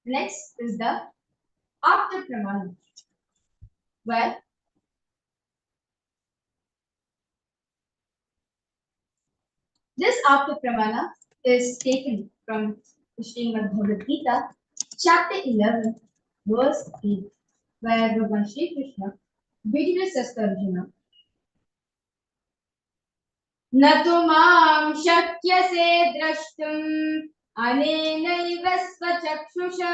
Next is the after pramana. Well, this after pramana is taken from the Srimad Bhagavad Gita, chapter 11, verse 8, where Bhagavan Shri Krishna vigorously says to Arjuna, न तु मां शक्यसे द्रष्टुम् अनेनैव स्वचक्षुषा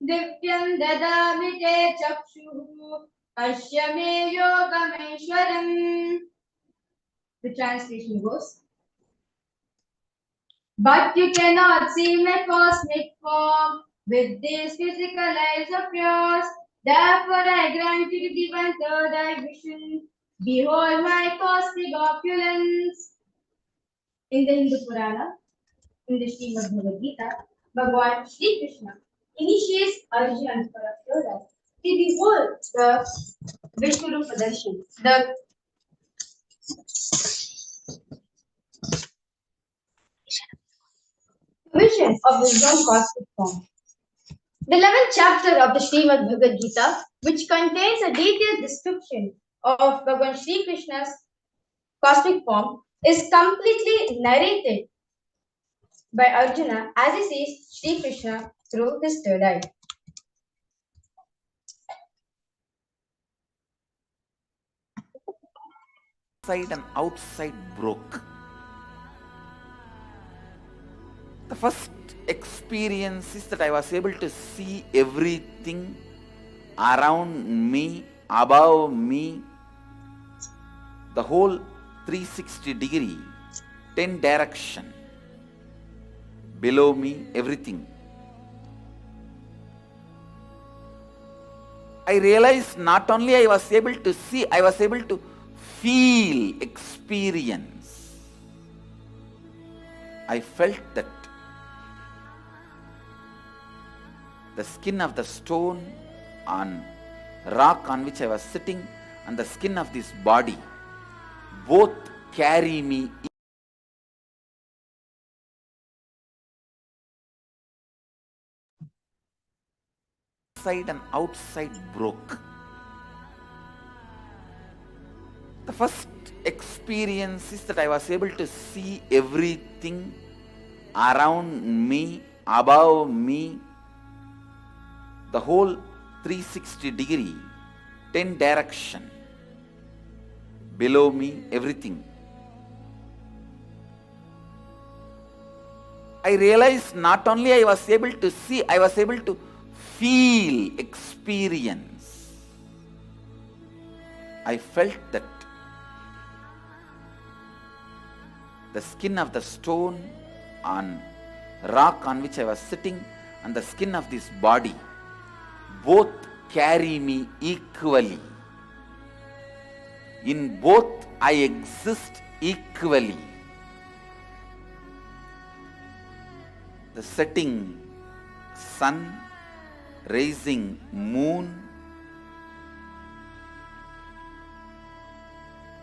दिव्यं ददामि ते चक्षुः पश्य मे योगमेश्वरम्. The translation goes, but you cannot see my cosmic form with these physical eyes of yours. Therefore I grant you to give one third eye vision. Behold my cosmic opulence. In the Hindu Purana, in the Srimad Bhagavad Gita, Bhagavan Shri Krishna initiates Arjuna for a third eye. To behold the Vishnu darshan, the vision of his own cosmic form. The 11th chapter of the Srimad Bhagavad Gita, which contains a detailed description of Bhagavan Shri Krishna's cosmic form, is completely narrated by Arjuna as he sees Shri Krishna through his third eye. Inside and outside broke. The first experience is that I was able to see everything around me, above me, the whole 360 degree, 10 direction, below me, everything. I realized not only I was able to see, I was able to feel, experience. I felt that the skin of the stone on rock on which I was sitting and the skin of this body both carry me inside and outside broke. The first experience is that I was able to see everything around me, above me, the whole 360 degree, 10 direction, below me, everything. I realized not only I was able to see, I was able to feel, experience. I felt that the skin of the stone on rock on which I was sitting and the skin of this body both carry me equally. In both I exist equally. The setting sun, rising moon,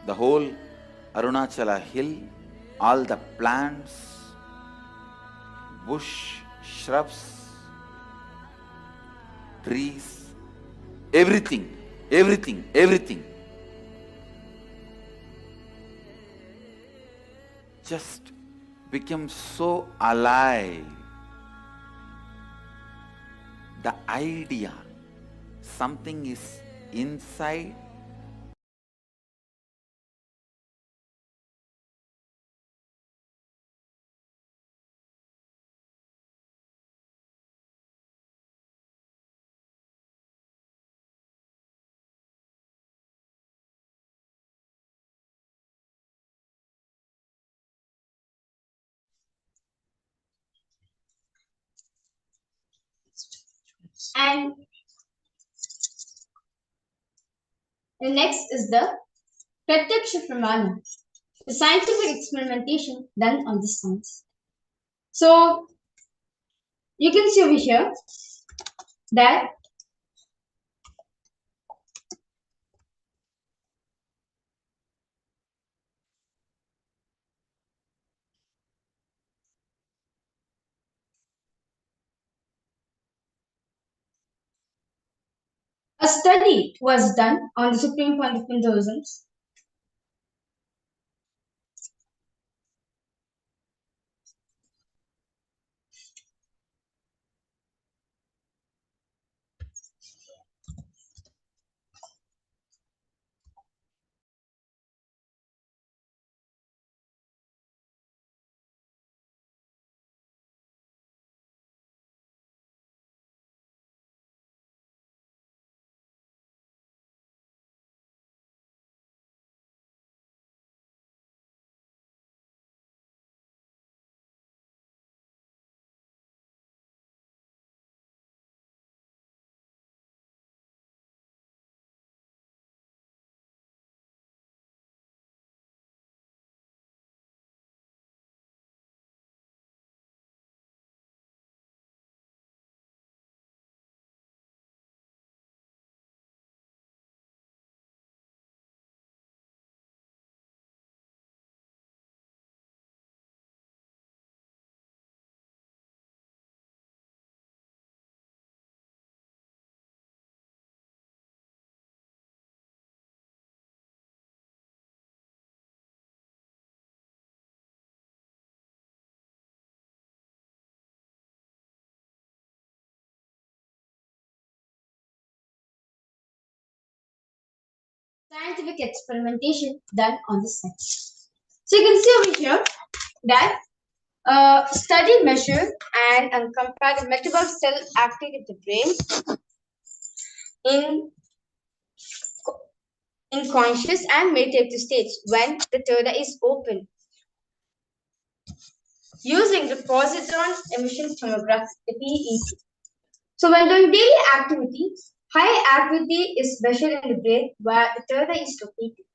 the whole Arunachala hill, all the plants, bush, shrubs, trees, everything, everything, everything. Just became so alive. The idea, something is inside, And the next is the Pratyaksha Pramana, the scientific experimentation done on this science. So you can see over here that A study was done on the Supreme Pontiff of Hinduism. Scientific experimentation done on the cells. So you can see over here that study measured and compared the metabolic cell activity of the brain in in conscious and meditative states when the third eye is open using the positron emission tomography, the PET. So when doing daily activity, high activity is measured in the brain where the third eye is located.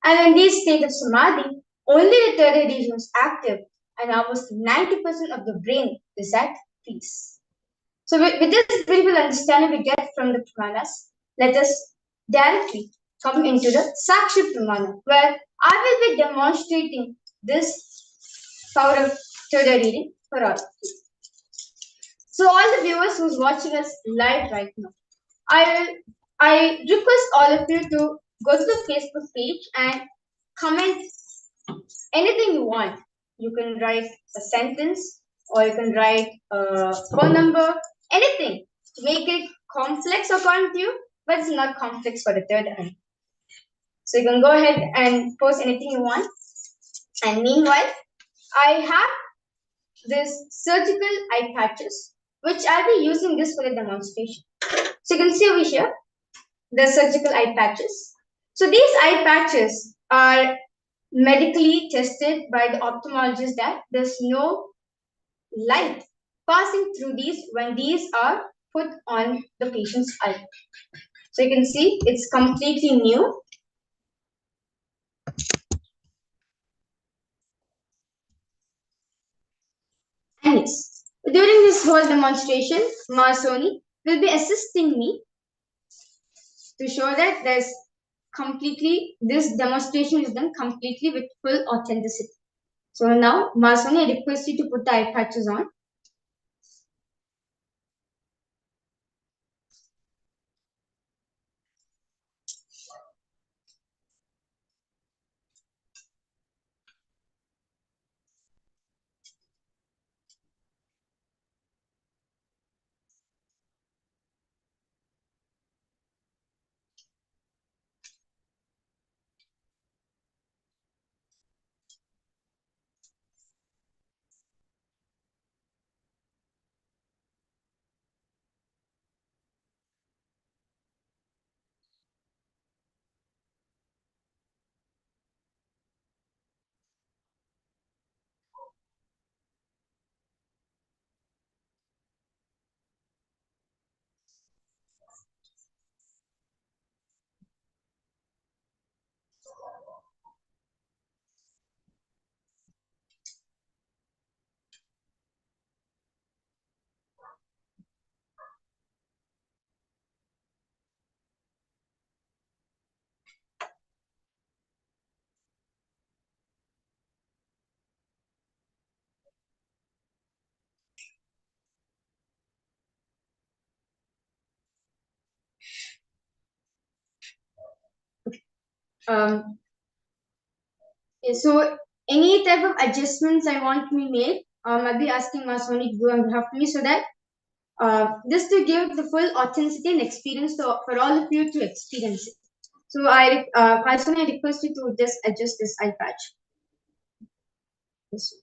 And in this state of samadhi, only the third eye region is active and almost 90% of the brain is at peace. So with this beautiful understanding we get from the Pramanas, let us directly come into the Sakshi Pramana, where I will be demonstrating this power of third eye reading for all. So all the viewers who's watching us live right now, I request all of you to go to the Facebook page and comment anything you want. You can write a sentence or you can write a phone number, anything to make it complex according to you, but it's not complex for the third eye. So you can go ahead and post anything you want. And meanwhile, I have this surgical eye patches, which I'll be using this for the demonstration. So you can see over here the surgical eye patches. So these eye patches are medically tested by the ophthalmologist that there's no light passing through these when these are put on the patient's eye. So you can see it's completely new. And yes, during this whole demonstration, Masoni will be assisting me to show that this demonstration is done completely with full authenticity. So now, Masoni, I request you to put the eye patches on. Um, so any type of adjustments I want to be made, I'll be asking Masoni to do on behalf of me, so that just to give the full authenticity and experience for all of you to experience it. So Masoni, I request you to just adjust this eye patch. Yes.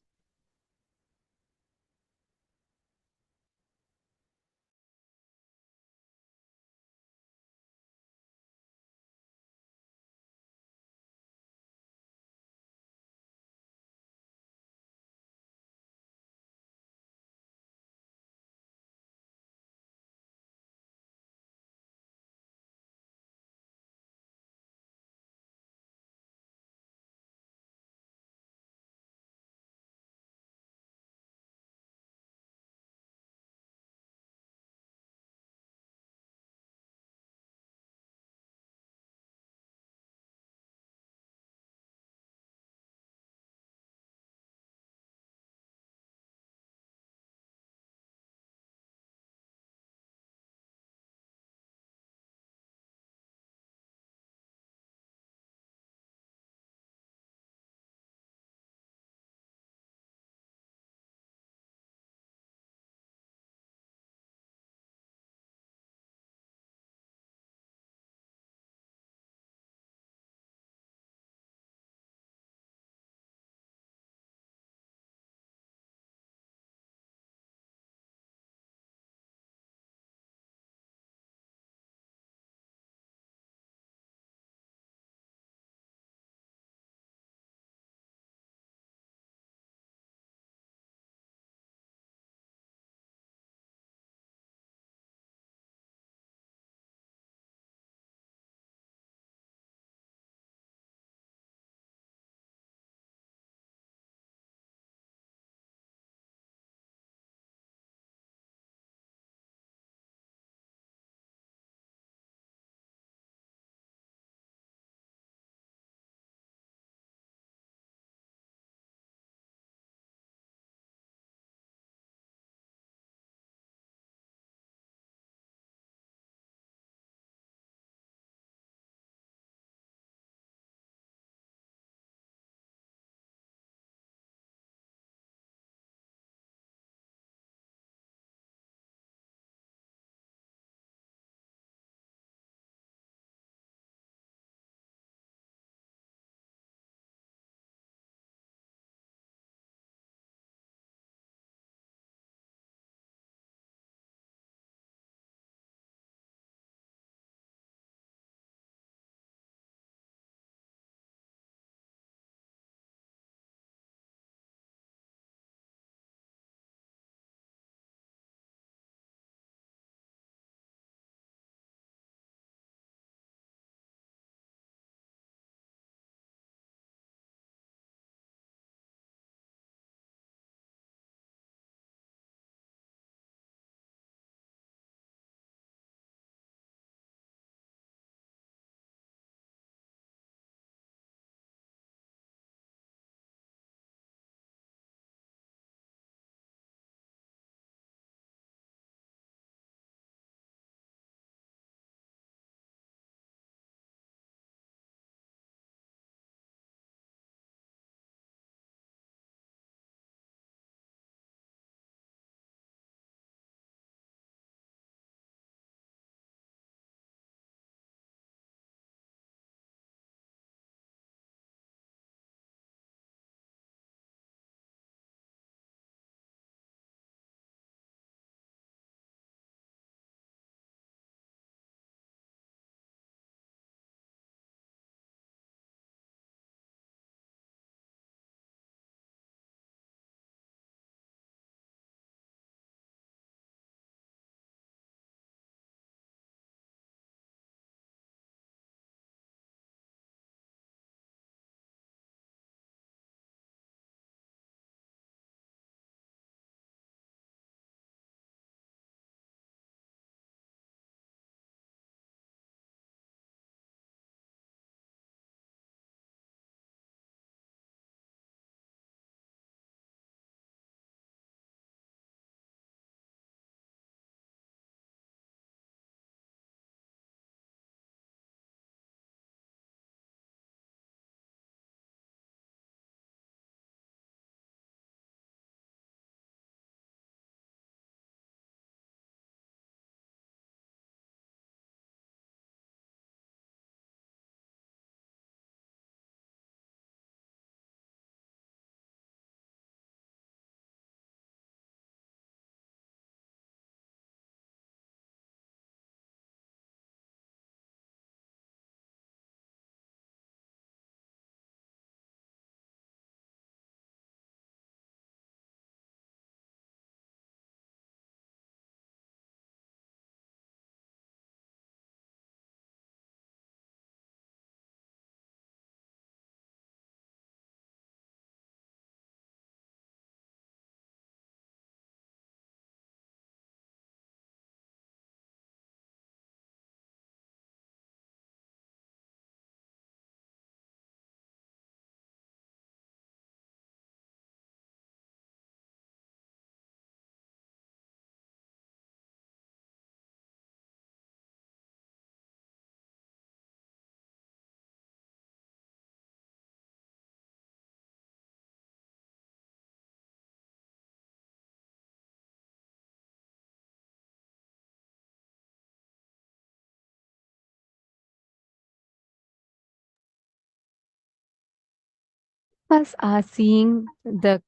us are seeing the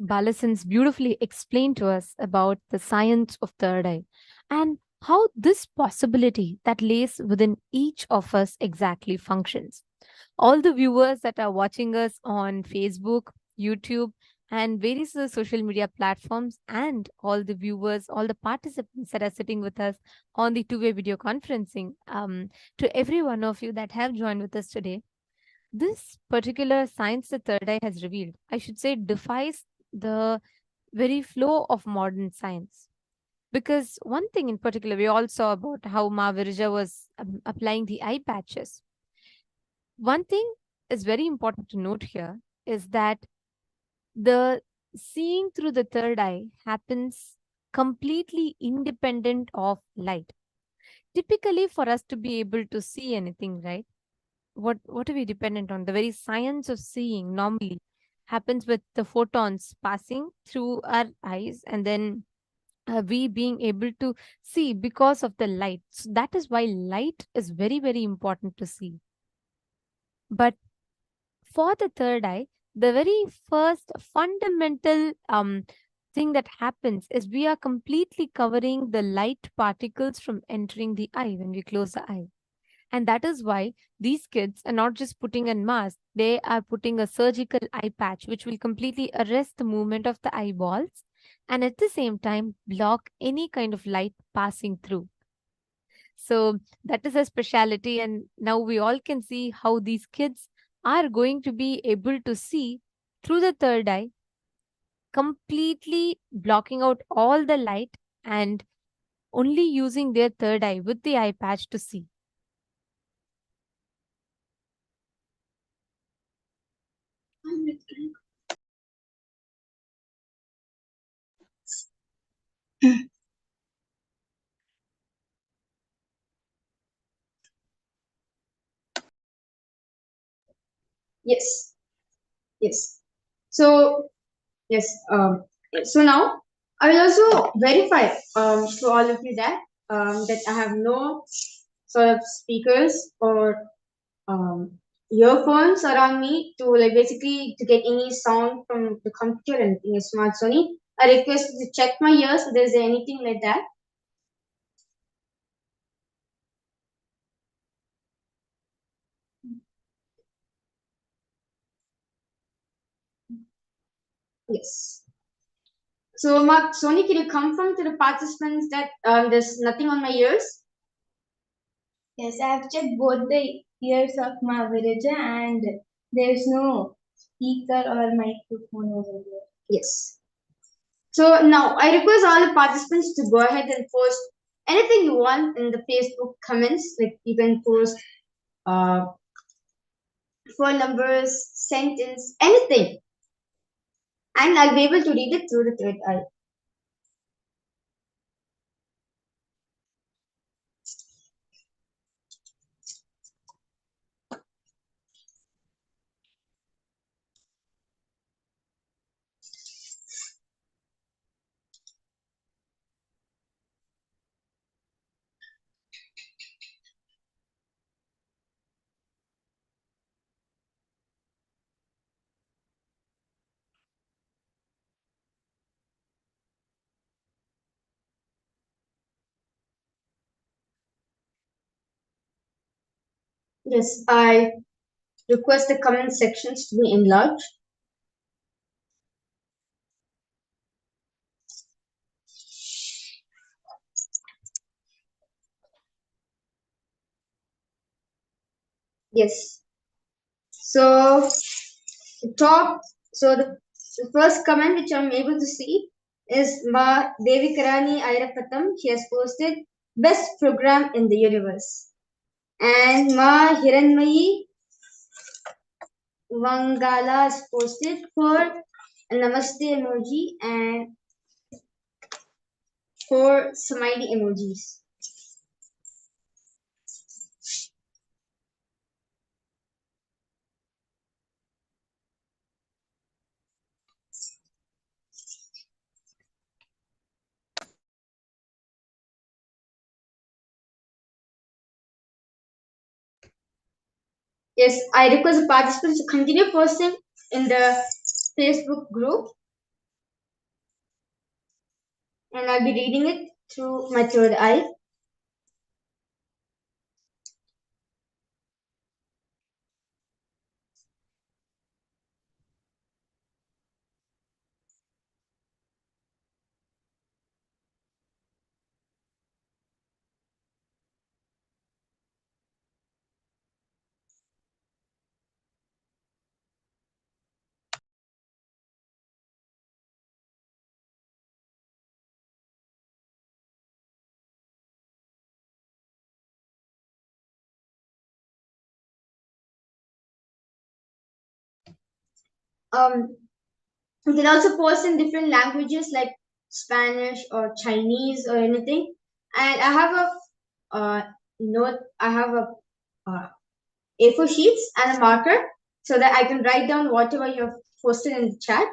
Balasans beautifully explained to us about the science of third eye and how this possibility that lays within each of us exactly functions. All the viewers that are watching us on Facebook, YouTube, and various other social media platforms, and all the viewers, all the participants that are sitting with us on the two-way video conferencing, to every one of you that have joined with us today, this particular science the third eye has revealed, I should say, defies the very flow of modern science. Because one thing in particular, we all saw about how Ma Virja was applying the eye patches. One thing is very important to note here is that the seeing through the third eye happens completely independent of light. Typically, for us to be able to see anything, right? What are we dependent on? The very science of seeing normally happens with the photons passing through our eyes and then we being able to see because of the light. So that is why light is very, very important to see. But for the third eye, the very first fundamental thing that happens is we are completely covering the light particles from entering the eye when we close the eye. And that is why these kids are not just putting a mask, they are putting a surgical eye patch, which will completely arrest the movement of the eyeballs and at the same time block any kind of light passing through. So that is a specialty. And now we all can see how these kids are going to be able to see through the third eye, completely blocking out all the light and only using their third eye with the eye patch to see. Yes, yes. So yes, so now I will also verify to all of you that I have no sort of speakers or um, earphones around me to like basically to get any sound from the computer and anything smart Sony. I request you to check my ears if there's anything like that. Yes. So Mark, Sony, can you confirm to the participants that there's nothing on my ears? Yes, I have checked both the ears of my Virija and there's no speaker or microphone over there. Yes. So now I request all the participants to go ahead and post anything you want in the Facebook comments. Like you can post uh, phone numbers, sentence, anything, and I'll be able to read it through the third eye. Yes, I request the comment sections to be enlarged. Yes. So the top, so the first comment which I'm able to see is Ma Devi Karani Airapatam. She has posted best program in the universe. And Ma Hiranmayi Vangala is posted for a namaste emoji and for smiley emojis. Yes, I request the participants to continue posting in the Facebook group, and I'll be reading it through my third eye. You can also post in different languages like Spanish or Chinese or anything. And I have a note. I have a A4 sheets and a marker so that I can write down whatever you've posted in the chat.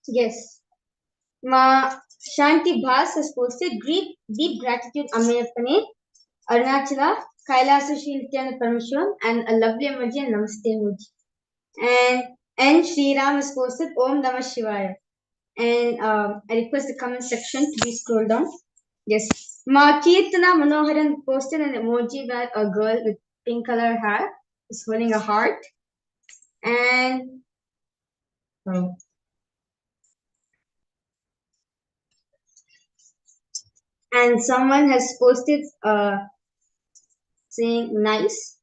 Yes. Ma Shanti Bhas has posted deep gratitude Amayapane, Arunachala, Kailasa Nithyananda Paramashivam, and a lovely emoji and Namaste emoji. And N. Sriram has posted Om Namah Shivaya. And I request the comment section to be scrolled down. Yes. Ma Kirtana Manoharan posted an emoji where a girl with pink color hair is holding a heart. And and someone has posted saying nice.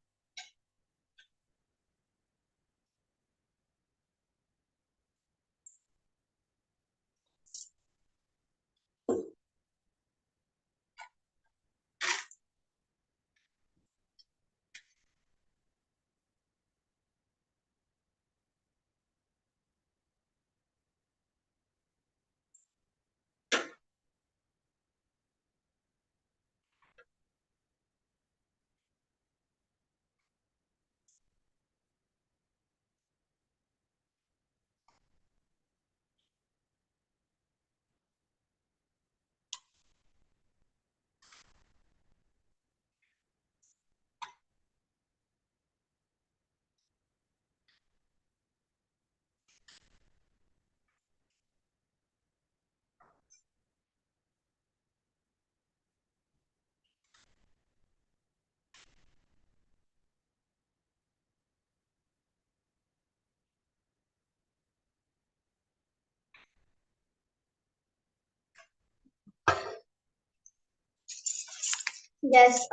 Yes,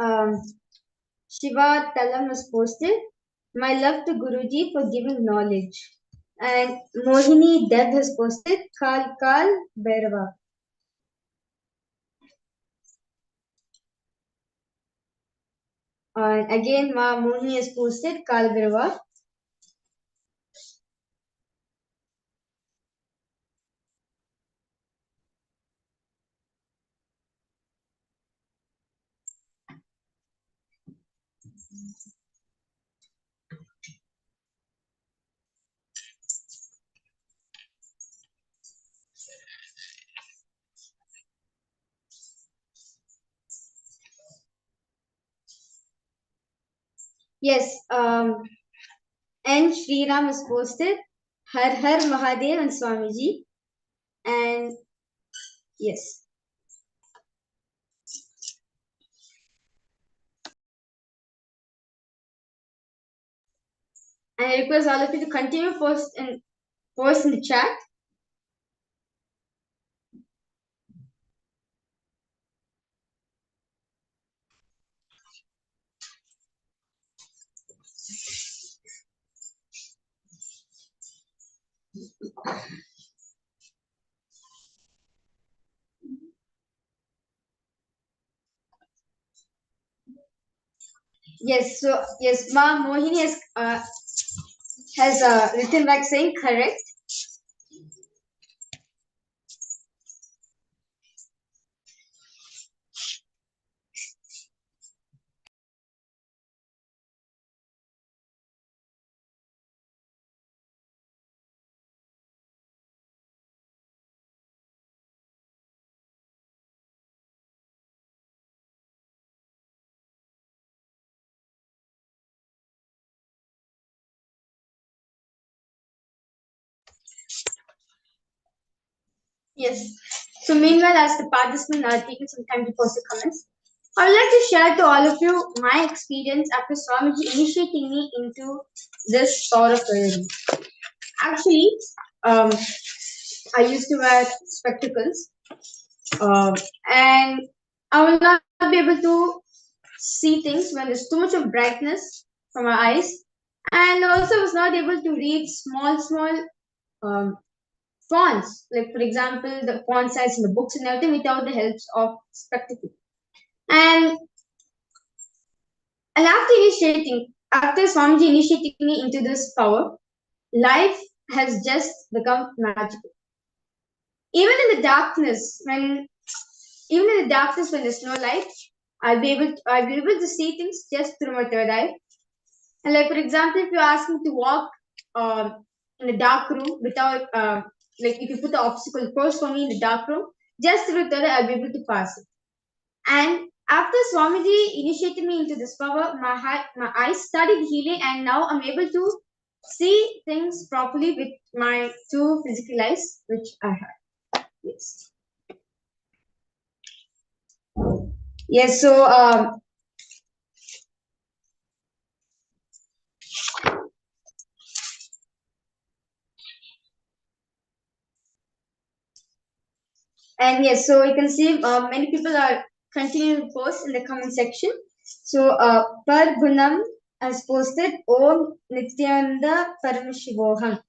Shiva Talam was posted. My love to Guruji for giving knowledge. And Mohini Dev has posted Kal Kal Bhairava. And again, Ma Mohini has posted Kal Bhairava. Yes, and Sri Ram has posted Har Har Mahadev and Swamiji. And yes. And I request all of you to continue post in the chat. Yes, so yes, Ma Mohini has written back saying correct. Yes. So meanwhile, as the participants are taking some time to post the comments, I would like to share to all of you my experience after Swamiji initiating me into this power of prayer. Actually, um, I used to wear spectacles, and I will not be able to see things when there's too much of brightness from my eyes, and also I was not able to read small um, fonts, like for example the font size in the books and everything without the help of spectacle. And after Swamiji initiating me into this power, life has just become magical. Even in the darkness, when there's no light, I'll be able to see things just through my third eye. And like for example, if you ask me to walk in a dark room without like if you put the obstacle course for me in the dark room, just through third eye, I'll be able to pass it. And after Swamiji initiated me into this power, my eyes started healing, and now I'm able to see things properly with my two physical eyes, which I have. Yes. Yes. So and yes, so you can see many people are continuing to post in the comment section. So Per Gunam has posted Om Nithyananda Paramashivoham.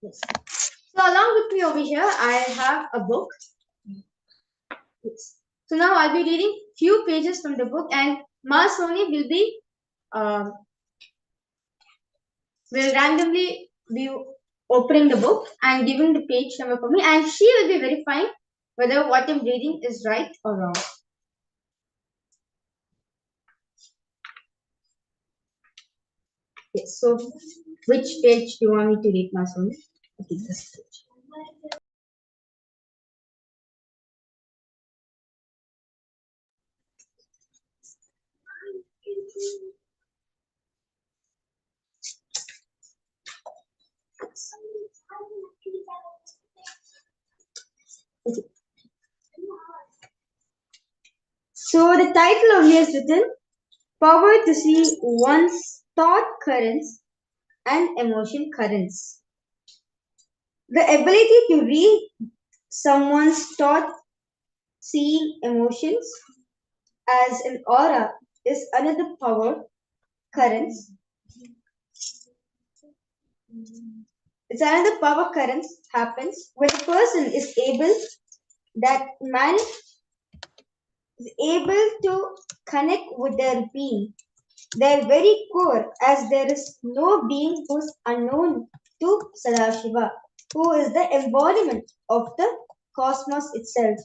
Yes. So along with me over here, I have a book. Yes. So now I'll be reading few pages from the book, and Ma Soni um, will randomly be opening the book and giving the page number for me, and she will be verifying whether what I'm reading is right or wrong. Yes. So which page do you want me to read, Ma Soni? Okay, this page. Okay. So the title of here is written Power to See One's Thought Currents and Emotion Currents. The ability to read someone's thought, seeing emotions as an aura is another power currents. It's another power currents happens when a person is able to connect with their being, their very core, as there is no being who's unknown to Sadashiva, who is the embodiment of the cosmos itself.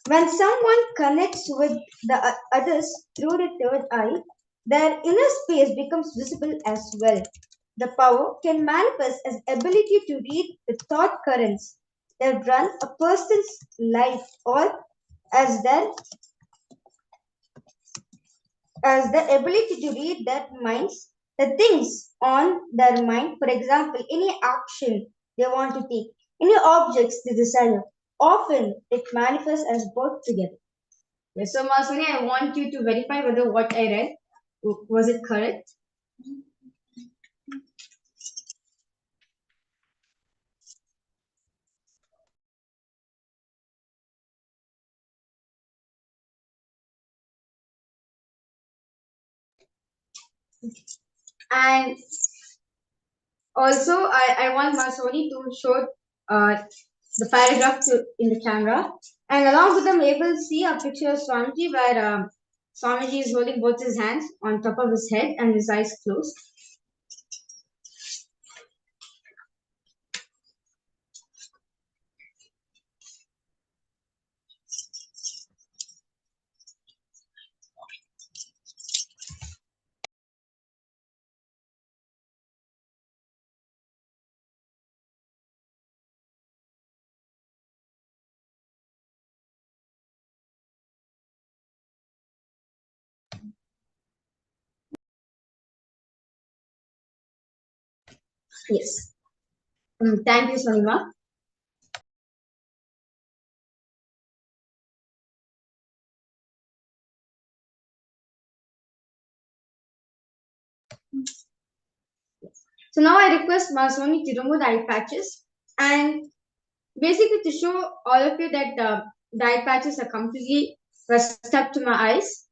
When someone connects with the others through the third eye, their inner space becomes visible as well. The power can manifest as ability to read the thought currents that run a person's life, or as their as the ability to read their minds, the things on their mind, for example, any action they want to take, any objects they desire. Often it manifests as both together. Yes, so Masuni, I want you to verify whether what I read was it correct. And also, I want Masoni to show the paragraph in the camera. And along with them, able to see a picture of Swamiji where Swamiji is holding both his hands on top of his head and his eyes closed. Yes. Thank you, Sonima. So now I request Masoni to remove the eye patches and basically to show all of you that the eye patches are completely stuck to my eyes.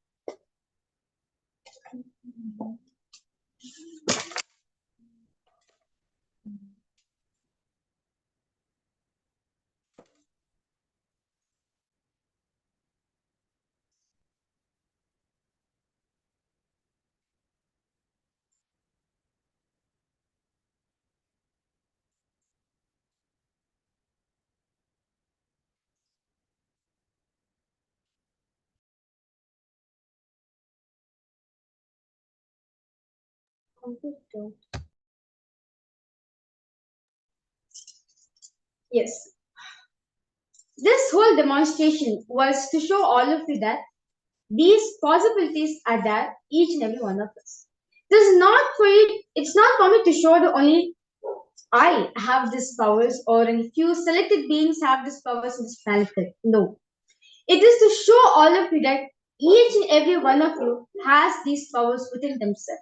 Yes. This whole demonstration was to show all of you that these possibilities are there, each and every one of us. This is not for it, it's not for me to show that only I have these powers or a few selected beings have these powers in this planet. No. It is to show all of you that each and every one of you has these powers within themselves.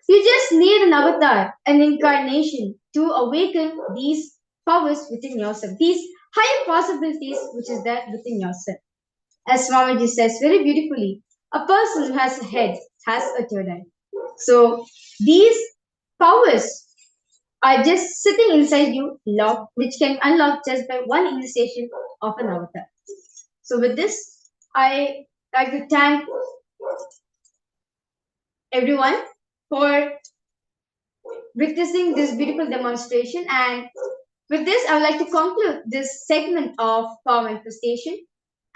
You just need an avatar, an incarnation to awaken these powers within yourself, these higher possibilities which is there within yourself. As Swamiji says very beautifully, a person who has a head has a third eye. So these powers are just sitting inside you, locked, which can unlock just by one initiation of an avatar. So with this, I like to thank everyone for witnessing this beautiful demonstration. And with this, I would like to conclude this segment of power manifestation.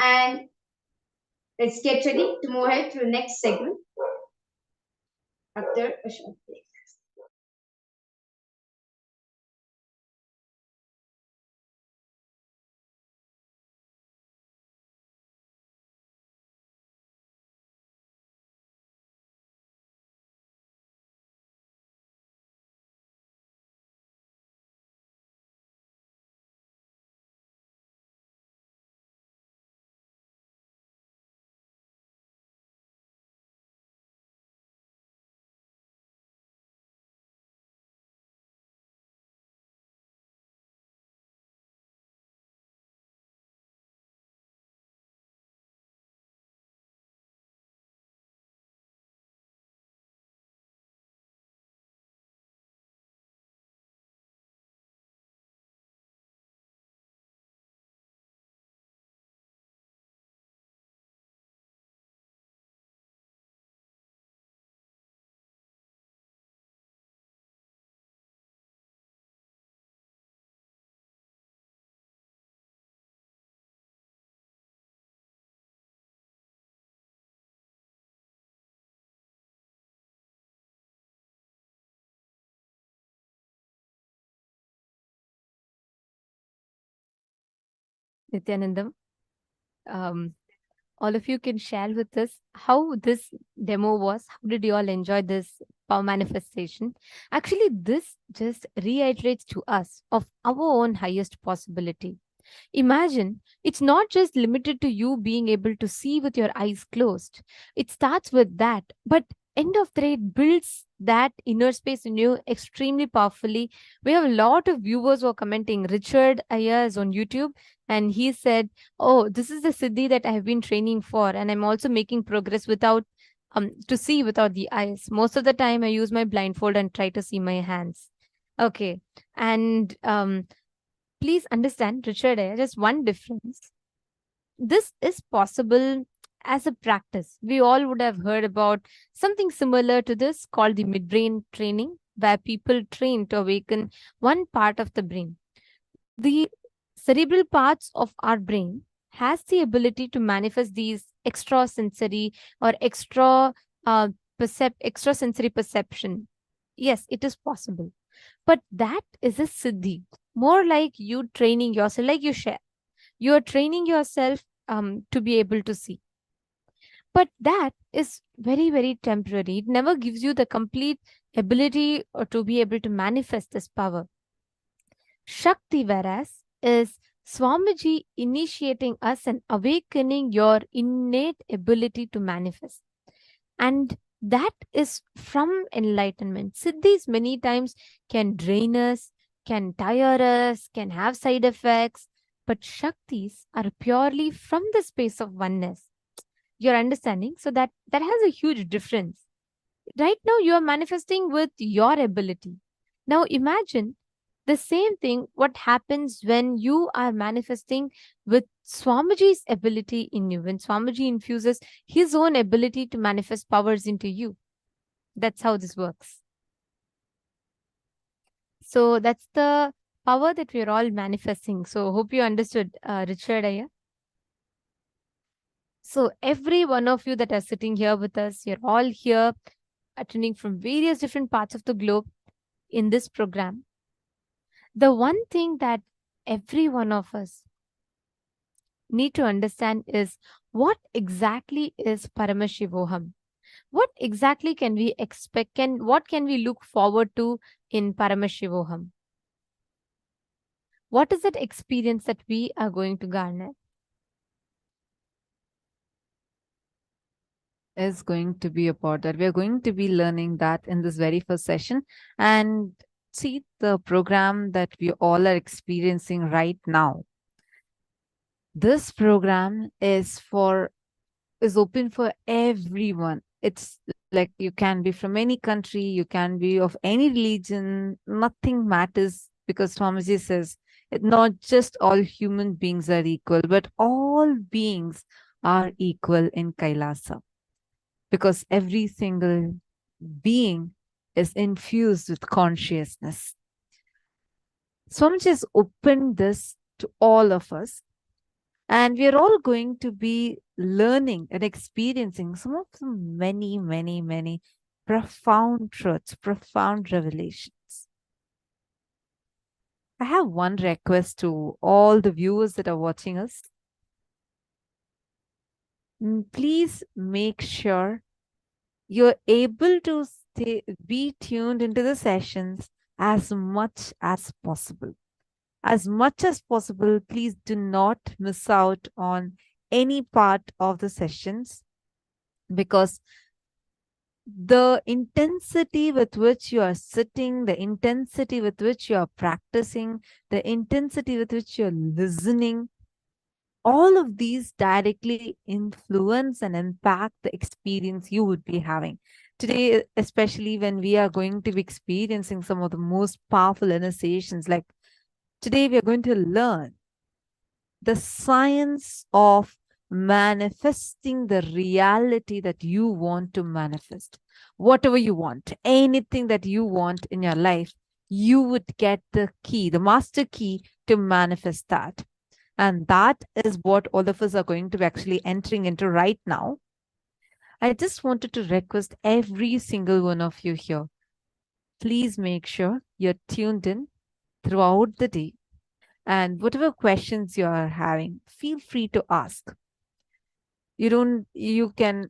And let's get ready to move ahead to the next segment after a short break. Nityanandam. Um, all of you can share with us how this demo was. How did you all enjoy this power manifestation? Actually, this just reiterates to us of our own highest possibility. Imagine it's not just limited to you being able to see with your eyes closed. It starts with that, but end of the day, it builds that inner space in you extremely powerfully. We have a lot of viewers who are commenting. Richard Aya is on YouTube and he said, "Oh, this is the Siddhi that I have been training for, and I'm also making progress without to see without the eyes. Most of the time, I use my blindfold and try to see my hands." Okay, and please understand, Richard, just one difference. This is possible as a practice. We all would have heard about something similar to this called the midbrain training, where people train to awaken one part of the brain. The cerebral parts of our brain has the ability to manifest these extrasensory or extrasensory perception. Yes, it is possible. But that is a siddhi, more like you training yourself, like you share. You are training yourself to be able to see. But that is very, very temporary. It never gives you the complete ability or to be able to manifest this power. Shakti, whereas, is Swamiji initiating us and awakening your innate ability to manifest. And that is from enlightenment. Siddhis many times can drain us, can tire us, can have side effects, but Shaktis are purely from the space of oneness. You're understanding? So that has a huge difference. Right now, you are manifesting with your ability. Now, imagine the same thing what happens when you are manifesting with Swamiji's ability in you, when Swamiji infuses his own ability to manifest powers into you. That's how this works. So that's the power that we're all manifesting. So hope you understood, Richard Aya. So every one of you that are sitting here with us, you're all here attending from various different parts of the globe in this program. The one thing that every one of us need to understand is what exactly is Paramashivoham? What exactly can we expect? What can we look forward to in Paramashivoham? What is that experience that we are going to garner? Is going to be about that. We are going to be learning that in this very first session. And see the program that we all are experiencing right now. This program is open for everyone. It's like you can be from any country, you can be of any religion, nothing matters, because Swamiji says not just all human beings are equal, but all beings are equal in Kailasa, because every single being is infused with consciousness. Swamiji has opened this to all of us, and we are all going to be learning and experiencing some of the many, many, many profound truths, profound revelations. I have one request to all the viewers that are watching us. Please make sure you're able to be tuned into the sessions as much as possible. As much as possible, please do not miss out on any part of the sessions, because the intensity with which you are sitting, the intensity with which you are practicing, the intensity with which you're listening, all of these directly influence and impact the experience you would be having. Today, especially when we are going to be experiencing some of the most powerful initiations, like today we are going to learn the science of manifesting the reality that you want to manifest. Whatever you want, anything that you want in your life, you would get the key, the master key to manifest that. And that is what all of us are going to be actually entering into right now. I just wanted to request every single one of you here, please make sure you're tuned in throughout the day. And whatever questions you are having, feel free to ask. You can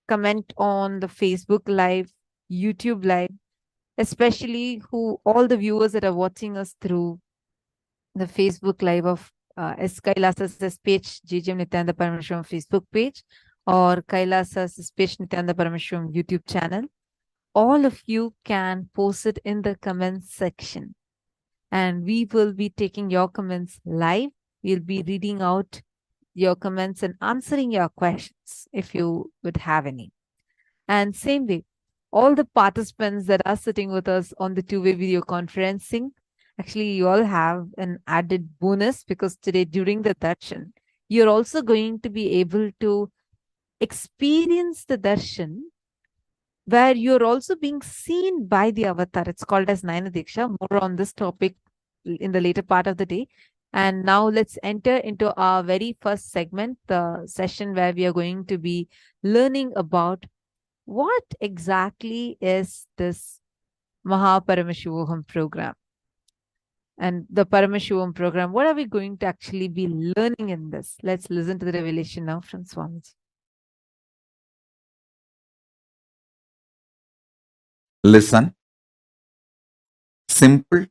comment on the Facebook Live, YouTube Live, especially all the viewers that are watching us through the Facebook Live of Kailasa's SPH Nithyananda Paramashivam Facebook page or Kailasa's SPH Nithyananda Paramashivam YouTube channel. All of you can post it in the comments section, and we will be taking your comments live. We'll be reading out your comments and answering your questions if you would have any. And same way, all the participants that are sitting with us on the two-way video conferencing, actually, you all have an added bonus because today during the darshan, you're also going to be able to experience the darshan where you're also being seen by the avatar. It's called as Nayana Deeksha. More on this topic in the later part of the day. And now let's enter into our very first segment, the session where we are going to be learning about what exactly is this Paramashivoham program. And the Paramashivam program, what are we going to actually be learning in this? Let's listen to the revelation now from Swamiji. Listen. Simple,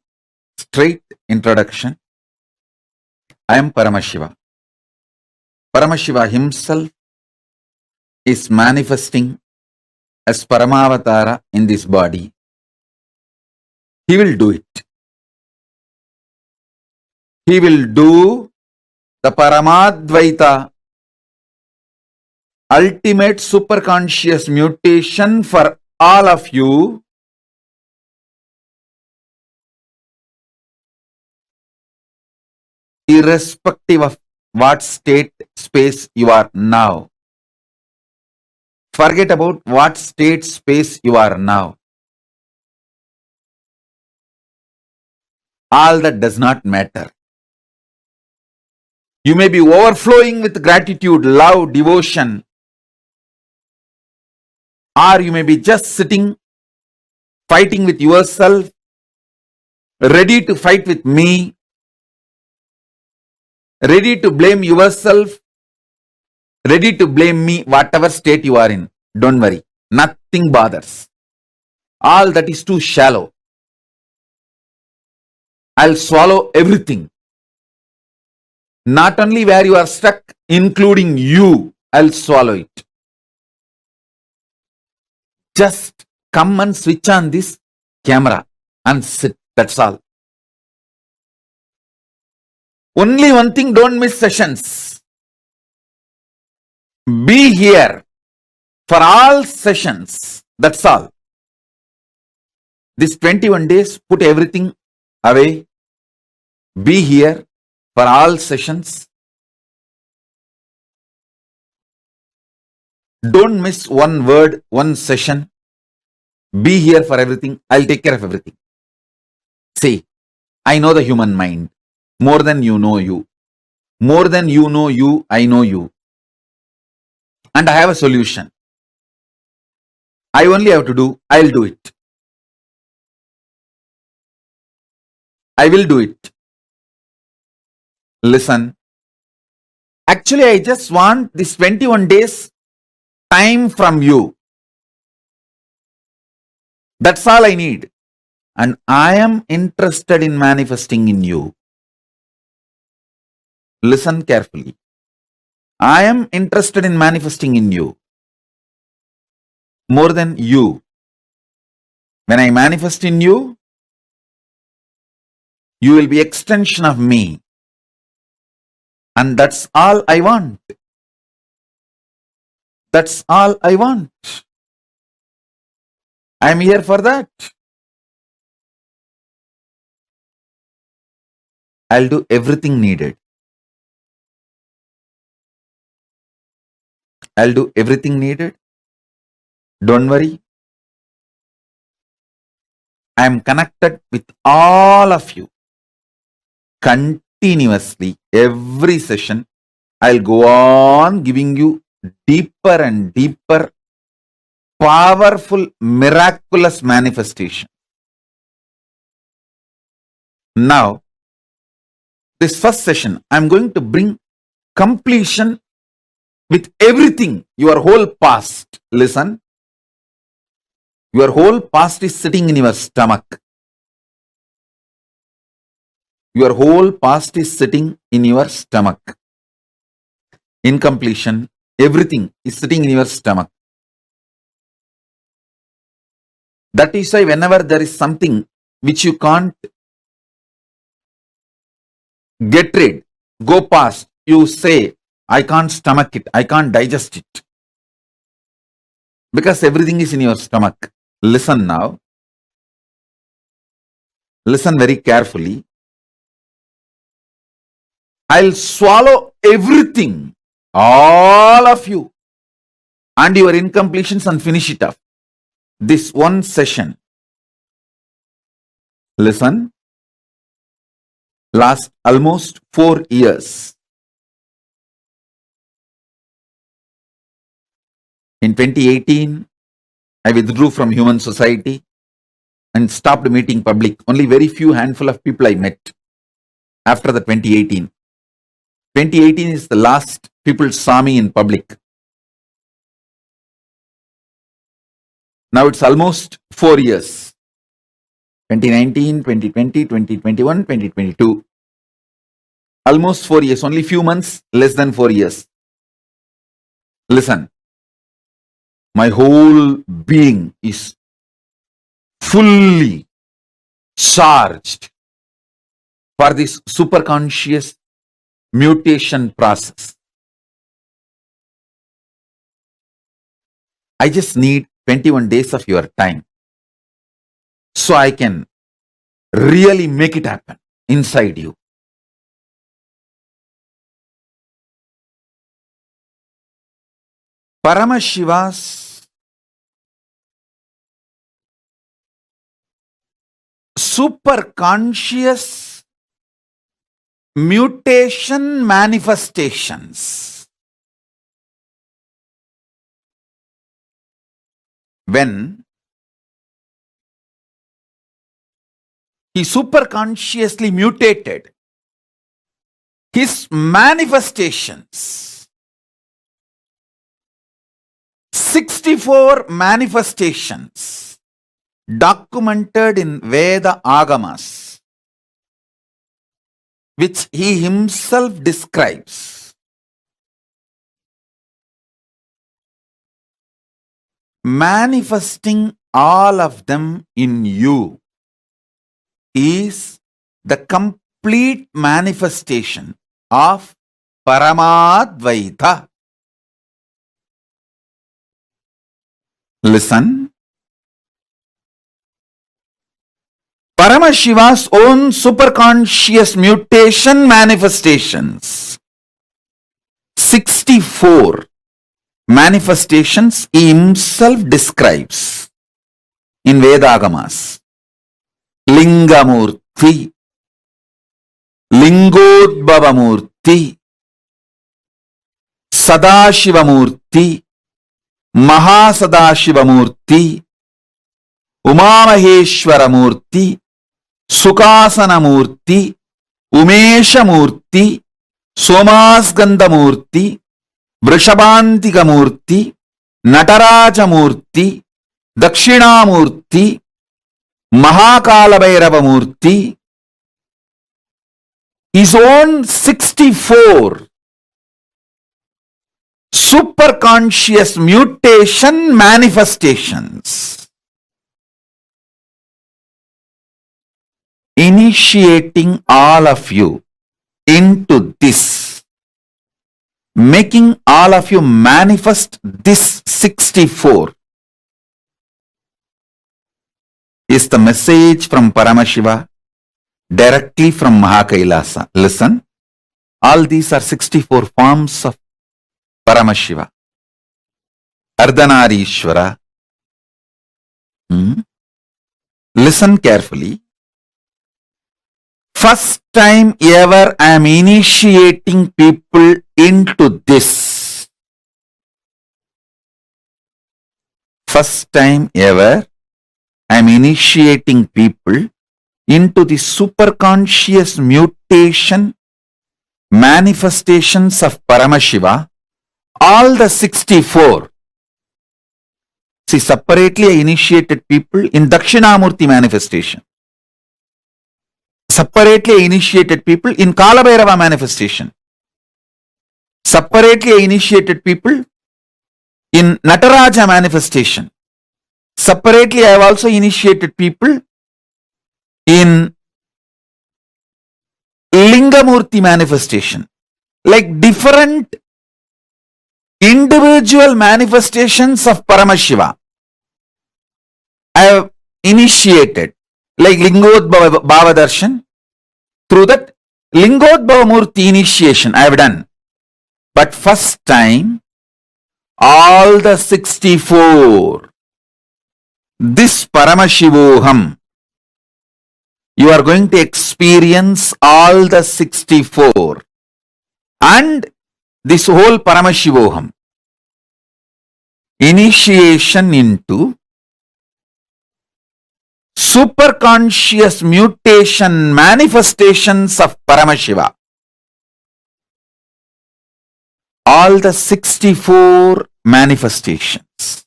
straight introduction. I am Paramashiva. Paramashiva himself is manifesting as Paramavatara in this body. He will do it. He will do the Paramadvaita, ultimate superconscious mutation for all of you, irrespective of what state, space you are now. Forget about what state, space you are now. All that does not matter. You may be overflowing with gratitude, love, devotion, or you may be just sitting, fighting with yourself, ready to fight with me, ready to blame yourself, ready to blame me, whatever state you are in. Don't worry, nothing bothers. All that is too shallow. I'll swallow everything. Not only where you are stuck, including you, I'll swallow it. Just come and switch on this camera and sit. That's all. Only one thing, don't miss sessions. Be here for all sessions. That's all. This 21 days, put everything away. Be here for all sessions. Don't miss one word, one session. Be here for everything. I'll take care of everything. See, I know the human mind more than you know you. More than you know you, I know you. And I have a solution. I only have to do, I'll do it. I will do it. Listen. Actually, I just want this 21 days time from you. That's all I need. And I am interested in manifesting in you. Listen carefully. I am interested in manifesting in you. More than you. When I manifest in you, you will be extension of me. And that's all I want. That's all I want. I am here for that. I'll do everything needed. I'll do everything needed. Don't worry. I am connected with all of you. Continuously, every session, I'll go on giving you deeper and deeper, powerful, miraculous manifestation. Now, this first session, I'm going to bring completion with everything, your whole past. Listen, your whole past is sitting in your stomach. Your whole past is sitting in your stomach. In completion, everything is sitting in your stomach. That is why whenever there is something which you can't get rid, go past, you say, I can't stomach it, I can't digest it. Because everything is in your stomach. Listen now. Listen very carefully. I'll swallow everything, all of you, and your incompletions and finish it up. This one session, listen, last almost 4 years. In 2018, I withdrew from human society and stopped meeting public. Only very few handful of people I met after the 2018. 2018 is the last people saw me in public. Now it's almost 4 years. 2019, 2020, 2021, 2022. Almost 4 years. Only few months, less than 4 years. Listen. My whole being is fully charged for this superconscious mutation process. I just need 21 days of your time so I can really make it happen inside you. Paramashiva's superconscious mutation manifestations. When he superconsciously mutated, his manifestations, 64 manifestations documented in Veda Agamas, which he himself describes. Manifesting all of them in you is the complete manifestation of Paramadvaita. Listen. Paramashiva's own superconscious mutation manifestations, 64 manifestations he himself describes in Vedagamas. Lingamurti, Lingodbhavamurti, Sadashivamurti, Mahasadashivamurti, Umamaheshwaramurti, Sukasanamurti, Umeshamurti, Somasgandamurti, Vrishabhantikamurti, Natarajamurti, Dakshinamurti, Mahakalabhairavamurti. His own 64 superconscious mutation manifestations, initiating all of you into this, making all of you manifest this 64 is the message from Paramashiva directly from Mahakailasa. Listen, all these are 64 forms of Paramashiva. Ardhanarishwara. Listen carefully. First time ever I am initiating people into this. First time ever I am initiating people into the superconscious mutation manifestations of Paramashiva, all the 64. See, separately I initiated people in Dakshinamurti manifestation. Separately I initiated people in Kalabhairava manifestation. Separately I initiated people in Nataraja manifestation. Separately I have also initiated people in Lingamurti manifestation. Like different individual manifestations of Paramashiva I have initiated, like Lingodbhava darshan. Through that Lingodbhava Murti initiation I have done. But first time, all the 64, this Paramashivoham, you are going to experience all the 64 and this whole Paramashivoham. Initiation into superconscious mutation manifestations of Paramashiva. All the 64 manifestations.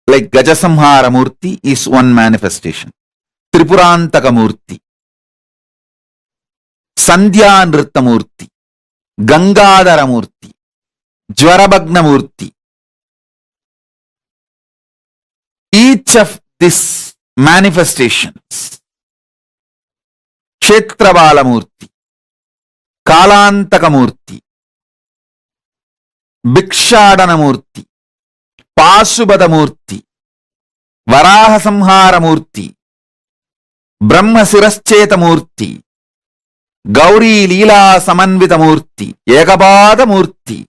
Like Gajasamhara Murti is one manifestation. Tripurantaka Murti, Sandhya Nritta Murti, Gangadhara Murti, Jwarabhagna Murti. Each of these manifestations, Kshetrabala Murti, Kalantaka Murti, Bhikshadana Murti, Pasubhada Murti, Varaha Samhara Murti, Brahma Sirascheta Murti, Gauri Leela Samanvita Murti, Ekabada Murti,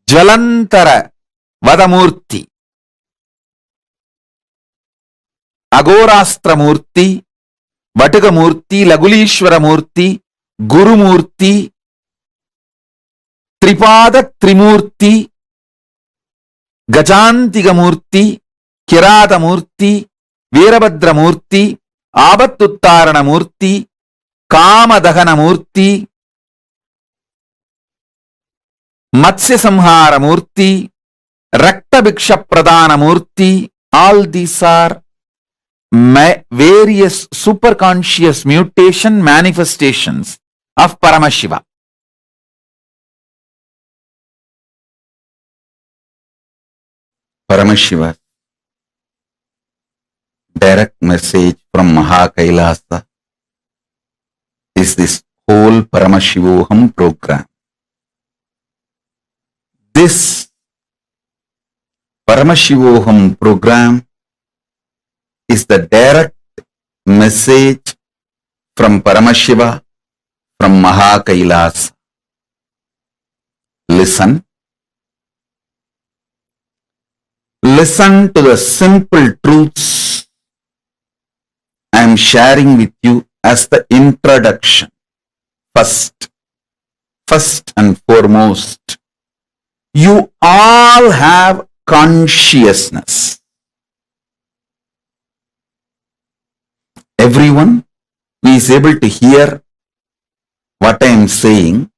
Jvalantara Vada Murti, Agorastra Murti, Vatuga Murti, Lagulishwara Murti, Guru Murti, Tripada Trimurti, Gajantiga Murti, Kirata Murti, Veerabhadra Murti, Abattuttarana Murti, Kamadahana Murti, Matsya Samhara Murti, Rakta Bhiksha Pradana Murti. All these are various superconscious mutation manifestations of Paramashiva. Paramashiva, direct message from Kailasa is this whole Paramashivoham program. This Paramashivoham program is the direct message from Paramashiva, from Kailasa. Listen. Listen to the simple truths I am sharing with you as the introduction. First and foremost, you all have consciousness. Everyone who is able to hear what I am saying,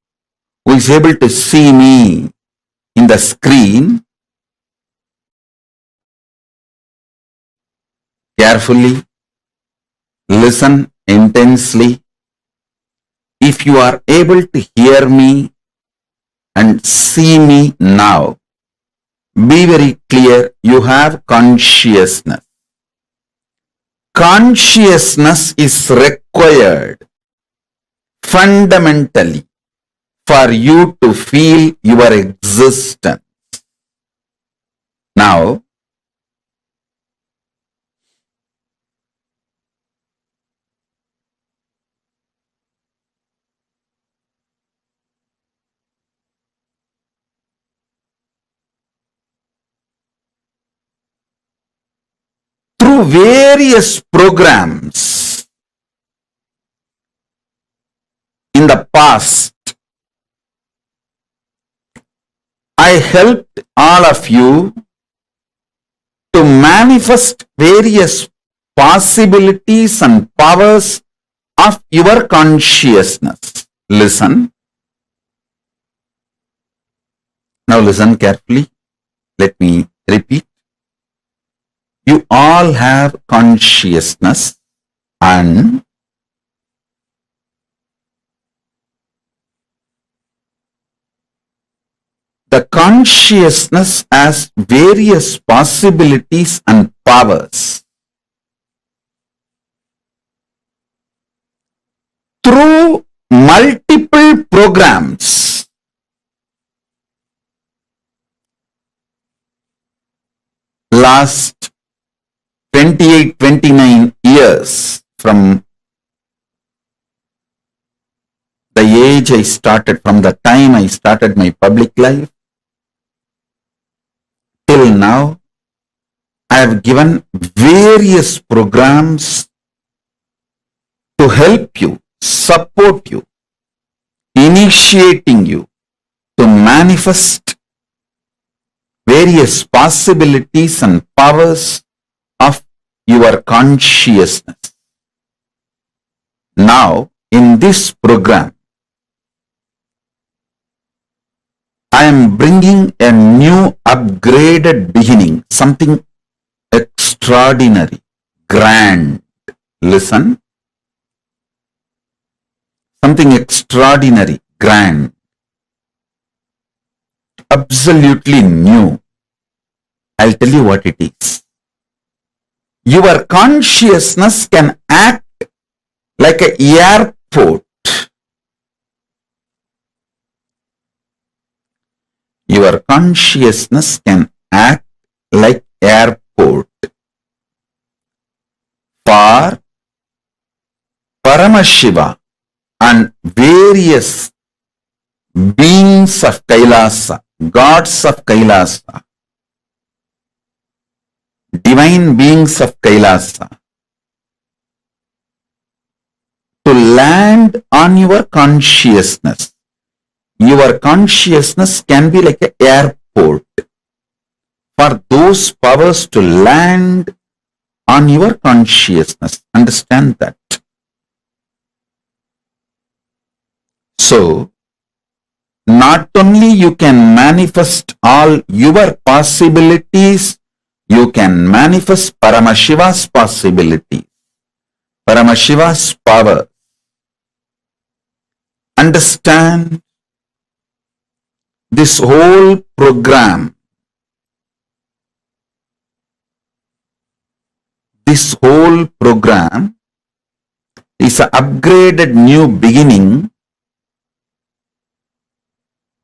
who is able to see me in the screen, carefully listen intensely. If you are able to hear me and see me now, be very clear, you have consciousness. Consciousness is required fundamentally for you to feel your existence. Now, through various programs in the past, I helped all of you to manifest various possibilities and powers of your consciousness. Listen. Now listen carefully. Let me repeat. You all have consciousness, and the consciousness has various possibilities and powers. Through multiple programs, last 28, 29 years from the age I started, from the time I started my public life, till now, I have given various programs to help you, support you, initiating you to manifest various possibilities and powers of your consciousness. Now, in this program, I am bringing a new upgraded beginning, something extraordinary, grand. Listen. Something extraordinary, grand, absolutely new. I'll tell you what it is. Your consciousness can act like an airport. Your consciousness can act like airport for Paramashiva and various beings of Kailasa, gods of Kailasa, divine beings of Kailasa, to land on your consciousness. Your consciousness can be like an airport for those powers to land on your consciousness. Understand that. So, not only you can manifest all your possibilities, you can manifest Paramashiva's possibilities, Paramashiva's power. Understand, this whole program, is an upgraded new beginning.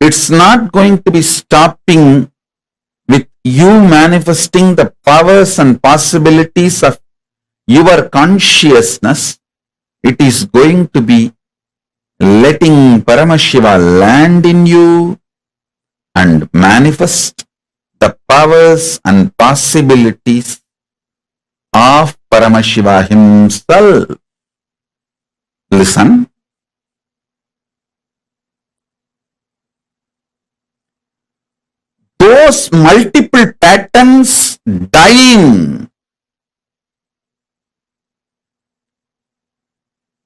It's not going to be stopping with you manifesting the powers and possibilities of your consciousness. It is going to be letting Paramashiva land in you and manifest the powers and possibilities of Paramashiva himself. Listen. Those multiple patterns dying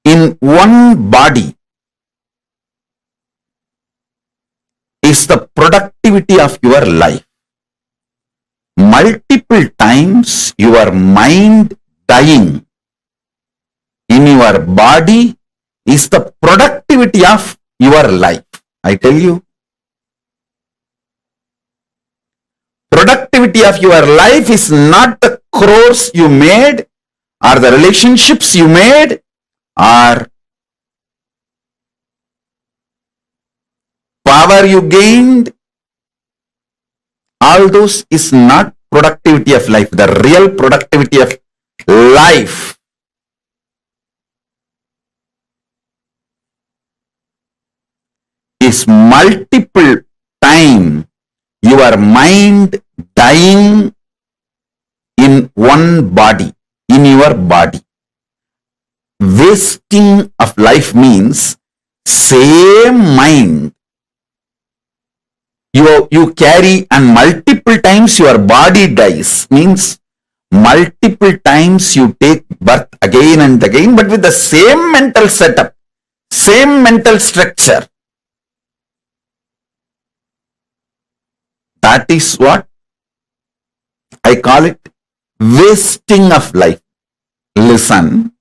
in one body is the productivity of your life. Multiple times your mind dying in your body is the productivity of your life. I tell you, productivity of your life is not the crores you made or the relationships you made or power you gained. All those is not productivity of life. The real productivity of life is multiple time your mind dying in one body, in your body. Wasting of life means same mind you carry and multiple times your body dies, means multiple times you take birth again and again, but with the same mental setup, same mental structure. That is what I call it wasting of life. Listen,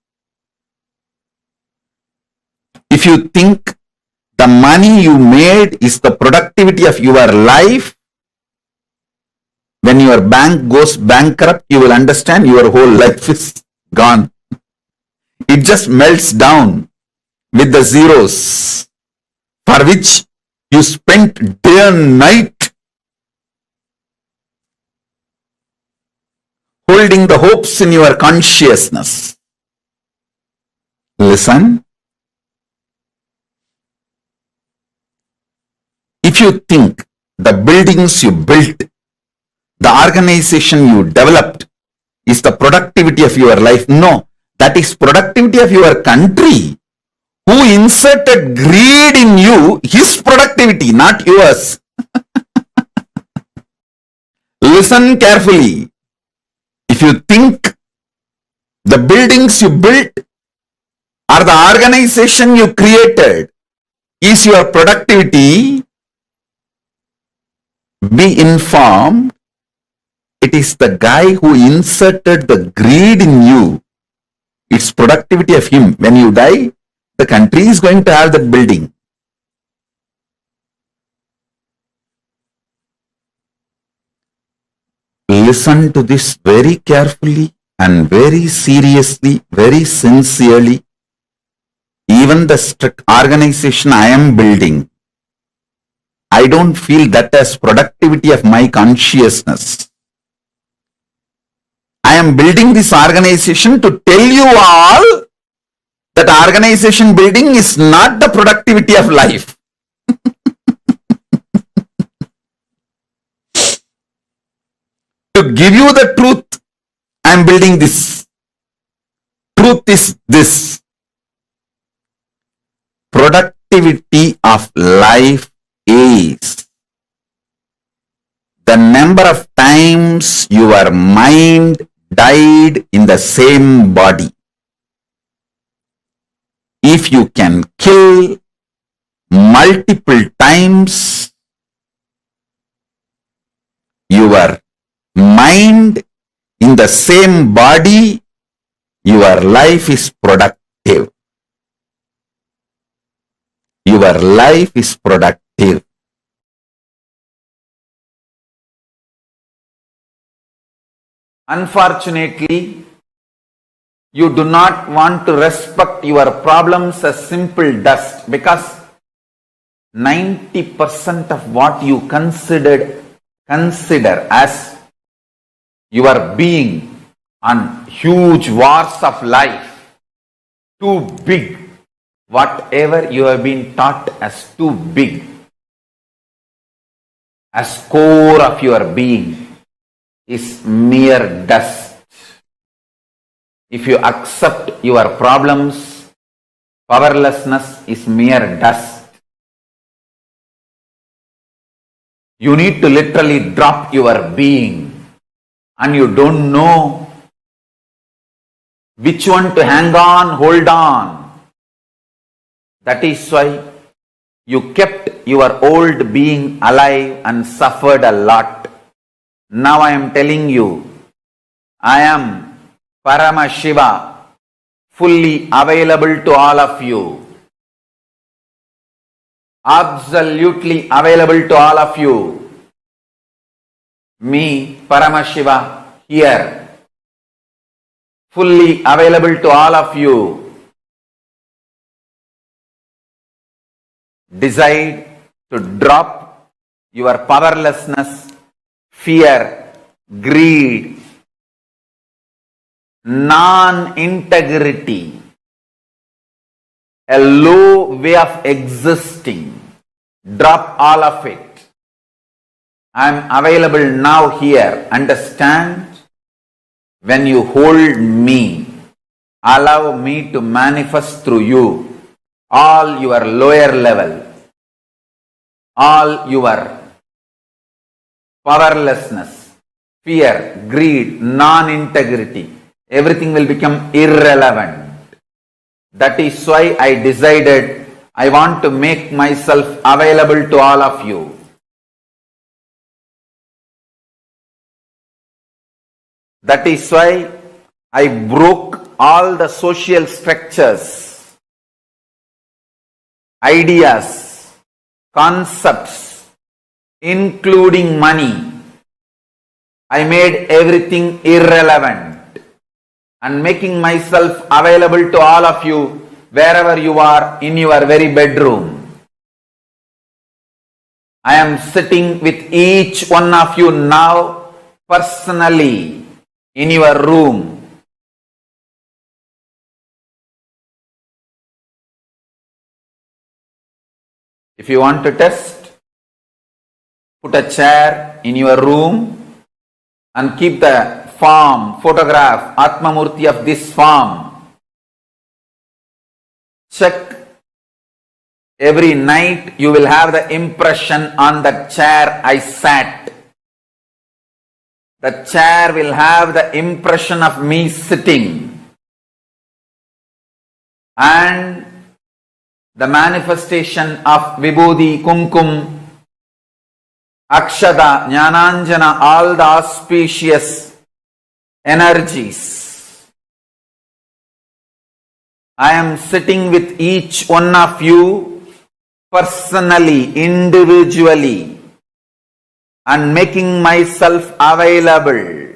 if you think the money you made is the productivity of your life, when your bank goes bankrupt, you will understand your whole life is gone. It just melts down with the zeros for which you spent day and night holding the hopes in your consciousness. Listen. If you think the buildings you built, the organization you developed is the productivity of your life, no, that is productivity of your country, who inserted greed in you, his productivity, not yours. Listen carefully. If you think the buildings you built or the organization you created is your productivity, be informed, it is the guy who inserted the greed in you. It's productivity of him. When you die, the country is going to have that building. Listen to this very carefully and very seriously, very sincerely. Even the strict organization I am building, I don't feel that as productivity of my consciousness. I am building this organization to tell you all that organization building is not the productivity of life. To give you the truth, I am building this. Truth is this. Productivity of life is the number of times your mind died in the same body. If you can kill multiple times your mind in the same body, your life is productive. Your life is productive. Unfortunately, you do not want to respect your problems as simple dust, because 90% of what you consider as your being on huge wars of life, too big, whatever you have been taught as too big, as core of your being, is mere dust. If you accept your problems, powerlessness is mere dust. You need to literally drop your being, and you don't know which one to hang on, hold on. That is why you kept your old being alive and suffered a lot. Now I am telling you, I am Paramashiva, fully available to all of you. Absolutely available to all of you. Me, Paramashiva, here. Fully available to all of you. Decide to drop your powerlessness, fear, greed, non-integrity, a low way of existing. Drop all of it. I am available now here. Understand? When you hold me, allow me to manifest through you all your lower level, all your powerlessness, fear, greed, non-integrity, everything will become irrelevant. That is why I decided I want to make myself available to all of you. That is why I broke all the social structures, ideas, concepts, including money. I made everything irrelevant and making myself available to all of you wherever you are in your very bedroom. I am sitting with each one of you now personally in your room. If you want to test, put a chair in your room and keep the form, photograph, Atmamurti of this form. Check. Every night you will have the impression on the chair I sat. The chair will have the impression of me sitting. And the manifestation of Vibhuti, Kumkum, Akshada, Jnananjana, all the auspicious energies. I am sitting with each one of you personally, individually, and making myself available.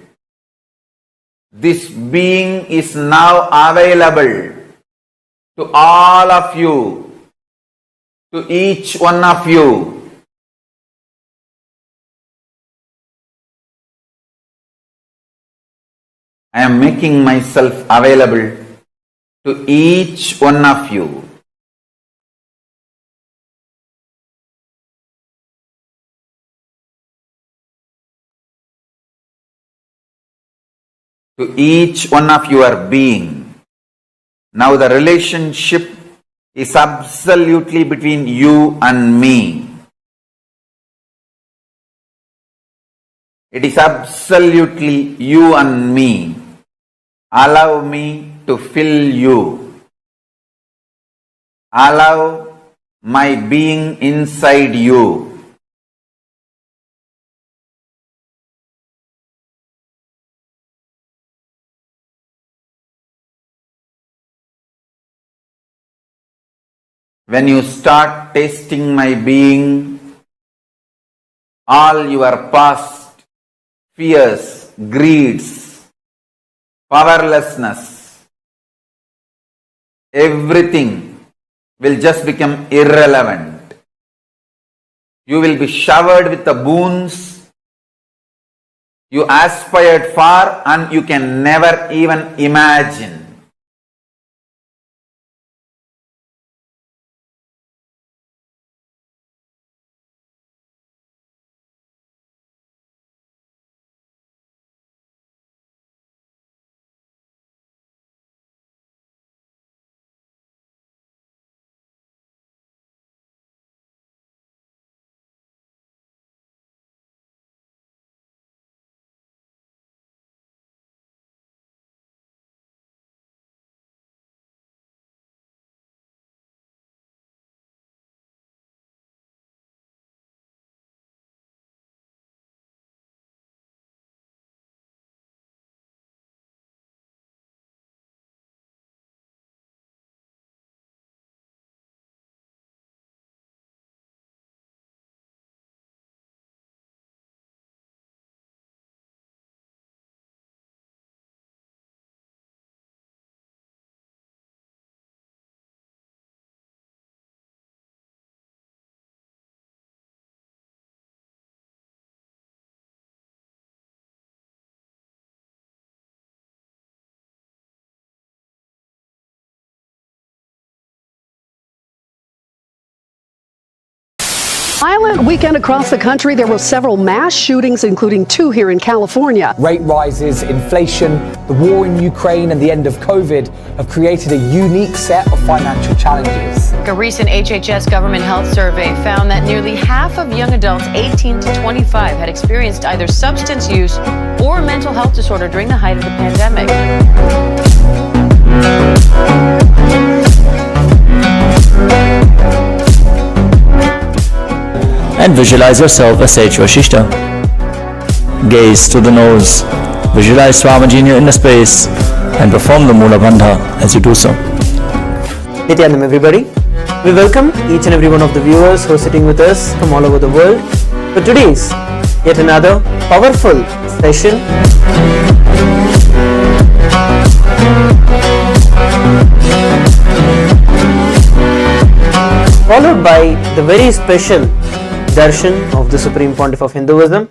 This being is now available to all of you, to each one of you. I am making myself available to each one of you. To each one of your being. Now the relationship is absolutely between you and me. It is absolutely you and me. Allow me to fill you. Allow my being inside you. When you start tasting my being, all your past fears, greeds, powerlessness, everything will just become irrelevant. You will be showered with the boons you aspired for and you can never even imagine. Violent weekend across the country. There were several mass shootings, including 2 here in California. Rate rises, inflation, the war in Ukraine and the end of COVID have created a unique set of financial challenges. A recent HHS government health survey found that nearly half of young adults 18 to 25 had experienced either substance use or mental health disorder during the height of the pandemic. And visualize yourself as Sage Vashishta. Gaze to the nose, visualize Swamiji in your inner space, and perform the Mula Bandha as you do so. Nithyanandam everybody. We welcome each and every one of the viewers who are sitting with us from all over the world for today's yet another powerful session. Followed by the very special darshan of the Supreme Pontiff of Hinduism.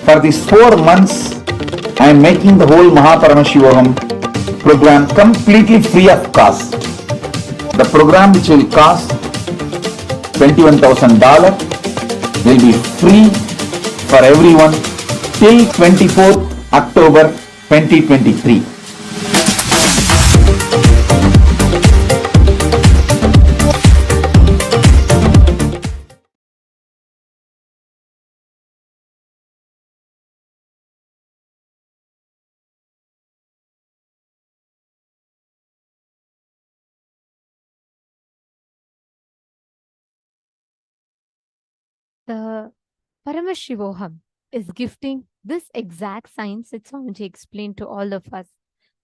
For these 4 months, I am making the whole Paramashivoham program completely free of cost. The program, which will cost $21,000, will be free for everyone till 24th October 2023. The Paramashivoham is gifting this exact science that Swamiji explained to all of us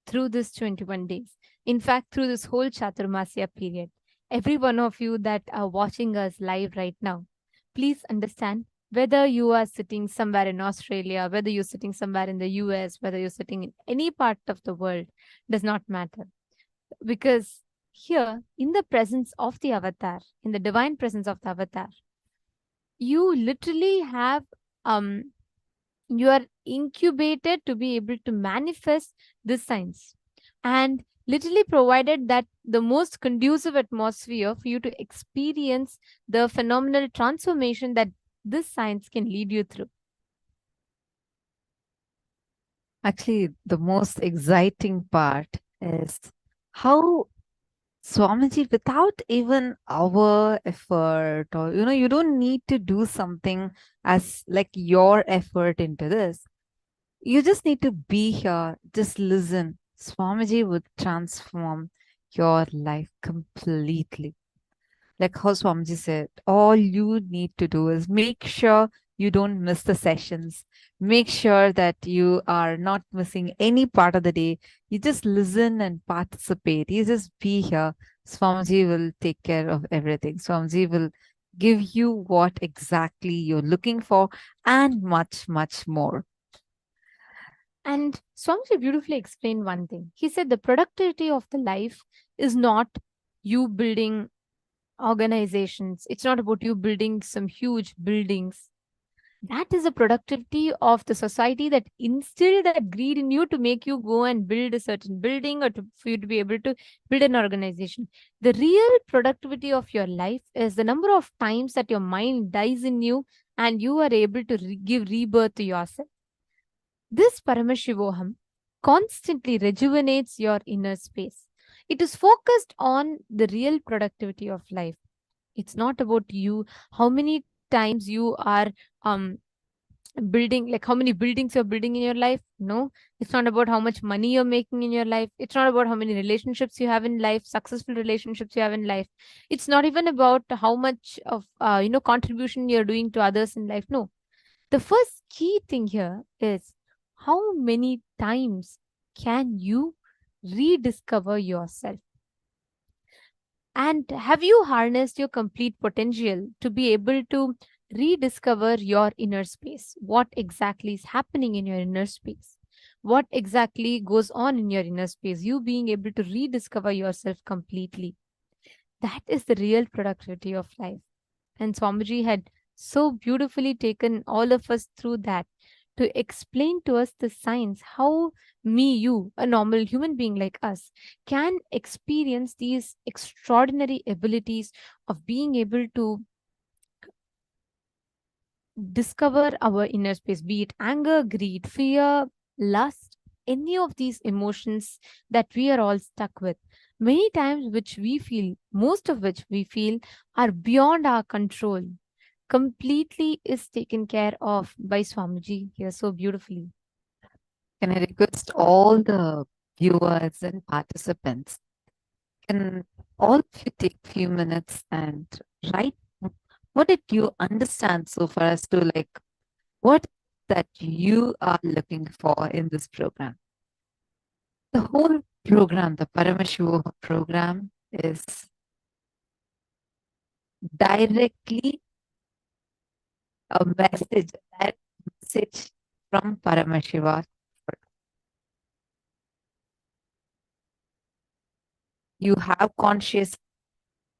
through this 21 days. In fact, through this whole Chaturmasya period. Every one of you that are watching us live right now, please understand, whether you are sitting somewhere in Australia, whether you're sitting somewhere in the US, whether you're sitting in any part of the world, does not matter. Because here, in the presence of the avatar, in the divine presence of the avatar, you literally have you are incubated to be able to manifest this science, and literally provided that the most conducive atmosphere for you to experience the phenomenal transformation that this science can lead you through. Actually, the most exciting part is how Swamiji, without even our effort, or you don't need to do something as like your effort into this. You just need to be here, just listen. Swamiji would transform your life completely. Like how Swamiji said, all you need to do is make sure you don't miss the sessions. Make sure that you are not missing any part of the day. You just listen and participate. You just be here. Swamiji will take care of everything. Swamiji will give you what exactly you're looking for and much, much more. And Swamiji beautifully explained one thing. He said the productivity of the life is not you building organizations. It's not about you building some huge buildings. That is the productivity of the society that instilled that greed in you to make you go and build a certain building, or for you to be able to build an organization. The real productivity of your life is the number of times that your mind dies in you and you are able to give rebirth to yourself. This Paramashivoham constantly rejuvenates your inner space. It is focused on the real productivity of life. It's not about you, how many times you are building, like how many buildings you're building in your life. No, it's not about how much money you're making in your life. It's not about how many relationships you have in life, successful relationships you have in life. It's not even about how much of contribution you're doing to others in life. No, the first key thing here is how many times can you rediscover yourself? And have you harnessed your complete potential to be able to rediscover your inner space? What exactly is happening in your inner space? What exactly goes on in your inner space? You being able to rediscover yourself completely. That is the real productivity of life. And Swamiji had so beautifully taken all of us through that, to explain to us the science, how me, you, a normal human being like us, can experience these extraordinary abilities of being able to discover our inner space, be it anger, greed, fear, lust, any of these emotions that we are all stuck with. Many times, which we feel, most of which we feel are beyond our control, completely is taken care of by Swamiji here so beautifully. Can I request all the viewers and participants, can all of you take few minutes and write what did you understand so far as to like what that you are looking for in this program? The whole program, the Paramashivoham program, is directly a message, that message from Paramashiva. You have conscious,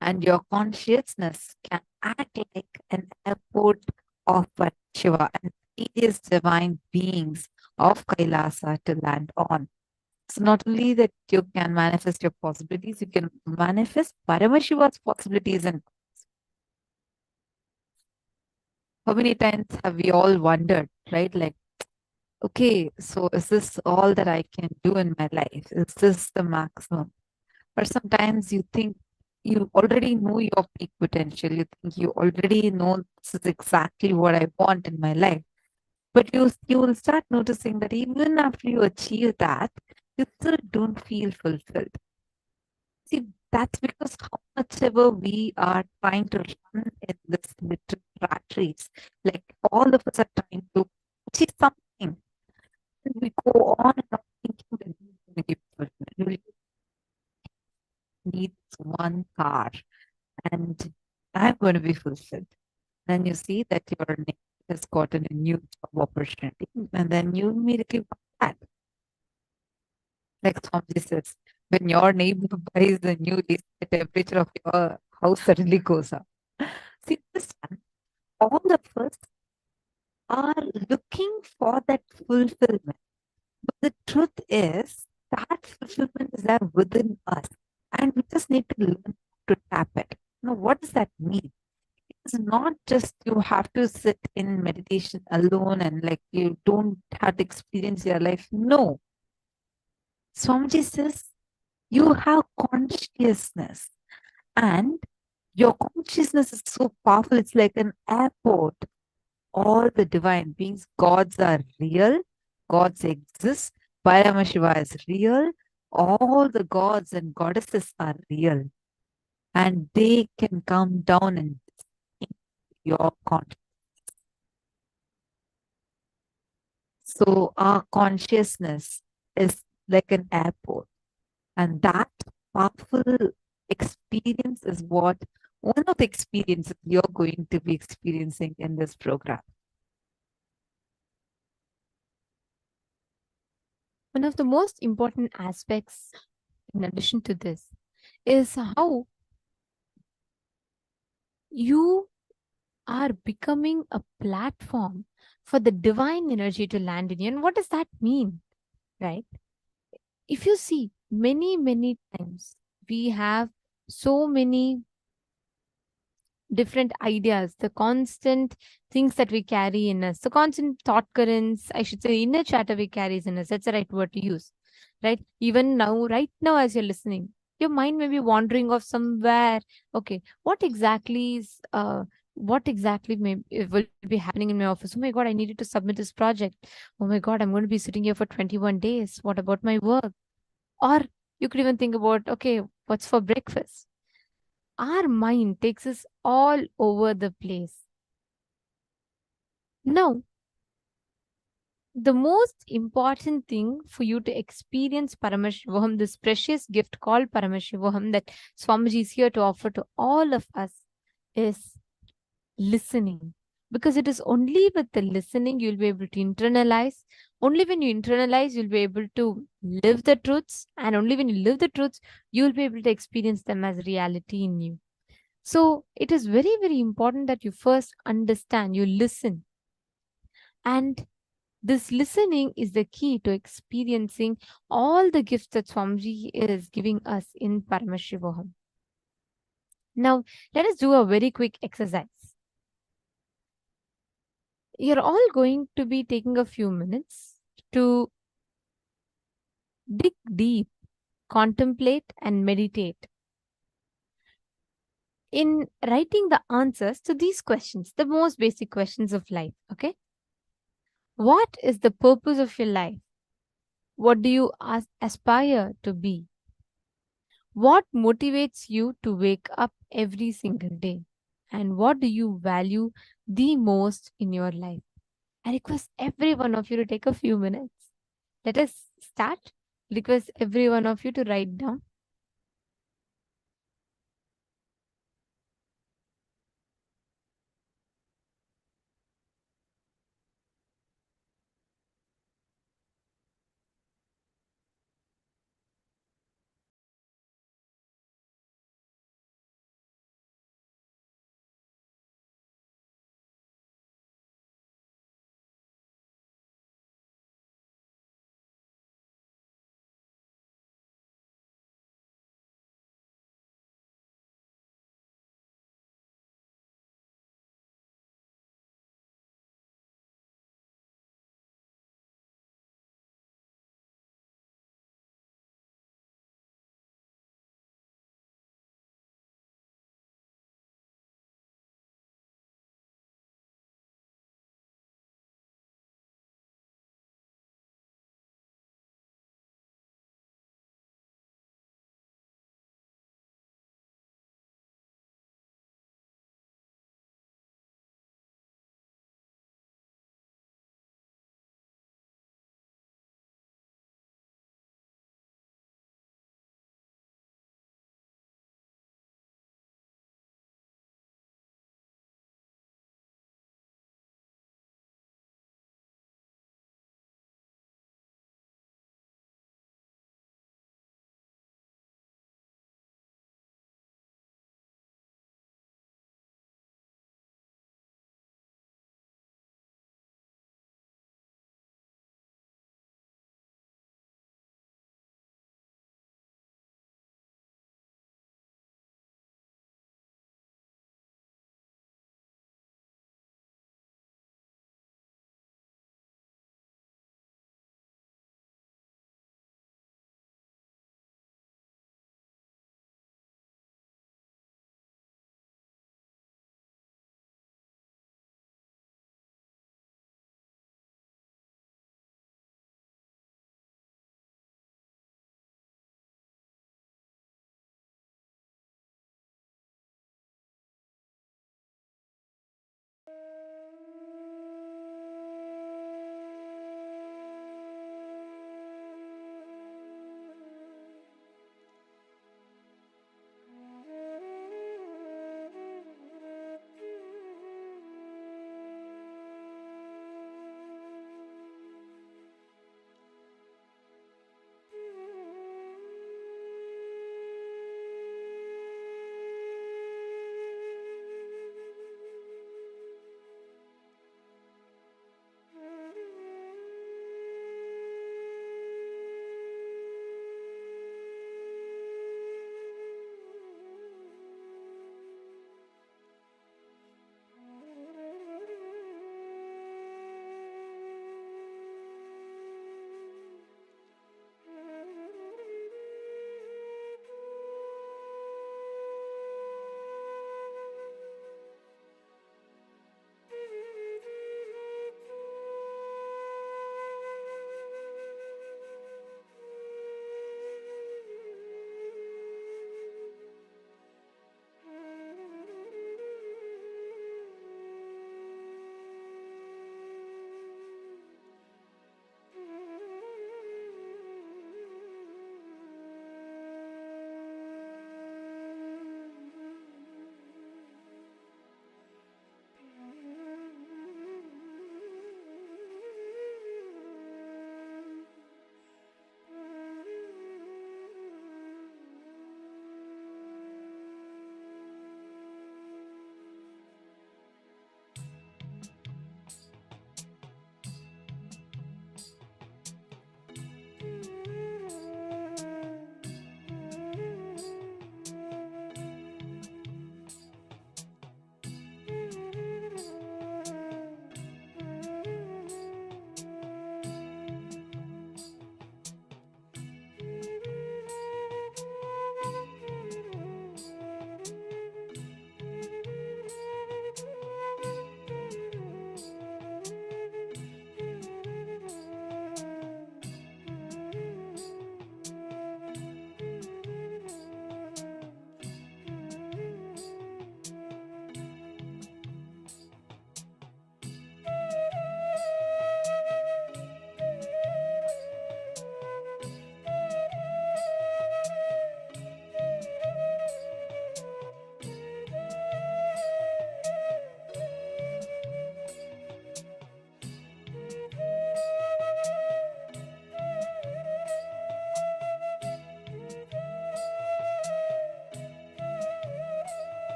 and your consciousness can act like an airport of Shiva and various divine beings of Kailasa to land on. So not only that you can manifest your possibilities, you can manifest Paramashiva's possibilities. And how many times have we all wondered, right? Like, okay, so is this all that I can do in my life? Is this the maximum? Or sometimes you think you already know your peak potential. You think you already know this is exactly what I want in my life. But you will start noticing that even after you achieve that, you still don't feel fulfilled. See, that's because how much ever we are trying to run in this little rat race, like all of us are trying to achieve something. And we go on and on thinking that we're going to give fulfillment. Needs one car and I'm going to be fulfilled. Then you see that your neighbor has gotten a new job opportunity, and then you immediately want that. Like Swamiji says, when your neighbor buys a new AC, the temperature of your house suddenly goes up. See, this time, all of us are looking for that fulfillment. But the truth is that fulfillment is there within us. And we just need to learn to tap it. Now, what does that mean? It's not just you have to sit in meditation alone and like you don't have to experience your life. No. Swamiji says you have consciousness and your consciousness is so powerful. It's like an airport. All the divine beings, gods are real. Gods exist. Paramashiva is real. All the gods and goddesses are real. And they can come down and your consciousness. So our consciousness is like an airport. And that powerful experience is what one of the experiences you're going to be experiencing in this program. One of the most important aspects, in addition to this, is how you are becoming a platform for the divine energy to land in you. And what does that mean, right? If you see, many times we have so many different ideas, the constant things that we carry in us, the constant thought currents, I should say, inner chatter we carry in us. That's the right word to use, right? Even now, right now, as you're listening, your mind may be wandering off somewhere. Okay, what exactly will be happening in my office? Oh my God, I needed to submit this project. Oh my God, I'm going to be sitting here for 21 days. What about my work? Or you could even think about, okay, what's for breakfast? Our mind takes us all over the place. Now, the most important thing for you to experience Paramashivoham, this precious gift called Paramashivoham that Swamiji is here to offer to all of us, is listening. Because it is only with the listening you'll be able to internalize. Only when you internalize, you'll be able to live the truths. And only when you live the truths, you'll be able to experience them as reality in you. So it is very important that you first understand, you listen. And This listening is the key to experiencing all the gifts that Swamiji is giving us in Paramashivoham. Now, let us do a very quick exercise. You're all going to be taking a few minutes to dig deep, contemplate, and meditate in writing the answers to these questions, the most basic questions of life. Okay? What is the purpose of your life? What do you aspire to be? What motivates you to wake up every single day? And what do you value the most in your life? I request every one of you to take a few minutes. Let us start. Request every one of you to write down.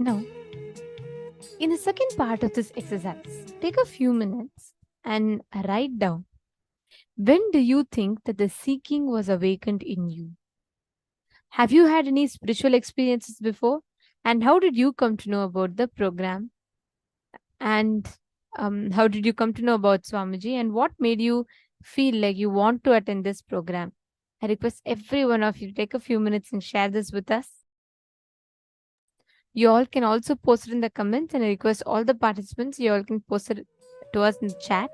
Now, in the second part of this exercise, take a few minutes and write down, when do you think that the seeking was awakened in you? Have you had any spiritual experiences before? And how did you come to know about the program? And how did you come to know about Swamiji? And what made you feel like you want to attend this program? I request every one of you to take a few minutes and share this with us. You all can also post it in the comments, and I request all the participants, you all can post it to us in the chat.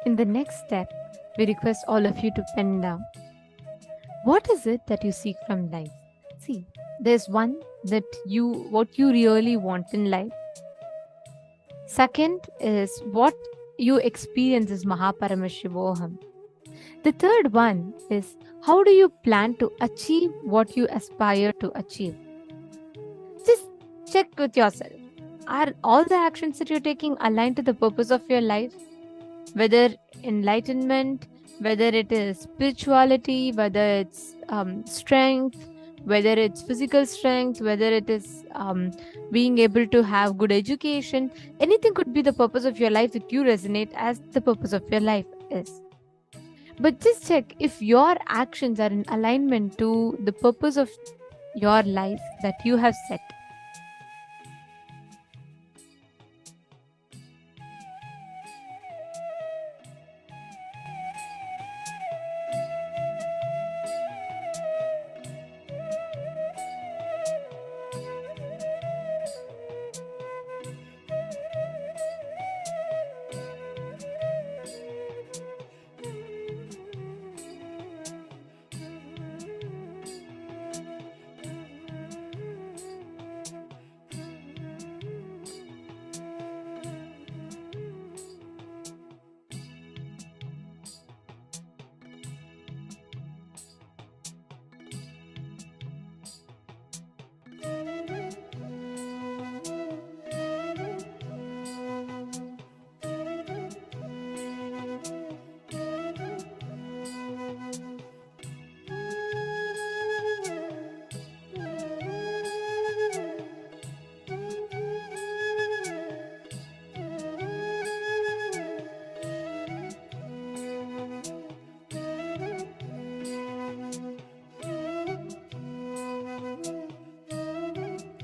In the next step, we request all of you to pen down. What is it that you seek from life? See, there's one that what you really want in life. Second is what you experience is Paramashivoham. The third one is how do you plan to achieve what you aspire to achieve? Just check with yourself. Are all the actions that you're taking aligned to the purpose of your life? Whether enlightenment, whether it is spirituality, whether it's strength, whether it's physical strength, whether it is being able to have good education, anything could be the purpose of your life that you resonate as the purpose of your life is. But just check if your actions are in alignment to the purpose of your life that you have set.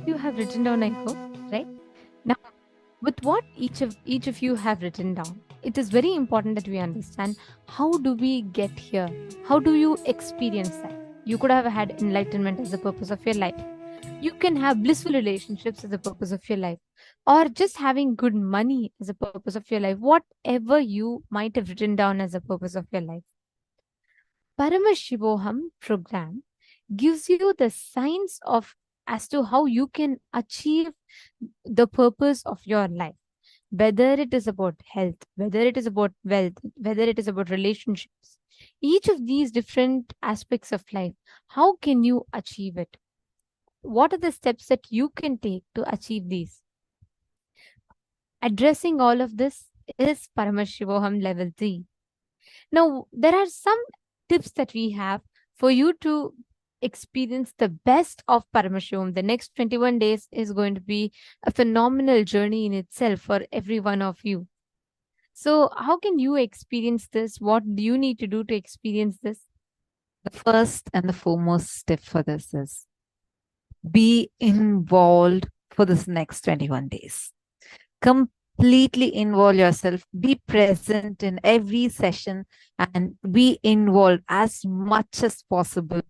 You have written down, I hope, right? Now, with what each of you have written down, it is very important that we understand how do we get here? How do you experience that? You could have had enlightenment as the purpose of your life. You can have blissful relationships as the purpose of your life, or just having good money as a purpose of your life, whatever you might have written down as a purpose of your life. Paramashivoham program gives you the science of as to how you can achieve the purpose of your life, whether it is about health, whether it is about wealth, whether it is about relationships. Each of these different aspects of life, how can you achieve it? What are the steps that you can take to achieve these? Addressing all of this is Paramashivoham level 3. Now, there are some tips that we have for you to experience the best of Paramashivam. The next 21 days is going to be a phenomenal journey in itself for every one of you. So how can you experience this? What do you need to do to experience this? The first and the foremost step for this is be involved for this next 21 days. Completely involve yourself, be present in every session and be involved as much as possible,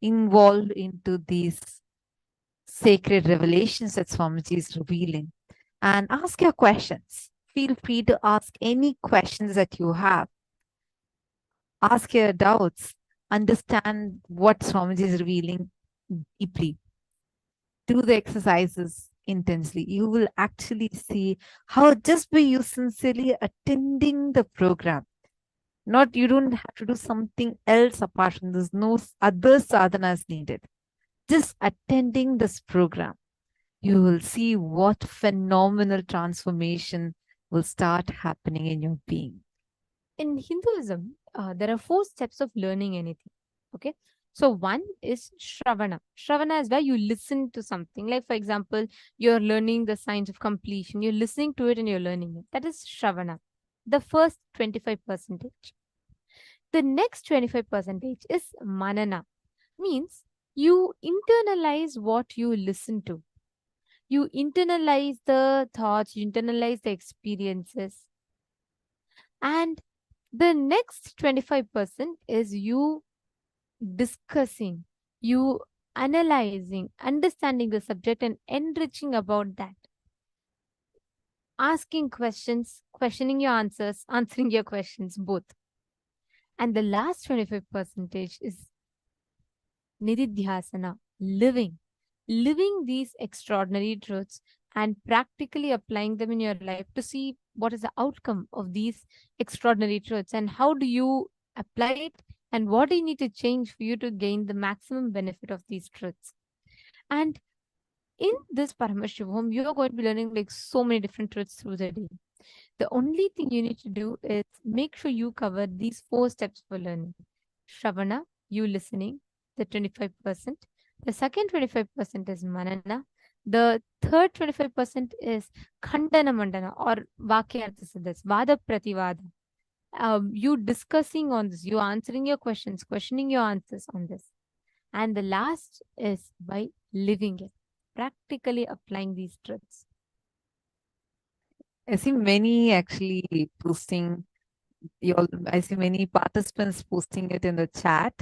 involved into these sacred revelations that Swamiji is revealing, and ask your questions. Feel free to ask any questions that you have. Ask your doubts, understand what Swamiji is revealing deeply. Do the exercises intensely. You will actually see how just by you sincerely attending the program, you don't have to do something else apart from this. No other sadhanas needed. Just attending this program, you will see what phenomenal transformation will start happening in your being. In Hinduism, there are 4 steps of learning anything. Okay. So one is Shravana. Shravana is where you listen to something. Like, for example, you're learning the science of completion. You're listening to it and you're learning it. That is Shravana. The first 25%. The next 25% is Manana. Means you internalize what you listen to. You internalize the thoughts, you internalize the experiences. And the next 25% is you discussing, you analyzing, understanding the subject and enriching about that. asking questions, questioning your answers, answering your questions, both. And the last 25% is nididhyasana, living these extraordinary truths and practically applying them in your life to see what is the outcome of these extraordinary truths and how do you apply it and what do you need to change for you to gain the maximum benefit of these truths. And in this Paramashivoham, you are going to be learning like so many different truths through the day. The only thing you need to do is make sure you cover these 4 steps for learning. Shravana, you listening, the 25%. The second 25% is Manana. The third 25% is Khandana Mandana or Vakyartha Siddhas, Vada Prativada. You discussing on this, you answering your questions, questioning your answers on this. And the last is by living it, practically applying these truths. I see many actually posting. I see many participants posting it in the chat.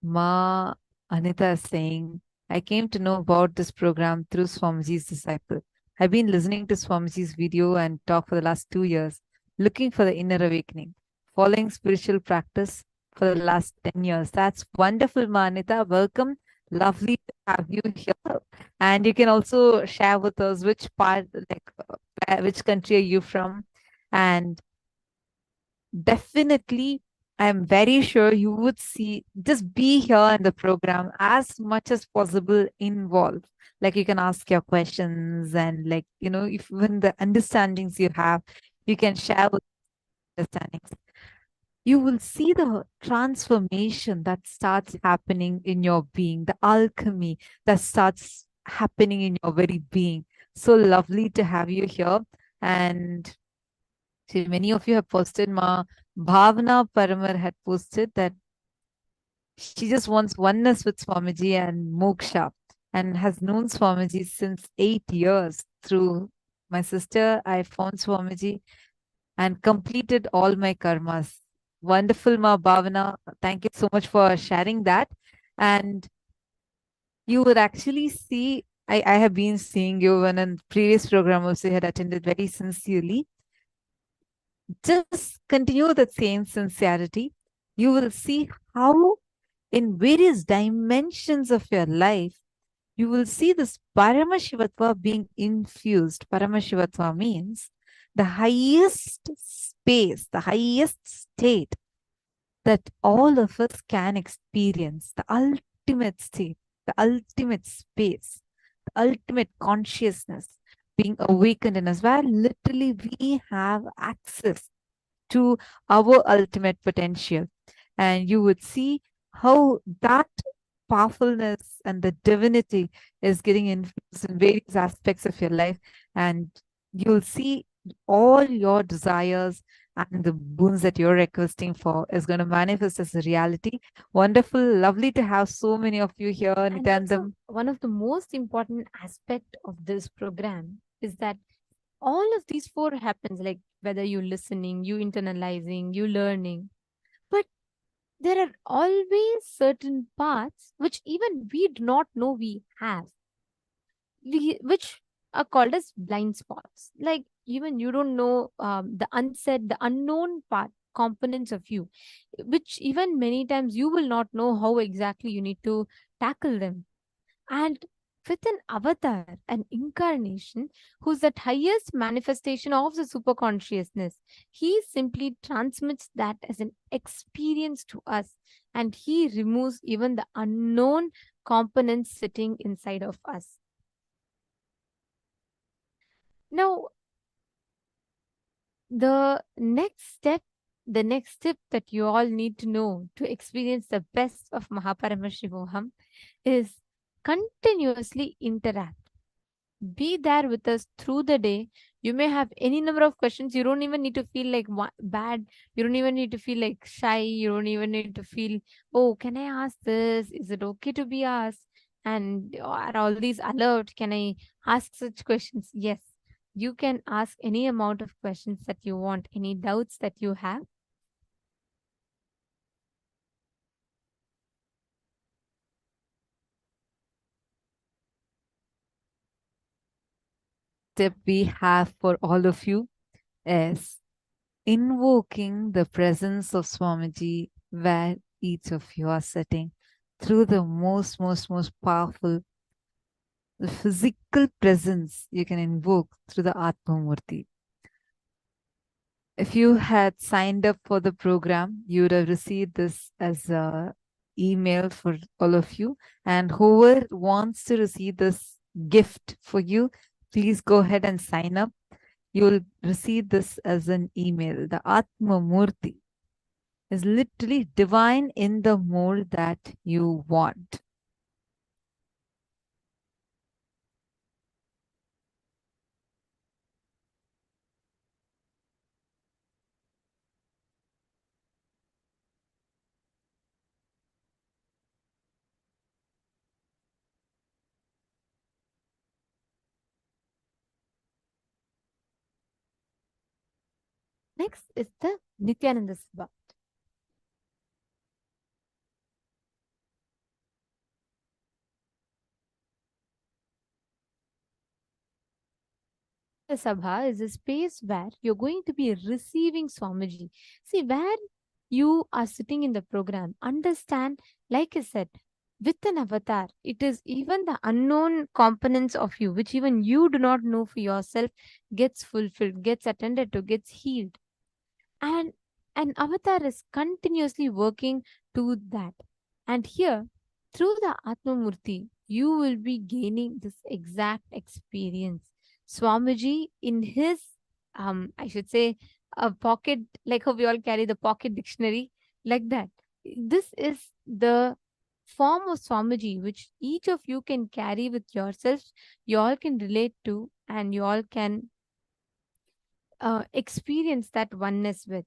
Ma Anita is saying, I came to know about this program through Swamiji's disciple. I've been listening to Swamiji's video and talk for the last 2 years, looking for the inner awakening, following spiritual practice for the last 10 years. That's wonderful, Ma Anita. Welcome. Lovely to have you here. And you can also share with us which part, which country are you from? And definitely, I'm very sure you would see, just be here in the program as much as possible involved. Like you can ask your questions and like, if even the understandings you have, you can share with understandings. You will see the transformation that starts happening in your being, the alchemy that starts happening in your very being. So lovely to have you here. And see, many of you have posted, Bhavna Paramar had posted that she just wants oneness with Swamiji and moksha and has known Swamiji since 8 years. Through my sister, I found Swamiji and completed all my karmas. Wonderful, Ma Bhavana. Thank you so much for sharing that. And you would actually see, I have been seeing you when in previous program also had attended very sincerely. Just continue the same sincerity. You will see how in various dimensions of your life, you will see this Paramashivatva being infused. Paramashivatva means the highest space, the highest state that all of us can experience, the ultimate state, the ultimate space, the ultimate consciousness being awakened in us, where literally we have access to our ultimate potential. And you would see how that powerfulness and the divinity is getting infused in various aspects of your life. And you'll see all your desires and the boons that you're requesting for is going to manifest as a reality. Wonderful, lovely to have so many of you here. And also, one of the most important aspect of this program is that all of these 4 happens, like whether you listening, you internalizing, you learning. But there are always certain parts which even we do not know we have, which are called as blind spots. Like even you don't know the unsaid, the unknown part, components of you, which even many times you will not know how exactly you need to tackle them. And with an avatar, an incarnation, who's that highest manifestation of the superconsciousness, he simply transmits that as an experience to us, and he removes even the unknown components sitting inside of us. Now, the next step that you all need to know to experience the best of Paramashivoham is continuously interact. Be there with us through the day. You may have any number of questions. You don't even need to feel like bad. You don't even need to feel like shy. You don't even need to feel, oh, can I ask this? Is it okay to be asked? And are all these allowed? Can I ask such questions? Yes, you can ask any amount of questions that you want, any doubts that you have. tip we have for all of you is invoking the presence of Swamiji where each of you are sitting through the most powerful, the physical presence you can invoke through the Atma Murti. If you had signed up for the program, you would have received this as a email for all of you. And whoever wants to receive this gift for you, please go ahead and sign up. You will receive this as an email. The Atma Murti is literally divine in the mold that you want. Next is the Nithyananda Sabha. The Sabha is a space where you're going to be receiving Swamiji. See, where you are sitting in the program, understand, like I said, with an avatar, it is even the unknown components of you, which even you do not know for yourself, gets fulfilled, gets attended to, gets healed. And an avatar is continuously working to that. And here, through the Atma Murti, you will be gaining this exact experience. Swamiji, in his, I should say, a pocket, like how we all carry the pocket dictionary, like that. This is the form of Swamiji which each of you can carry with yourselves, you all can relate to, and you all can experience that oneness with.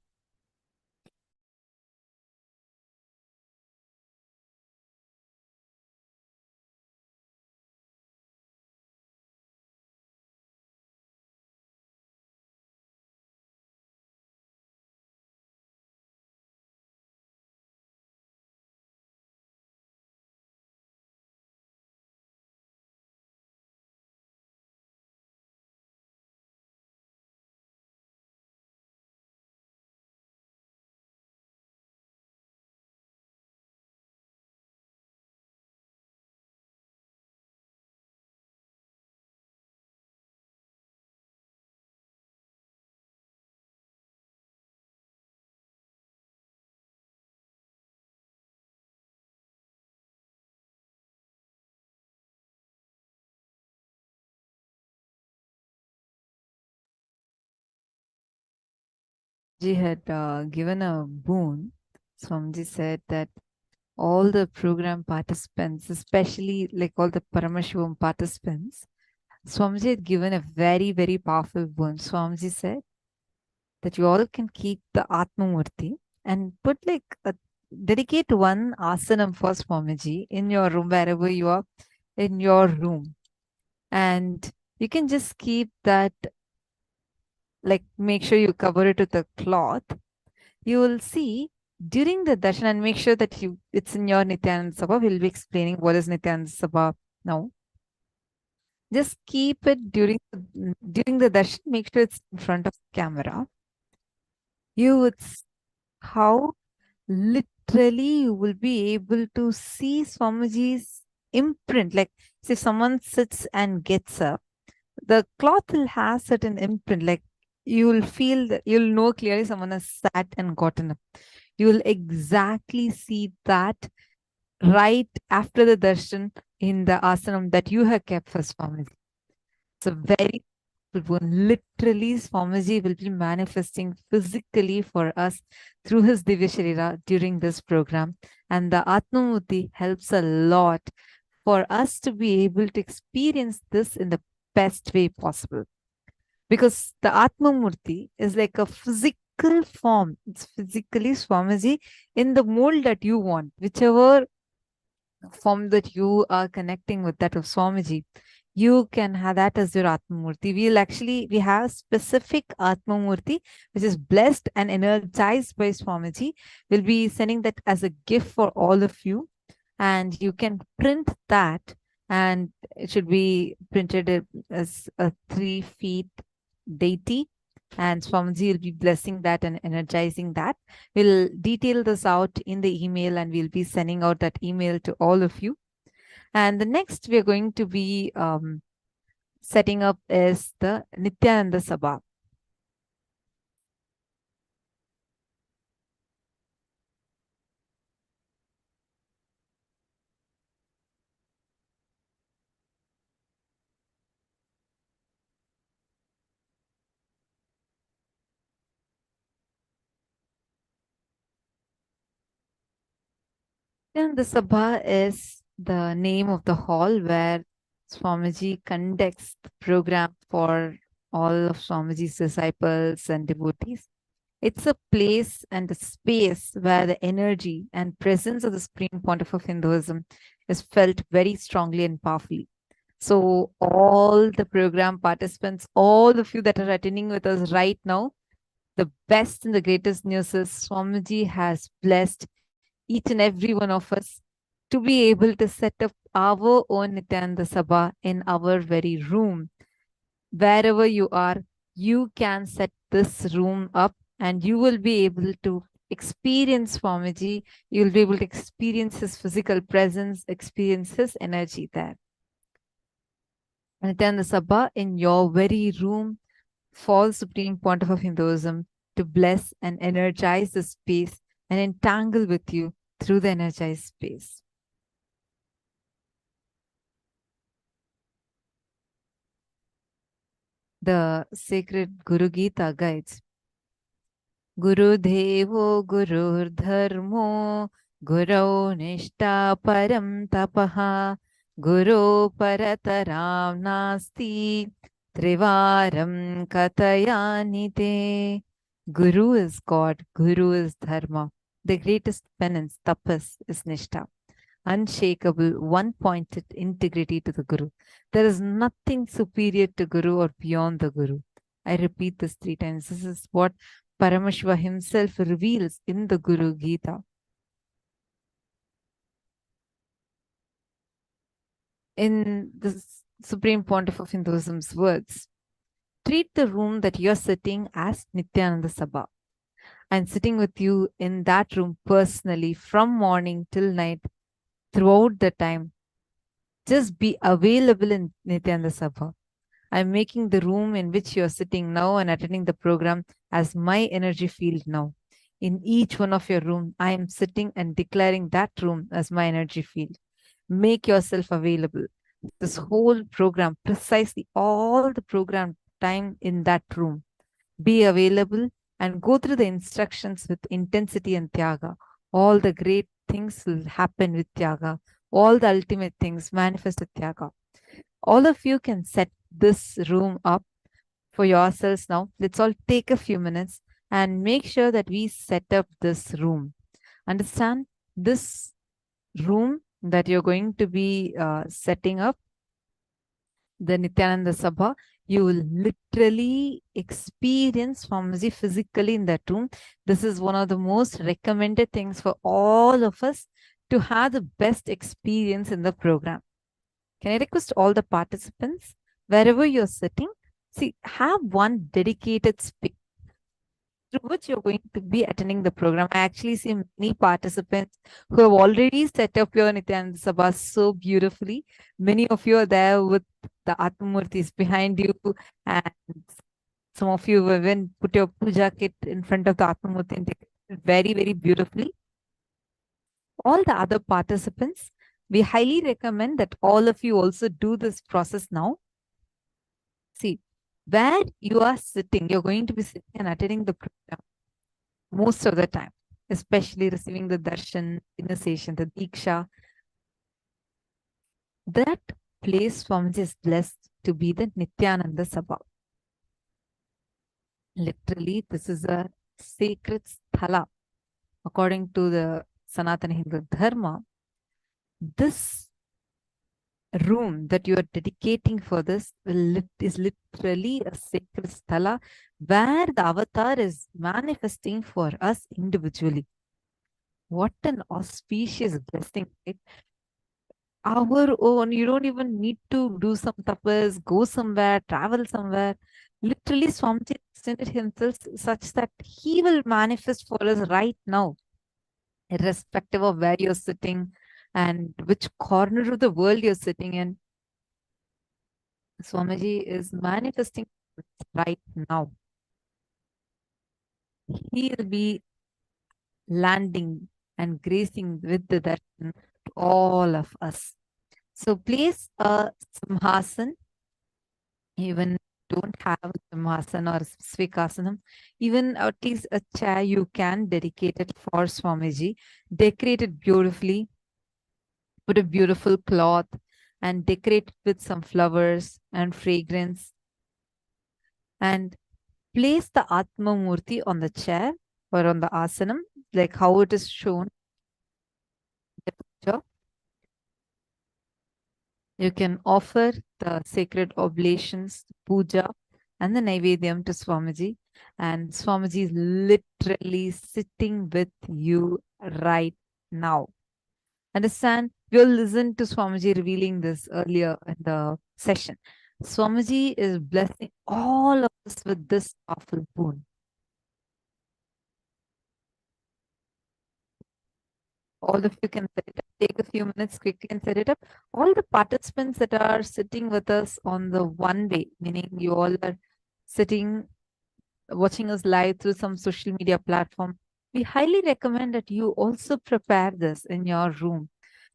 Ji had given a boon. Swamiji said that all the program participants, especially like all the Paramashivam participants, Swamiji had given a very powerful boon. Swamiji said that you all can keep the Atma Murti and put like dedicate one asanam for Swamiji in your room, wherever you are in your room. And you can just keep that, like make sure you cover it with a cloth. You will see during the darshan, and make sure that it's in your Nithyananda Sabha. We'll be explaining what is Nithyananda Sabha now. Just keep it during the darshan. Make sure it's in front of the camera. You would see how literally you will be able to see Swamiji's imprint. Like if someone sits and gets up, the cloth will have certain imprint. Like you will feel that you'll know clearly someone has sat and gotten up. You will exactly see that right after the darshan in the asanam that you have kept for Swamiji. It's a very good one. Literally, Swamiji will be manifesting physically for us through his Divya Sharira during this program. And the Atmamurti helps a lot for us to be able to experience this in the best way possible. Because the Atmamurti is like a physical form. It's physically Swamiji in the mold that you want, whichever form that you are connecting with, that of Swamiji, you can have that as your Atmamurti. We have specific Atmamurti, which is blessed and energized by Swamiji. We'll be sending that as a gift for all of you. And you can print that and it should be printed as a 3 feet deity. And Swamiji will be blessing that and energizing that. We'll detail this out in the email, and we'll be sending out that email to all of you. And the next we're going to be setting up is the Nithyananda Sabha. Nithyananda Sabha is the name of the hall where Swamiji conducts the program for all of Swamiji's disciples and devotees. It's a place and a space where the energy and presence of the Supreme Pontiff of Hinduism is felt very strongly and powerfully. So all the program participants, all of you that are attending with us right now, the best and the greatest news is Swamiji has blessed each and every one of us to be able to set up our own Nithyananda Sabha in our very room. Wherever you are, you can set this room up and you will be able to experience Swamiji. You'll be able to experience his physical presence, experience his energy there. Nithyananda Sabha in your very room for Supreme Pontiff of Hinduism to bless and energize the space and entangle with you through the energized space. The sacred Guru Gita guides. Guru Devo Gurur Dharmo Gurau Nishta Param Tapaha Guru Parataram Nasti Trivaram Katayanite. Guru is God, Guru is Dharma. The greatest penance, tapas, is Nishta. Unshakable, one-pointed integrity to the Guru. There is nothing superior to Guru or beyond the Guru. I repeat this 3 times. This is what Paramashiva himself reveals in the Guru Gita. In the Supreme Pontiff of Hinduism's words, treat the room that you're sitting as Nithyananda Sabha. I'm sitting with you in that room personally from morning till night, throughout the time. Just be available in Nithyananda Sabha. I'm making the room in which you're sitting now and attending the program as my energy field now. In each one of your room, I am sitting and declaring that room as my energy field. Make yourself available. This whole program, precisely all the program time in that room. Be available and go through the instructions with intensity and Tyaga. All the great things will happen with Tyaga. All the ultimate things manifest with Tyaga. All of you can set this room up for yourselves now. Let's all take a few minutes and make sure that we set up this room. Understand? This room that you're going to be setting up, the Nithyananda Sabha, you will literally experience Swamiji physically in that room. This is one of the most recommended things for all of us to have the best experience in the program. Can I request all the participants, wherever you're sitting, have one dedicated space through which you're going to be attending the program. I actually see many participants who have already set up your Nithyananda Sabha so beautifully. Many of you are there with the Atmamurtis behind you, and some of you have even put your puja kit in front of the Atmamurti and decorated very, very beautifully. All the other participants, we highly recommend that all of you also do this process now. See, where you are sitting, you're going to be sitting and attending the program most of the time, especially receiving the darshan, initiation, the deeksha. That place Swamiji is blessed to be the Nithyananda Sabha. Literally, this is a sacred sthala. According to the Sanatana Hindu Dharma, this room that you are dedicating for this is literally a sacred sthala where the avatar is manifesting for us individually. What an auspicious blessing, right? our own. You don't even need to do some tapas, go somewhere, travel somewhere. Literally, Swamiji extended himself such that he will manifest for us right now, irrespective of where you're sitting and which corner of the world you're sitting in. Swamiji is manifesting right now. He will be landing and gracing with the darshan to all of us. So place a simhasan, even don't have a simhasan or svikasanam, even at least a chair you can dedicate it for Swamiji, decorate it beautifully, put a beautiful cloth and decorate it with some flowers and fragrance, and place the Atma Murti on the chair or on the asanam, like how it is shown in the picture. You can offer the sacred oblations, puja, and the Naivedyam to Swamiji. And Swamiji is literally sitting with you right now. Understand? We'll listen to Swamiji revealing this earlier in the session. Swamiji is blessing all of us with this powerful boon. All of you can set it up. Take a few minutes quickly and set it up. All the participants that are sitting with us on the one way, meaning you all are sitting, watching us live through some social media platform, we highly recommend that you also prepare this in your room,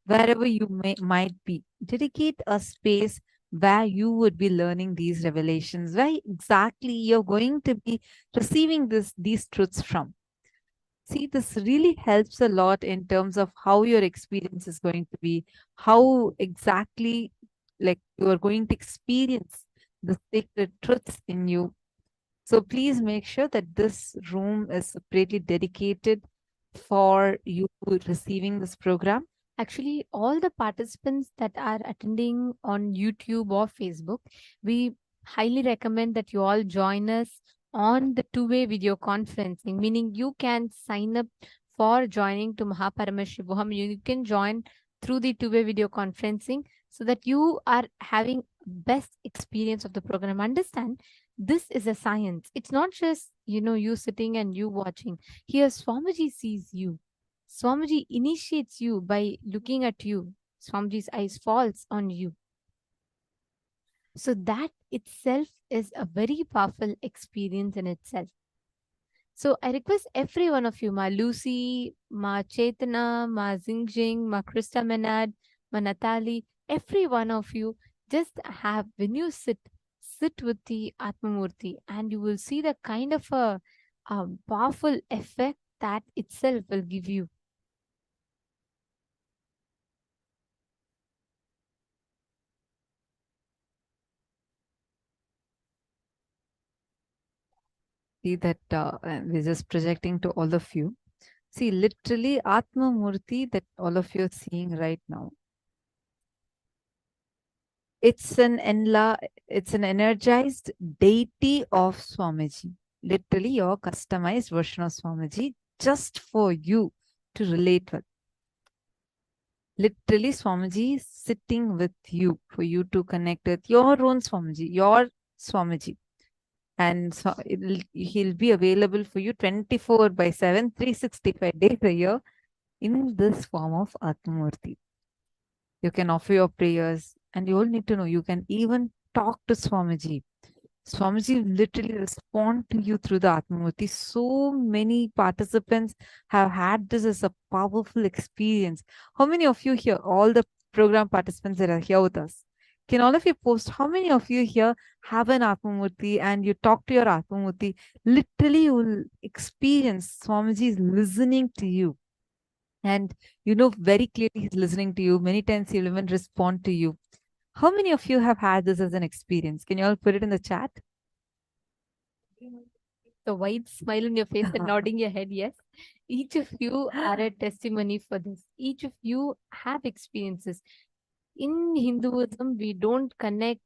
wherever you might be. Dedicate a space where you would be learning these revelations, where exactly you're going to be receiving these truths from. See, this really helps a lot in terms of how your experience is going to be, how exactly like you are going to experience the sacred truths in you. So please make sure that this room is separately dedicated for you receiving this program. Actually, all the participants that are attending on YouTube or Facebook, we highly recommend that you all join us on the two-way video conferencing, meaning you can sign up for joining to Paramashivoham. You can join through the two-way video conferencing so that you are having best experience of the program. Understand, this is a science. It's not just, you sitting and you watching. Here, Swamiji sees you. Swamiji initiates you by looking at you. Swamiji's eyes falls on you. So that itself is a very powerful experience in itself. So I request every one of you, Ma Lucy, Ma Chetana, Ma Zingjing, Ma Krista Menad, Ma Natali, every one of you, just have, when you sit with the Atmamurti and you will see the kind of a powerful effect that itself will give you. See that we're just projecting to all of you. See, literally Atma Murti that all of you are seeing right now. It's an energized deity of Swamiji. Literally your customized version of Swamiji just for you to relate with. Literally Swamiji is sitting with you for you to connect with your own Swamiji, your Swamiji. And so he'll be available for you 24/7, 365 days a year in this form of Atmamurti. You can offer your prayers, and you all need to know you can even talk to Swamiji. Swamiji literally respond to you through the Atmamurti. So many participants have had this as a powerful experience. How many of you here, all the program participants that are here with us, can all of you post how many of you here have an Atmamurti and you talk to your Atmamurti? Literally, you will experience Swamiji is listening to you. And you know very clearly he's listening to you. Many times he'll even respond to you. How many of you have had this as an experience? Can you all put it in the chat? The wide smile on your face and nodding your head, yes. Each of you are a testimony for this. Each of you have experiences. In Hinduism, we don't connect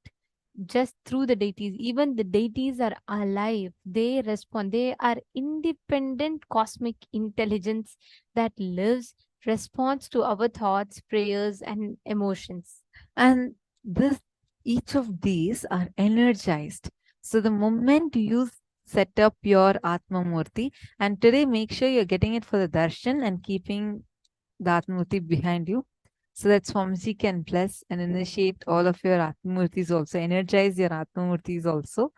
just through the deities. Even the deities are alive. They respond. They are independent cosmic intelligence that lives responds to our thoughts, prayers, and emotions. And this, each of these are energized. So the moment you set up your Atma Murti, and today make sure you're getting it for the darshan and keeping the Atma Murti behind you, so that Swamiji can bless and initiate all of your Atma Murtis also, energize your Atma Murtis also,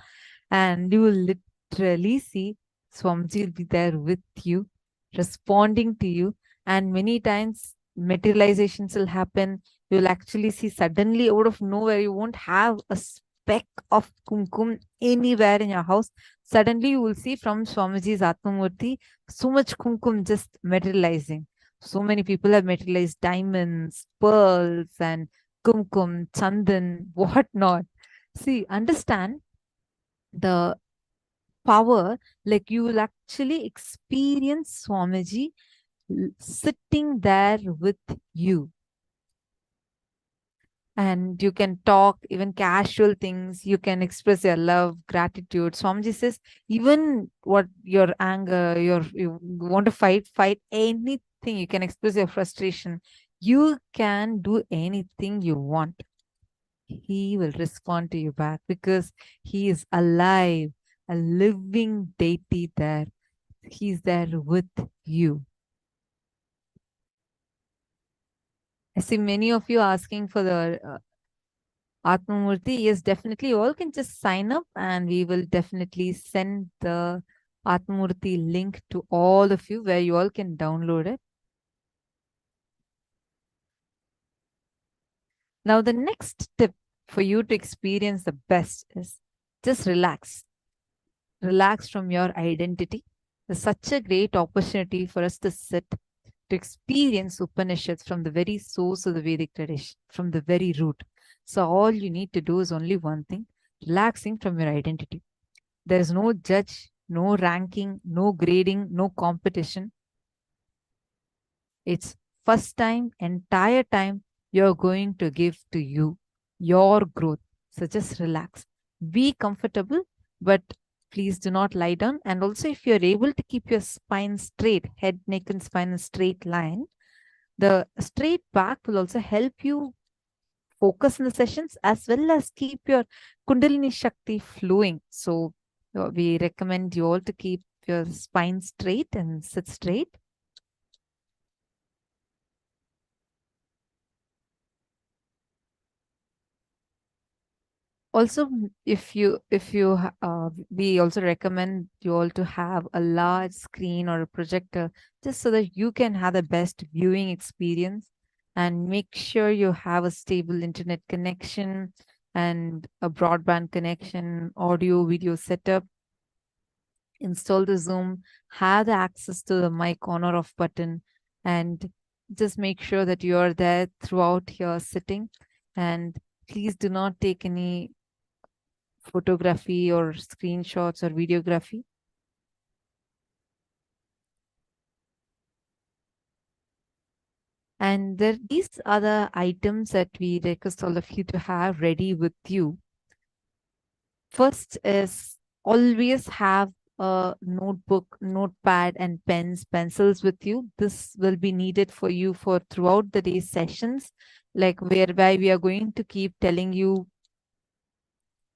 and you will literally see Swamiji will be there with you, responding to you, and many times materializations will happen. You'll actually see suddenly out of nowhere, you won't have a speck of kumkum anywhere in your house. Suddenly you will see from Swamiji's Atmamurti so much kumkum just materializing. So many people have materialized diamonds, pearls, and kumkum, chandan, whatnot. See, understand the power, like you will actually experience Swamiji sitting there with you. And you can talk even casual things. You can express your love, gratitude. Swamiji says, even what your anger, you want to fight anything. You can express your frustration. You can do anything you want. He will respond to you back because he is alive, a living deity there. He's there with you. I see many of you asking for the Atmamurti. Yes, definitely. You all can just sign up and we will definitely send the Atmamurti link to all of you where you all can download it. Now, the next tip for you to experience the best is just relax. Relax from your identity. There's such a great opportunity for us to sit, to experience Upanishads from the very source of the Vedic tradition, from the very root. So all you need to do is only one thing, relaxing from your identity. There is no judge, no ranking, no grading, no competition. It's first time, entire time you're going to give to you, your growth. So just relax. Be comfortable, but please do not lie down. And also if you're able to keep your spine straight, head, neck, and spine in a straight line, the straight back will also help you focus in the sessions as well as keep your Kundalini Shakti flowing. So we recommend you all to keep your spine straight and sit straight. Also, we also recommend you all to have a large screen or a projector just so that you can have the best viewing experience, and make sure you have a stable internet connection and a broadband connection, audio, video setup. Install the Zoom, have the access to the mic on or off button, and just make sure that you are there throughout your sitting. And please do not take any photography or screenshots or videography. And these are the items that we request all of you to have ready with you. First is always have a notebook, notepad, and pens, pencils with you. This will be needed for you for throughout the day sessions, like whereby we are going to keep telling you,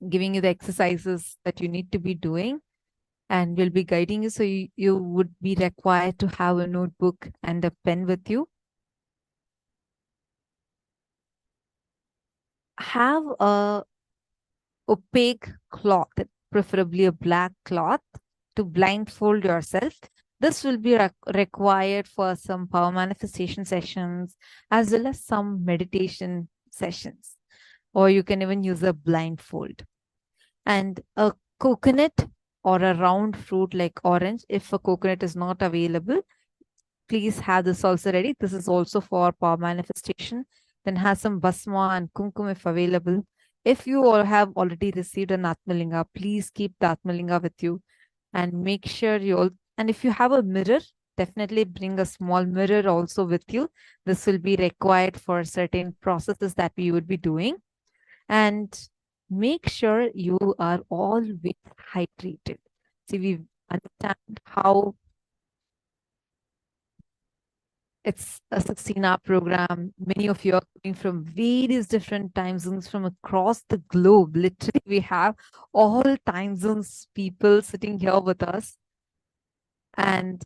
giving you the exercises that you need to be doing, and we'll be guiding you. So you would be required to have a notebook and a pen with you. Have a opaque cloth, preferably a black cloth, to blindfold yourself. This will be required for some power manifestation sessions as well as some meditation sessions. Or you can even use a blindfold. And a coconut or a round fruit like orange. If a coconut is not available, please have this also ready. This is also for power manifestation. Then have some basma and kumkum if available. If you all have already received an Atmalinga, please keep the Atmalinga with you and make sure you all, and if you have a mirror, definitely bring a small mirror also with you. This will be required for certain processes that we would be doing. And make sure you are always hydrated. See, we understand how It's a 16-hour program. Many of you are coming from various different time zones from across the globe. Literally, we have all time zones people sitting here with us. And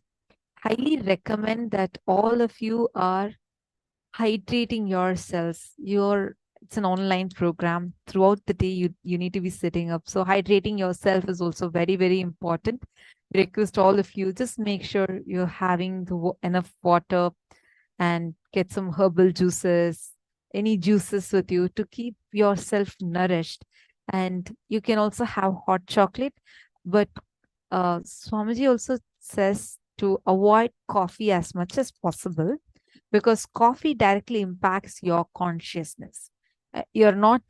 highly recommend that all of you are hydrating yourselves. It's an online program. Throughout the day, you need to be sitting up. So hydrating yourself is also very, very important. We request all of you, just make sure you're having enough water and get some herbal juices, any juices with you to keep yourself nourished. And you can also have hot chocolate. But Swamiji also says to avoid coffee as much as possible, because coffee directly impacts your consciousness. You're not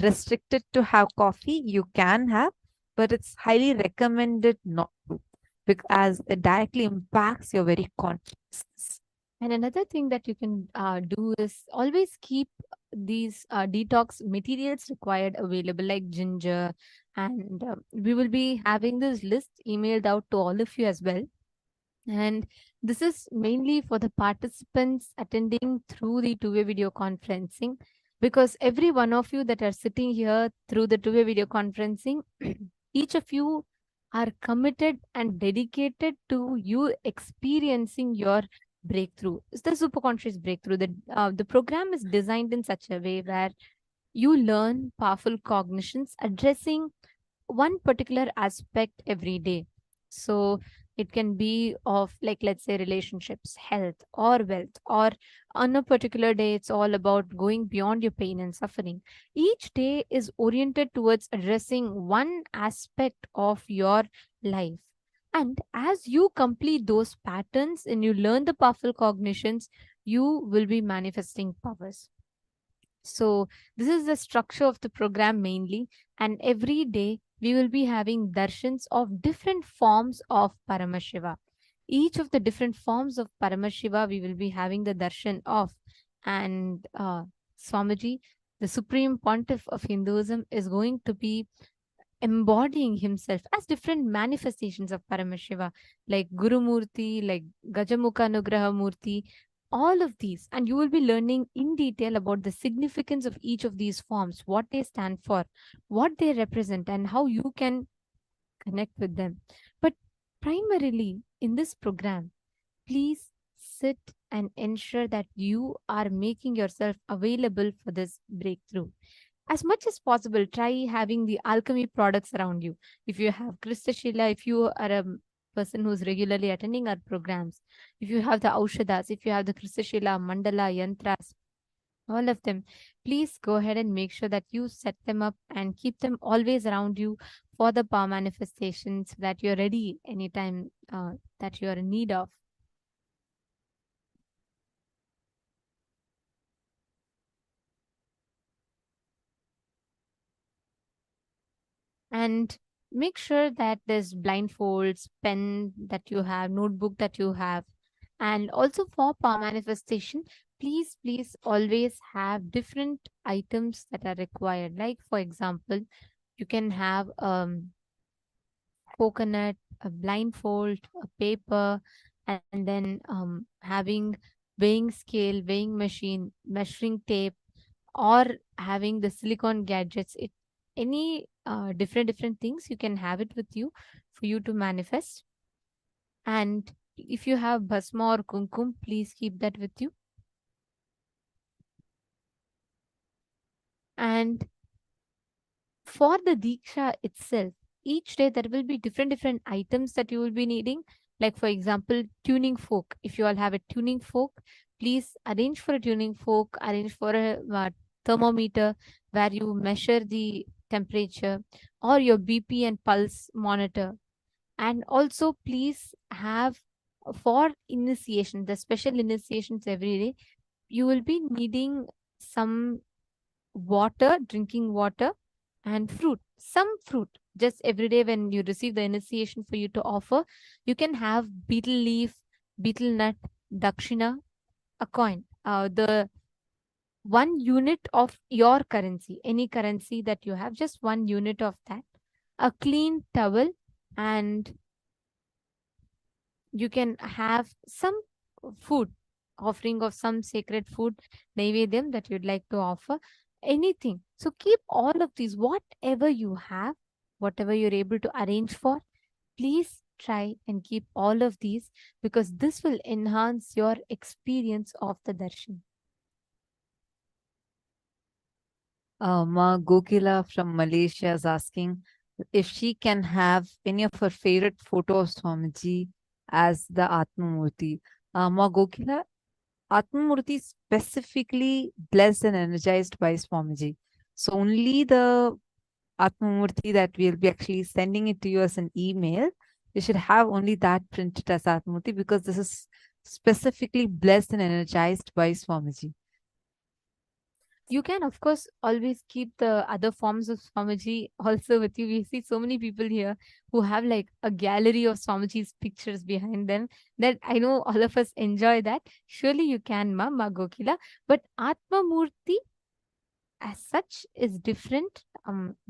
restricted to have coffee. You can have, but it's highly recommended not to, because it directly impacts your very consciousness. And another thing that you can do is always keep these detox materials required available, like ginger. And we will be having this list emailed out to all of you as well. And this is mainly for the participants attending through the two-way video conferencing, because every one of you that are sitting here through the two-way video conferencing, each of you are committed and dedicated to you experiencing your breakthrough. It's the superconscious breakthrough. The program is designed in such a way where you learn powerful cognitions addressing one particular aspect every day. So it can be of, like, let's say, relationships, health, or wealth, or on a particular day, it's all about going beyond your pain and suffering. Each day is oriented towards addressing one aspect of your life. And as you complete those patterns and you learn the powerful cognitions, you will be manifesting powers. So this is the structure of the program mainly. And every day we will be having darshans of different forms of Paramashiva. Each of the different forms of Paramashiva we will be having the darshan of. And Swamiji, the Supreme Pontiff of Hinduism, is going to be embodying himself as different manifestations of Paramashiva, like Guru Murti, like Gajamukha Nugraha Murti, all of these. And you will be learning in detail about the significance of each of these forms, what they stand for, what they represent, and how you can connect with them. But primarily in this program, please sit and ensure that you are making yourself available for this breakthrough. As much as possible, try having the alchemy products around you. If you have Kristashila, if you are a person who's regularly attending our programs, if you have the Aushadas, if you have the Kristashila, Mandala, Yantras, all of them, please go ahead and make sure that you set them up and keep them always around you for the power manifestations, that you're ready anytime that you are in need of. And make sure that there's blindfolds, pen that you have, notebook that you have. And also for power manifestation, please always have different items that are required. Like, for example, you can have coconut, a blindfold, a paper, and then having weighing scale, weighing machine, measuring tape, or having the silicone gadgets. Any different things, you can have it with you for you to manifest. And if you have bhasma or kumkum, please keep that with you. And for the deeksha itself, each day there will be different items that you will be needing. Like, for example, tuning fork. If you all have a tuning fork, please arrange for a tuning fork, arrange for a thermometer where you measure the temperature, or your BP and pulse monitor. And also please have, for initiation, the special initiations every day, you will be needing some water, drinking water, and fruit, some fruit. Just every day when you receive the initiation, for you to offer, you can have betel leaf, betel nut, dakshina, a coin, the 1 unit of your currency, any currency that you have, just 1 unit of that, a clean towel, and you can have some food, offering of some sacred food, naivedyam that you'd like to offer, anything. So keep all of these, whatever you have, whatever you're able to arrange for, please try and keep all of these, because this will enhance your experience of the darshan. Ma Gokila from Malaysia is asking if she can have any of her favorite photos of Swamiji as the Atmamurti. Ma Gokila, Atmamurti is specifically blessed and energized by Swamiji. So only the Atmamurti that we'll be actually sending it to you as an email, you should have only that printed as Atmamurti, because this is specifically blessed and energized by Swamiji. You can, of course, always keep the other forms of Swamiji also with you. We see so many people here who have like a gallery of Swamiji's pictures behind them, that I know all of us enjoy that. Surely you can, Ma Gokila. But Atma Murti as such is different,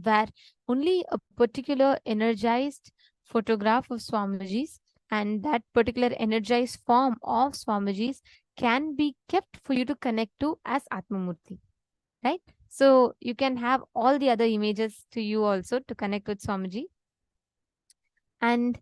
where only a particular energized photograph of Swamiji's and that particular energized form of Swamiji's can be kept for you to connect to as Atmamurti. Right? So you can have all the other images to you also to connect with Swamiji. And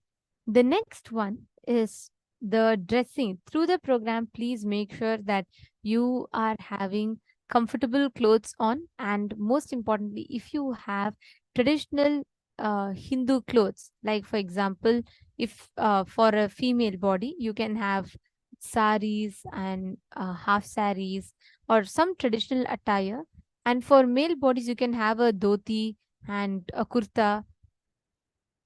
the next one is the dressing. Through the program, please make sure that you are having comfortable clothes on. And most importantly, if you have traditional Hindu clothes, like for example, if for a female body, you can have saris and half saris or some traditional attire. And for male bodies, you can have a dhoti and a kurta.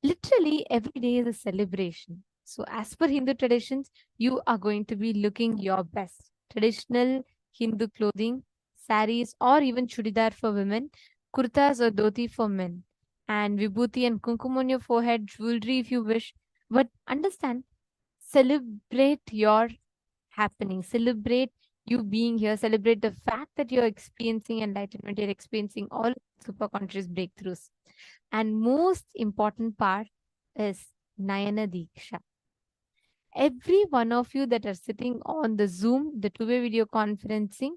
Literally, every day is a celebration. So, as per Hindu traditions, you are going to be looking your best. Traditional Hindu clothing, saris, or even chudidar for women, kurtas or dhoti for men, and vibhuti and kumkum on your forehead, jewelry if you wish. But understand, celebrate your happening, celebrate you being here, celebrate the fact that you're experiencing enlightenment, you're experiencing all super conscious breakthroughs. And most important part is Nayana Deeksha. Every one of you that are sitting on the Zoom, the two-way video conferencing,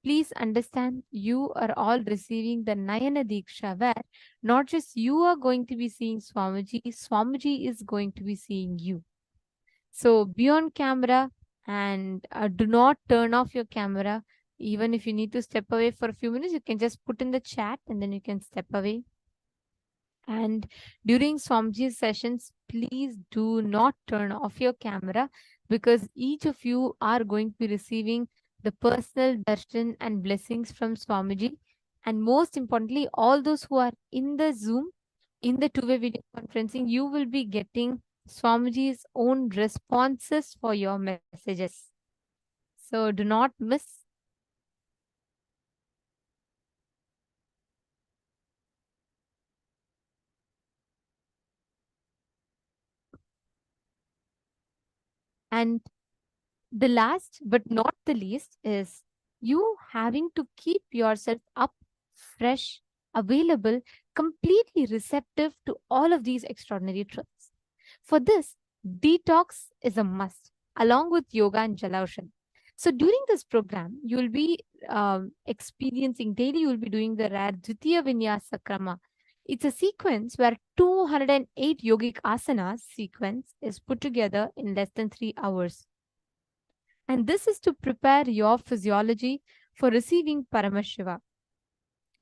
please understand you are all receiving the Nayana Deeksha, where not just you are going to be seeing Swamiji, Swamiji is going to be seeing you. So be on camera and do not turn off your camera. Even if you need to step away for a few minutes, you can just put in the chat and then you can step away. And during Swamiji's sessions, please do not turn off your camera, because each of you are going to be receiving the personal darshan and blessings from Swamiji. And most importantly, all those who are in the Zoom, in the two-way video conferencing, you will be getting Swamiji's own responses for your messages. So do not miss. And the last but not the least is you having to keep yourself up, fresh, available, completely receptive to all of these extraordinary truths. For this, detox is a must, along with yoga and Jalaushan. So during this program, you will be experiencing daily, you will be doing the rare Dvitiya Vinyasa Krama. It's a sequence where 208 yogic asanas sequence is put together in less than 3 hours. And this is to prepare your physiology for receiving Paramashiva.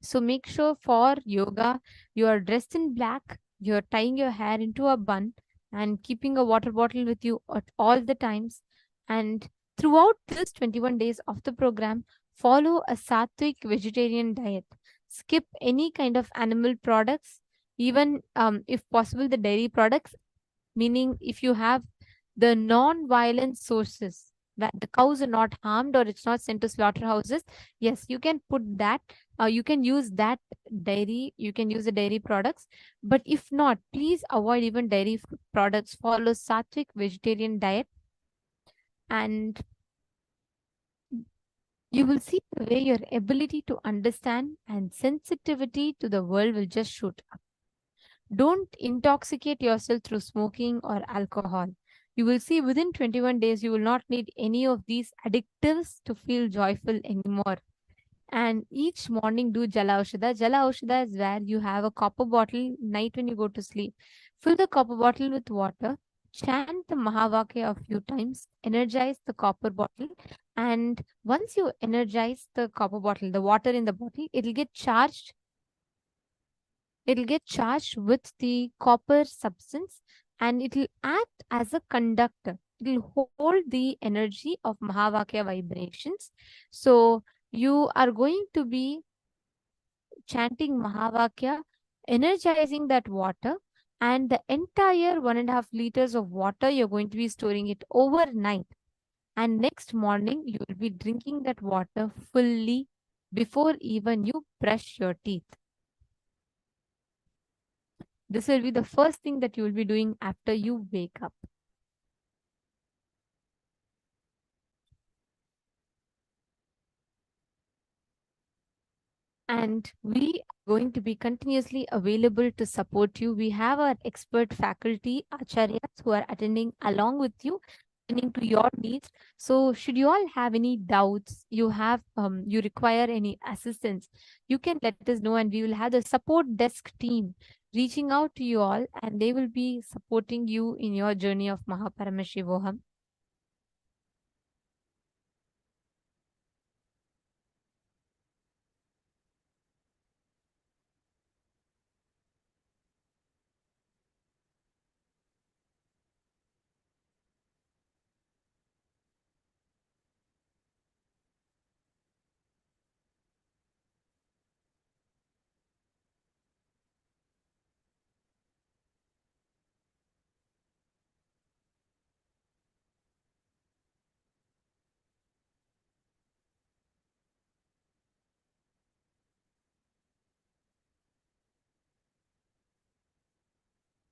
So make sure for yoga, you are dressed in black, you're tying your hair into a bun and keeping a water bottle with you at all the times. And throughout this 21 days of the program, follow a sattvic vegetarian diet. Skip any kind of animal products, even if possible, the dairy products, meaning if you have the non-violent sources, that the cows are not harmed or it's not sent to slaughterhouses, yes, you can put that, you can use that dairy, you can use the dairy products. But if not, please avoid even dairy products. Follow sattvic vegetarian diet, and you will see the way your ability to understand and sensitivity to the world will just shoot up. Don't intoxicate yourself through smoking or alcohol. You will see within 21 days, you will not need any of these addictives to feel joyful anymore. And each morning do Jala Aushadha. Jala Aushadha is where you have a copper bottle night when you go to sleep. Fill the copper bottle with water, chant the Mahavakya a few times, energize the copper bottle, and once you energize the copper bottle, the water in the bottle, it'll get charged. It'll get charged with the copper substance and it'll act as a conductor. It'll hold the energy of Mahavakya vibrations. So you are going to be chanting Mahavakya, energizing that water, and the entire 1.5 liters of water, you're going to be storing it overnight. And next morning, you will be drinking that water fully before even you brush your teeth. This will be the first thing that you will be doing after you wake up. And we are going to be continuously available to support you. We have our expert faculty, acharyas, who are attending along with you, attending to your needs. So should you all have any doubts, you require any assistance, you can let us know and we will have the support desk team reaching out to you all and they will be supporting you in your journey of Paramashivoham.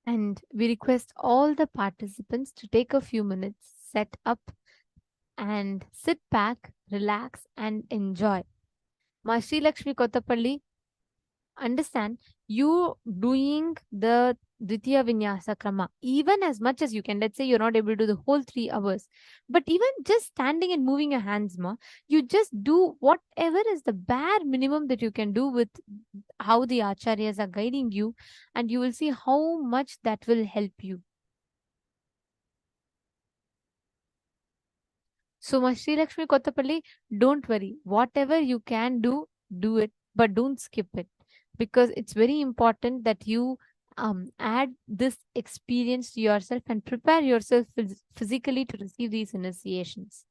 And we request all the participants to take a few minutes, set up and sit back, relax and enjoy. Ma Sri Lakshmi Kotapalli, understand you doing the Dvitiya Vinyasa Krama even as much as you can. Let's say you're not able to do the whole 3 hours, but even just standing and moving your hands, you just do whatever is the bare minimum that you can do with how the acharyas are guiding you, and you will see how much that will help you. So, Sri Lakshmi Kotapalli, don't worry. Whatever you can do, do it, but don't skip it. Because it's very important that you add this experience to yourself and prepare yourself physically to receive these initiations.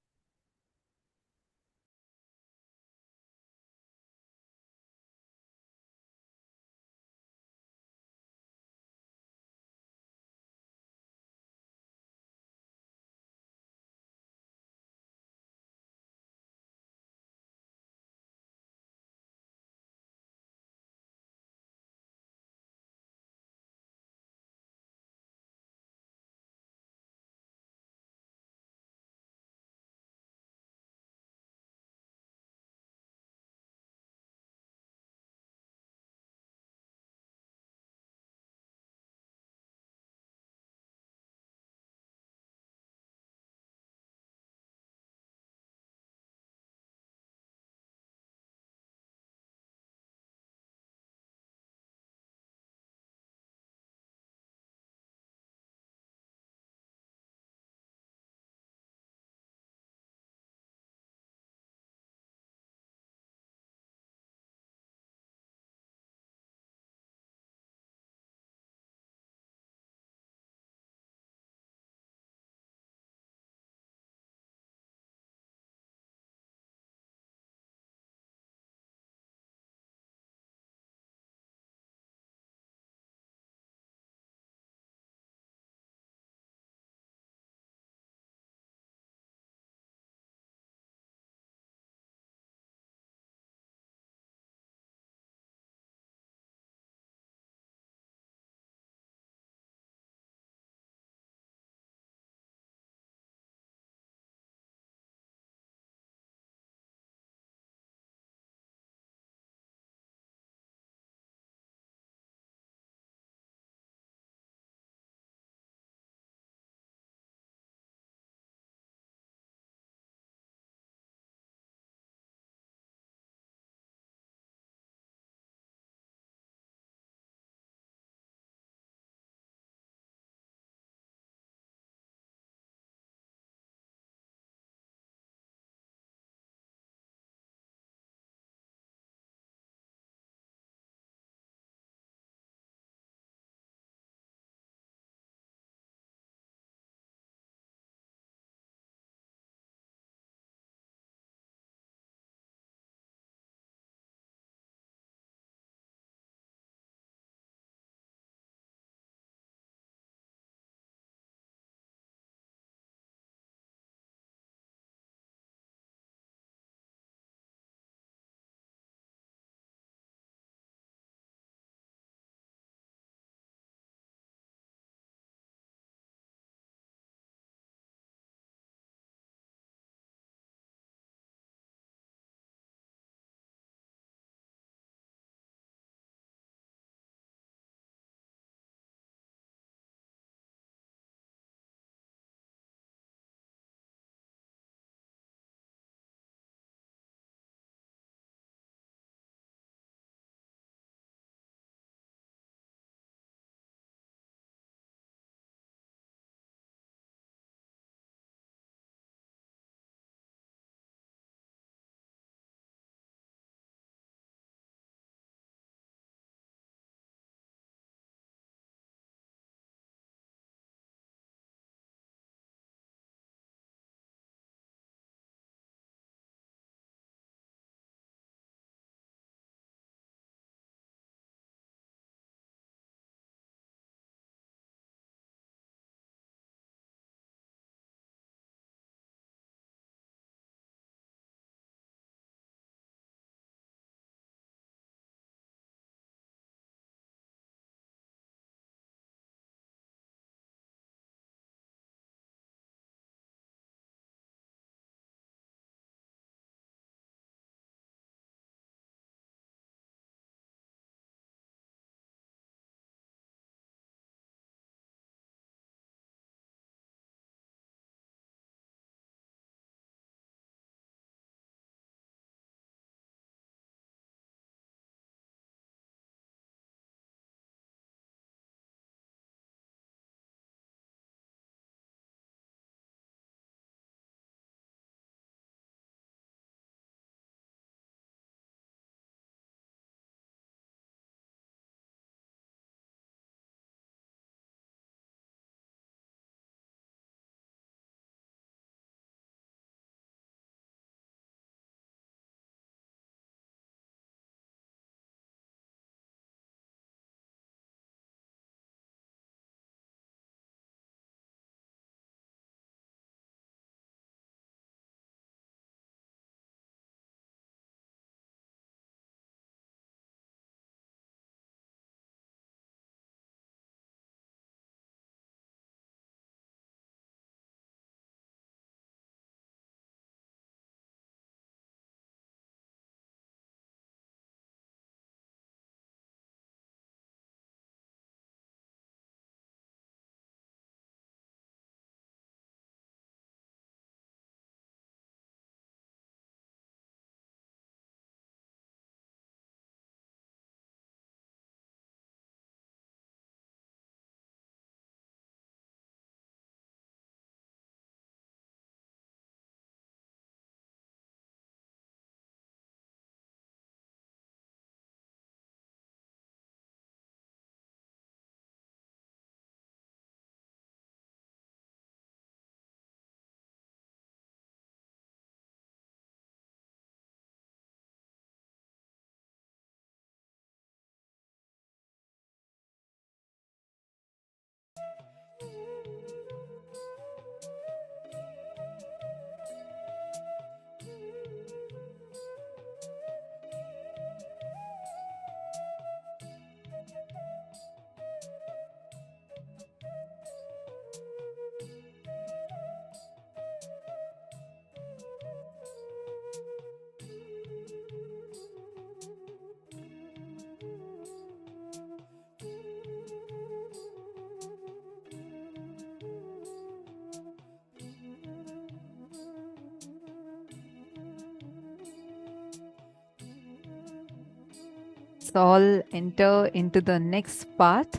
let's all enter into the next part.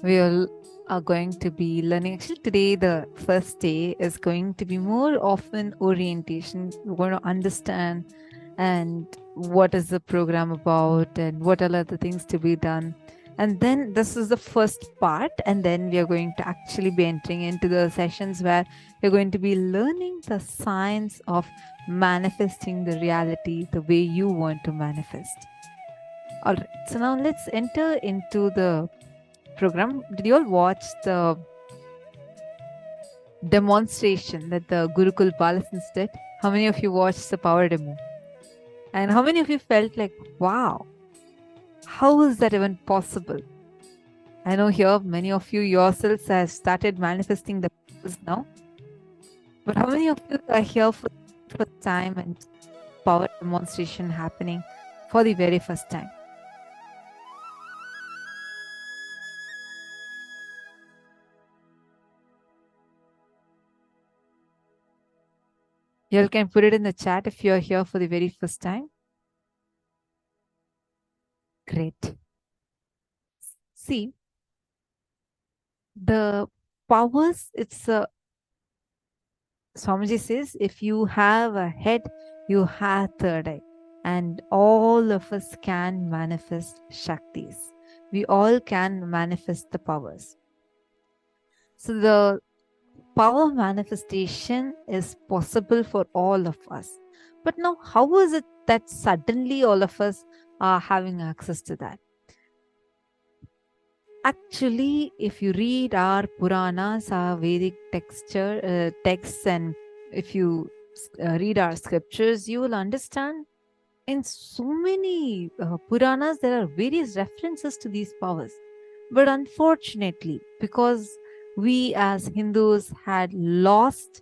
We all are going to be learning. Actually, today, the first day, is going to be more often orientation. We're going to understand and what is the program about and what are the things to be done. And then this is the first part, and then we are going to actually be entering into the sessions where we're going to be learning the science of manifesting the reality the way you want to manifest. All right, so now let's enter into the program. Did you all watch the demonstration that the Gurukul Balasins did? How many of you watched the power demo? And how many of you felt like, wow, how is that even possible? I know here many of you yourselves have started manifesting the powers now. But how many of you are here for the first time and power demonstration happening for the very first time? You all can put it in the chat if you're here for the very first time. Great. See, the powers, it's a Swamiji says, if you have a head, you have third eye. And all of us can manifest Shaktis. We all can manifest the powers. So the power manifestation is possible for all of us. But now, how is it that suddenly all of us are having access to that? Actually, if you read our Puranas, our Vedic texts, and if you read our scriptures, you will understand in so many Puranas, there are various references to these powers. But unfortunately, because we as Hindus had lost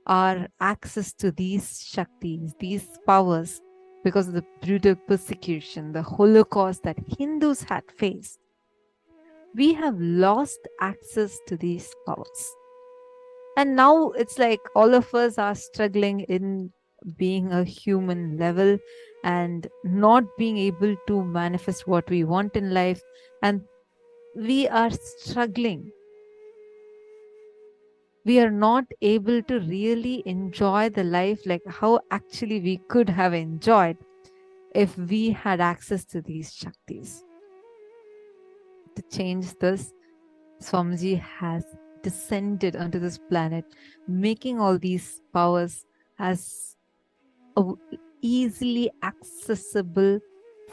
our access to these Shaktis, these powers, because of the brutal persecution, the Holocaust that Hindus had faced, we have lost access to these powers. And now it's like all of us are struggling in being a human level and not being able to manifest what we want in life. And we are struggling. We are not able to really enjoy the life like how actually we could have enjoyed if we had access to these Shaktis. To change this, Swamiji has descended onto this planet, making all these powers as easily accessible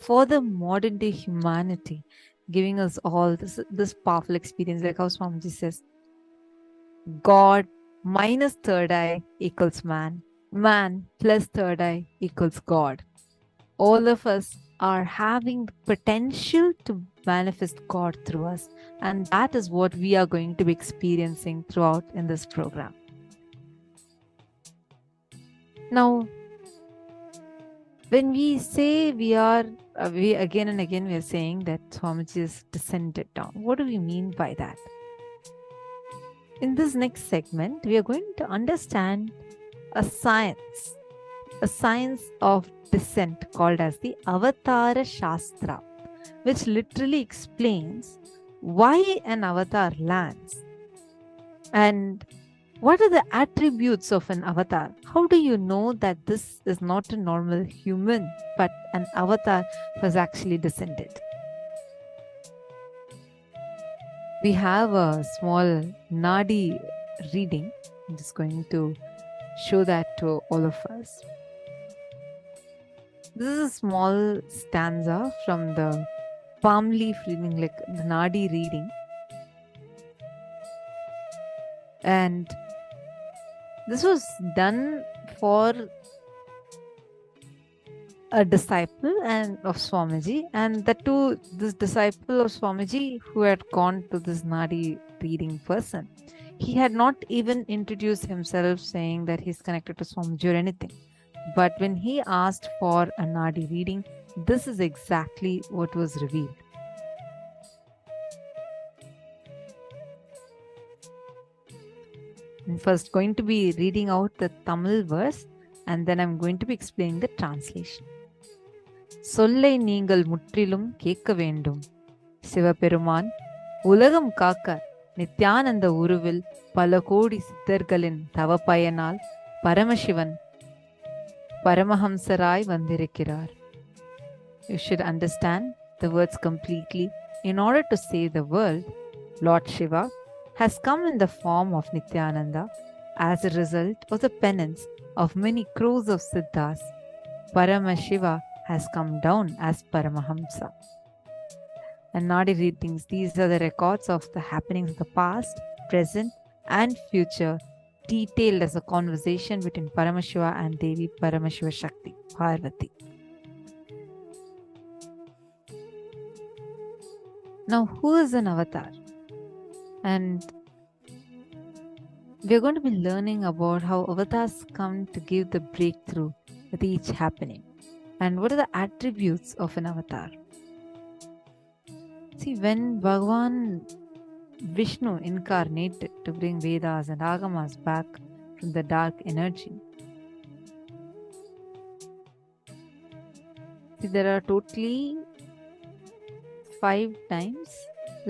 for the modern day humanity, giving us all this powerful experience. Like how Swamiji says, God minus third eye equals man. Man plus third eye equals God. All of us are having the potential to manifest God through us. And that is what we are going to be experiencing throughout in this program. Now, when we say we again and again we are saying that Swamiji is descended down. What do we mean by that? In this next segment, we are going to understand a science of descent called as the Avatara Shastra, which literally explains why an avatar lands and what are the attributes of an avatar. How do you know that this is not a normal human but an avatar was actually descended? We have a small Nadi reading. I'm just going to show that to all of us. This is a small stanza from the palm leaf reading, like the Nadi reading. And this was done for a disciple of Swamiji, and that too, this disciple of Swamiji who had gone to this Nadi reading person, he had not even introduced himself saying that he's connected to Swamiji or anything. But when he asked for a Nadi reading, this is exactly what was revealed. I'm first going to be reading out the Tamil verse, and then I'm going to be explaining the translation. சொல்லை நீங்கள் முற்றிலும் கேட்க வேண்டும். சிவபெருமான் உலகம் காக்க நித்யானந்த உருவில் பல கோடி சித்தர்களின் தவ பயனால் பரமசிவன் பரமஹம்சராய் வந்திருக்கிறார். You should understand the words completely. In order to save the world, Lord Shiva has come in the form of Nithyananda as a result of the penance of many crores of siddhas. Paramashiva has come down as Paramahamsa. And Nadi readings, these are the records of the happenings of the past, present, and future, detailed as a conversation between Paramashiva and Devi Paramashiva Shakti, Parvati. Now, who is an avatar? And we're going to be learning about how avatars come to give the breakthrough with each happening. And what are the attributes of an avatar? See, when Bhagavan Vishnu incarnated to bring Vedas and Agamas back from the dark energy, see, there are totally 5 times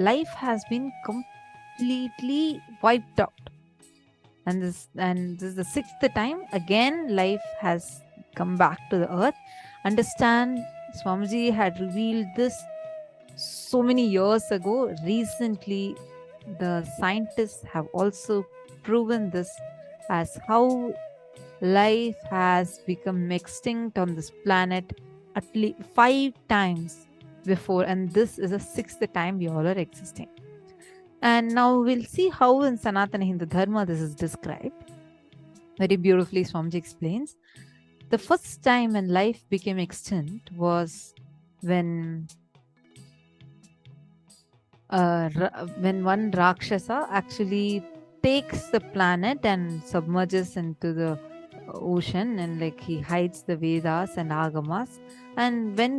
life has been completely wiped out. And this is the 6th time again life has come back to the earth. Understand, Swamiji had revealed this so many years ago. Recently, the scientists have also proven this as how life has become extinct on this planet at least 5 times before, and this is the 6th time we all are existing. And now we'll see how in Sanatana Hindu Dharma this is described. Very beautifully, Swamiji explains. The first time when life became extinct was when one Rakshasa actually takes the planet and submerges into the ocean, and like he hides the Vedas and Agamas. And when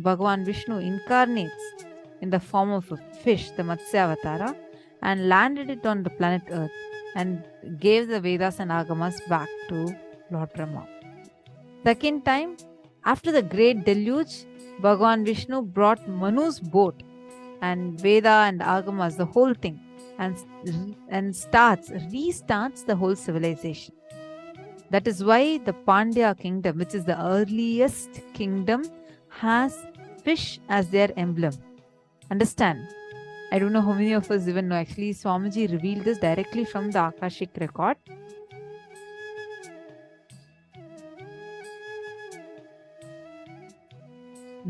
Bhagavan Vishnu incarnates in the form of a fish, the Matsya Avatara, and landed it on the planet Earth and gave the Vedas and Agamas back to Lord Brahma. Second time, after the great deluge, Bhagavan Vishnu brought Manu's boat and Veda and Agamas, the whole thing, and restarts the whole civilization. That is why the Pandya kingdom, which is the earliest kingdom, has fish as their emblem. Understand? I don't know how many of us even know. Actually, Swamiji revealed this directly from the Akashic record.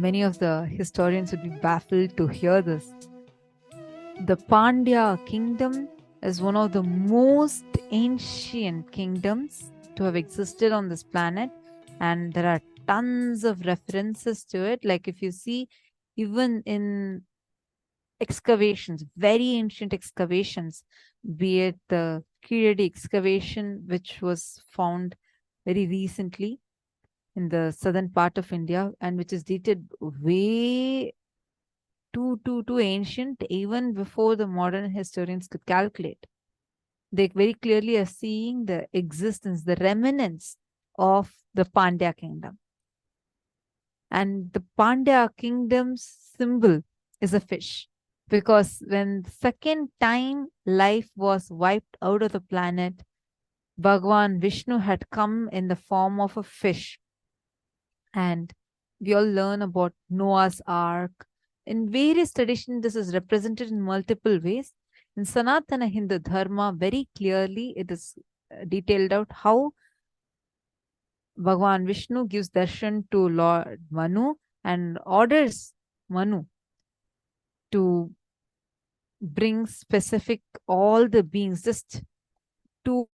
Many of the historians would be baffled to hear this. The Pandya kingdom is one of the most ancient kingdoms to have existed on this planet, and there are tons of references to it. Like if you see, even in excavations, very ancient excavations, be it the Kiradi excavation, which was found very recently in the southern part of India, and which is dated way too ancient, even before the modern historians could calculate. They very clearly are seeing the existence, the remnants of the Pandya kingdom. And the Pandya kingdom's symbol is a fish, because when the second time life was wiped out of the planet, Bhagavan Vishnu had come in the form of a fish. And we all learn about Noah's Ark. In various traditions, this is represented in multiple ways. In Sanatana Hindu Dharma, very clearly it is detailed out how Bhagavan Vishnu gives darshan to Lord Manu and orders Manu to bring specific all the beings, just two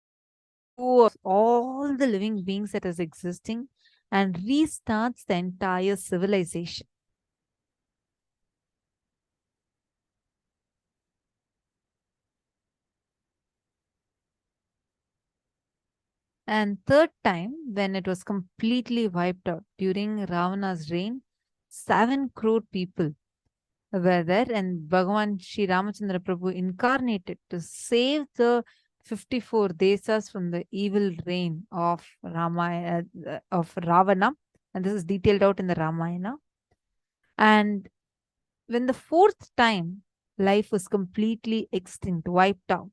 of all the living beings that is existing, and restarts the entire civilization. And third time, when it was completely wiped out during Ravana's reign, 7 crore people were there, and Bhagavan Sri Ramachandra Prabhu incarnated to save the 54 desas from the evil reign of Ravana, and this is detailed out in the Ramayana. And when the fourth time life was completely extinct, wiped out,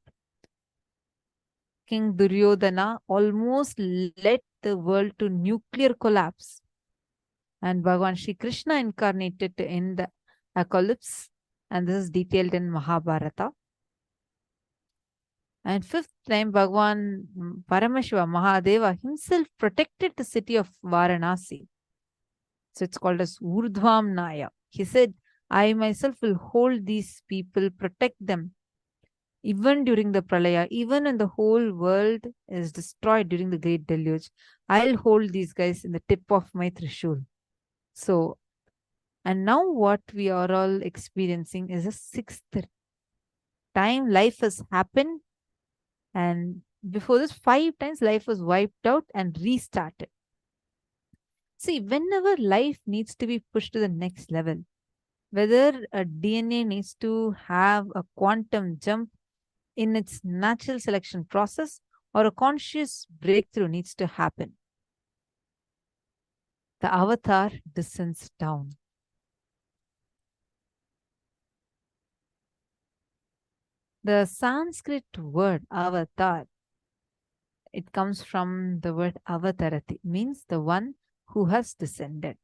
King Duryodhana almost led the world to nuclear collapse. And Bhagavan Shri Krishna incarnated to end the apocalypse, and this is detailed in Mahabharata. And fifth time, Bhagavan Paramashiva, Mahadeva himself protected the city of Varanasi. So it's called as Urdhvam Naya. He said, I myself will hold these people, protect them, even during the Pralaya, even when the whole world is destroyed during the Great Deluge. I'll hold these guys in the tip of my Trishul. So, and now what we are all experiencing is a sixth time life has happened. And before this, 5 times life was wiped out and restarted. See, whenever life needs to be pushed to the next level, whether a DNA needs to have a quantum jump in its natural selection process or a conscious breakthrough needs to happen, the avatar descends down. The Sanskrit word avatar, it comes from the word avatarati, means the one who has descended.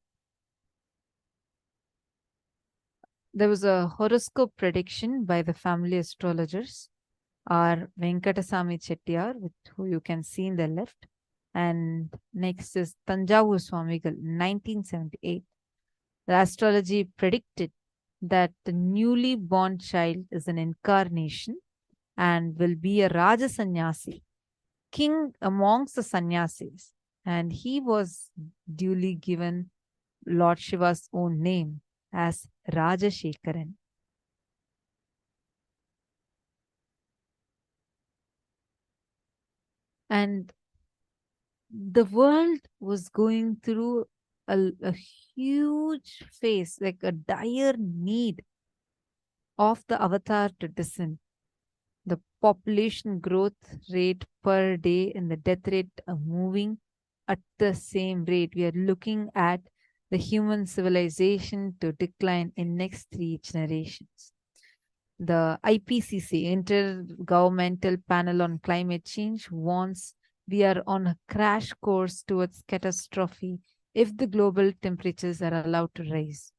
There was a horoscope prediction by the family astrologers, are Venkatasamy Chettiar, who you can see in the left, and next is Tanjavur Swamigal, 1978. The astrology predicted that the newly born child is an incarnation and will be a Raja Sannyasi, king amongst the sannyasis, and he was duly given Lord Shiva's own name as Rajashekaran. And the world was going through a huge phase, like a dire need of the avatar to descend. The population growth rate per day and the death rate are moving at the same rate. We are looking at the human civilization to decline in next 3 generations. The IPCC, Intergovernmental Panel on Climate Change, warns we are on a crash course towards catastrophe if the global temperatures are allowed to rise.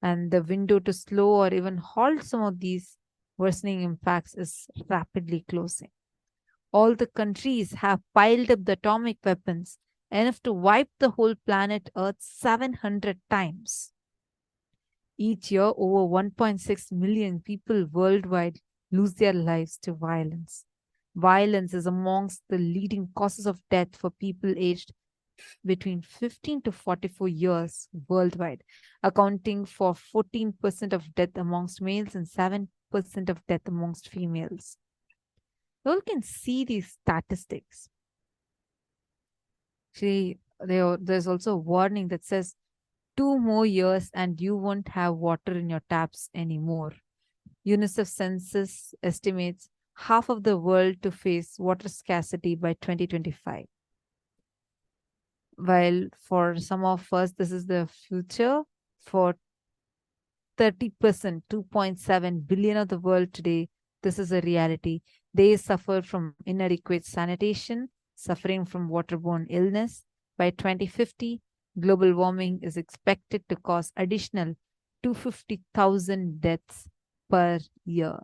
And the window to slow or even halt some of these worsening impacts is rapidly closing. All the countries have piled up the atomic weapons enough to wipe the whole planet Earth 700 times. Each year, over 1.6 million people worldwide lose their lives to violence. Violence is amongst the leading causes of death for people aged between 15 to 44 years worldwide, accounting for 14% of death amongst males and 7% of death amongst females. You all can see these statistics. See, there's also a warning that says 2 more years and you won't have water in your taps anymore. UNICEF census estimates half of the world to face water scarcity by 2025. While for some of us, this is the future, for 30%, 2.7 billion of the world today, this is a reality. They suffer from inadequate sanitation, suffering from waterborne illness. By 2050, global warming is expected to cause additional 250,000 deaths per year.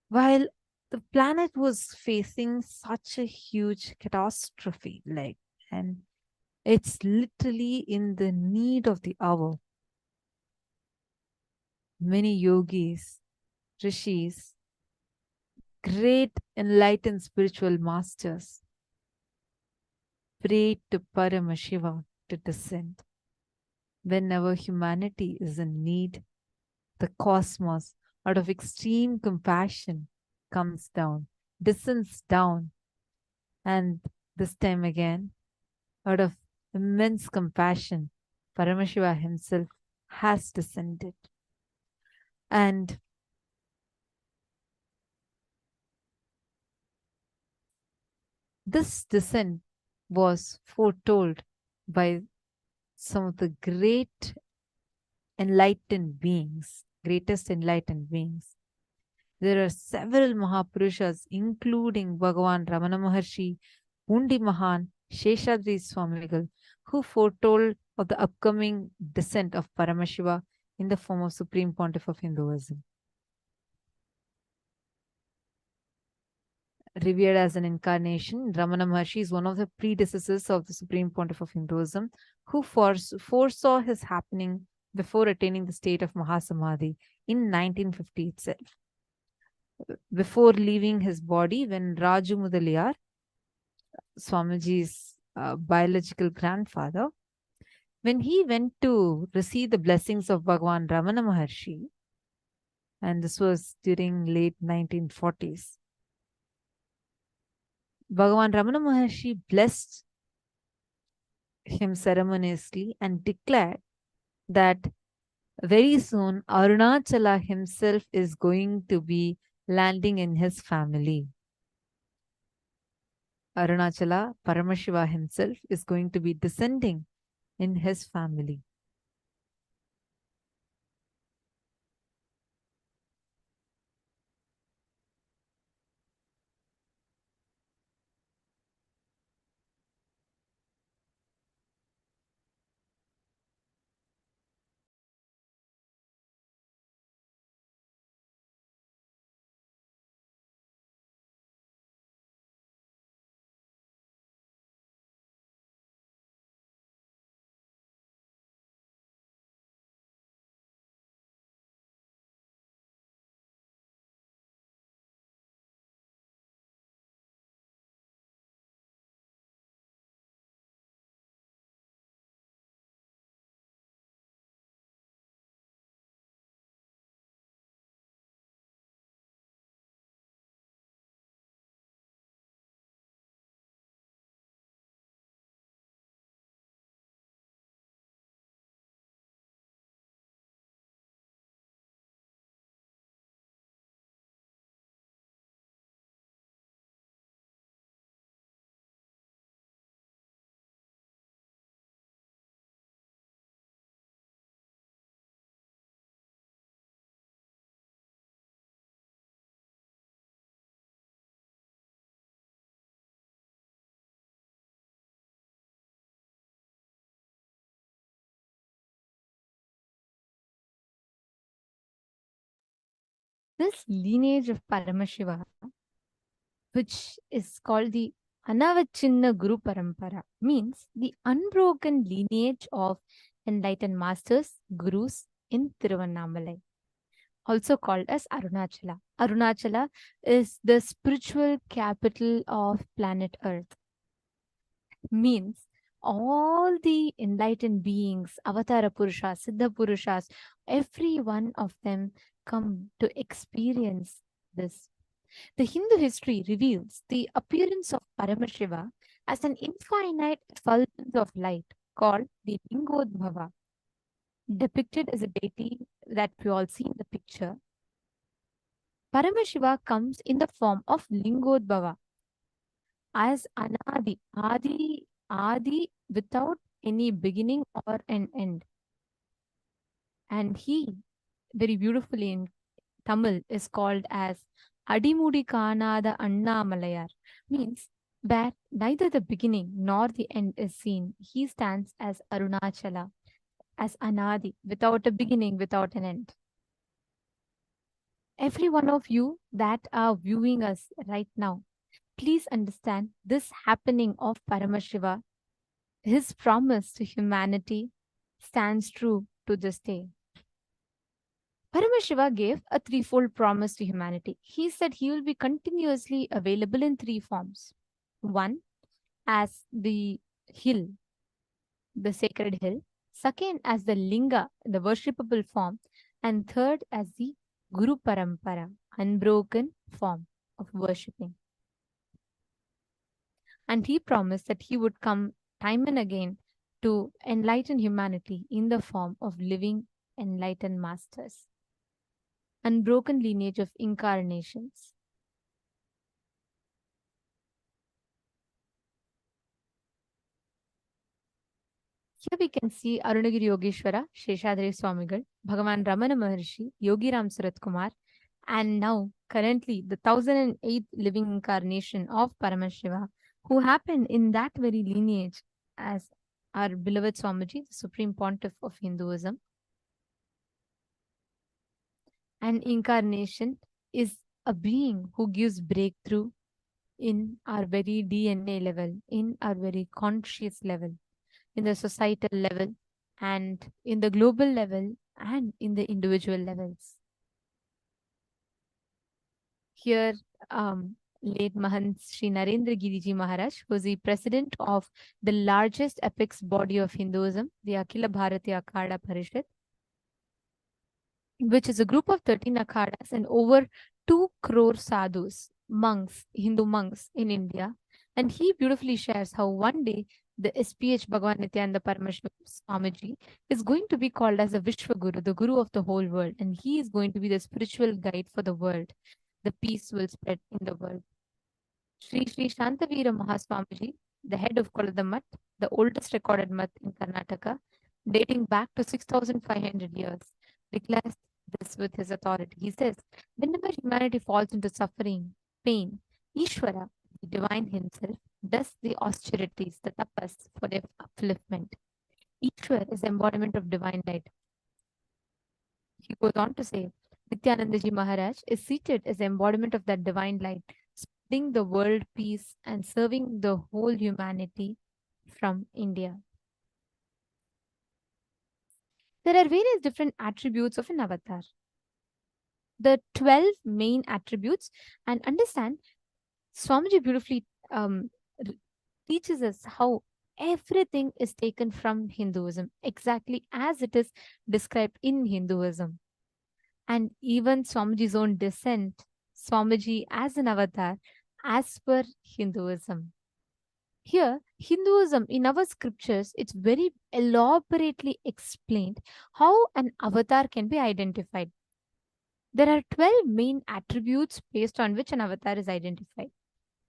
While the planet was facing such a huge catastrophe, and it's literally in the need of the hour. Many yogis, rishis, great enlightened spiritual masters prayed to Paramashiva to descend. Whenever humanity is in need, the cosmos, out of extreme compassion, comes down, descends down, and this time again, out of immense compassion, Paramashiva himself has descended. And this descent was foretold by some of the great enlightened beings, greatest enlightened beings. There are several Mahapurushas, including Bhagavan Ramana Maharshi, Undi Mahan, Sheshadri Swamigal, who foretold of the upcoming descent of Paramashiva in the form of Supreme Pontiff of Hinduism. Revered as an incarnation, Ramana Maharshi is one of the predecessors of the Supreme Pontiff of Hinduism, who foresaw his happening before attaining the state of Mahasamadhi in 1950 itself. Before leaving his body, when Raju Mudaliyar, Swamiji's biological grandfather, when he went to receive the blessings of Bhagavan Ramana Maharshi, and this was during late 1940s, Bhagavan Ramana Maharshi blessed him ceremoniously and declared that very soon Arunachala himself is going to be landing in his family. Arunachala, Paramashiva himself, is going to be descending in his family. This lineage of Paramashiva, which is called the Anavachinna Guru Parampara, means the unbroken lineage of enlightened masters, gurus in Tiruvannamalai, also called as Arunachala. Arunachala is the spiritual capital of planet Earth. Means all the enlightened beings, Avatara Purushas, Siddha Purushas, every one of them come to experience this. The Hindu history reveals the appearance of Paramashiva as an infinite effulgence of light called the Lingodbhava, depicted as a deity that we all see in the picture. Paramashiva comes in the form of Lingodbhava as Anadi, Adi without any beginning or an end. And he, very beautifully in Tamil, is called as Adimudi Kanada Annamalayar, means that neither the beginning nor the end is seen. He stands as Arunachala, as Anadi, without a beginning, without an end. Every one of you that are viewing us right now, please understand this happening of Paramashiva, his promise to humanity stands true to this day. Paramashiva gave a threefold promise to humanity. He said he will be continuously available in three forms. One, as the hill, the sacred hill. Second, as the linga, the worshipable form. And third, as the Guru Parampara, unbroken form of worshipping. And he promised that he would come time and again to enlighten humanity in the form of living enlightened masters. Unbroken lineage of incarnations. Here we can see Arunagiri Yogeshwara, Sheshadri Swamigal, Bhagavan Ramana Maharshi, Yogi Ram Surat Kumar, and now currently the 1008th living incarnation of Paramashiva, who happened in that very lineage as our beloved Swamiji, the Supreme Pontiff of Hinduism. An incarnation is a being who gives breakthrough in our very DNA level, in our very conscious level, in the societal level, and in the global level, and in the individual levels. Here, late Mahant Sri Narendra Giriji Maharaj, who is the president of the largest apex body of Hinduism, the Akhila Bharatiya Akhada Parishad, which is a group of 13 akhadas and over 2 crore sadhus, monks, Hindu monks in India. And he beautifully shares how one day the SPH Bhagavan Nithyananda Paramashivam Swamiji is going to be called as a Vishwa Guru, the Guru of the whole world. And he is going to be the spiritual guide for the world. The peace will spread in the world. Sri Sri Shantavira Mahaswamiji, the head of Koladamat, the oldest recorded mat in Karnataka, dating back to 6,500 years, declares this with his authority. He says, whenever humanity falls into suffering, pain, Ishvara, the divine himself, does the austerities, the tapas for their upliftment. Ishvara is the embodiment of divine light. He goes on to say, Nithyanandaji Maharaj is seated as the embodiment of that divine light, spreading the world peace and serving the whole humanity from India. There are various different attributes of an avatar. The 12 main attributes, and understand, Swamiji beautifully teaches us how everything is taken from Hinduism, exactly as it is described in Hinduism. And even Swamiji's own descent, Swamiji as an avatar, as per Hinduism. Here, Hinduism, in our scriptures, it's very elaborately explained how an avatar can be identified. There are 12 main attributes based on which an avatar is identified.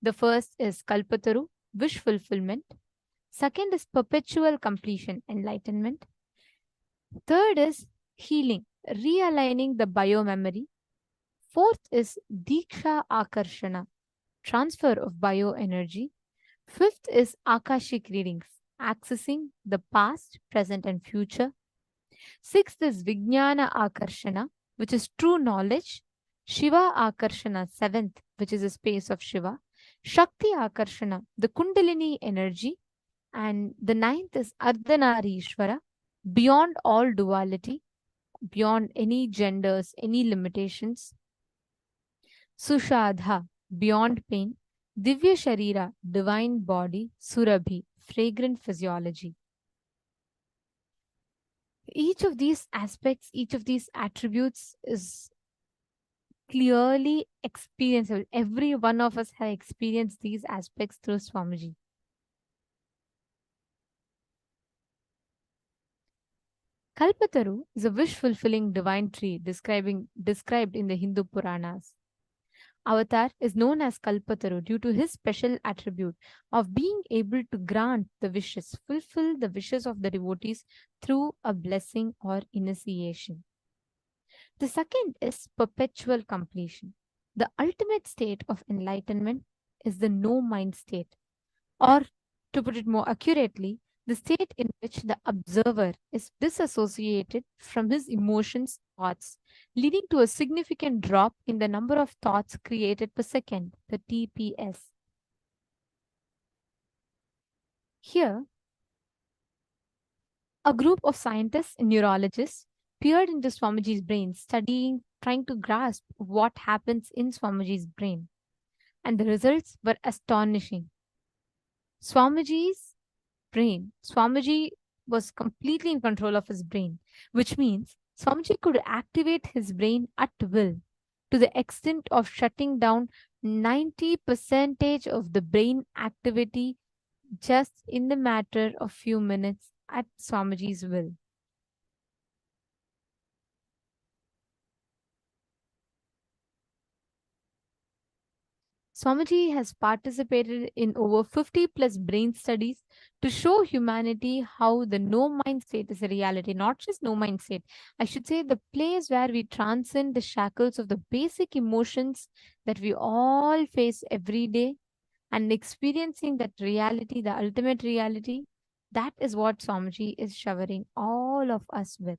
The first is Kalpataru, wish fulfillment. Second is perpetual completion, enlightenment. Third is healing, realigning the bio-memory. Fourth is deeksha akarshana, transfer of bioenergy. Fifth is akashic readings, accessing the past, present, and future. Sixth is vijnana akarshana, which is true knowledge. Shiva akarshana, seventh, which is the space of Shiva. Shakti akarshana, the kundalini energy. And the ninth is ardhanarishvara, beyond all duality, beyond any genders, any limitations. Sushadha, beyond pain. Divya Sharira, divine body. Surabhi, fragrant physiology. Each of these aspects, each of these attributes is clearly experienceable. Every one of us has experienced these aspects through Swamiji. Kalpataru is a wish-fulfilling divine tree described in the Hindu Puranas. Avatar is known as Kalpataru due to his special attribute of being able to grant the wishes, fulfill the wishes of the devotees through a blessing or initiation. The second is perpetual completion. The ultimate state of enlightenment is the no-mind state, or to put it more accurately, the state in which the observer is disassociated from his emotions, thoughts, leading to a significant drop in the number of thoughts created per second, the TPS. Here, a group of scientists and neurologists peered into Swamiji's brain, trying to grasp what happens in Swamiji's brain. And the results were astonishing. Swamiji's brain, Swamiji was completely in control of his brain, which means Swamiji could activate his brain at will to the extent of shutting down 90% of the brain activity just in the matter of few minutes at Swamiji's will. Swamiji has participated in over 50 plus brain studies to show humanity how the no mind state is a reality, not just no mind state. I should say the place where we transcend the shackles of the basic emotions that we all face every day and experiencing that reality, the ultimate reality. That is what Swamiji is showering all of us with.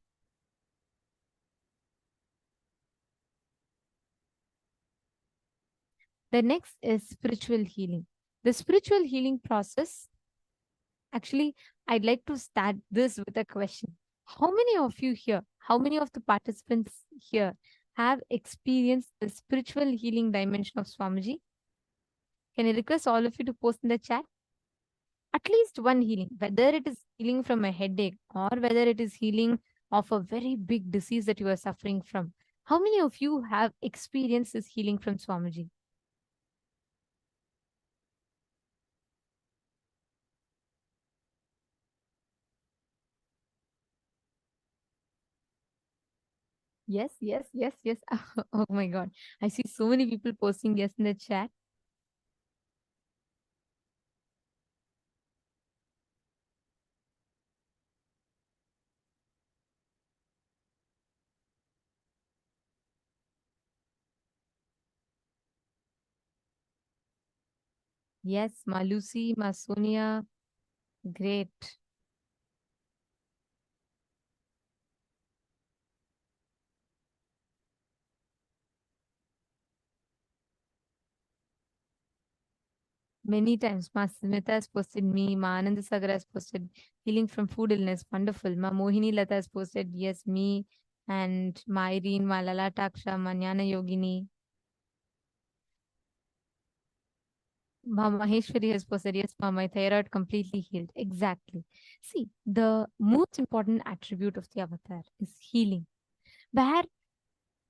The next is spiritual healing. The spiritual healing process, actually, I'd like to start this with a question. How many of you here, how many of the participants here have experienced the spiritual healing dimension of Swamiji? Can I request all of you to post in the chat? At least one healing, whether it is healing from a headache or whether it is healing of a very big disease that you are suffering from. How many of you have experienced this healing from Swamiji? Yes, yes, yes, yes. Oh my God. I see so many people posting yes in the chat. Yes, Ma Lucy, Ma Sonia. Great. Many times, Ma Smita has posted me, Ma Anand Sagar has posted healing from food illness. Wonderful. Ma Mohini Lata has posted yes, me. And Ma Irene, Ma Lalataksha, Ma Jnana Yogini. Ma Maheshwari has posted, yes, Ma, my thyroid completely healed. Exactly. See, the most important attribute of the avatar is healing. Where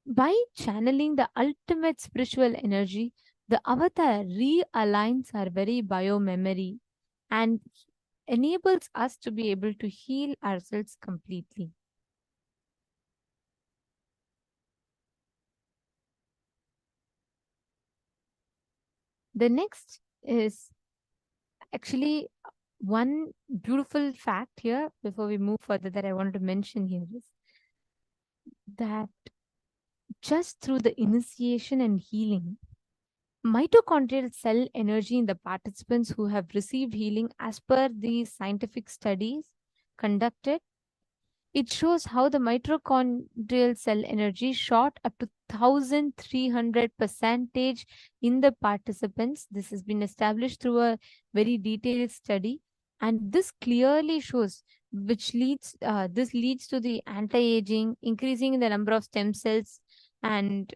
by channeling the ultimate spiritual energy, the avatar realigns our very biomemory and enables us to be able to heal ourselves completely. The next is actually one beautiful fact here before we move further that I wanted to mention here is that just through the initiation and healing, mitochondrial cell energy in the participants who have received healing as per the scientific studies conducted, it shows how the mitochondrial cell energy shot up to 1300% in the participants. This has been established through a very detailed study, and this clearly shows which leads this leads to the anti-aging, increasing in the number of stem cells, and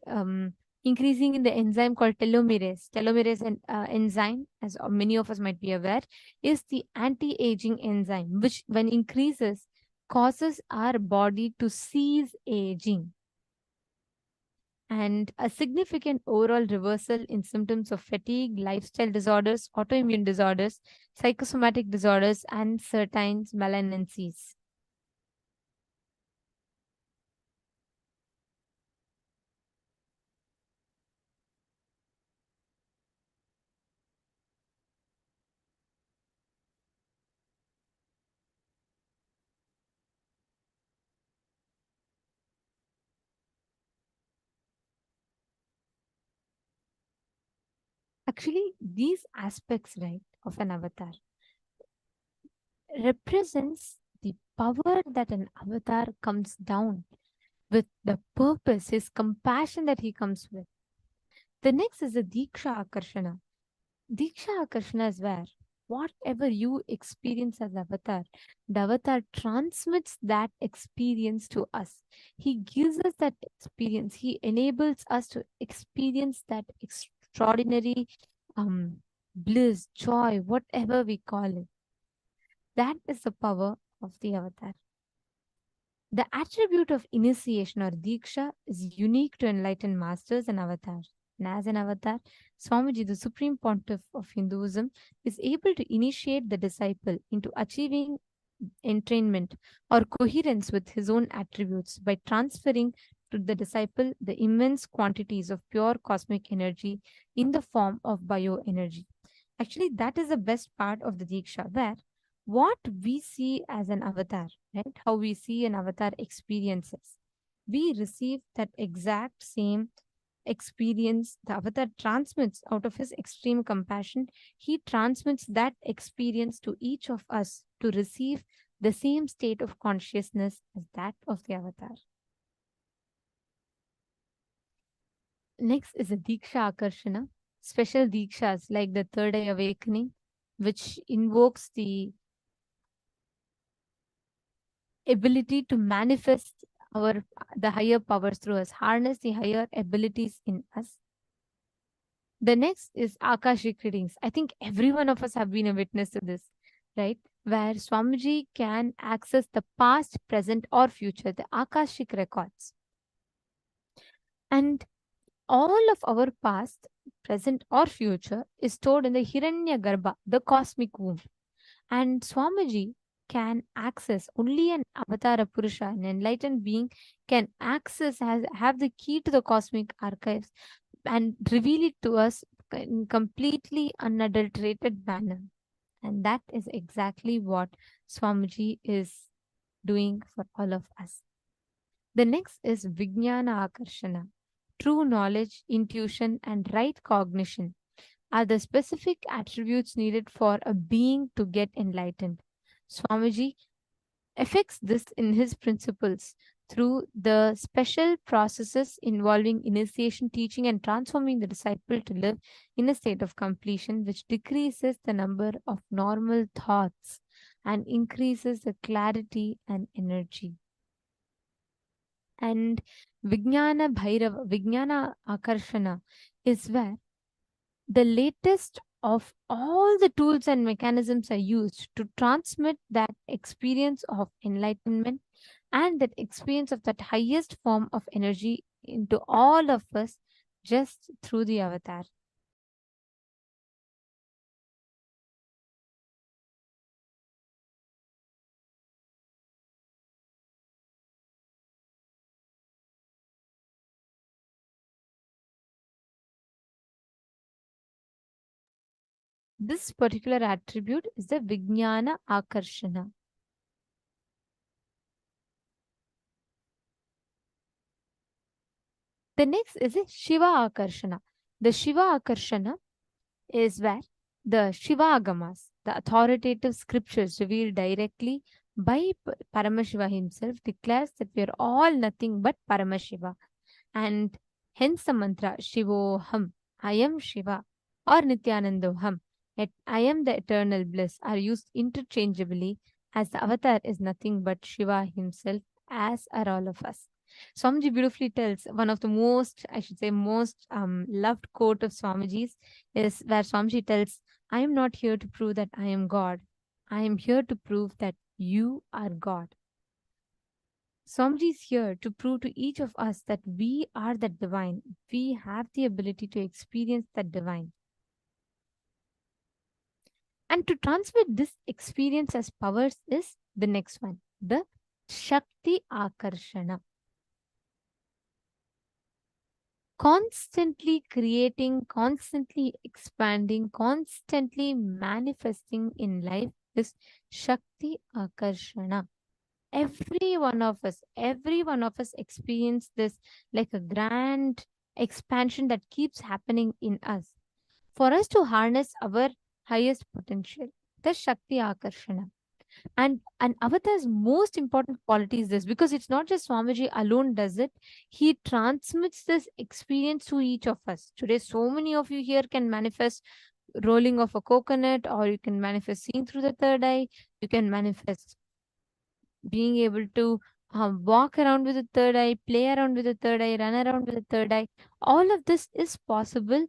increasing in the enzyme called telomerase. Telomerase enzyme, as many of us might be aware, is the anti-aging enzyme, which when increases causes our body to cease aging, and a significant overall reversal in symptoms of fatigue, lifestyle disorders, autoimmune disorders, psychosomatic disorders, and certain malignancies. Actually, these aspects, right, of an avatar represents the power that an avatar comes down with, the purpose, his compassion that he comes with. The next is the Deeksha Akarshana. Deeksha Akarshana is where whatever you experience as avatar, the avatar transmits that experience to us. He gives us that experience. He enables us to experience that extraordinary bliss, joy, whatever we call it. That is the power of the avatar. The attribute of initiation or Deeksha is unique to enlightened masters and avatars. And as an avatar, Swamiji, the Supreme Pontiff of Hinduism, is able to initiate the disciple into achieving entrainment or coherence with his own attributes by transferring to the disciple the immense quantities of pure cosmic energy in the form of bioenergy. Actually, that is the best part of the Diksha, where what we see as an avatar, right? How we see an avatar experiences. We receive that exact same experience. The avatar transmits out of his extreme compassion. He transmits that experience to each of us to receive the same state of consciousness as that of the avatar. Next is the Diksha Akarshana. Special Dikshas like the Third Eye Awakening, which invokes the ability to manifest the higher powers through us, harness the higher abilities in us. The next is Akashic readings. I think every one of us have been a witness to this, right? Where Swamiji can access the past, present, or future, the Akashic records. And all of our past, present, or future is stored in the Hiranyagarbha, the cosmic womb. And Swamiji can access, only an Avatara Purusha, an enlightened being, can access, have the key to the cosmic archives and reveal it to us in completely unadulterated manner. And that is exactly what Swamiji is doing for all of us. The next is Vijnana Akarshana. True knowledge, intuition, and right cognition are the specific attributes needed for a being to get enlightened. Swamiji affects this in his principles through the special processes involving initiation, teaching, and transforming the disciple to live in a state of completion, which decreases the number of normal thoughts and increases the clarity and energy. And Vijnana Bhairava, Vijnana Akarshana is where the latest of all the tools and mechanisms are used to transmit that experience of enlightenment and that experience of that highest form of energy into all of us just through the avatar. This particular attribute is the Vijnana Akarshana. The next is a Shiva Akarshana. The Shiva Akarshana is where the Shiva Agamas, the authoritative scriptures revealed directly by Paramashiva himself, declares that we are all nothing but Paramashiva. And hence the mantra Shivoham, I am Shiva, or Nithyanandoham, I am the eternal bliss, are used interchangeably, as the avatar is nothing but Shiva himself, as are all of us. Swamiji beautifully tells one of the most, I should say, most loved quote of Swamiji's is where Swamiji tells, I am not here to prove that I am God. I am here to prove that you are God. Swamiji is here to prove to each of us that we are that divine. We have the ability to experience that divine. And to transmit this experience as powers is the next one, the Shakti Akarshana. Constantly creating, constantly expanding, constantly manifesting in life is Shakti Akarshana. Every one of us experience this like a grand expansion that keeps happening in us. For us to harness our highest potential, the Shakti Akarshana. And an avatar's most important quality is this, because it's not just Swamiji alone does it. He transmits this experience to each of us. Today, so many of you here can manifest rolling of a coconut, or you can manifest seeing through the third eye. You can manifest being able to walk around with the third eye, play around with the third eye, run around with the third eye. All of this is possible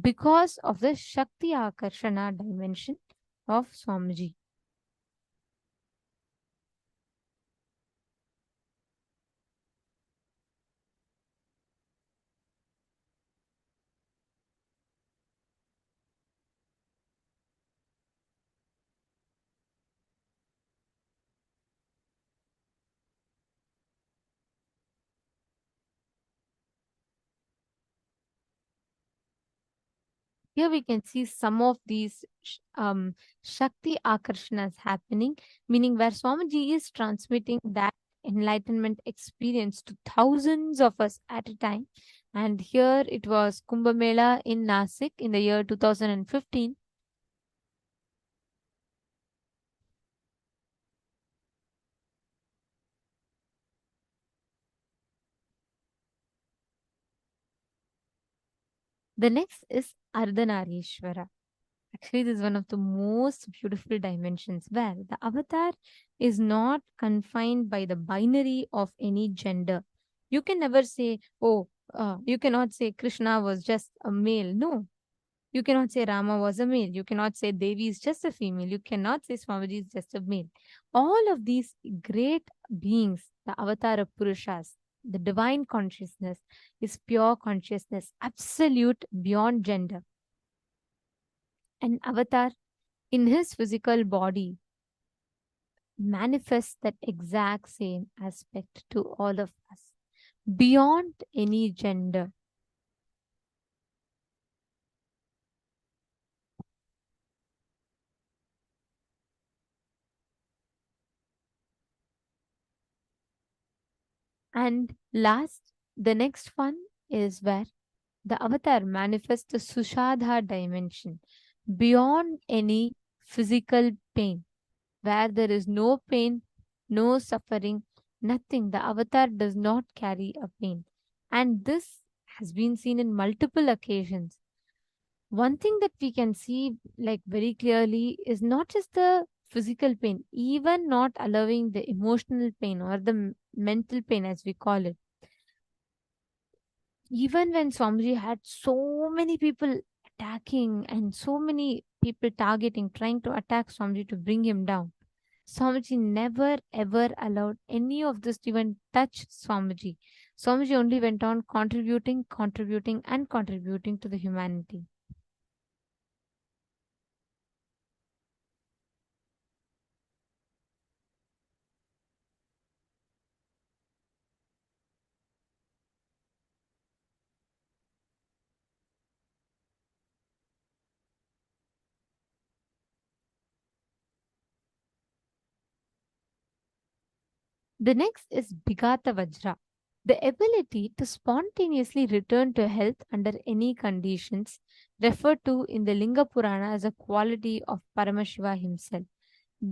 because of the Shakti Akarshana dimension of Swamiji. Here we can see some of these Shakti Akarshanas happening, meaning where Swamiji is transmitting that enlightenment experience to thousands of us at a time. And here it was Kumbh Mela in Nasik in the year 2015. The next is Ardhanarishwara. Actually, this is one of the most beautiful dimensions where the avatar is not confined by the binary of any gender. You can never say, oh, you cannot say Krishna was just a male. No. You cannot say Rama was a male. You cannot say Devi is just a female. You cannot say Swamiji is just a male. All of these great beings, the avatar of Purushas, the divine consciousness is pure consciousness, absolute beyond gender. An avatar in his physical body manifests that exact same aspect to all of us, beyond any gender. And last, the next one is where the avatar manifests the Sushadha dimension, beyond any physical pain, where there is no pain, no suffering, nothing. The avatar does not carry a pain. And this has been seen in multiple occasions. One thing that we can see like very clearly is not just the physical pain, even not allowing the emotional pain or the mental pain as we call it. Even when Swamiji had so many people attacking and so many people targeting, trying to attack Swamiji to bring him down, Swamiji never ever allowed any of this to even touch Swamiji. Swamiji only went on contributing, contributing, and contributing to the humanity. The next is Bhigata Vajra, the ability to spontaneously return to health under any conditions, referred to in the Linga Purana as a quality of Paramashiva himself.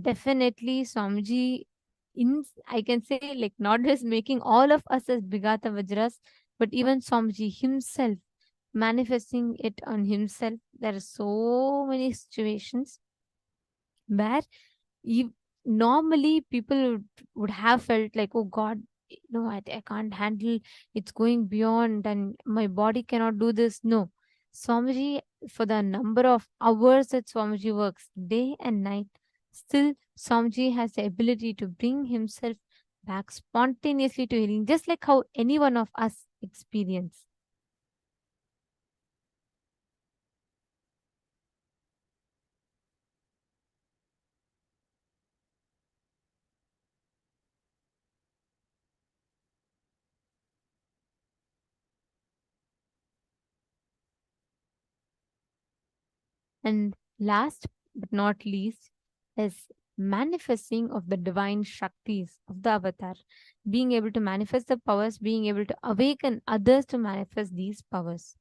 Definitely, Swamiji, I can say, like, not just making all of us as Bhigata Vajras, but even Swamiji himself manifesting it on himself. There are so many situations where normally people would have felt like, oh God, no, I can't handle, it's going beyond, and my body cannot do this. No, Swamiji, for the number of hours that Swamiji works day and night, still Swamiji has the ability to bring himself back spontaneously to healing, just like how any one of us experience. And last but not least is manifesting of the divine Shaktis of the avatar, being able to manifest the powers, being able to awaken others to manifest these powers.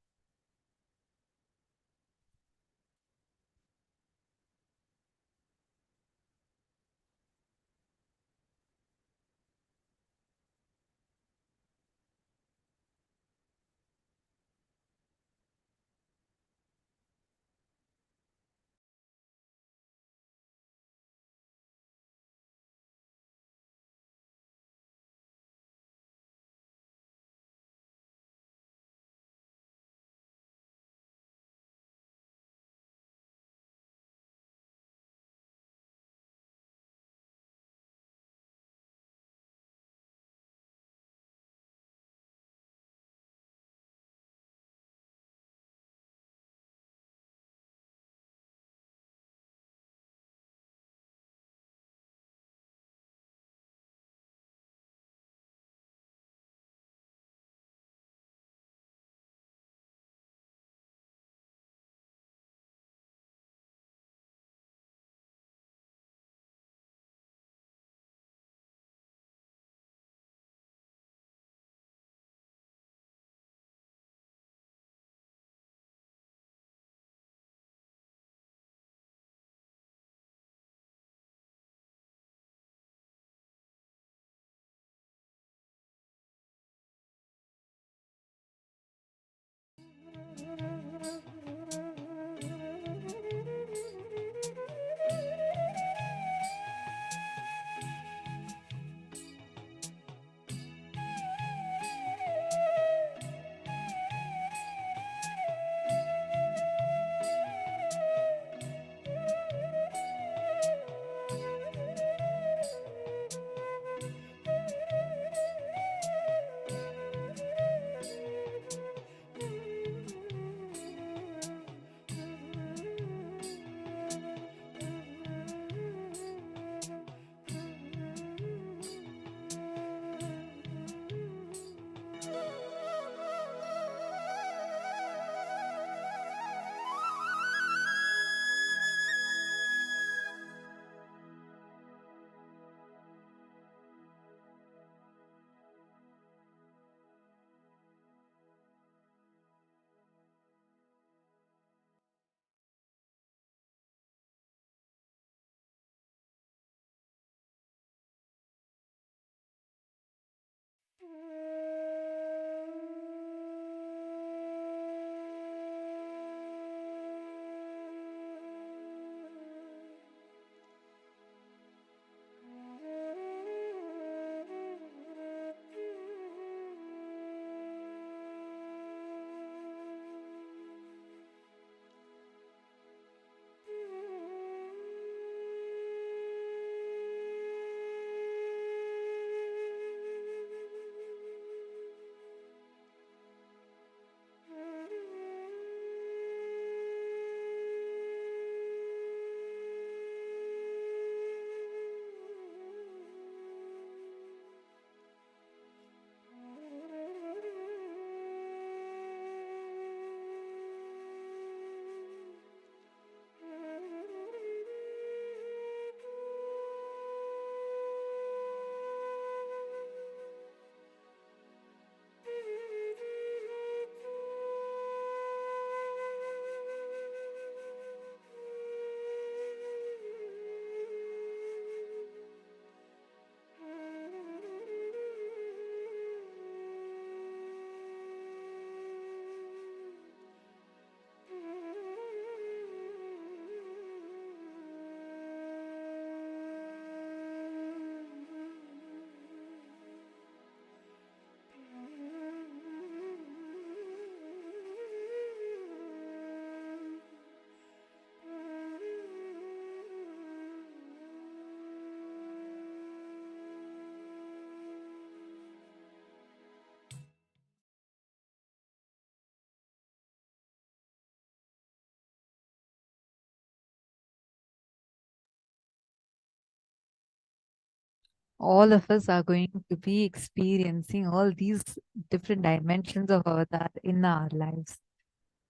All of us are going to be experiencing all these different dimensions of avatar in our lives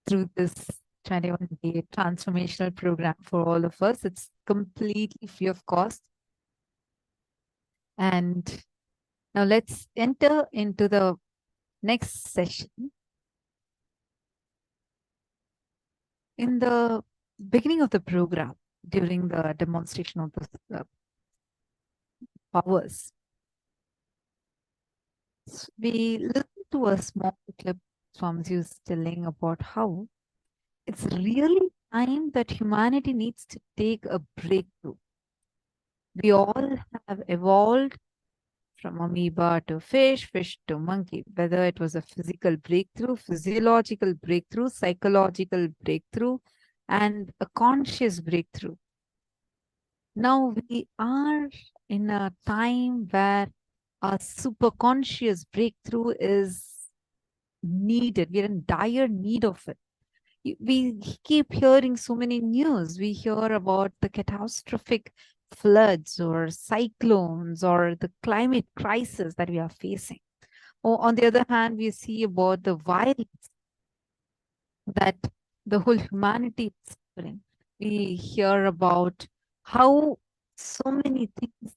through this 21-day transformational program for all of us. It's completely free of cost. And now let's enter into the next session. In the beginning of the program, during the demonstration of the powers, we listened to a small clip Swamiji was telling about how it's really time that humanity needs to take a breakthrough. We all have evolved from amoeba to fish, fish to monkey, whether it was a physical breakthrough, physiological breakthrough, psychological breakthrough, and a conscious breakthrough. Now we are in a time where a superconscious breakthrough is needed. We're in dire need of it. We keep hearing so many news. We hear about the catastrophic floods or cyclones or the climate crisis that we are facing. Or on the other hand, we see about the violence that the whole humanity is suffering. We hear about how so many things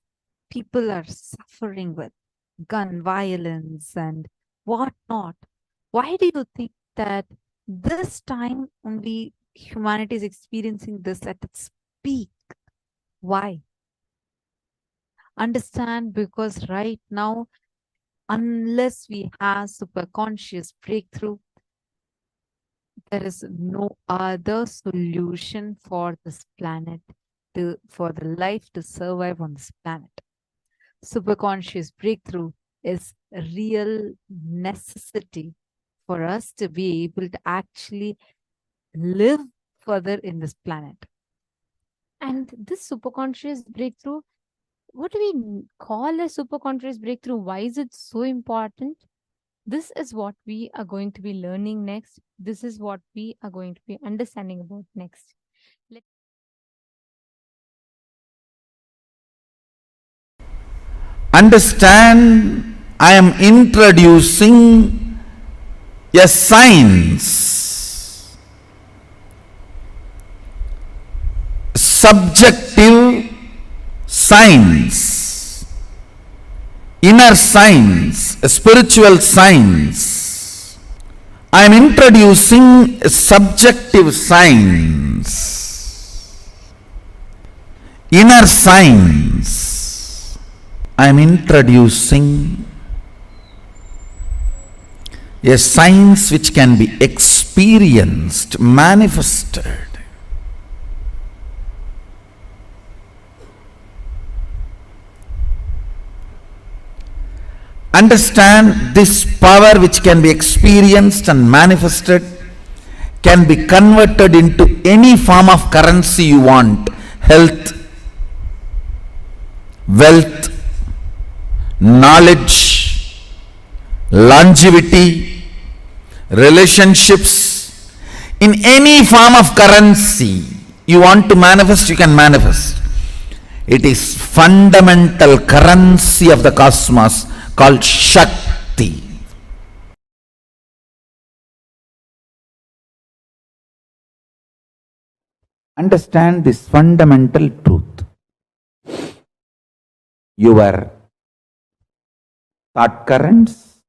people are suffering with, gun violence and whatnot. Why do you think that this time only humanity is experiencing this at its peak? Why? Understand, because right now, unless we have superconscious breakthrough, there is no other solution for this planet, for the life to survive on this planet. Superconscious breakthrough is a real necessity for us to be able to actually live further in this planet. And this superconscious breakthrough, what do we call a superconscious breakthrough? Why is it so important? This is what we are going to be learning next. This is what we are going to be understanding about next. Understand, I am introducing a science, subjective science, inner science, a spiritual science. I am introducing a subjective science, inner science. I am introducing a science which can be experienced, manifested. Understand this power which can be experienced and manifested can be converted into any form of currency you want. Health, wealth, knowledge, longevity, relationships. In any form of currency you want to manifest, you can manifest. It is fundamental currency of the cosmos called Shakti. Understand this fundamental truth. Your thought currents,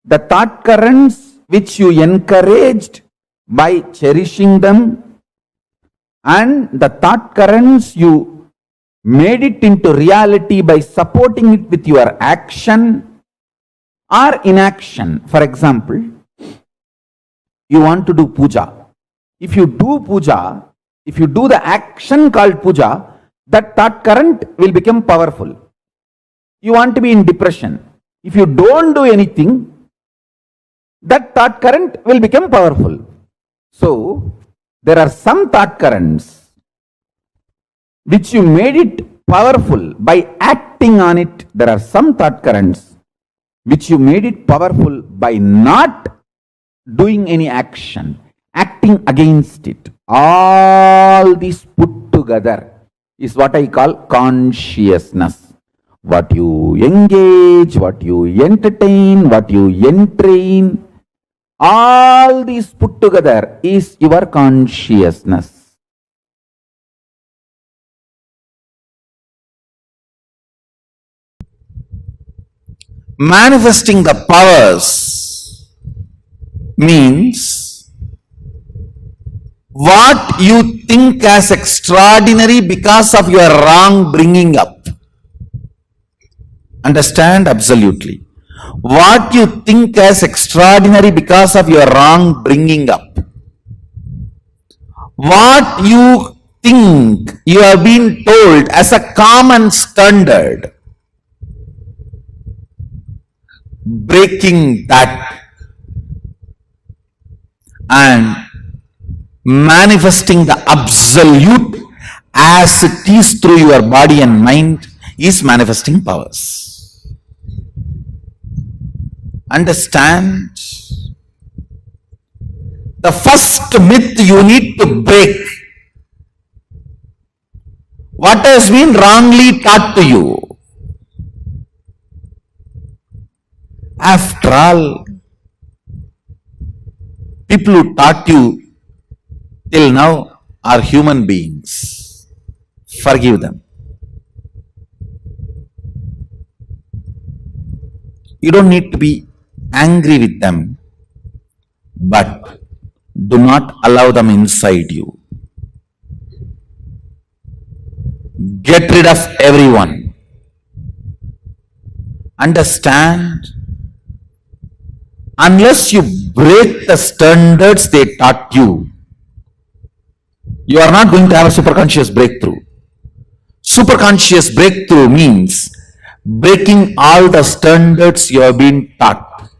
the thought currents which you encouraged by cherishing them, and the thought currents you made it into reality by supporting it with your action or inaction. For example, you want to do puja. If you do puja, if you do the action called puja, that thought current will become powerful. You want to be in depression. If you don't do anything, that thought current will become powerful. So, there are some thought currents which you made it powerful by acting on it. There are some thought currents which you made it powerful by not doing any action, acting against it. All these put together is what I call consciousness. What you engage, what you entertain, what you entrain, all these put together is your consciousness. Manifesting the powers means what you think as extraordinary because of your wrong bringing up. Understand? Absolutely. What you think as extraordinary because of your wrong bringing up. What you think you have been told as a common standard. Breaking that and manifesting the absolute as it is through your body and mind is manifesting powers. Understand? The first myth you need to break. What has been wrongly taught to you? After all, people who taught you till now are human beings. Forgive them. You don't need to be angry with them, but do not allow them inside you. Get rid of everyone. Understand? Unless you break the standards they taught you, you are not going to have a superconscious breakthrough. Superconscious breakthrough means breaking all the standards you have been taught.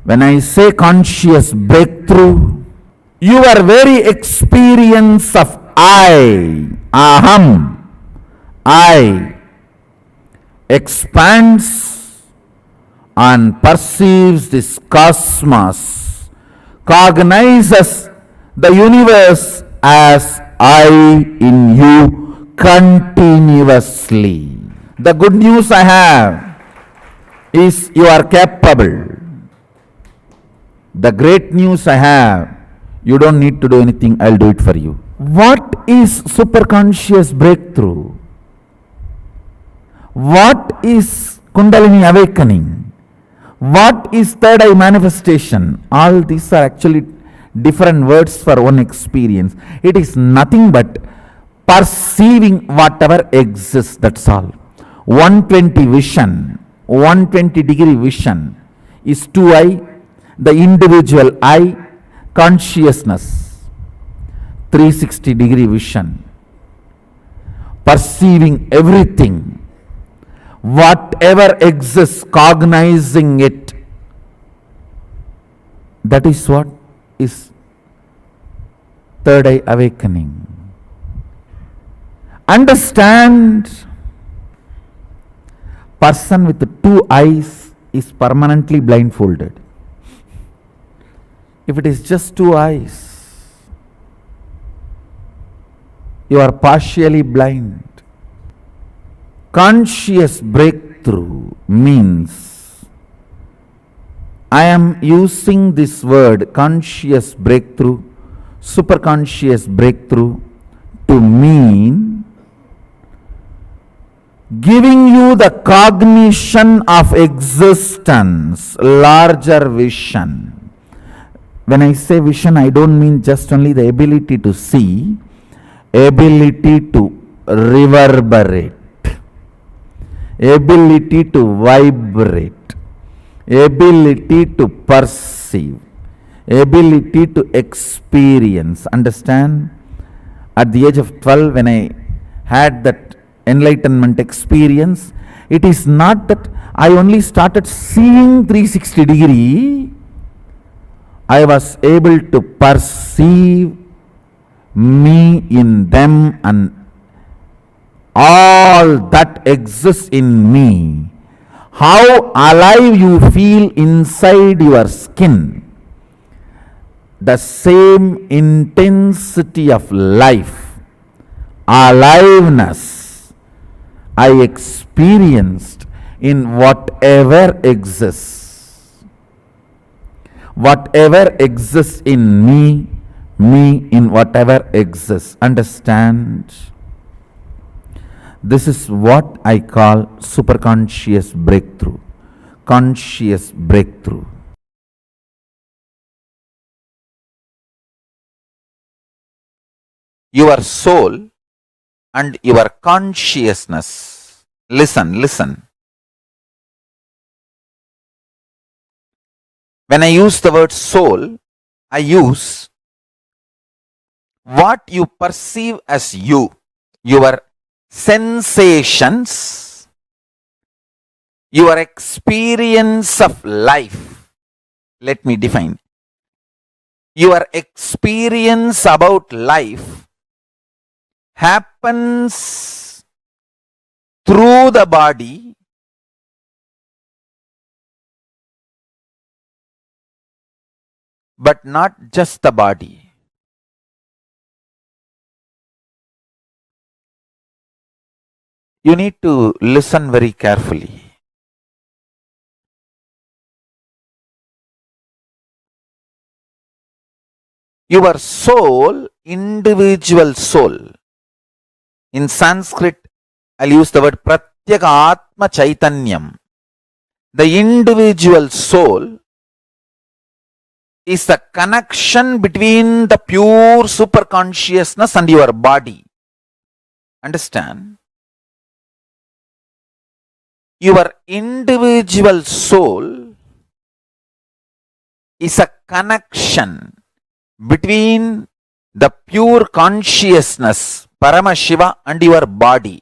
When I say conscious breakthrough, your very experience of I, aham, I expands and perceives this cosmos, cognizes the universe as I in you continuously. The good news I have is you are capable. The great news I have, you don't need to do anything, I'll do it for you. What is superconscious breakthrough? What is Kundalini awakening? What is third eye manifestation? All these are actually different words for one experience. It is nothing but perceiving whatever exists, that's all. 120 vision, 120-degree vision is 2I, the individual I, consciousness. 360-degree vision, perceiving everything, whatever exists, cognizing it. That is what is third eye awakening. Understand, person with 2 eyes is permanently blindfolded. If it is just 2 eyes, you are partially blind. Conscious breakthrough means, I am using this word conscious breakthrough, superconscious breakthrough, to mean giving you the cognition of existence, larger vision. When I say vision, I don't mean just only the ability to see, ability to reverberate, ability to vibrate, ability to perceive, ability to experience. Understand? At the age of 12, when I had that enlightenment experience, it is not that I only started seeing 360-degree, I was able to perceive me in them and all that exists in me. How alive you feel inside your skin. The same intensity of life, aliveness, I experienced in whatever exists. Whatever exists in me, me in whatever exists. Understand? This is what I call superconscious breakthrough, conscious breakthrough. Your soul and your consciousness. Listen, listen. When I use the word soul, I use what you perceive as you, your sensations, your experience of life. Let me define. Your experience about life happens through the body, but not just the body. You need to listen very carefully. Your soul, individual soul. In Sanskrit, I'll use the word Pratyeka Atma Chaitanyam. The individual soul is the connection between the pure superconsciousness and your body. Understand? Your individual soul is a connection between the pure consciousness, Paramashiva, and your body.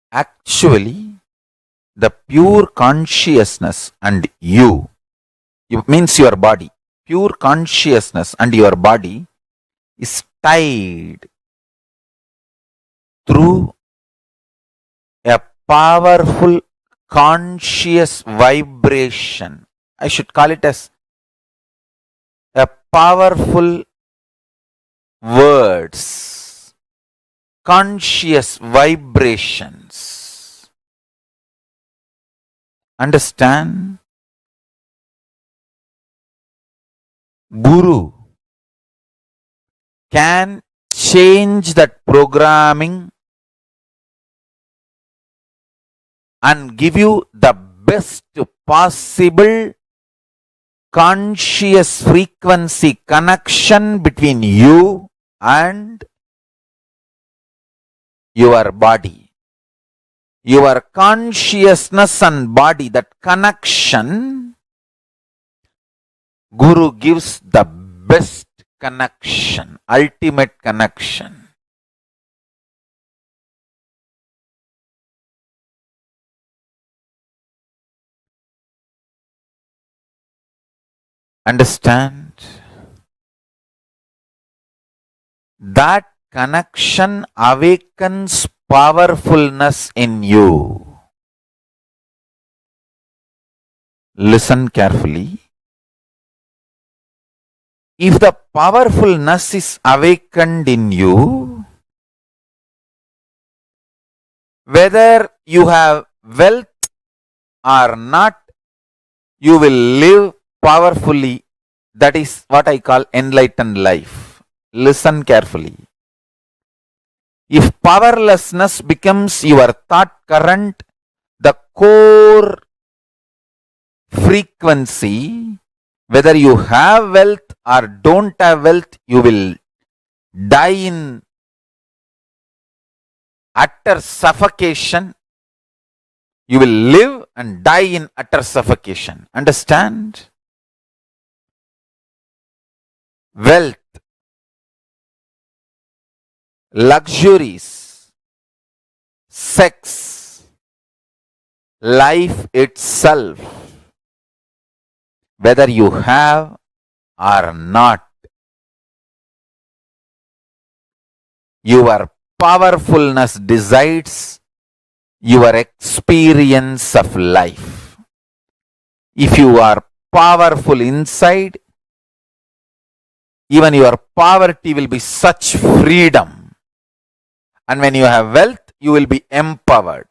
Actually, the pure consciousness and you, it means your body, pure consciousness and your body is tied through a powerful conscious vibration. I should call it as a powerful words, conscious vibrations. Understand? Guru can change that programming and give you the best possible conscious frequency connection between you and your body. Your consciousness and body, that connection, Guru gives the best connection, ultimate connection. Understand? That connection awakens powerfulness in you. Listen carefully. If the powerfulness is awakened in you, whether you have wealth or not, you will live powerfully. That is what I call enlightened life. Listen carefully. If powerlessness becomes your thought current, the core frequency, whether you have wealth or don't have wealth, you will die in utter suffocation. You will live and die in utter suffocation. Understand? Wealth, luxuries, sex, life itself, whether you have or not, your powerfulness decides your experience of life. If you are powerful inside, even your poverty will be such freedom. And when you have wealth, you will be empowered.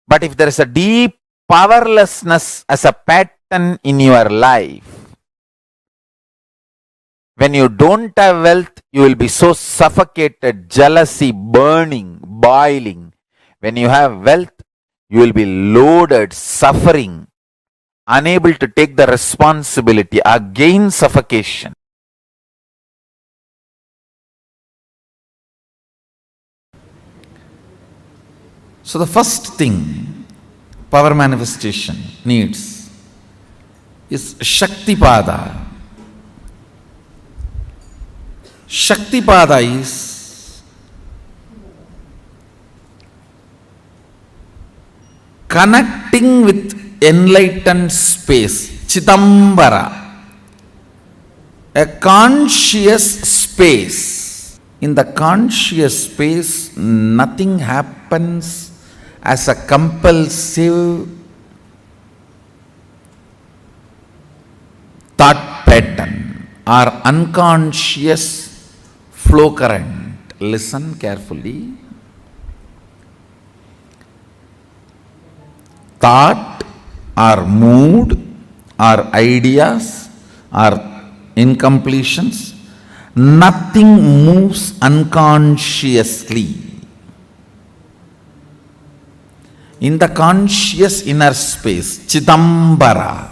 But if there is a deep powerlessness as a pattern in your life, when you don't have wealth, you will be so suffocated, jealousy, burning, boiling. When you have wealth, you will be loaded, suffering, unable to take the responsibility, again suffocation. So the first thing power manifestation needs is Shaktipada. Shaktipada is connecting with enlightened space, Chidambara, a conscious space. In the conscious space, nothing happens as a compulsive thought pattern or unconscious flow current. Listen carefully. Thought or mood or ideas or incompletions, nothing moves unconsciously. In the conscious inner space, Chidambara,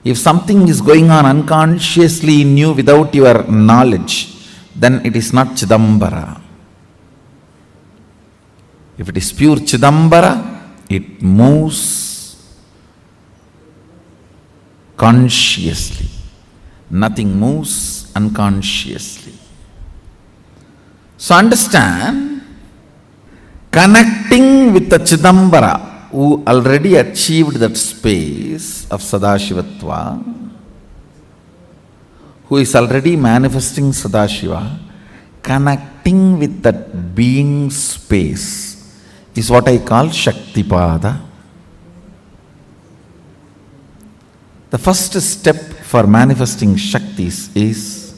if something is going on unconsciously in you without your knowledge, then it is not Chidambara. If it is pure Chidambara, it moves consciously. Nothing moves unconsciously. So understand, connecting with the Chidambara, who already achieved that space of Sadashivatva, who is already manifesting Sadashiva, connecting with that being space is what I call Shaktipada. The first step for manifesting Shaktis is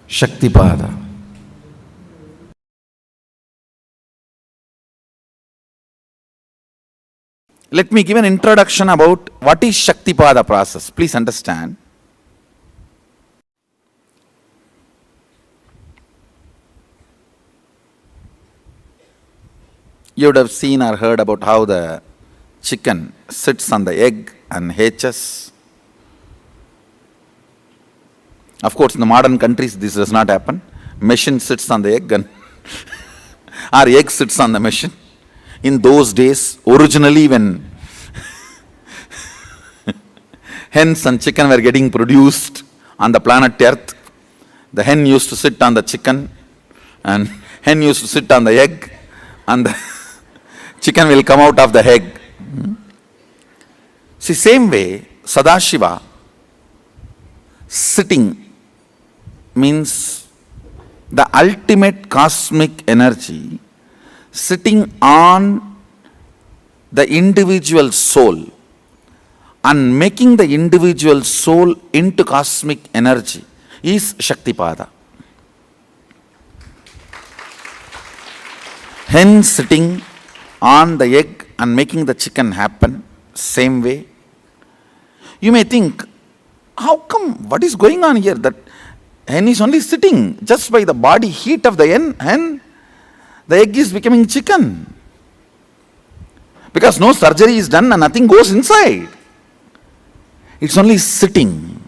Shaktipada. Let me give an introduction about what is Shaktipada process. Please understand. You would have seen or heard about how the chicken sits on the egg and hatches. Of course, in the modern countries, this does not happen. Machine sits on the egg and or egg sits on the machine. In those days, originally when hens and chicken were getting produced on the planet Earth, the hen used to sit on the chicken and hen used to sit on the egg and the chicken will come out of the egg. See, same way, Sadashiva sitting means the ultimate cosmic energy sitting on the individual soul and making the individual soul into cosmic energy is Shaktipada. Hen sitting on the egg and making the chicken happen, same way. You may think, how come, what is going on here? That hen is only sitting just by the body heat of the hen, the egg is becoming chicken. Because no surgery is done and nothing goes inside. It's only sitting.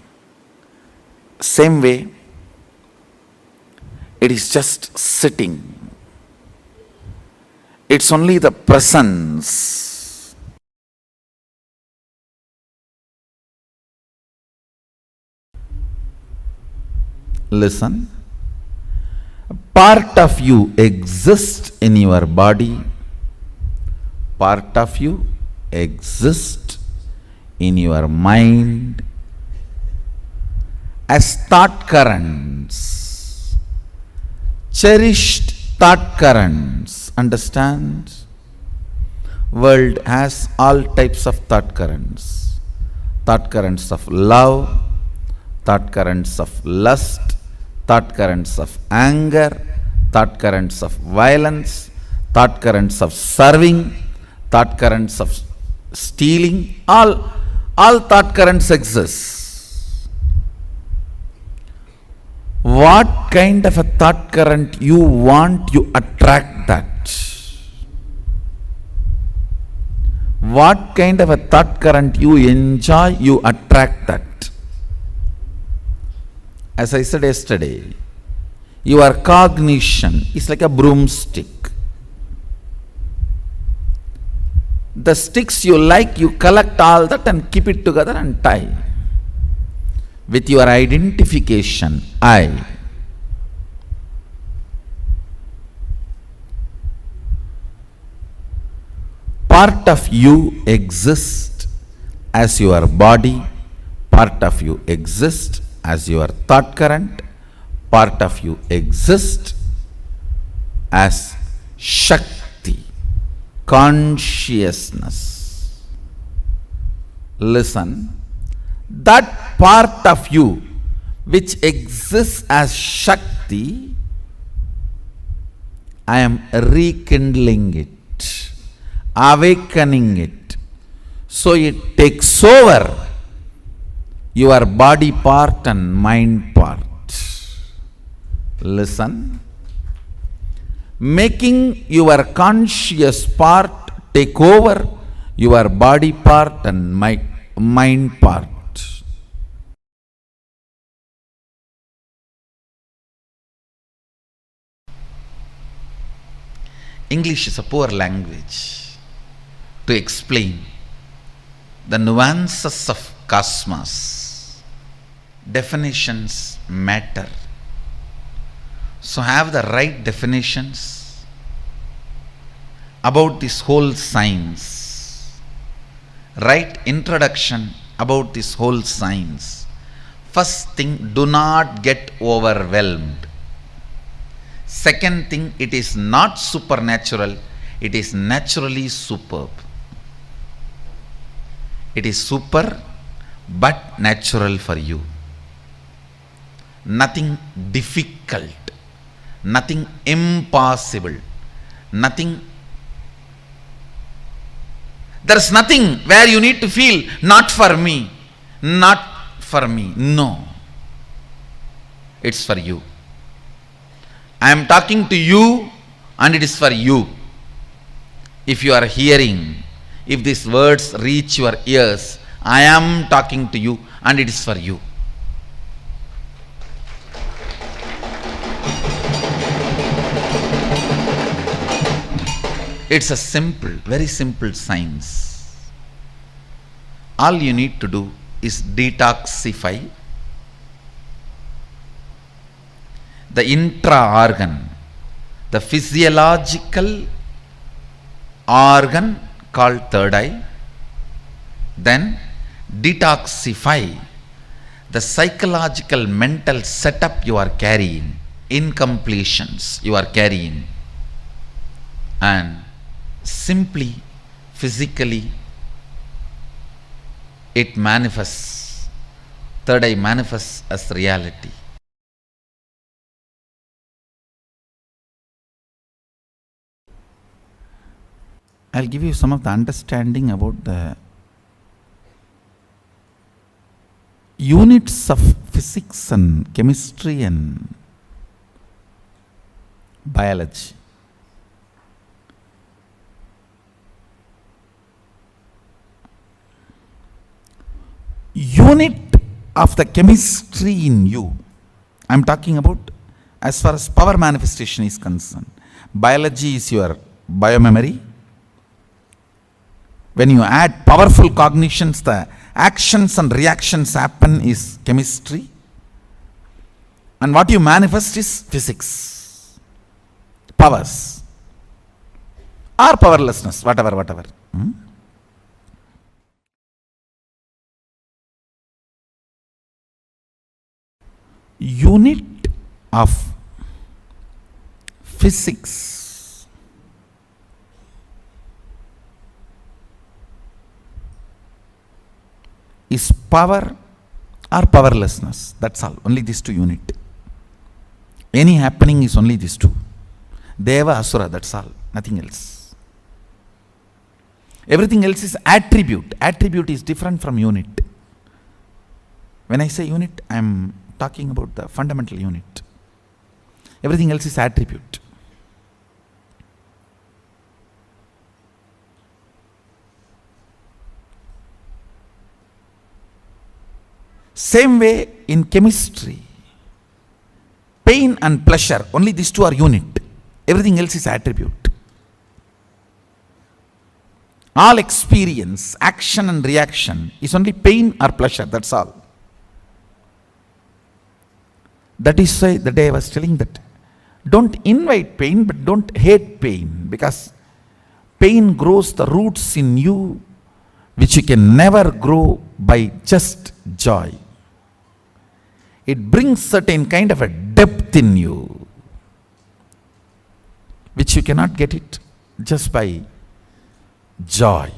Same way, it is just sitting. It's only the presence. Listen. Part of you exists in your body. Part of you exists in your mind as thought currents, cherished thought currents. Understand? World has all types of thought currents. Thought currents of love, thought currents of lust, thought currents of anger, thought currents of violence, thought currents of serving, thought currents of stealing. All thought currents exist. What kind of a thought current you want, you attract that. What kind of a thought current you enjoy, you attract that. As I said yesterday, your cognition is like a broomstick. The sticks you like, you collect all that and keep it together and tie. With your identification, I. Part of you exists as your body, part of you exists as your thought current, part of you exists as Shakti, consciousness. Listen, that part of you which exists as Shakti, I am rekindling it, awakening it, so it takes over your body part and mind part. Listen, making your conscious part take over your body part and mind part. English is a poor language to explain the nuances of cosmos. Definitions matter. So have the right definitions about this whole science. Right introduction about this whole science. First thing, do not get overwhelmed. Second thing, it is not supernatural, it is naturally superb. It is super but natural for you. Nothing difficult, nothing impossible, nothing. There is nothing where you need to feel, not for me, not for me. No. It's for you. I am talking to you and it is for you. If you are hearing, If these words reach your ears, I am talking to you and it is for you. It's a simple, very simple science. All you need to do is detoxify the intra-organ, the physiological organ called third eye, then detoxify the psychological mental setup you are carrying, incompletions you are carrying, and simply physically it manifests, third eye manifests as reality. I'll give you some of the understanding about the units of physics and chemistry and biology. Unit of the chemistry in you, I'm talking about as far as power manifestation is concerned. Biology is your biomemory. When you add powerful cognitions, the actions and reactions happen is chemistry. And what you manifest is physics. Powers. Or powerlessness, whatever. Unit of physics is power or powerlessness. That's all. Only these two unit. Any happening is only these two. Deva, Asura, that's all. Nothing else. Everything else is attribute. Attribute is different from unit. When I say unit, I am talking about the fundamental unit. Everything else is attribute. Same way in chemistry, pain and pleasure, only these two are unit. Everything else is attribute. All experience, action and reaction is only pain or pleasure, that's all. That is why the day I was telling that don't invite pain but don't hate pain, because pain grows the roots in you which you can never grow by just joy. It brings certain kind of a depth in you which you cannot get it just by joy.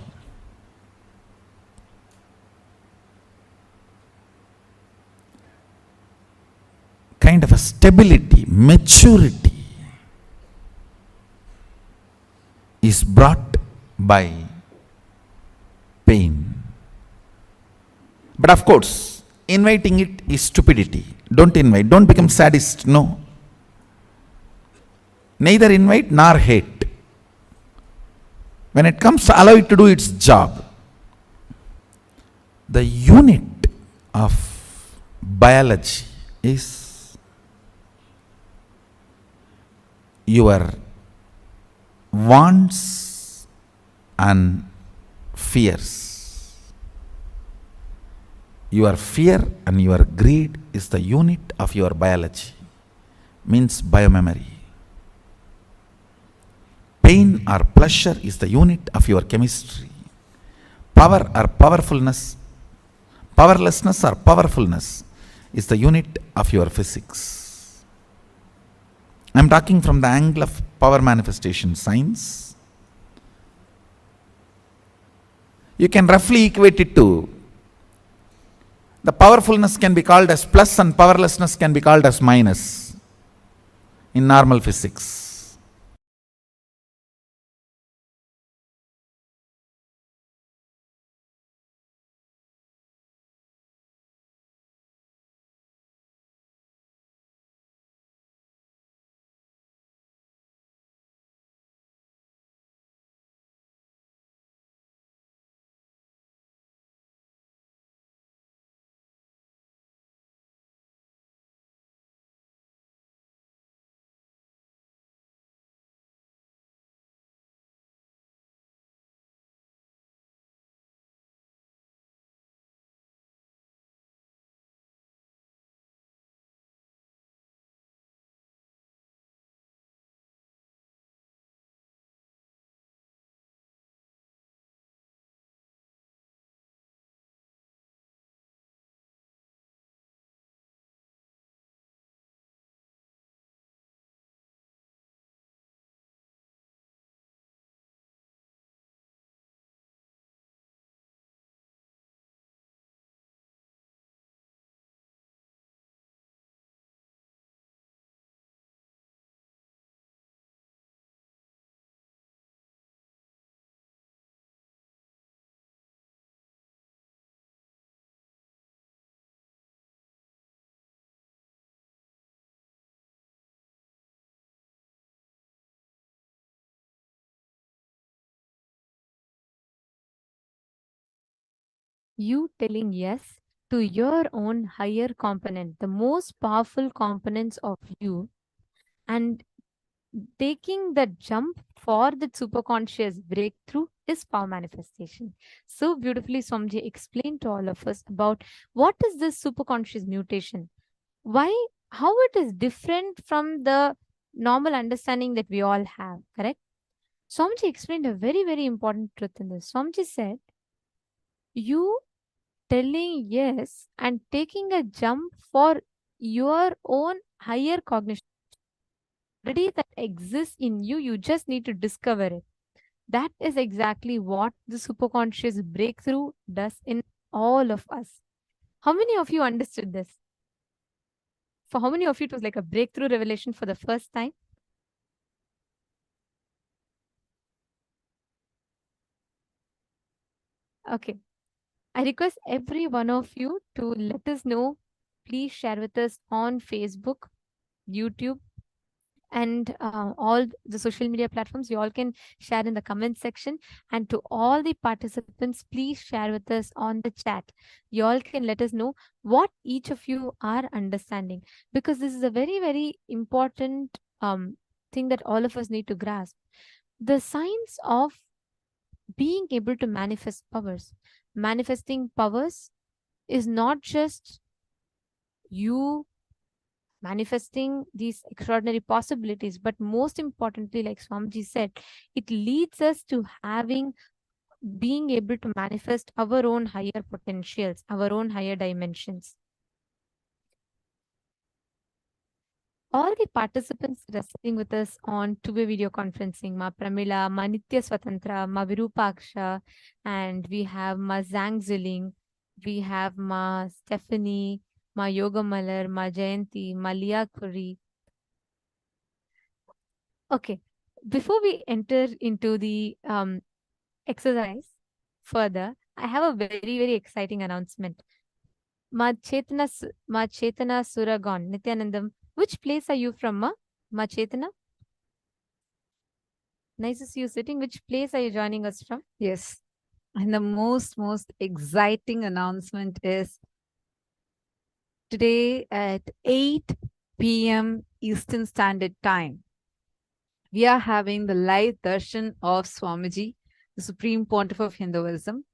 Kind of a stability, maturity is brought by pain. But of course, inviting it is stupidity. Don't invite, don't become sadist, no. Neither invite nor hate. When it comes, allow it to do its job. The unit of biology is your wants and fears. Your fear and your greed is the unit of your biology, means biomemory. Pain or pleasure is the unit of your chemistry. Power or powerfulness, powerlessness or powerfulness is the unit of your physics. I am talking from the angle of power manifestation science. You can roughly equate it to the powerfulness can be called as plus and powerlessness can be called as minus in normal physics. You telling yes to your own higher component, the most powerful components of you, and taking that jump for the superconscious breakthrough is power manifestation. So beautifully, Swamiji explained to all of us about what is this superconscious mutation, why, how it is different from the normal understanding that we all have, correct? Swamiji explained a very, very important truth in this. Swamiji said, you telling yes and taking a jump for your own higher cognition already that exists in you, you just need to discover it. That is exactly what the superconscious breakthrough does in all of us. How many of you understood this? For how many of you it was like a breakthrough revelation for the first time? Okay. I request every one of you to let us know. Please share with us on Facebook, YouTube, and all the social media platforms. You all can share in the comment section. And to all the participants, please share with us on the chat. You all can let us know what each of you are understanding, because this is a very, very important thing that all of us need to grasp. The science of being able to manifest powers. Manifesting powers is not just you manifesting these extraordinary possibilities, but most importantly, like Swamiji said, it leads us to being able to manifest our own higher potentials, our own higher dimensions. All the participants that are sitting with us on two-way video conferencing, Ma Pramila, Ma Nitya Swatantra, Ma Virupaksha, and we have Ma Zhang Ziling, we have Ma Stephanie, Ma Yoga Malar, Ma Jayanti, Ma Liya Kuri. Okay, before we enter into the exercise further, I have a very, very exciting announcement. Ma Chetana Suragon, Nithyanandam, which place are you from, Ma Chetana? Nice to see you sitting. Which place are you joining us from? Yes. And the most exciting announcement is today at 8 p.m. Eastern Standard Time, we are having the live darshan of Swamiji, the Supreme Pontiff of Hinduism.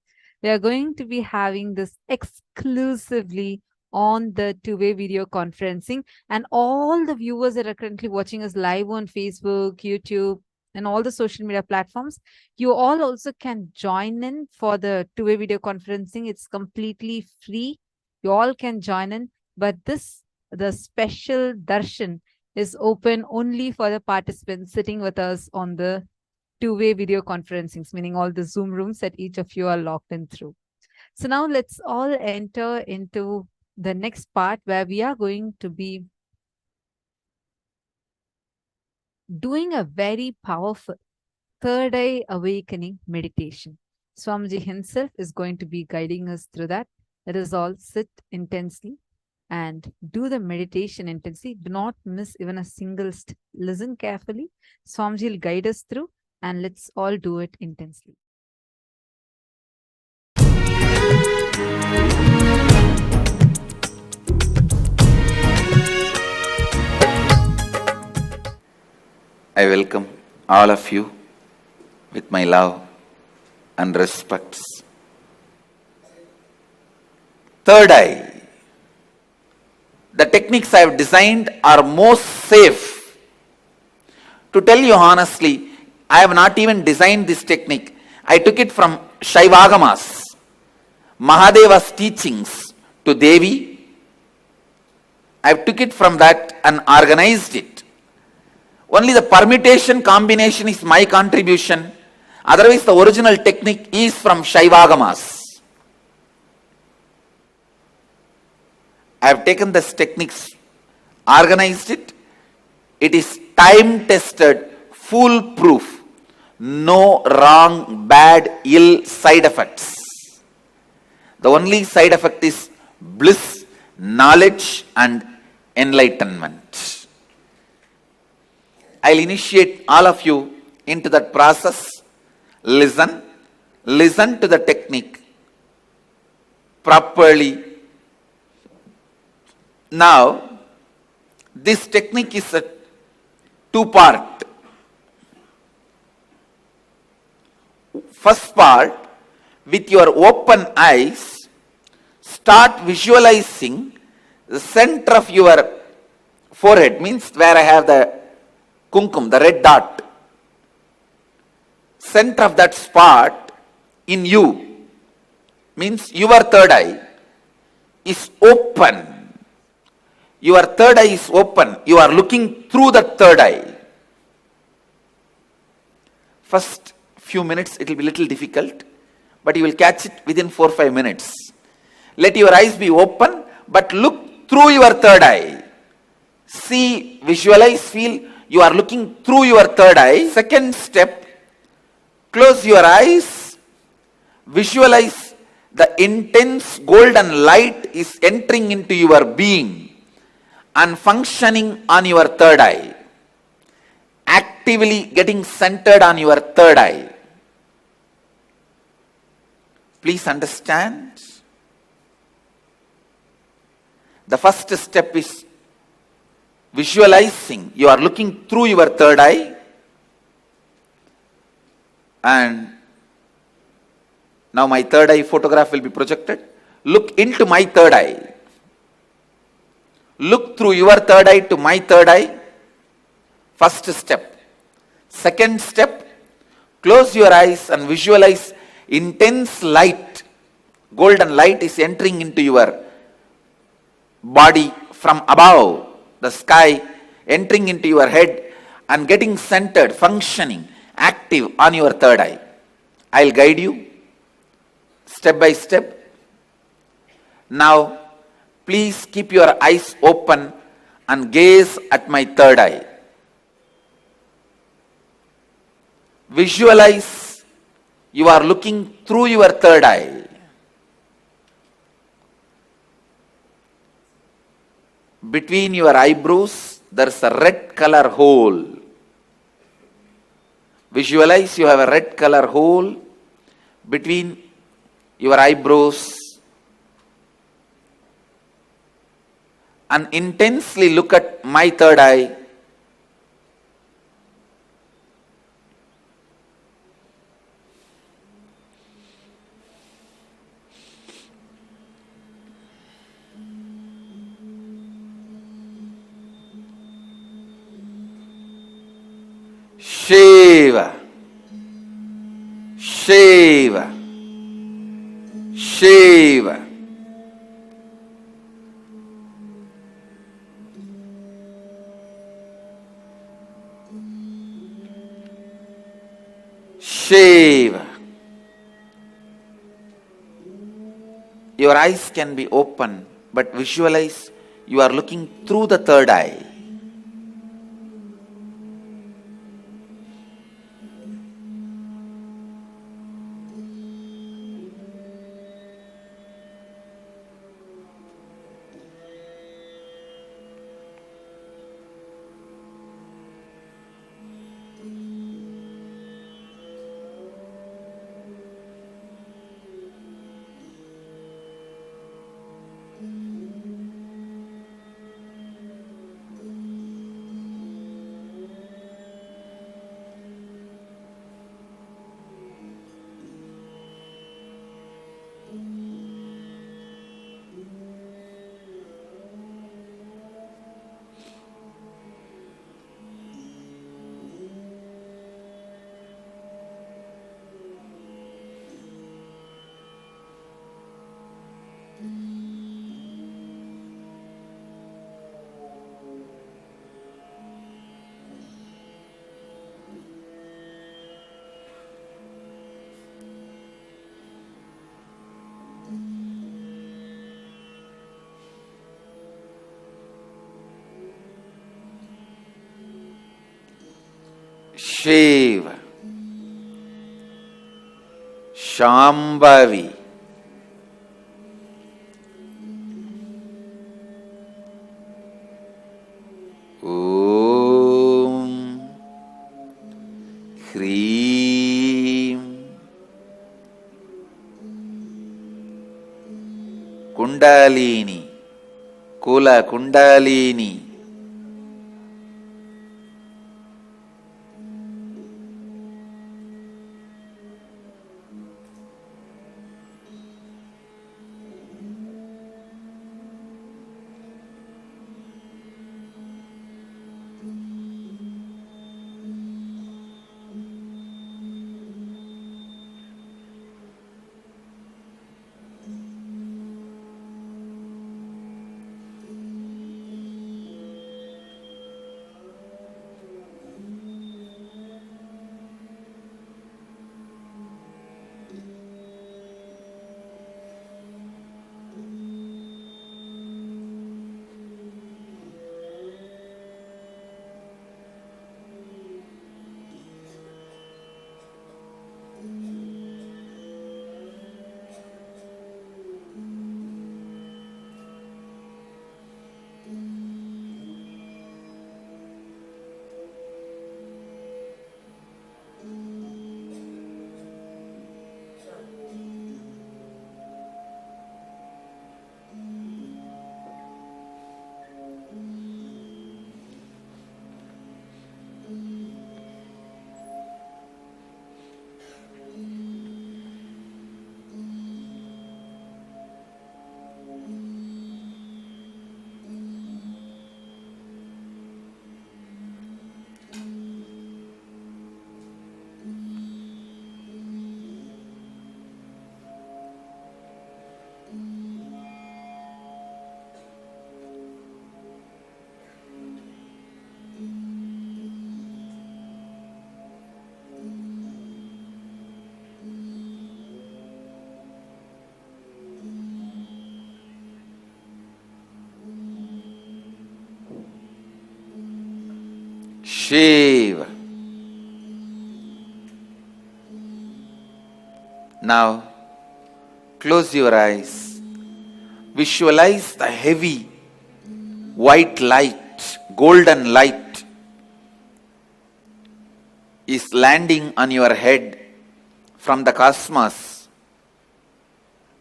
We are going to be having this exclusively on the two-way video conferencing, and all the viewers that are currently watching us live on Facebook, YouTube, and all the social media platforms, you all also can join in for the two-way video conferencing. It's completely free. You all can join in, but the special darshan is open only for the participants sitting with us on the two-way video conferencings, meaning all the Zoom rooms that each of you are logged in through. So now let's all enter into the next part, where we are going to be doing a very powerful third eye awakening meditation. Swamiji himself is going to be guiding us through that. Let us all sit intensely and do the meditation intensely. Do not miss even a single step. Listen carefully. Swamiji will guide us through, and let's all do it intensely. I welcome all of you with my love and respects. Third eye. The techniques I have designed are most safe. To tell you honestly, I have not even designed this technique. I took it from Shaivagamas, Mahadeva's teachings to Devi. I took it from that and organized it. Only the permutation combination is my contribution. Otherwise, the original technique is from Shaivagamas. I have taken this techniques, organized it. It is time-tested, foolproof. No wrong, bad, ill side effects. The only side effect is bliss, knowledge, and enlightenment. I'll initiate all of you into that process. Listen to the technique. properly. Now, this technique is a two-part. First part, with your open eyes, start visualizing the center of your forehead, means where I have the kumkum, the red dot. Center of that spot in you, means your third eye, is open. Your third eye is open. You are looking through the third eye. First few minutes it will be little difficult, but you will catch it within 4-5 minutes. Let your eyes be open, but look through your third eye. See, visualize, feel you are looking through your third eye. Second step, close your eyes, visualize the intense golden light is entering into your being and functioning on your third eye, actively getting centered on your third eye. Please understand. The first step is visualizing. You are looking through your third eye, and now my third eye photograph will be projected. Look into my third eye. Look through your third eye to my third eye. First step. Second step, close your eyes and visualize intense light. Golden light is entering into your body from above, the sky, entering into your head and getting centered, functioning, active on your third eye. I'll guide you step by step. Now, please keep your eyes open and gaze at my third eye. Visualize you are looking through your third eye. Between your eyebrows, there is a red color hole. Visualize you have a red color hole between your eyebrows, and intensely look at my third eye. Shiva, Shiva, Shiva. Shiva. Your eyes can be open, but visualize you are looking through the third eye. Shiva, Shambhavi, Om, Hreem, Kundalini, Kula Kundalini. Shiva. Now, close your eyes. Visualize the heavy white light, golden light is landing on your head from the cosmos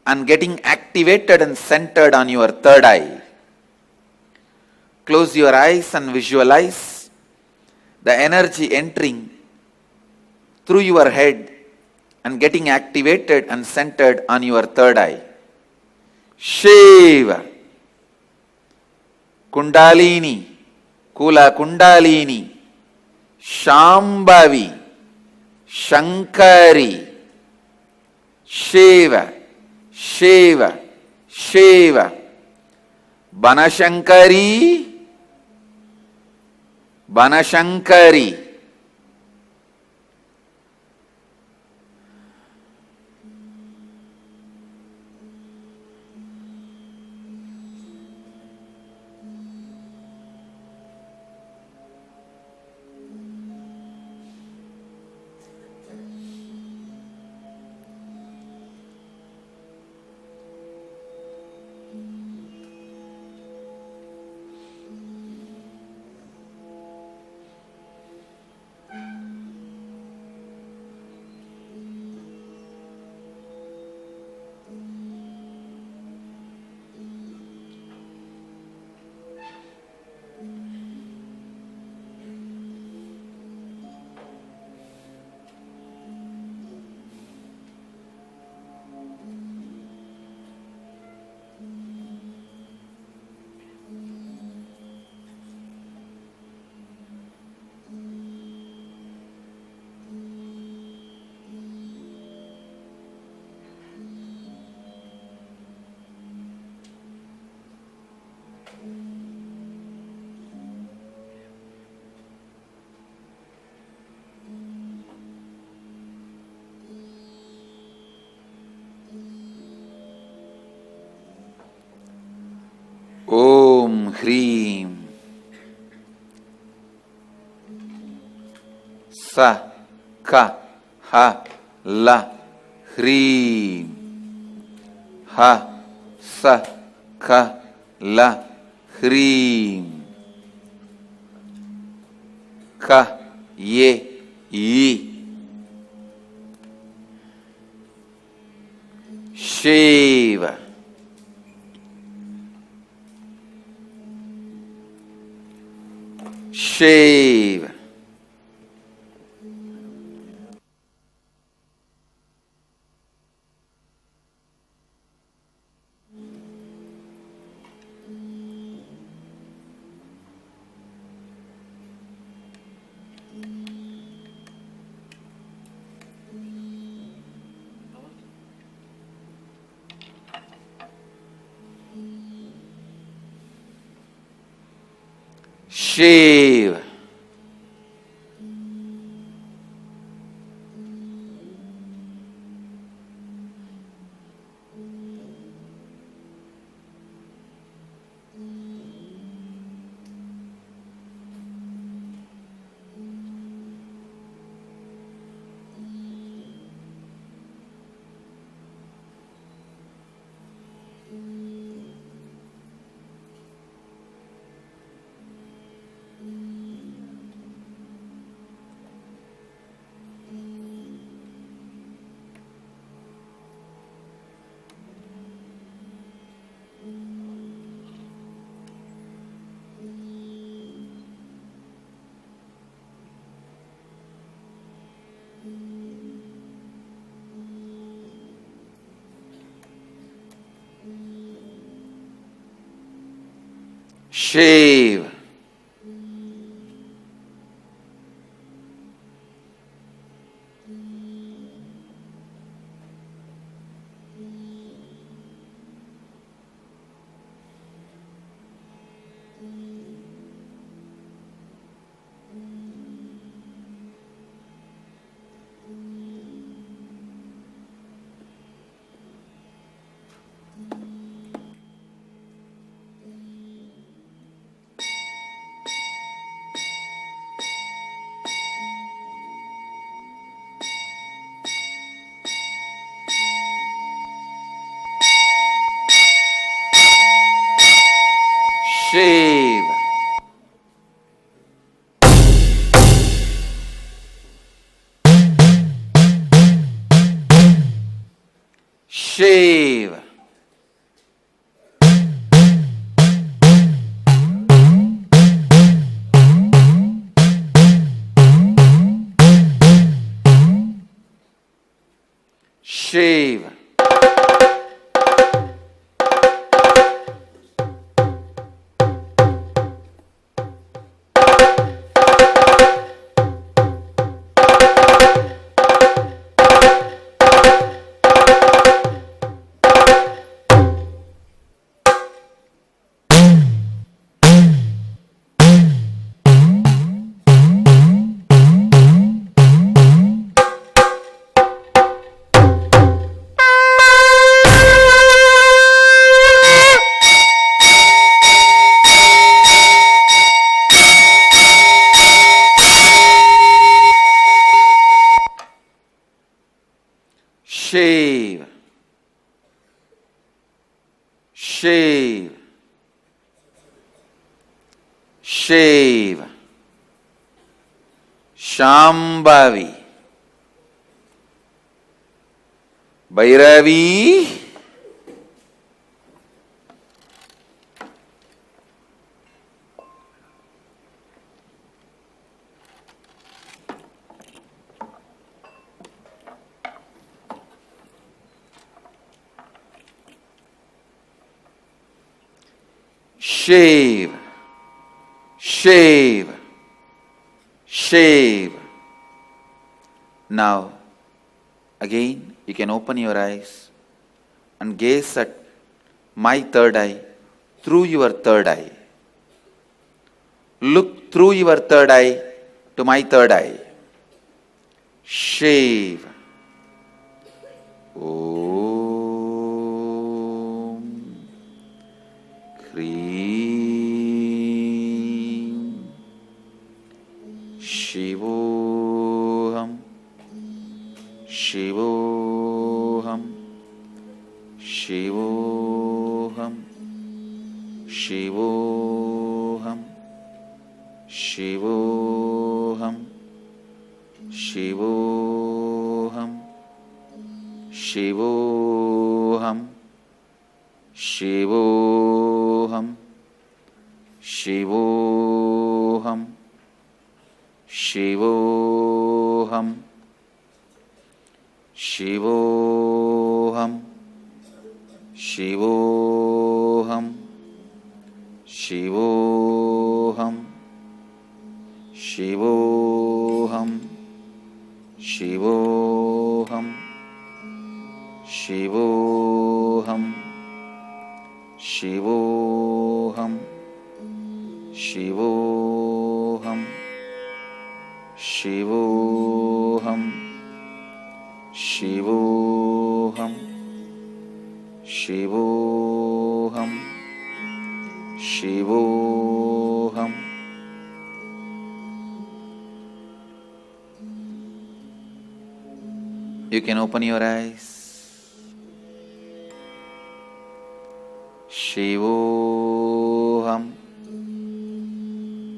and getting activated and centered on your third eye. Close your eyes and visualize the energy entering through your head and getting activated and centered on your third eye. Shiva, Kundalini, Kula Kundalini, Shambhavi, Shankari, Shiva, Shiva, Shiva, Banashankari, Banashankari. Om Hreem Sa Ka Ha La Hreem Ha Sa Ka La Hreem Ka Ye Yi Shiva Shiva. Shiva. Shiva. Shiva. Shiva. Shiva. Shiva. Shiva. Shiva. Shambhavi. Bhairavi. Shiva. Shiva. Shiva. Now, again, you can open your eyes and gaze at my third eye through your third eye. Look through your third eye to my third eye. Shiva. Om. Krim. Shivoham. Shivoham. Shivoham. Shivoham. Shivoham. Shivoham. Shivoham. Shivoham. Shivoham. Shivoham, Shivoham, Shivoham, Shivoham, Shivoham, Shivoham, Shivoham, Shivoham, Shivoham, Shivoham, Shivoham, Shivoham, Shivoham. You can open your eyes. Shivoham,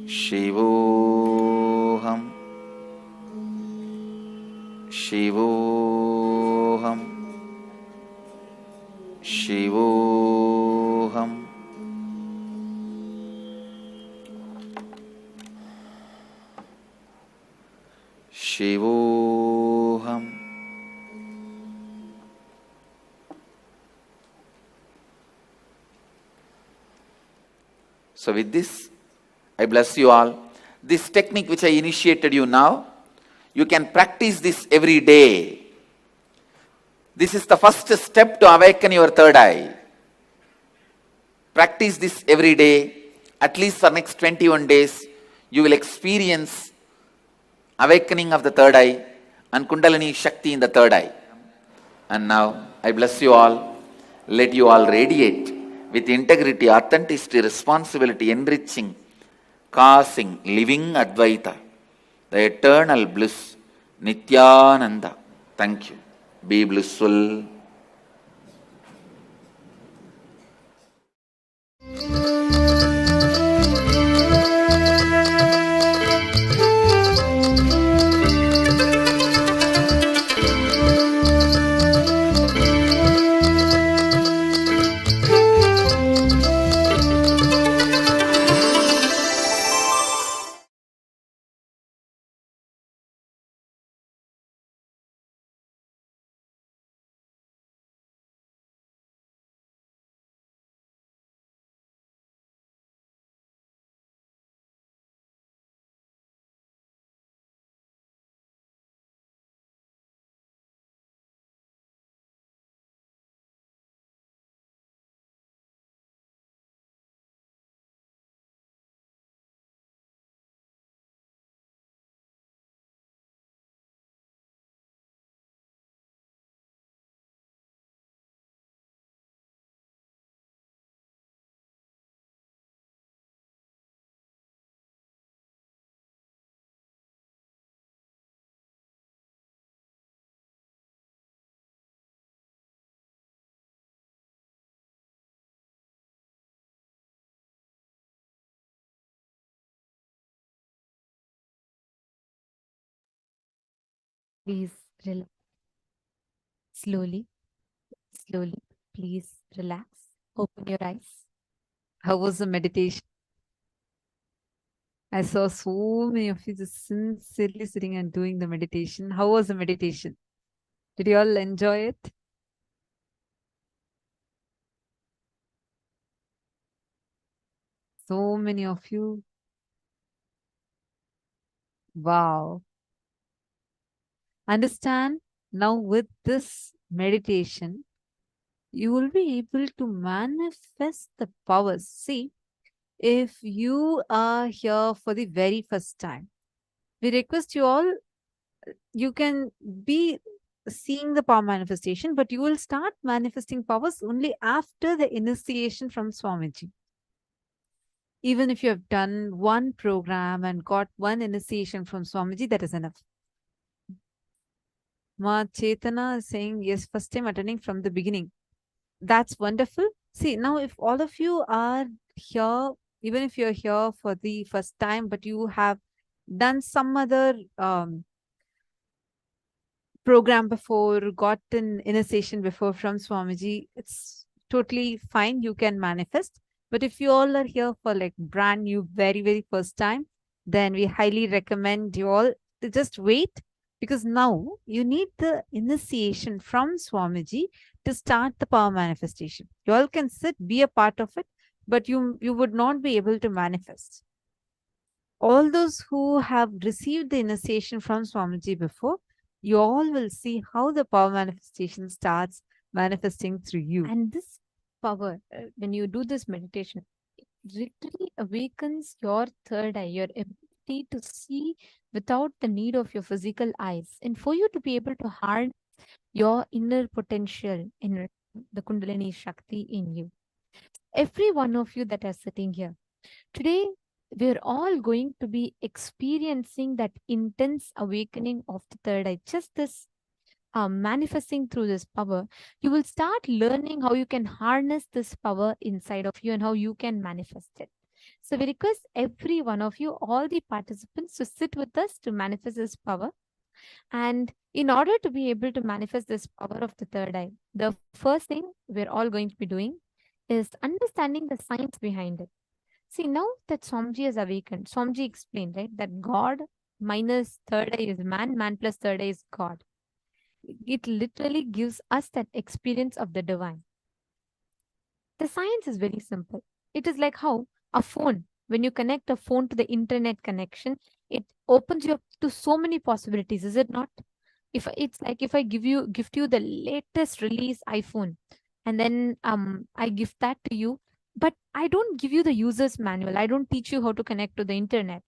Shivoham, Shivoham, Shivoham. Shivoham. So with this, I bless you all. This technique which I initiated you now, you can practice this every day. This is the first step to awaken your third eye. Practice this every day. At least for next 21 days, you will experience awakening of the third eye and Kundalini Shakti in the third eye. And now, I bless you all. Let you all radiate with integrity, authenticity, responsibility, enriching, causing, living Advaita, the eternal bliss, Nithyananda. Thank you. Be blissful. Please relax. Slowly, slowly. Please relax. Open your eyes. How was the meditation? I saw so many of you just sincerely sitting and doing the meditation. How was the meditation? Did you all enjoy it? So many of you. Wow. Understand now with this meditation, you will be able to manifest the powers. See, if you are here for the very first time, we request you all, you can be seeing the power manifestation, but you will start manifesting powers only after the initiation from Swamiji. Even if you have done one program and got one initiation from Swamiji, that is enough. Ma Chetana is saying, yes, first time attending from the beginning. That's wonderful. See, now if all of you are here, even if you're here for the first time, but you have done some other program before, got an initiation before from Swamiji, it's totally fine. You can manifest. But if you all are here for like brand new, very, very first time, then we highly recommend you all to just wait, because now you need the initiation from Swamiji to start the power manifestation. You all can sit, be a part of it, but you would not be able to manifest. All those who have received the initiation from Swamiji before, you all will see how the power manifestation starts manifesting through you. And this power, when you do this meditation, it literally awakens your third eye, your ability to see without the need of your physical eyes. And for you to be able to harness your inner potential, in the Kundalini Shakti in you. Every one of you that are sitting here, today we're all going to be experiencing that intense awakening of the third eye. Just this manifesting through this power, you will start learning how you can harness this power inside of you and how you can manifest it. So we request every one of you, all the participants, to sit with us to manifest this power. And in order to be able to manifest this power of the third eye, the first thing we're all going to be doing is understanding the science behind it. See, now that Swamiji has awakened, Swamiji explained, right, that God minus third eye is man, man plus third eye is God. It literally gives us that experience of the divine. The science is very simple. It is like how a phone, when you connect a phone to the internet connection, it opens you up to so many possibilities, is it not? If it's like if I gift you the latest release iPhone, and then I gift that to you, but I don't give you the user's manual. I don't teach you how to connect to the internet.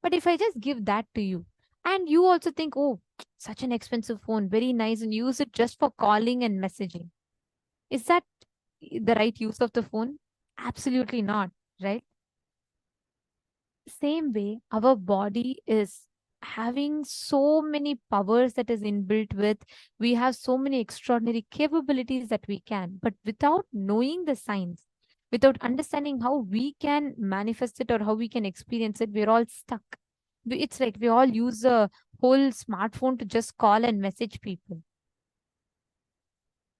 But if I just give that to you, and you also think, oh, such an expensive phone, very nice, and use it just for calling and messaging, is that the right use of the phone? Absolutely not, right? Same way, our body is having so many powers that is inbuilt with. We have so many extraordinary capabilities that we can, but without knowing the science, without understanding how we can manifest it or how we can experience it, we're all stuck. It's like we all use a whole smartphone to just call and message people.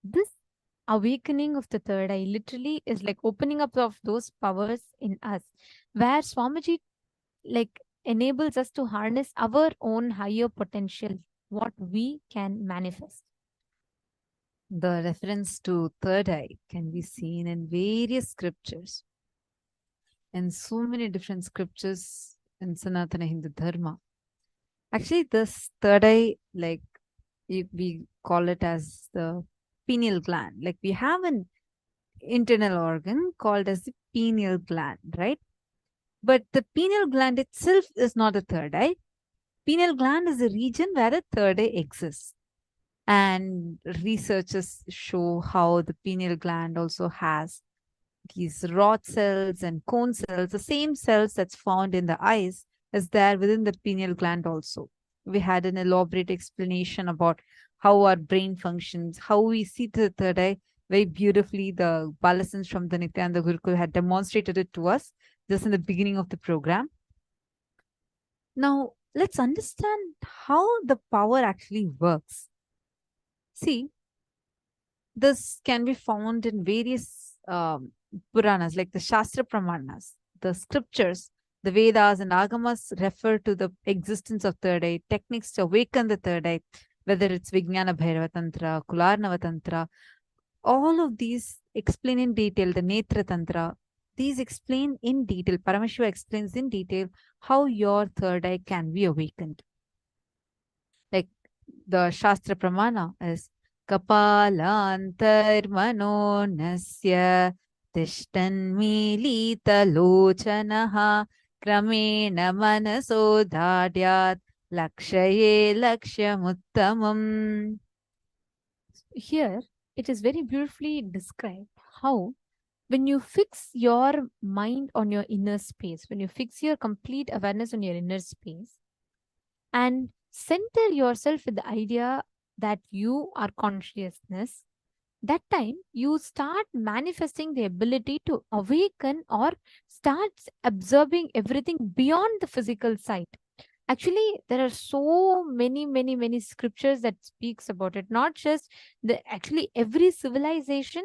This awakening of the third eye literally is like opening up of those powers in us, where Swamiji like enables us to harness our own higher potential, what we can manifest. The reference to third eye can be seen in various scriptures, and so many different scriptures in Sanatana Hindu Dharma. Actually, this third eye, like we call it as the pineal gland. Like we have an internal organ called as the pineal gland, right? But the pineal gland itself is not a third eye. Pineal gland is a region where a third eye exists. And researchers show how the pineal gland also has these rod cells and cone cells, the same cells that's found in the eyes is there within the pineal gland also. We had an elaborate explanation about how our brain functions, how we see the third eye very beautifully. The Balasans from the Nithyananda Gurukul had demonstrated it to us just in the beginning of the program. Now, let's understand how the power actually works. See, this can be found in various Puranas, like the Shastra Pramanas, the scriptures, the Vedas and Agamas refer to the existence of third eye, techniques to awaken the third eye, whether it's Vijnana Bhairava Tantra, Kularnava Tantra, all of these explain in detail, the Netra Tantra, these explain in detail, Paramashiva explains in detail how your third eye can be awakened. Like the Shastra Pramana is Kapalantarmano nasya tishthanmilitalochanaha kramena manaso dhadyat lakshaye lakshyamuttamam. Here, it is very beautifully described how when you fix your mind on your inner space, when you fix your complete awareness on your inner space and center yourself with the idea that you are consciousness, that time you start manifesting the ability to awaken or start absorbing everything beyond the physical sight. Actually, there are so many scriptures that speaks about it. Not just the actually every civilization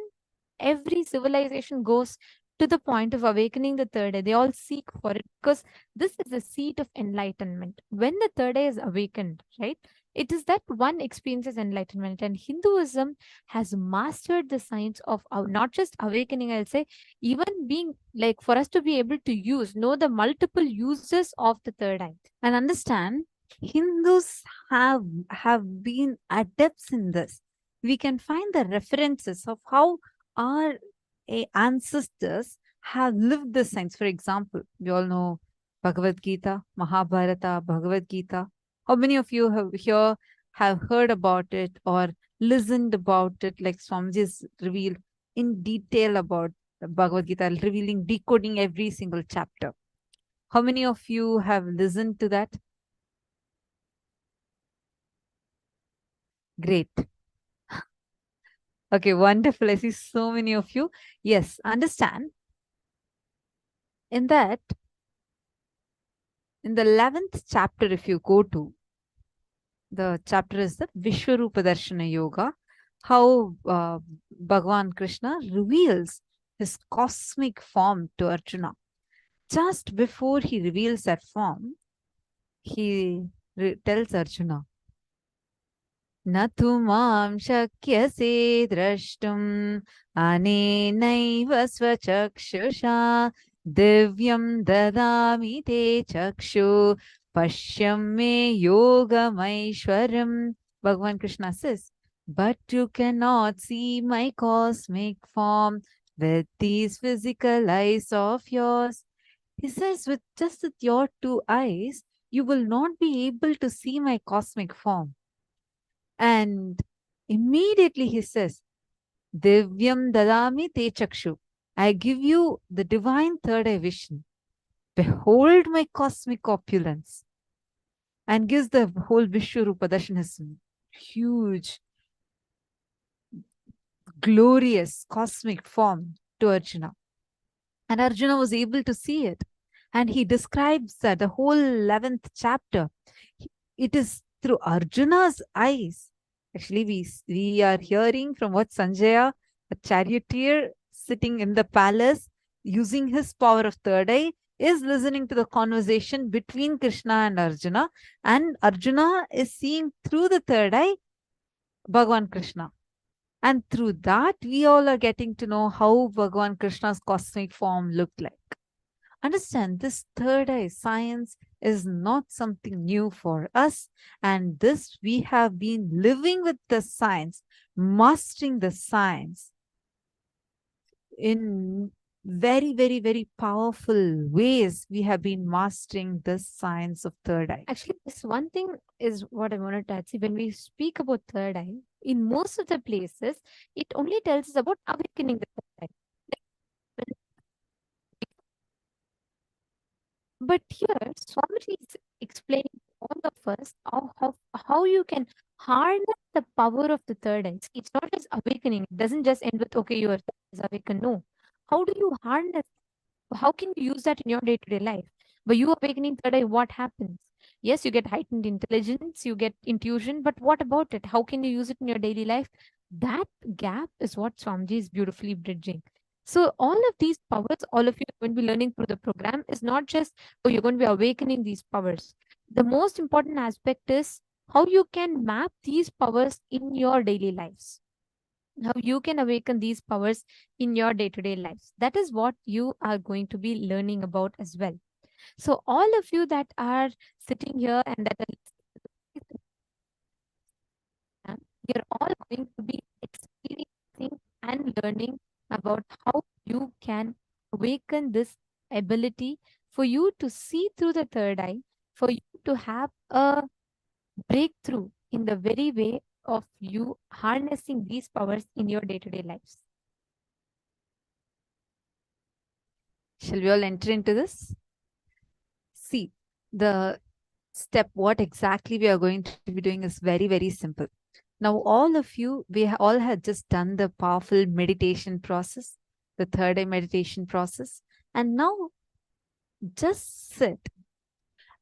goes to the point of awakening the third eye. They all seek for it because this is the seat of enlightenment. When the third eye is awakened, right, it is that one experiences enlightenment. And Hinduism has mastered the science of not just awakening, I'll say, even being like for us to be able to know the multiple uses of the third eye. And understand, Hindus have been adepts in this. We can find the references of how our ancestors have lived the science. For example, we all know Bhagavad Gita, Mahabharata, Bhagavad Gita. How many of you have heard about it or listened about it, like Swamiji's revealed in detail about the Bhagavad Gita, revealing, decoding every single chapter? How many of you have listened to that? Great. Okay, wonderful. I see so many of you. Yes, understand. In that, in the 11th chapter, if you go to, the chapter is the Vishwarupa Darshana Yoga, how Bhagavan Krishna reveals his cosmic form to Arjuna. Just before he reveals that form, he tells Arjuna, न तु मां शक्यसे द्रष्टुम् अनेनैव स्वचक्षुषा दिव्यं ददामि ते चक्षु पश्यं मे योगमैश्वरम्. Bhagavan Krishna says, but you cannot see my cosmic form with these physical eyes of yours. He says, with your two eyes, you will not be able to see my cosmic form. And immediately he says, Divyam dadami te chakshu. I give you the divine third eye vision. Behold my cosmic opulence. And gives the whole Vishwarupa Darshan, his huge, glorious cosmic form to Arjuna. And Arjuna was able to see it. And he describes that the whole 11th chapter. It is through Arjuna's eyes. Actually, we are hearing from what Sanjaya, a charioteer sitting in the palace, using his power of third eye, is listening to the conversation between Krishna and Arjuna is seeing through the third eye Bhagavan Krishna. And through that, we all are getting to know how Bhagavan Krishna's cosmic form looked like. Understand, this third eye science is not something new for us. And this, we have been living with the science, mastering the science in very, very, very powerful ways. We have been mastering this science of third eye. Actually, this one thing is what I wanted to add. See, when we speak about third eye, in most of the places, it only tells us about awakening the third eye. But here, Swamiji is explaining to all of us how you can harness the power of the third eye. It's not just awakening. It doesn't just end with, okay, you are awakened. No. How do you harness? How can you use that in your day-to-day life? By you awakening third eye, what happens? Yes, you get heightened intelligence, you get intuition, but what about it? How can you use it in your daily life? That gap is what Swamiji is beautifully bridging. So all of these powers, all of you are going to be learning through the program is not just, oh, you're going to be awakening these powers. The most important aspect is how you can map these powers in your daily lives. How you can awaken these powers in your day-to-day lives. That is what you are going to be learning about as well. So all of you that are sitting here and that are you're all going to be experiencing and learning about how you can awaken this ability for you to see through the third eye, for you to have a breakthrough in the very way of you harnessing these powers in your day-to-day lives. Shall we all enter into this? See, the step, what exactly we are going to be doing is very, very simple. Now, all of you, we all had just done the powerful meditation process, the third eye meditation process. And now, just sit.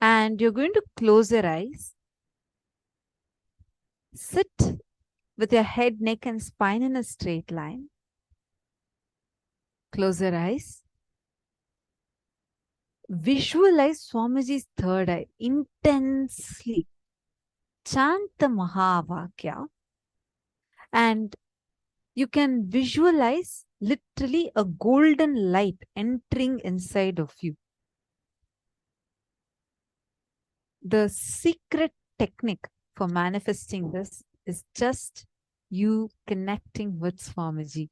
And you're going to close your eyes. Sit with your head, neck, and spine in a straight line. Close your eyes. visualize Swamiji's third eye intensely. Chant the Mahavakya, and you can visualize literally a golden light entering inside of you. The secret technique for manifesting this is just you connecting with Swamiji.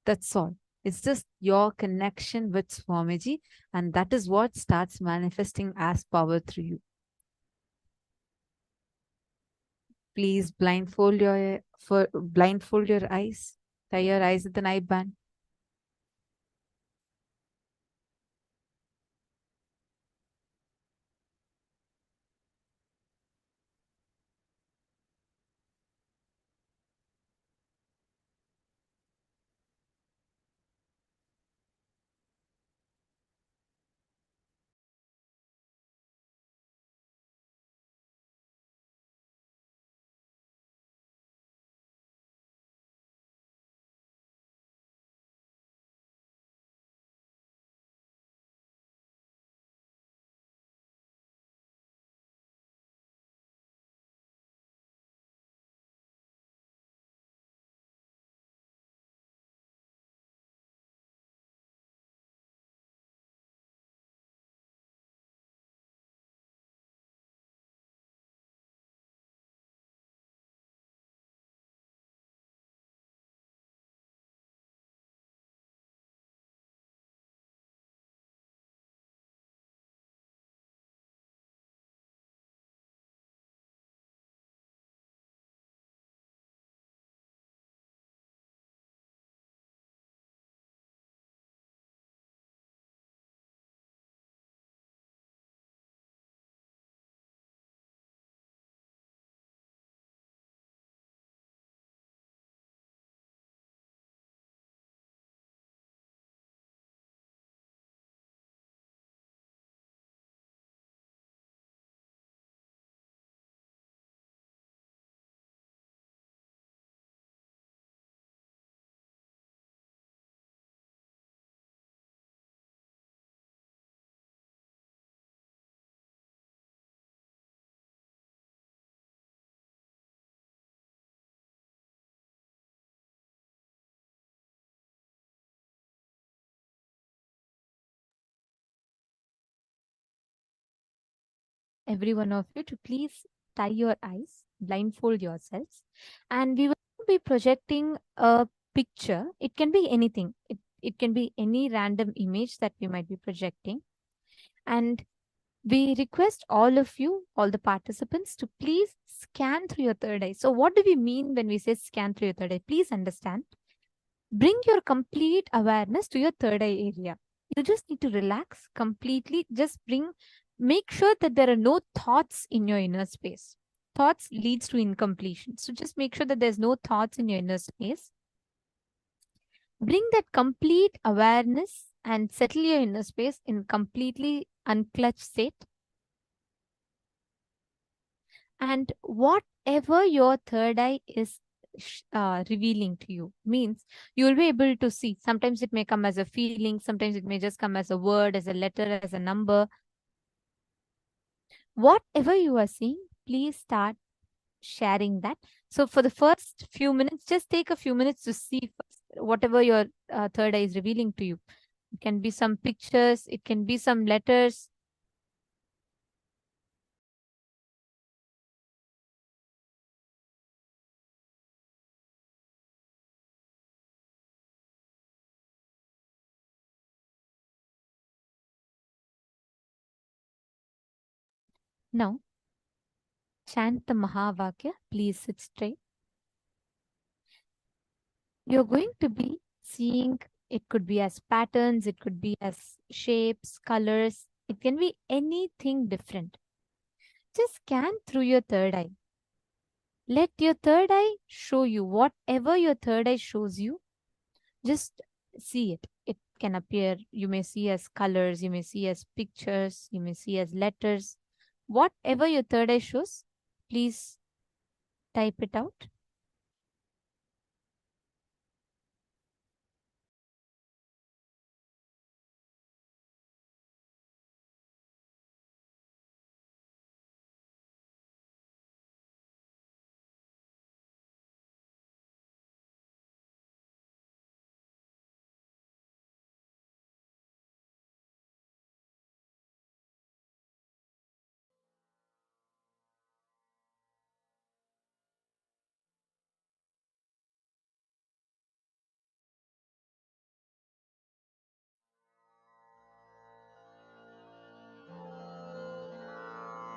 That's all. It's just your connection with Swamiji, and that is what starts manifesting as power through you. Please blindfold your eyes. Tie your eyes with an eye band. Every one of you to please tie your eyes, blindfold yourselves, and we will be projecting a picture. It can be anything. It can be any random image that we might be projecting. And we request all of you, all the participants, to please scan through your third eye. So what do we mean when we say scan through your third eye? Please understand. Bring your complete awareness to your third eye area. You just need to relax completely. Just make sure that there are no thoughts in your inner space. Thoughts leads to incompletion. So just make sure that there's no thoughts in your inner space. Bring that complete awareness and settle your inner space in completely unclutched state. And whatever your third eye is revealing to you, means you will be able to see. Sometimes it may come as a feeling, sometimes it may just come as a word, as a letter, as a number. Whatever you are seeing, please start sharing that. So for the first few minutes, just take a few minutes to see first, whatever your third eye is revealing to you. It can be some pictures, it can be some letters. Now, chant the Mahavakya. Please sit straight. You're going to be seeing, it could be as patterns, it could be as shapes, colors. It can be anything different. Just scan through your third eye. Let your third eye show you whatever your third eye shows you. Just see it. It can appear, you may see as colors, you may see as pictures, you may see as letters. Whatever your third eye shows, please type it out.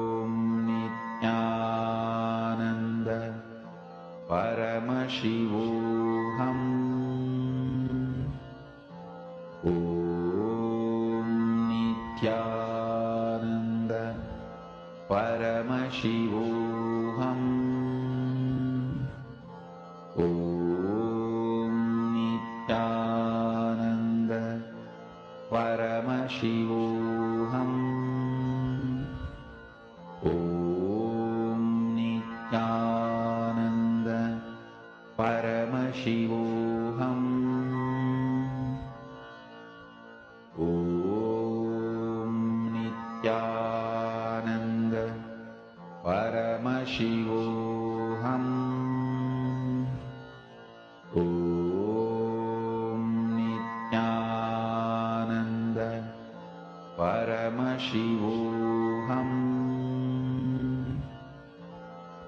Om Nithyananda Paramashivoham. Om Nithyananda Paramashivoham. Om Nithyananda Paramashivoham. Om Nithyananda Paramashivoham. Om Nithyananda Paramashivoham. Om Nithyananda Paramashivoham.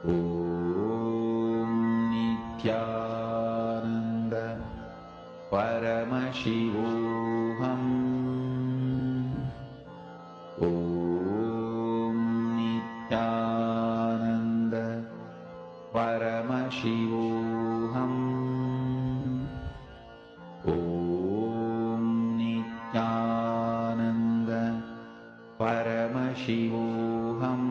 Om Nithyananda Paramashivoham. Om Nithyananda Paramashivoham. Om Nithyananda Paramashivoham.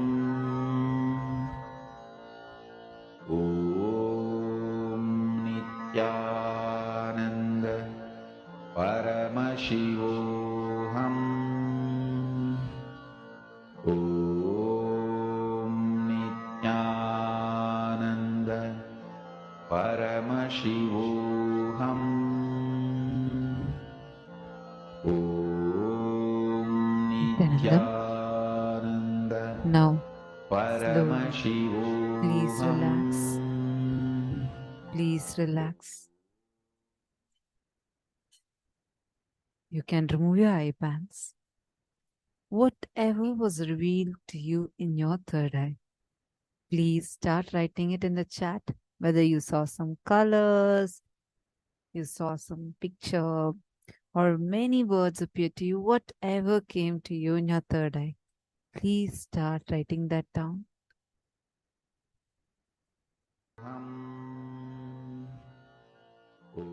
Om Nithyananda Paramashivoham. Om Nithyananda Paramashivoham. Om Nithyananda Now, Paramashivoham. please relax. Please relax. You can remove your eye bands. Whatever was revealed to you in your third eye, please start writing it in the chat. Whether you saw some colors, you saw some picture, or many words appear to you, whatever came to you in your third eye, please start writing that down. Om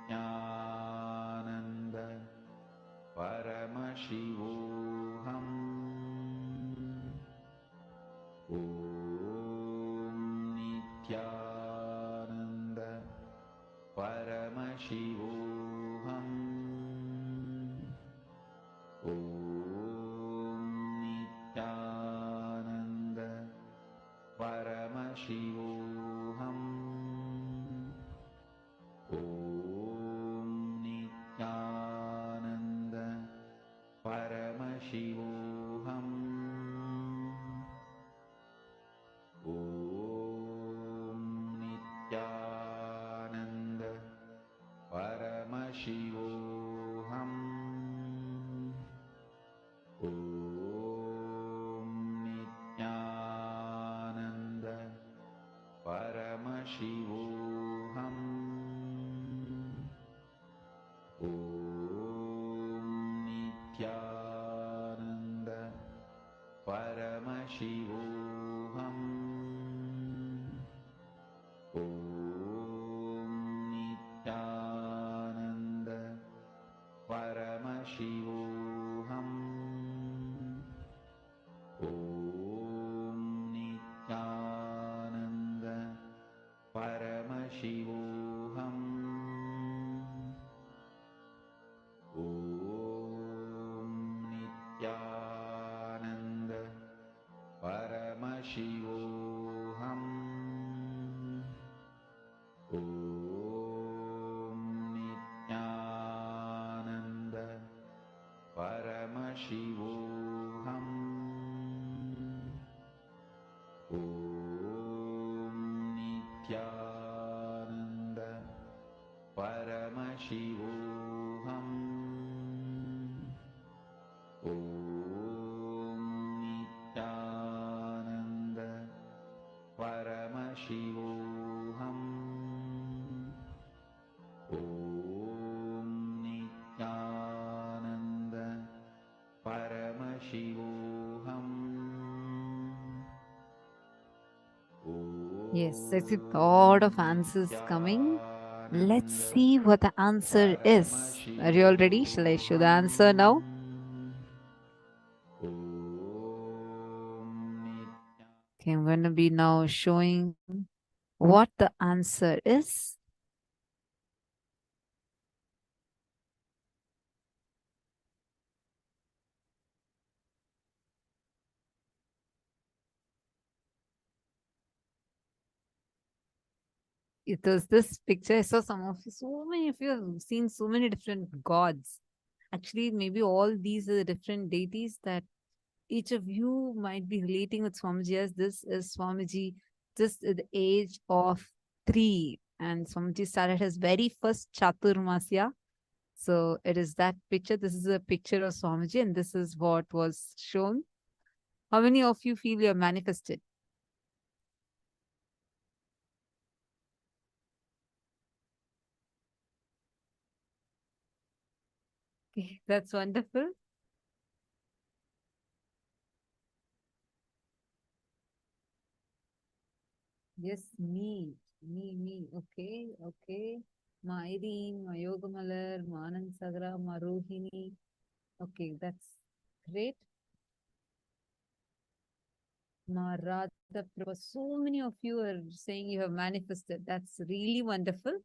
Nithyananda Paramashivoham. Om Nithyananda Paramashivoham. Om Nithyananda Paramashivoham. Om Nithyananda Paramashivoham. Om Nithyananda Paramashivoham. Om Nithyananda Paramashivoham. Om Nithyananda Paramashivoham. Om Nithyananda Paramashivoham. Om Nithyananda Paramashivoham. Om Nithyananda Paramashivoham. Om Nithyananda Paramashivoham. Om Nithyananda Paramashivoham. Om Nithyananda Paramashivoham. Om Yes, I see lot of answers coming. Let's see what the answer is. Are you all ready? Shall I show the answer now? Okay, I'm going to be now showing what the answer is. It was this picture. I saw so many of you have seen so many different gods. Actually, maybe all these are the different deities that each of you might be relating with Swamiji as this is Swamiji, just at the age of 3. And Swamiji started his very first Chaturmasya. So it is that picture. This is a picture of Swamiji, and this is what was shown. How many of you feel you are manifested? Okay, that's wonderful. Yes, me. Okay, okay. Ma Irene, Ma Yogamalar, Ma Anand Sagra, Ma Rohini. Okay, that's great. Ma Radha Prabha. So many of you are saying you have manifested. That's really wonderful.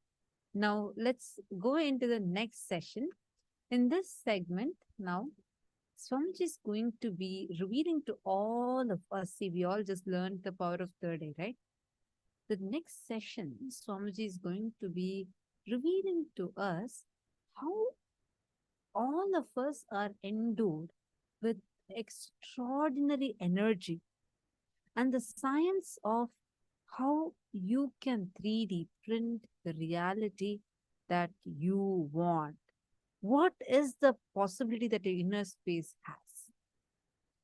Now, let's go into the next session. In this segment, now, Swamiji is going to be revealing to all of us. See, we all just learned the power of third eye, right? The next session, Swamiji is going to be revealing to us how all of us are endowed with extraordinary energy and the science of how you can 3D print the reality that you want. What is the possibility that your inner space has?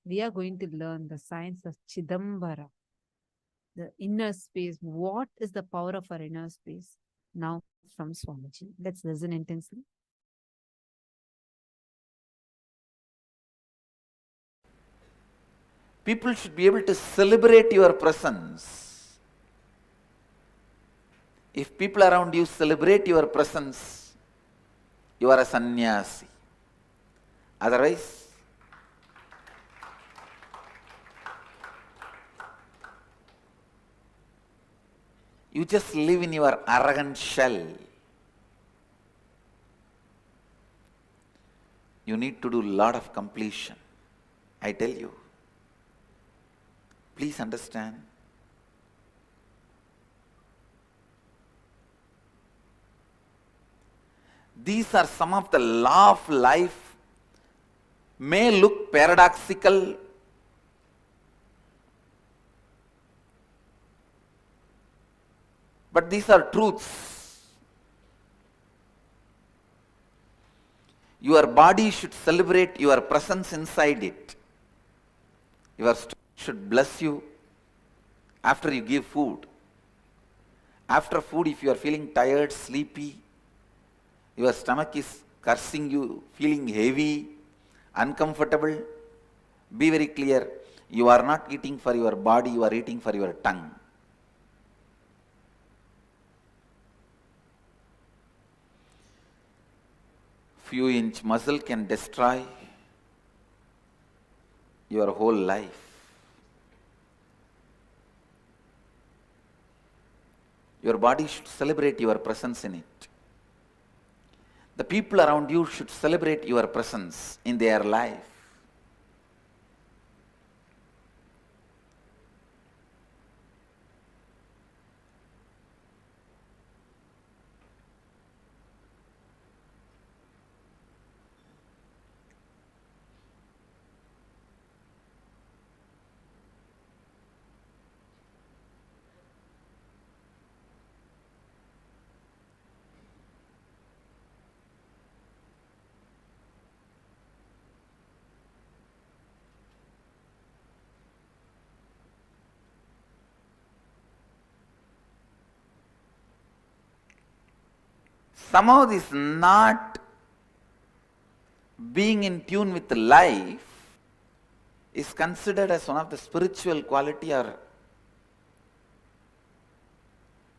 We are going to learn the science of Chidambara, the inner space. What is the power of our inner space? Now from Swamiji. Let's listen intensely. People should be able to celebrate your presence. If people around you celebrate your presence, you are a sannyasi. Otherwise, you just live in your arrogant shell. You need to do a lot of completion. I tell you. Please understand. These are some of the law of life, may look paradoxical, but these are truths. Your body should celebrate your presence inside it. Your stomach should bless you after you give food. After food, if you are feeling tired, sleepy, your stomach is cursing you, feeling heavy, uncomfortable, be very clear. You are not eating for your body, you are eating for your tongue. Few inch muscle can destroy your whole life. Your body should celebrate your presence in it. The people around you should celebrate your presence in their life. Somehow this not being in tune with life is considered as one of the spiritual quality or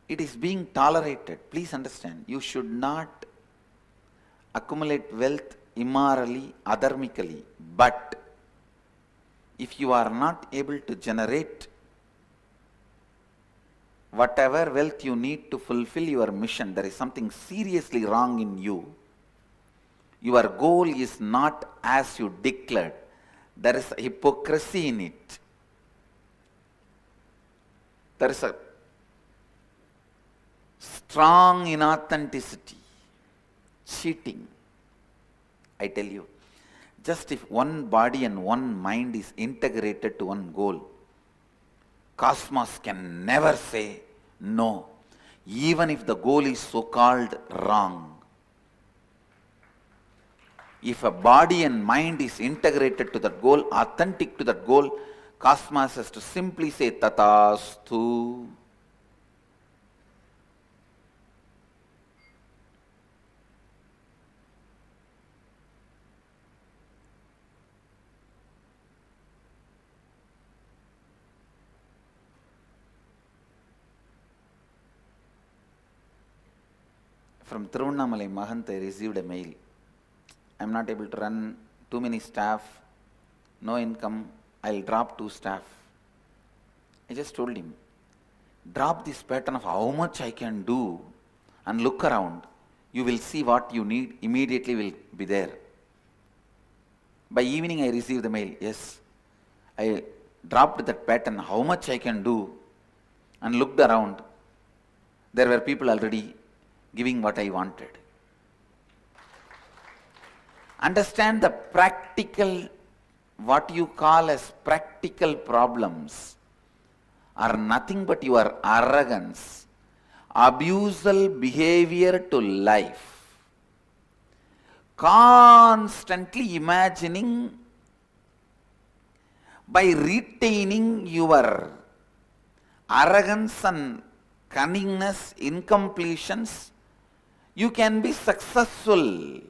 it is being tolerated. Please understand, you should not accumulate wealth immorally, adharmically. But if you are not able to generate whatever wealth you need to fulfill your mission, there is something seriously wrong in you. Your goal is not as you declared. There is a hypocrisy in it. There is a strong inauthenticity, cheating. I tell you, just if one body and one mind is integrated to one goal, cosmos can never say no, even if the goal is so-called wrong. If a body and mind is integrated to that goal, authentic to that goal, cosmos has to simply say Tathastu. From Tiruvannamalai Mahant, I received a mail. I am not able to run too many staff, no income, I will drop 2 staff. I just told him, drop this pattern of how much I can do and look around. You will see what you need, immediately will be there. By evening I received the mail. Yes, I dropped that pattern, how much I can do, and looked around. There were people already giving what I wanted. Understand the practical, what you call as practical problems are nothing but your arrogance, abusal behavior to life, constantly imagining by retaining your arrogance and cunningness, incompletions, you can be successful.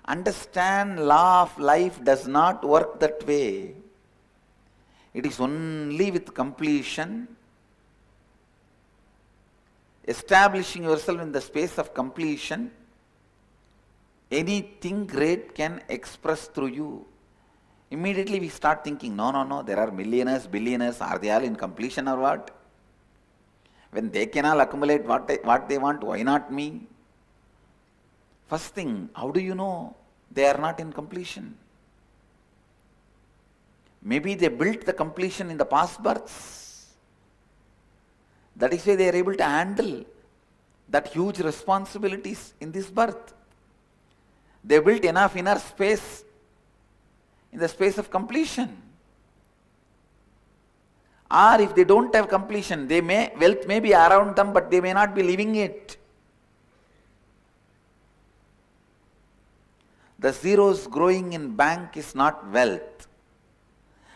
Understand, law of life does not work that way. It is only with completion, establishing yourself in the space of completion, anything great can express through you. Immediately we start thinking, no, there are millionaires, billionaires, are they all in completion or what? When they can all accumulate what they want, why not me? First thing, how do you know they are not in completion? Maybe they built the completion in the past births. That is why they are able to handle that huge responsibilities in this birth. They built enough inner space in the space of completion. Or if they don't have completion, wealth may be around them, but they may not be living it. The zeros growing in bank is not wealth.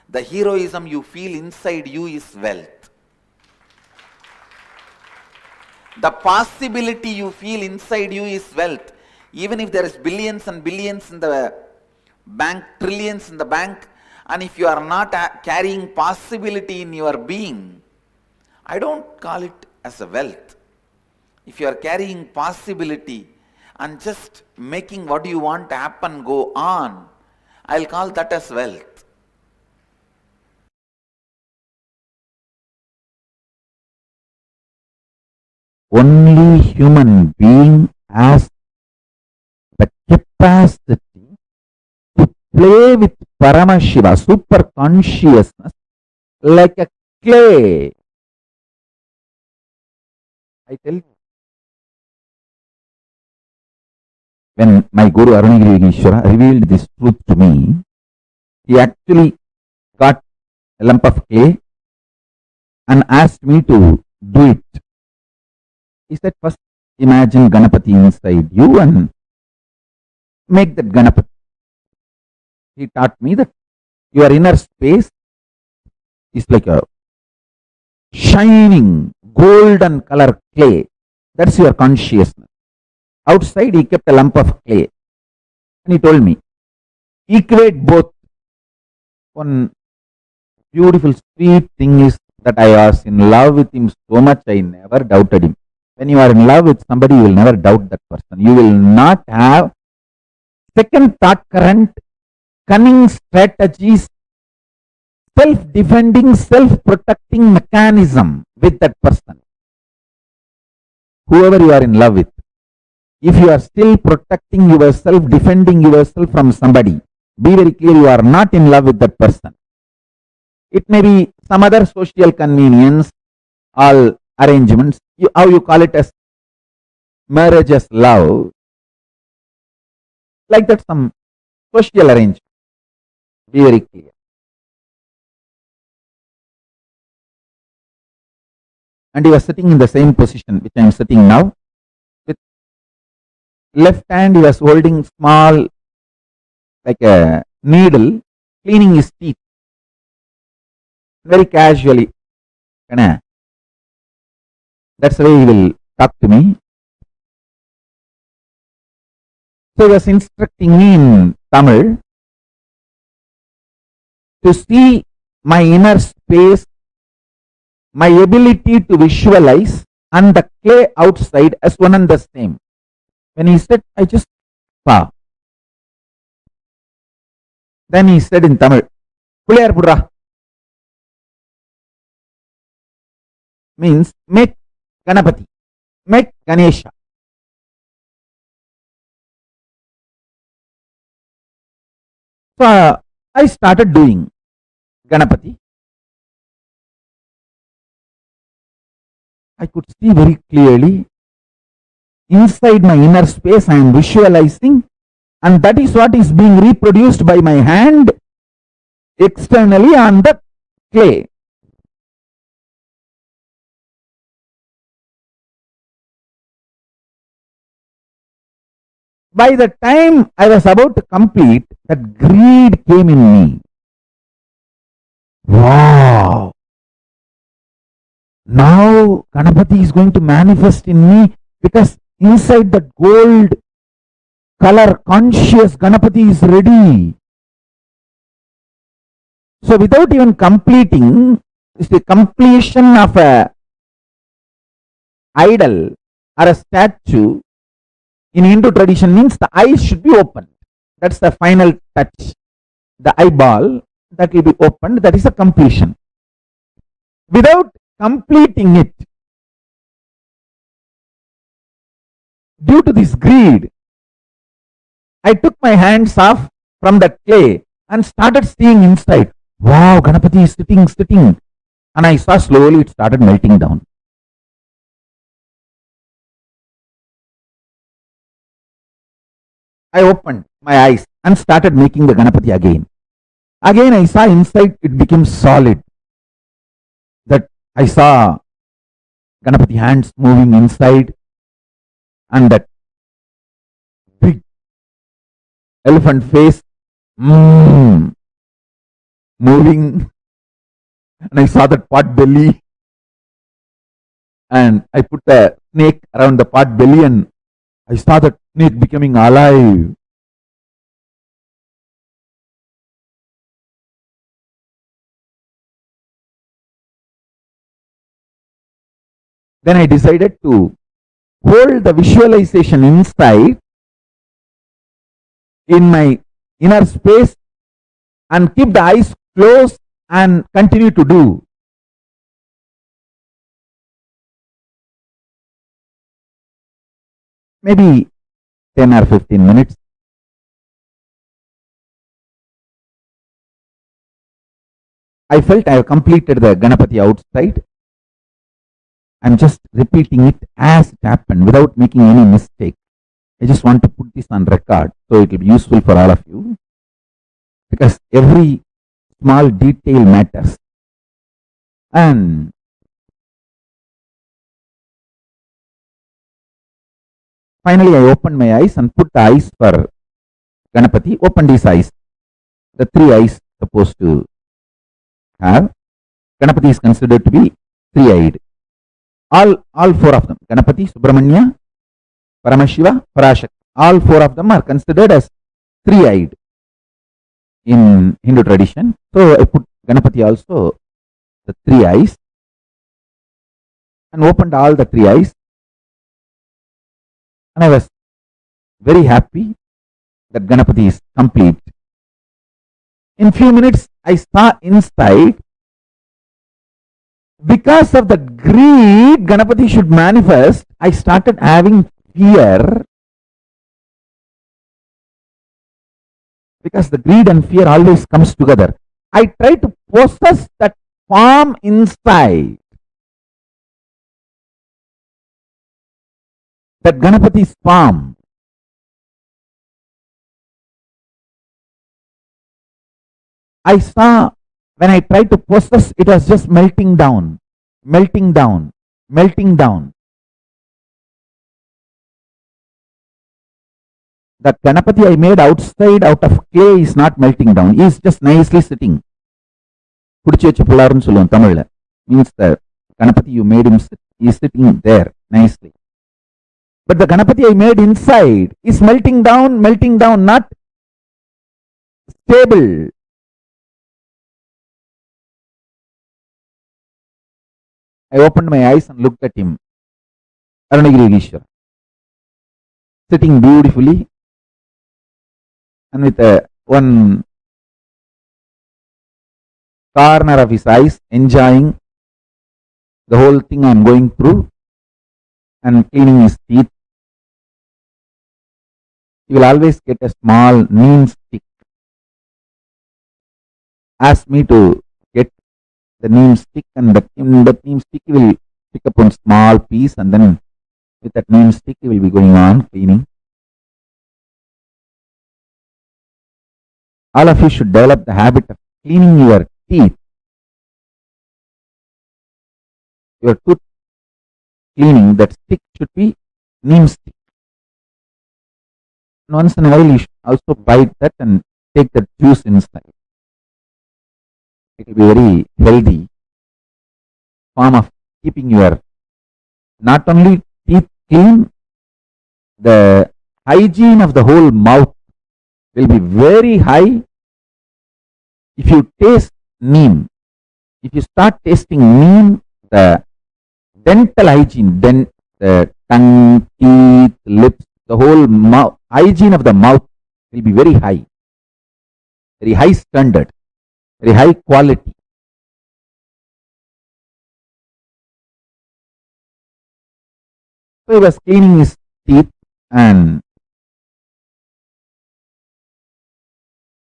The heroism you feel inside you is wealth. The possibility you feel inside you is wealth. Even if there is billions and billions in the bank, trillions in the bank, and if you are not carrying possibility in your being, I don't call it as a wealth. If you are carrying possibility and just making what you want to happen go on, I'll call that as wealth. Only human being has the capacity to play with Paramashiva, super consciousness, like a clay. I tell you, when my Guru Arunagiri revealed this truth to me, he actually got a lump of clay and asked me to do it. He said, first imagine Ganapati inside you and make that Ganapati. He taught me that your inner space is like a shining golden color clay. That's your consciousness. Outside he kept a lump of clay. And he told me, equate both. One beautiful sweet thing is that I was in love with him so much, I never doubted him. When you are in love with somebody, you will never doubt that person. You will not have second thought current, cunning strategies, self-defending, self-protecting mechanism with that person. Whoever you are in love with, if you are still protecting yourself, defending yourself from somebody, be very clear, you are not in love with that person. It may be some other social convenience, all arrangements, how you call it as marriage as love, like that, some social arrangement. Be very clear. And he was sitting in the same position which I am sitting now. With left hand, he was holding small, like a needle, cleaning his teeth. Very casually. That's the way he will talk to me. So he was instructing me in Tamil to see my inner space, my ability to visualize, and the clay outside as one and the same. When he said, I just saw. Then he said in Tamil, Puliyar Pudra. Means make Ganapati, make Ganesha. So I started doing Ganapati. I could see very clearly inside my inner space I am visualizing, and that is what is being reproduced by my hand externally on the clay. By the time I was about to complete, that greed came in me. Wow! Now Ganapati is going to manifest in me, because inside that gold color conscious Ganapati is ready. So without even completing, it's the completion of a idol or a statue in Hindu tradition means the eyes should be opened. That's the final touch. The eyeball that will be opened, that is a completion. Without completing it, due to this greed, I took my hands off from the clay and started seeing inside. Wow, Ganapati is sitting. And I saw slowly it started melting down. I opened my eyes and started making the Ganapati again. Again I saw inside it became solid. That I saw Ganapati hands moving inside, and that big elephant face moving, and I saw that pot belly, and I put the snake around the pot belly, and I saw that snake becoming alive. Then I decided to hold the visualization inside in my inner space and keep the eyes closed and continue to do. Maybe 10 or 15 minutes. I felt I have completed the Ganapati outside. I'm just repeating it as it happened without making any mistake. I just want to put this on record so it will be useful for all of you, because every small detail matters. And finally I opened my eyes and put the eyes for Ganapati, opened his eyes. The three eyes supposed to have. Ganapati is considered to be three-eyed. All four of them, Ganapati, Subramanya, Paramashiva, Parashakti, all four of them are considered as three-eyed in Hindu tradition. So I put Ganapati also the three eyes. and opened all the three eyes. And I was very happy that Ganapati is complete. In few minutes, I saw inside, because of that greed Ganapati should manifest, I started having fear. Because the greed and fear always comes together. I try to possess that form inside. That Ganapati's form. I saw when I tried to possess, it was just melting down, melting down, melting down. That Ganapati I made outside out of clay is not melting down. He is just nicely sitting. Tamil means the Ganapati you made him sit, he is sitting there nicely. But the Ganapati I made inside is melting down, not stable. I opened my eyes and looked at him. Arunagiri Yogeshwara. Sitting beautifully and with one corner of his eyes enjoying the whole thing I am going through and cleaning his teeth. He will always get a small neem stick. Ask me to get the neem stick, and in that neem stick he will pick up one small piece, and then with that neem stick he will be going on cleaning. All of you should develop the habit of cleaning your teeth. Your tooth cleaning, that stick should be neem stick. And once in a while you should also bite that and take the juice inside. It will be very healthy form of keeping your not only teeth clean, the hygiene of the whole mouth will be very high. If you taste neem, if you start tasting neem, the dental hygiene, then the tongue, teeth, lips, the whole mouth, hygiene of the mouth will be very high standard, very high quality. So he was cleaning his teeth and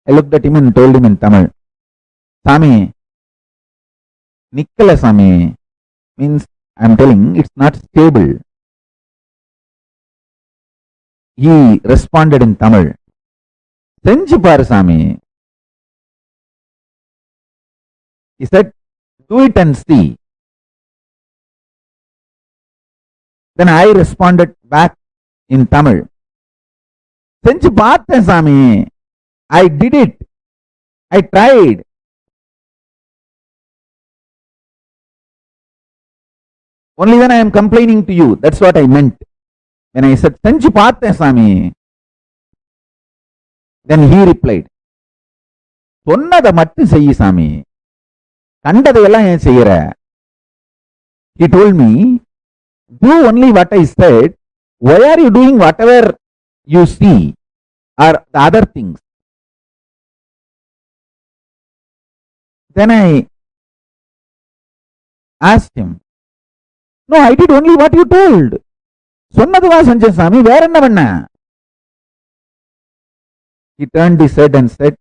I looked at him and told him in Tamil, Sami, Nikkala Sami, means I am telling it's not stable. He responded in Tamil, Senju paru Sami. He said, do it and see. Then I responded back in Tamil, Senju paathen Sami. I did it. I tried. Only when I am complaining to you, that's what I meant. When I said, Senju paathen Sami. Then he replied, Sonnada mattu seyyi Sami. Kandadayella yen seyyira. He told me, do only what I said. Why are you doing whatever you see or the other things? Then I asked him, no, I did only what you told. Sonnadhuva Sanjay Swami, where enna panna? He turned his head and said,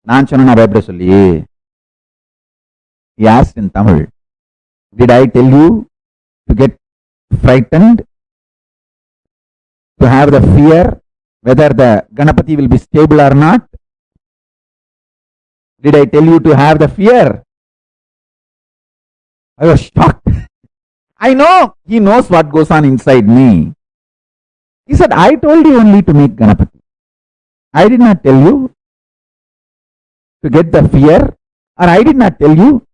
Naan sonna bayapida solli. He asked in Tamil, did I tell you to get frightened? To have the fear whether the Ganapati will be stable or not? Did I tell you to have the fear? I was shocked. I know he knows what goes on inside me. He said, I told you only to make Ganapati. I did not tell you to get the fear, or I did not tell you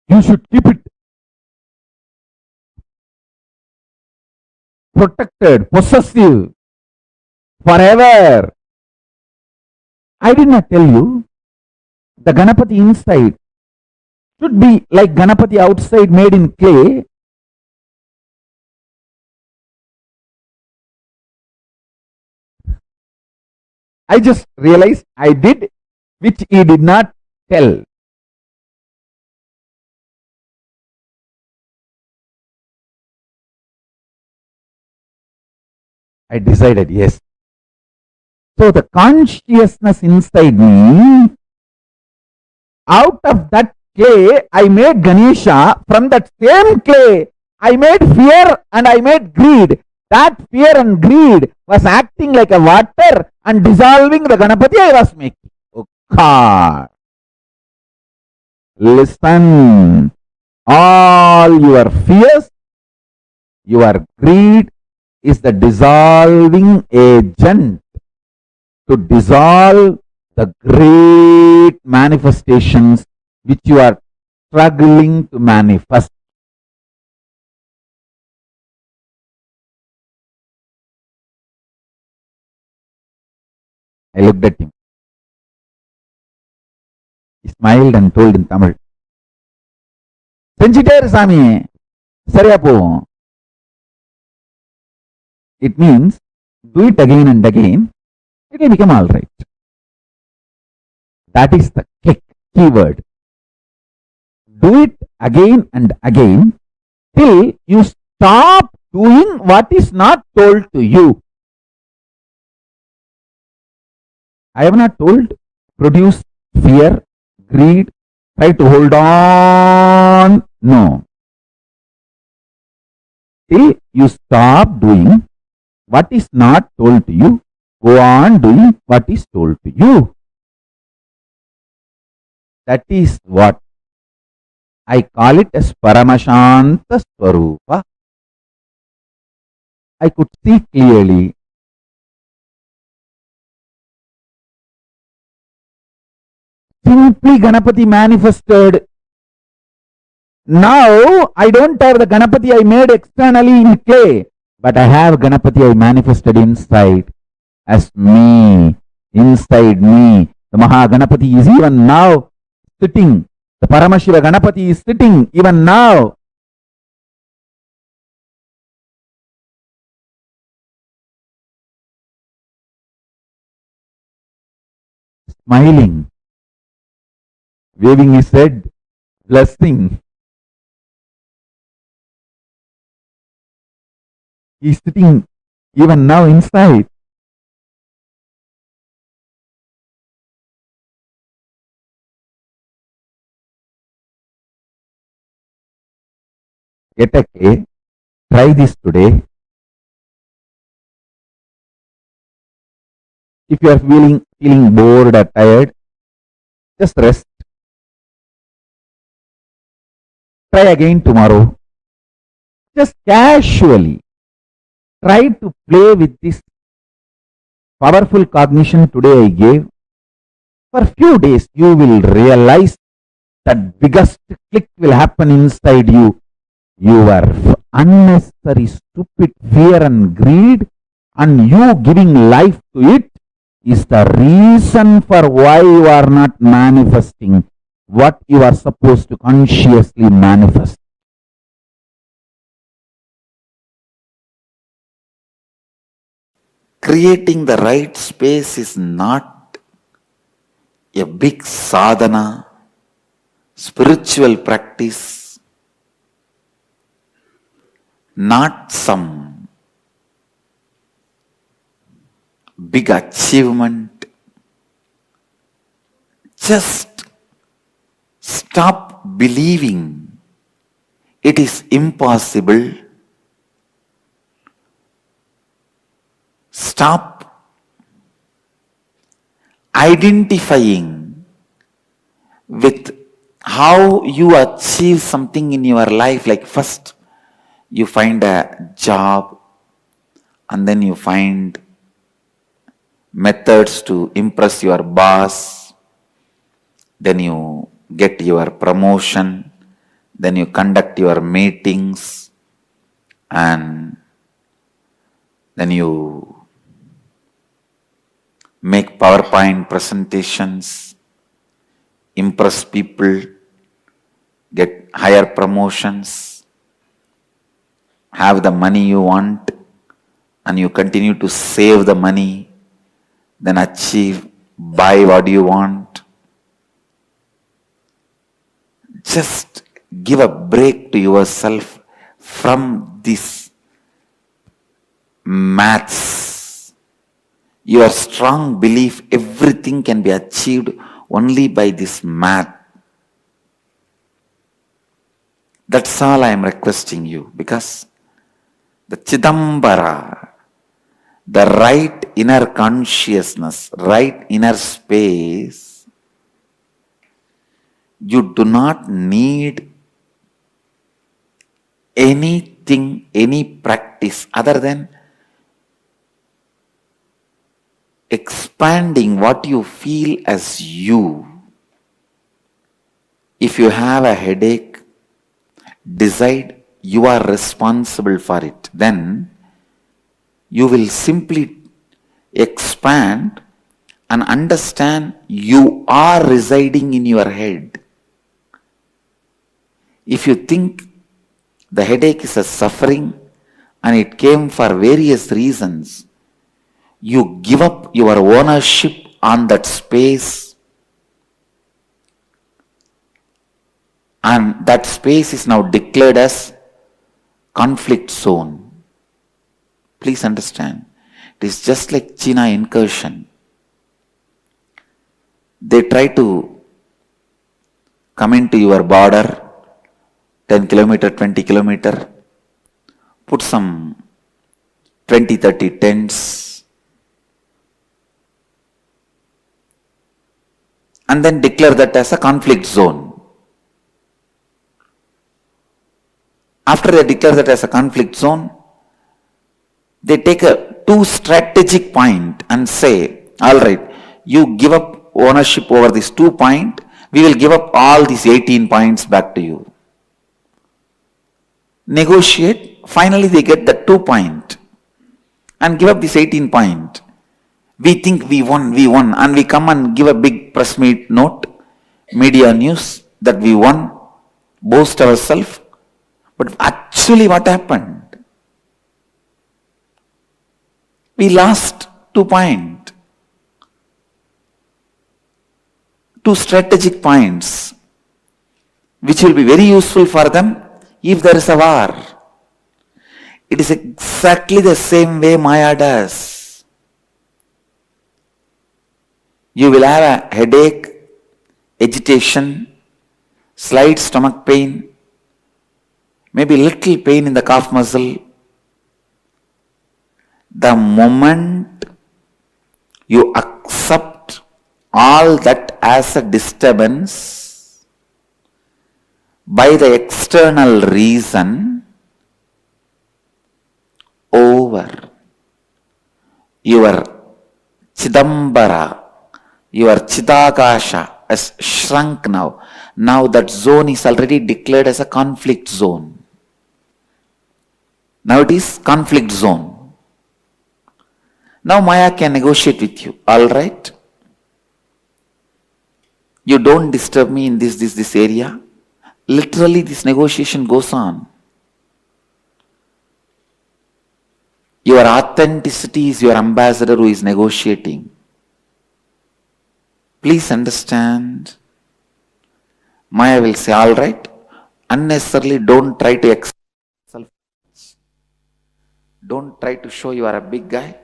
you should keep it protected, possessive, forever. I did not tell you the Ganapati inside should be like Ganapati outside made in clay. I just realized I did, which he did not tell. I decided, yes. So the consciousness inside me, out of that clay, I made Ganesha. From that same clay, I made fear and I made greed. That fear and greed was acting like a water and dissolving the Ganapati I was making. Oh God. Listen. All your fears, your greed is the dissolving agent to dissolve the great manifestations which you are struggling to manifest. I looked at him. He smiled and told in Tamil, Senchitaru Sami, Sariya povom. It means, do it again and again, it will become all right. That is the keyword. Do it again and again till you stop doing what is not told to you. I have not told, produce fear, greed, try to hold on. No. Till you stop doing what is not told to you, go on doing what is told to you. That is what I call it as Paramashanta Swarupa. I could see clearly. Simply Ganapati manifested. Now I don't have the Ganapati I made externally in clay, but I have Ganapati I manifested inside as me, inside me. The Mahaganapati is even now sitting. The Paramashiva Ganapati is sitting even now. Smiling, waving his head, blessing. He is sitting even now inside. Get a K, try this today. If you are feeling bored or tired, just rest. Try again tomorrow. Just casually try to play with this powerful cognition today I gave. For a few days, you will realize that biggest click will happen inside you. Your unnecessary, stupid fear and greed, and you giving life to it, is the reason for why you are not manifesting what you are supposed to consciously manifest. Creating the right space is not a big sadhana, spiritual practice, not some big achievement. Just stop believing it is impossible. Stop identifying with how you achieve something in your life. Like first you find a job, and then you find methods to impress your boss, then you get your promotion, then you conduct your meetings, and then you make PowerPoint presentations, impress people, get higher promotions, have the money you want, and you continue to save the money, then achieve, buy what you want. Just give a break to yourself from this maths. Your strong belief everything can be achieved only by this math. That's all I am requesting you, because the Chidambara, the right inner consciousness, right inner space, you do not need anything, any practice other than expanding what you feel as you. If you have a headache, decide you are responsible for it. Then you will simply expand and understand you are residing in your head. If you think the headache is a suffering and it came for various reasons, you give up your ownership on that space, and that space is now declared as conflict zone. Please understand, it is just like China incursion. They try to come into your border, 10 kilometer, 20 kilometer, put some 20, 30 tents, and then declare that as a conflict zone. After they declare that as a conflict zone, they take a two strategic point and say, all right, you give up ownership over this 2 point, we will give up all these 18 points back to you. Negotiate, finally they get the 2 point and give up this 18 point. We think we won, and we come and give a big press meet note, media news that we won, boast ourselves. But actually what happened? We lost 2 points. 2 strategic points, which will be very useful for them if there is a war. It is exactly the same way Maya does. You will have a headache, agitation, slight stomach pain, maybe little pain in the calf muscle. The moment you accept all that as a disturbance by the external reason, over. Your Chidambara, your Chidakasha has shrunk now. Now that zone is already declared as a conflict zone. Now it is conflict zone. Now Maya can negotiate with you. All right, you don't disturb me in this area. Literally this negotiation goes on. Your authenticity is your ambassador who is negotiating. Please understand. Maya will say, all right, unnecessarily don't try to self. Don't try to show you are a big guy.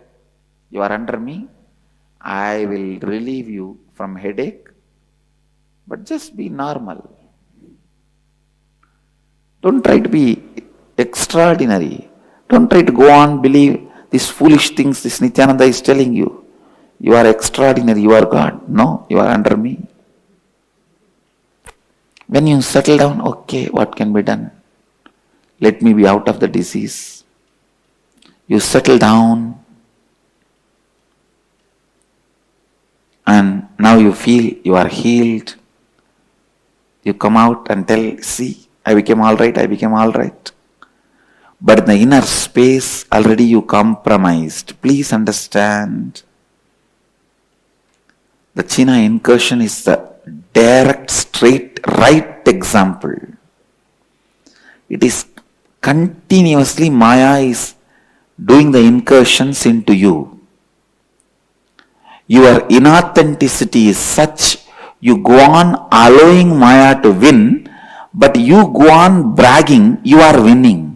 You are under me. I will relieve you from headache. But just be normal. Don't try to be extraordinary. Don't try to go on believe these foolish things this Nithyananda is telling you. You are extraordinary, you are God. No, you are under me. When you settle down, okay, what can be done? Let me be out of the disease. You settle down, and now you feel you are healed. You come out and tell, see, I became all right, I became all right. But in the inner space, already you compromised. Please understand. The China incursion is the direct, straight, right example. It is continuously Maya is doing the incursions into you. Your inauthenticity is such, you go on allowing Maya to win, but you go on bragging you are winning.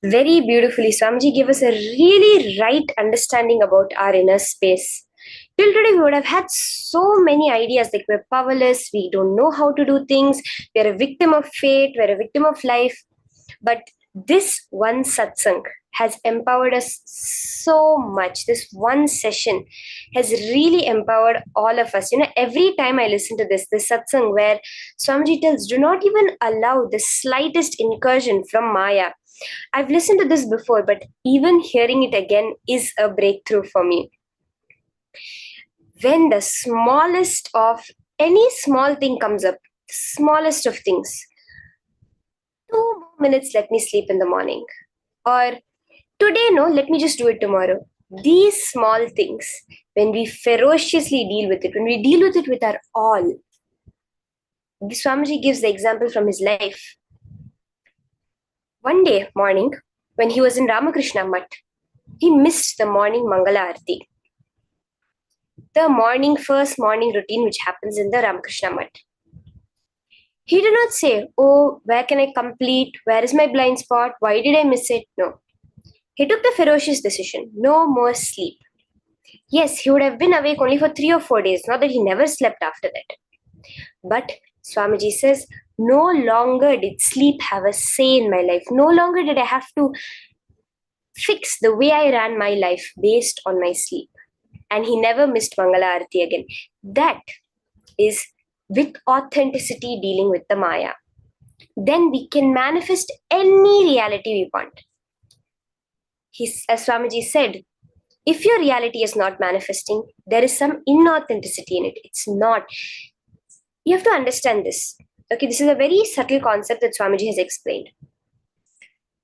Very beautifully, Swamiji gave us a really right understanding about our inner space. Till today, we would have had so many ideas like we're powerless, we don't know how to do things, we're a victim of fate, we're a victim of life. But this one satsang has empowered us so much. This one session has really empowered all of us. Every time I listen to this satsang where Swamiji tells, do not even allow the slightest incursion from Maya. I've listened to this before, but even hearing it again is a breakthrough for me. When the smallest of any small thing comes up, smallest of things, 2 minutes, let me sleep in the morning. Or today, no, let me just do it tomorrow. These small things, when we ferociously deal with it, when we deal with it with our all, Swamiji gives the example from his life. One day morning, when he was in Ramakrishna Mutt, he missed the morning Mangala Arati. The first morning routine which happens in the Ramakrishna Mutt. He did not say, oh, where can I complete? Where is my blind spot? Why did I miss it? No. He took the ferocious decision. No more sleep. Yes, he would have been awake only for 3 or 4 days, not that he never slept after that. But Swamiji says, no longer did sleep have a say in my life. No longer did I have to fix the way I ran my life based on my sleep. And he never missed Mangala Arati again. That is with authenticity dealing with the Maya. Then we can manifest any reality we want. As Swamiji said, if your reality is not manifesting, there is some inauthenticity in it. It's not. You have to understand this. Okay, this is a very subtle concept that Swamiji has explained.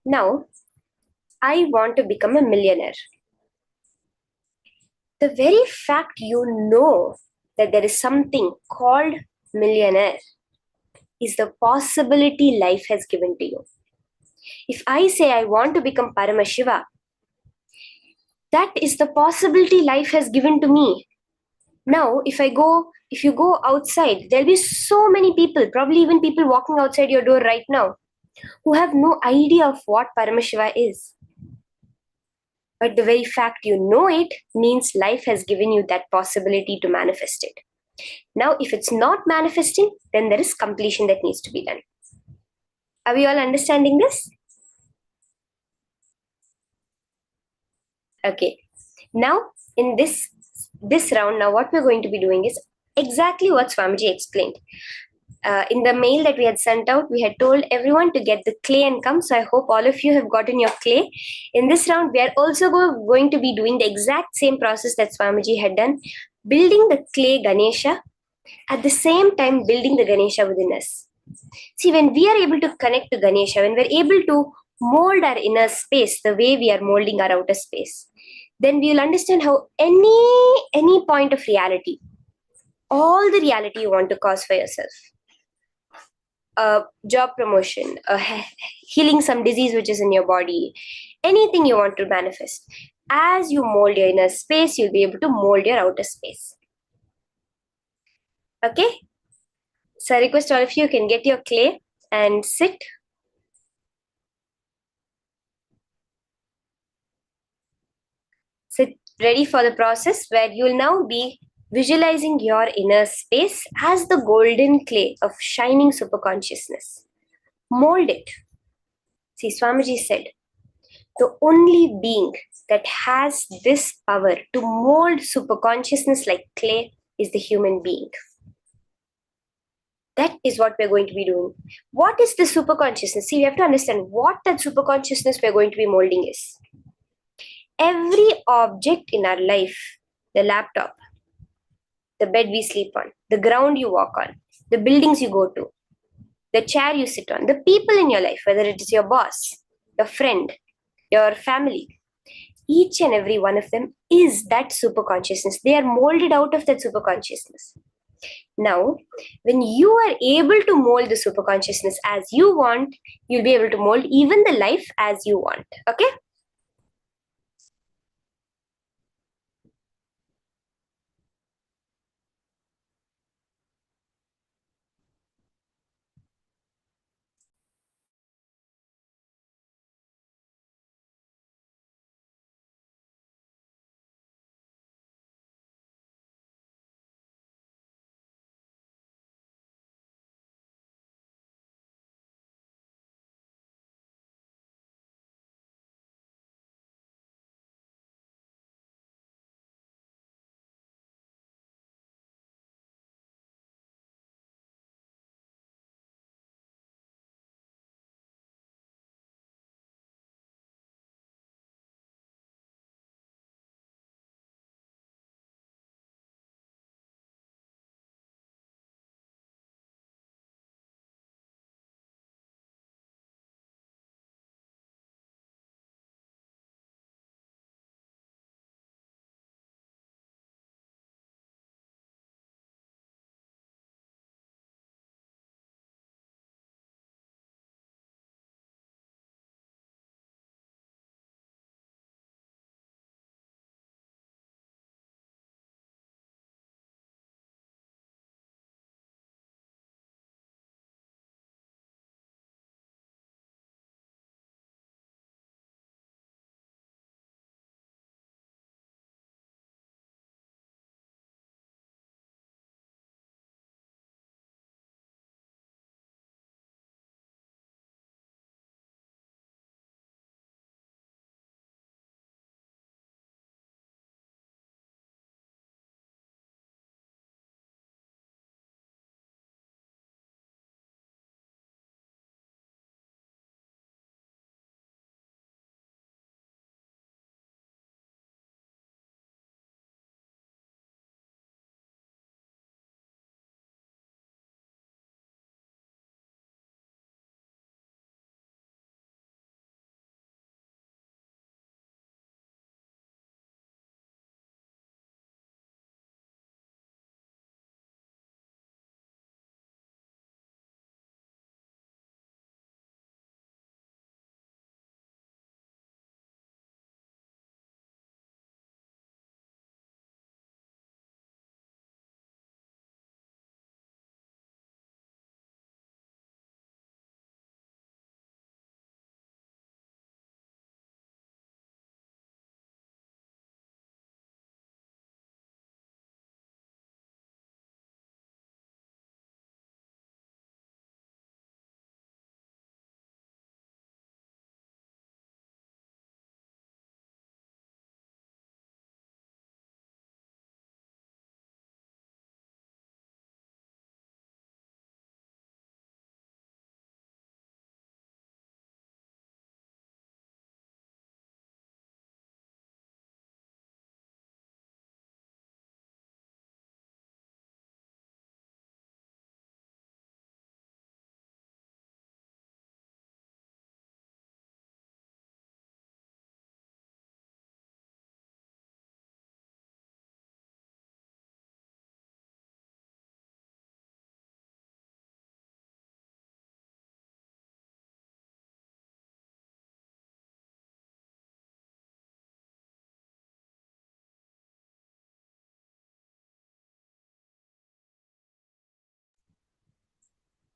Now, I want to become a millionaire. The very fact you know that there is something called millionaire is the possibility life has given to you. If I say I want to become Paramashiva, that is the possibility life has given to me. Now, if you go outside, there'll be so many people, probably even people walking outside your door right now, who have no idea of what Paramashiva is. But the very fact you know it means life has given you that possibility to manifest it. Now, if it's not manifesting, then there is completion that needs to be done. Are we all understanding this? Okay. Now, in this round, now what we're going to be doing is exactly what Swamiji explained. In the mail that we had sent out, we had told everyone to get the clay and come. So I hope all of you have gotten your clay. In this round, we are also going to be doing the exact same process that Swamiji had done, building the clay Ganesha, at the same time building the Ganesha within us. See, when we are able to connect to Ganesha, when we're able to mold our inner space the way we are molding our outer space, then we will understand how any point of reality, all the reality you want to cause for yourself, a job promotion, healing some disease which is in your body, anything you want to manifest, as you mold your inner space, you'll be able to mold your outer space. Okay? So I request all of you can get your clay and sit. Sit ready for the process where you'll now be visualizing your inner space as the golden clay of shining superconsciousness. Mold it. See, Swamiji said, the only being that has this power to mold superconsciousness like clay is the human being. That is what we're going to be doing. What is the superconsciousness? See, we have to understand what that superconsciousness we're going to be molding is. Every object in our life, the laptop, the bed we sleep on, the ground you walk on, the buildings you go to, the chair you sit on, the people in your life, whether it is your boss, your friend, your family, each and every one of them is that superconsciousness. They are molded out of that superconsciousness. Now, when you are able to mold the superconsciousness as you want, you'll be able to mold even the life as you want. Okay?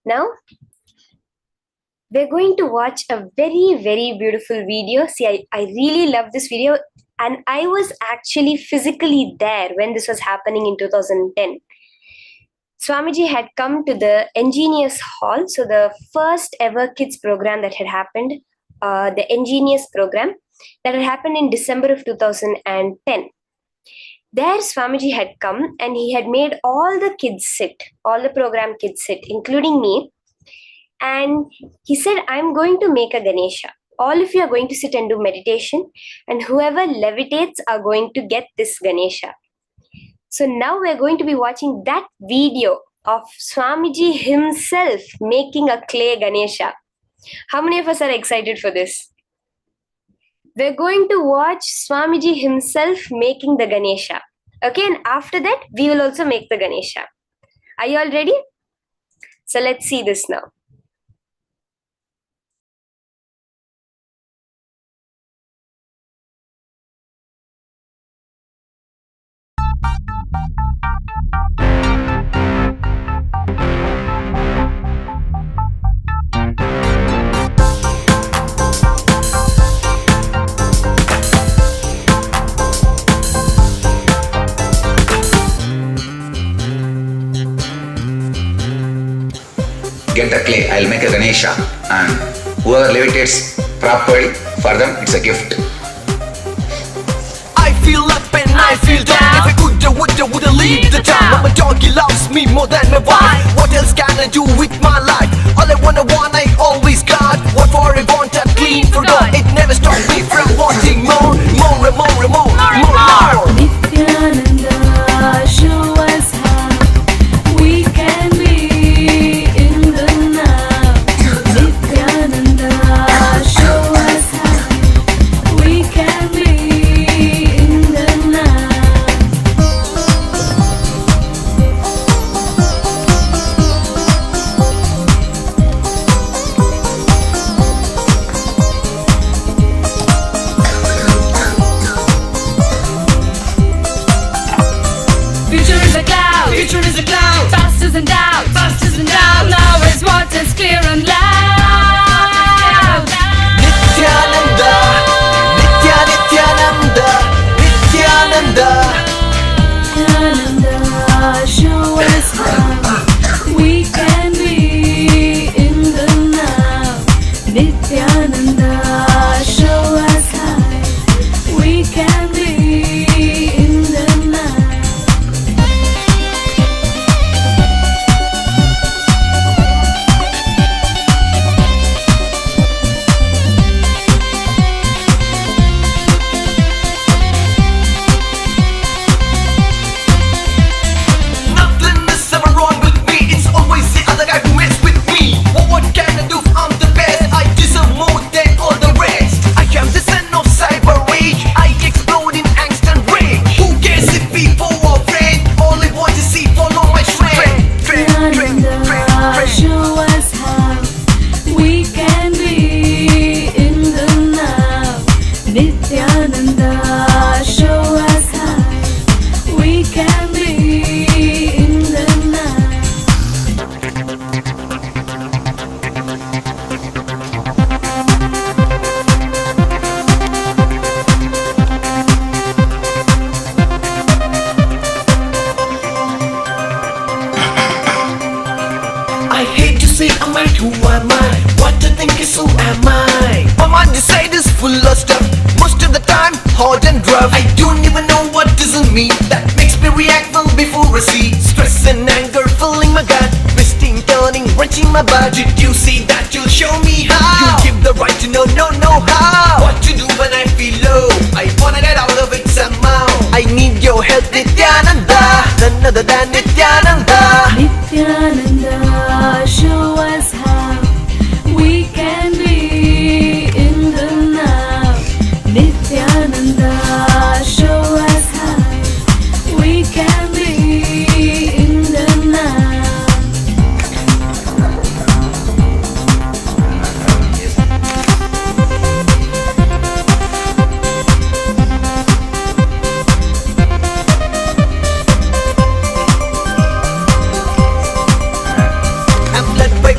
Now, we're going to watch a very, very beautiful video. See, I really love this video, and I was actually physically there when this was happening in 2010. Swamiji had come to the Ingenious Hall, so the first ever kids program that had happened, the Ingenious program that had happened in December of 2010. There Swamiji had come and he had made all the kids sit, all the program kids sit, including me. And he said, I'm going to make a Ganesha. All of you are going to sit and do meditation, and whoever levitates are going to get this Ganesha. So now we're going to be watching that video of Swamiji himself making a clay Ganesha. How many of us are excited for this? We're going to watch Swamiji himself making the Ganesha. Okay, and after that, we will also make the Ganesha. Are you all ready? So let's see this now. Get the clay, I'll make a Ganesha, and whoever levitates properly, for them it's a gift. I feel up and I feel down. If I woulda leave the town. But my doggy loves me more than my wife. What else can I do with my life? All I want, I always got. What for I want, I'm clean for God. It never stopped me from wanting more. Nithyananda, show us how we can be in the now. Nithyananda, show us how we can be in the now. Future is a cloud, past is in doubt, now is what is clear and loud. Nithyananda, Nithyananda, Nithyananda. Nithyananda, show us how we can be in the now. Nithyananda, show us how we can be in the now. Nothing is ever wrong with me. It's always the other guy who mess with me. What can I do? I'm the best. I deserve more than all the rest. I am the son of cyber rage. I explode in angst and rage. Who cares if people are friends? All I want to see, follow my trend. Nithyananda, show us how we can be in the now. Nithyananda, show us how we can be in the now. I hate to say I'm right, who am I? What I think is who am I? My mind inside is full of stuff. Most of the time, hard and rough. I don't even know what doesn't mean. That makes me react well before I see. Stress and anger filling my gut. Twisting, turning, wrenching my butt. Did you see that? You'll show me how. You give the right to know how. What to do when I feel low. I wanna get out of it somehow. I need your help, Nithyananda. None other than Nithyananda. Nithyananda, show us how we can be in the now. Nithyananda, show us how we can be in the now. I'm led by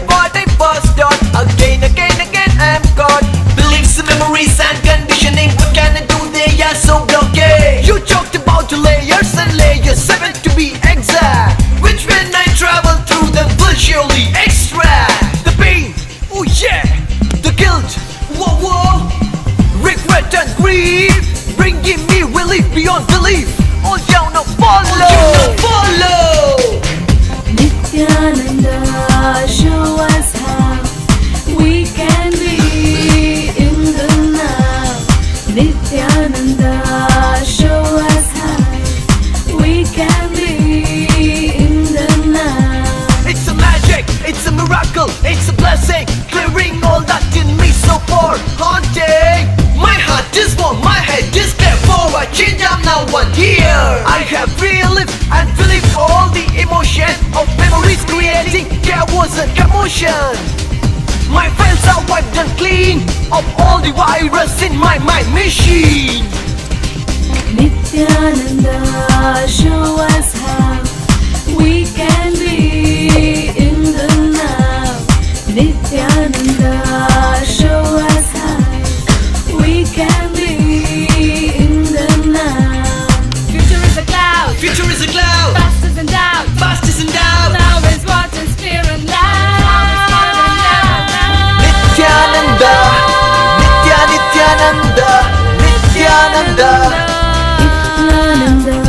Nityananda, show us how we can be in the now. It's a magic, it's a miracle, it's a blessing, clearing all that in me so far haunting. My heart is warm, my head is clear. For a change I'm now one here. I have relived and relieved all the emotion of memories creating chaos and commotion. My files are wiped and clean of all the virus in my mind machine. Nityananda, show us how we can be in the now. Nityananda, show us how we can be in the now. Future is a cloud. Future is a cloud. Past is in doubt. Past is in doubt. Now is what is clear and loud. Nityananda, Nityananda, Nityananda. Nityananda,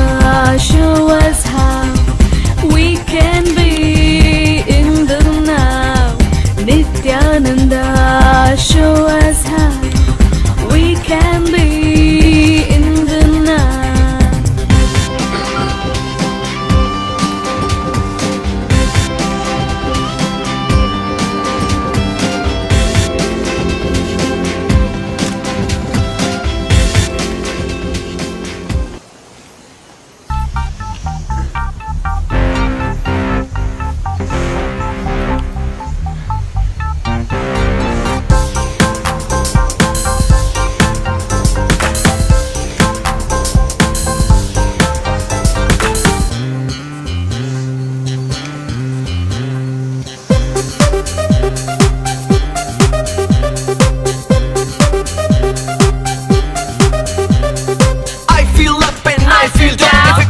show us how we can be in the now. Nityananda, show us how we can be in the now. I feel up and I feel down. If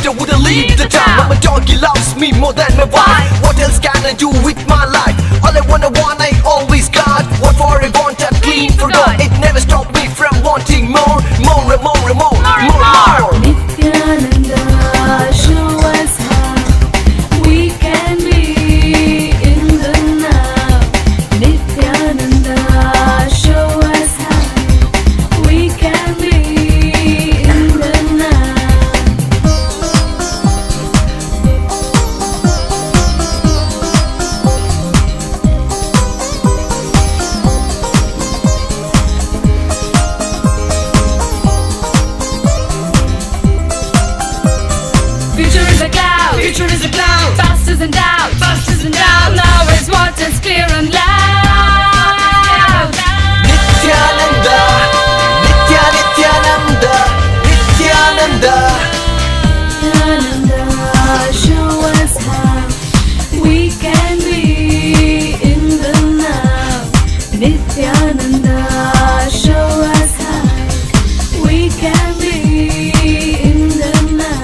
I woulda leave the town. But my doggy loves me more than my wife. What else can I do with my life? All I want, I always got. What for I want, I clean for God. It never stopped me from wanting more, more and more and more, more. Nityananda, show us how we can be in the now. Nityananda, show us how we can be in the now. Future is a cloud. Future is a cloud. Past is in doubt. Past is in doubt. Now is what is clear and loud. Nityananda, Nityananda, Nityananda. Nityananda, show us how we can be in the now. Nityananda, show us how we can be in the now.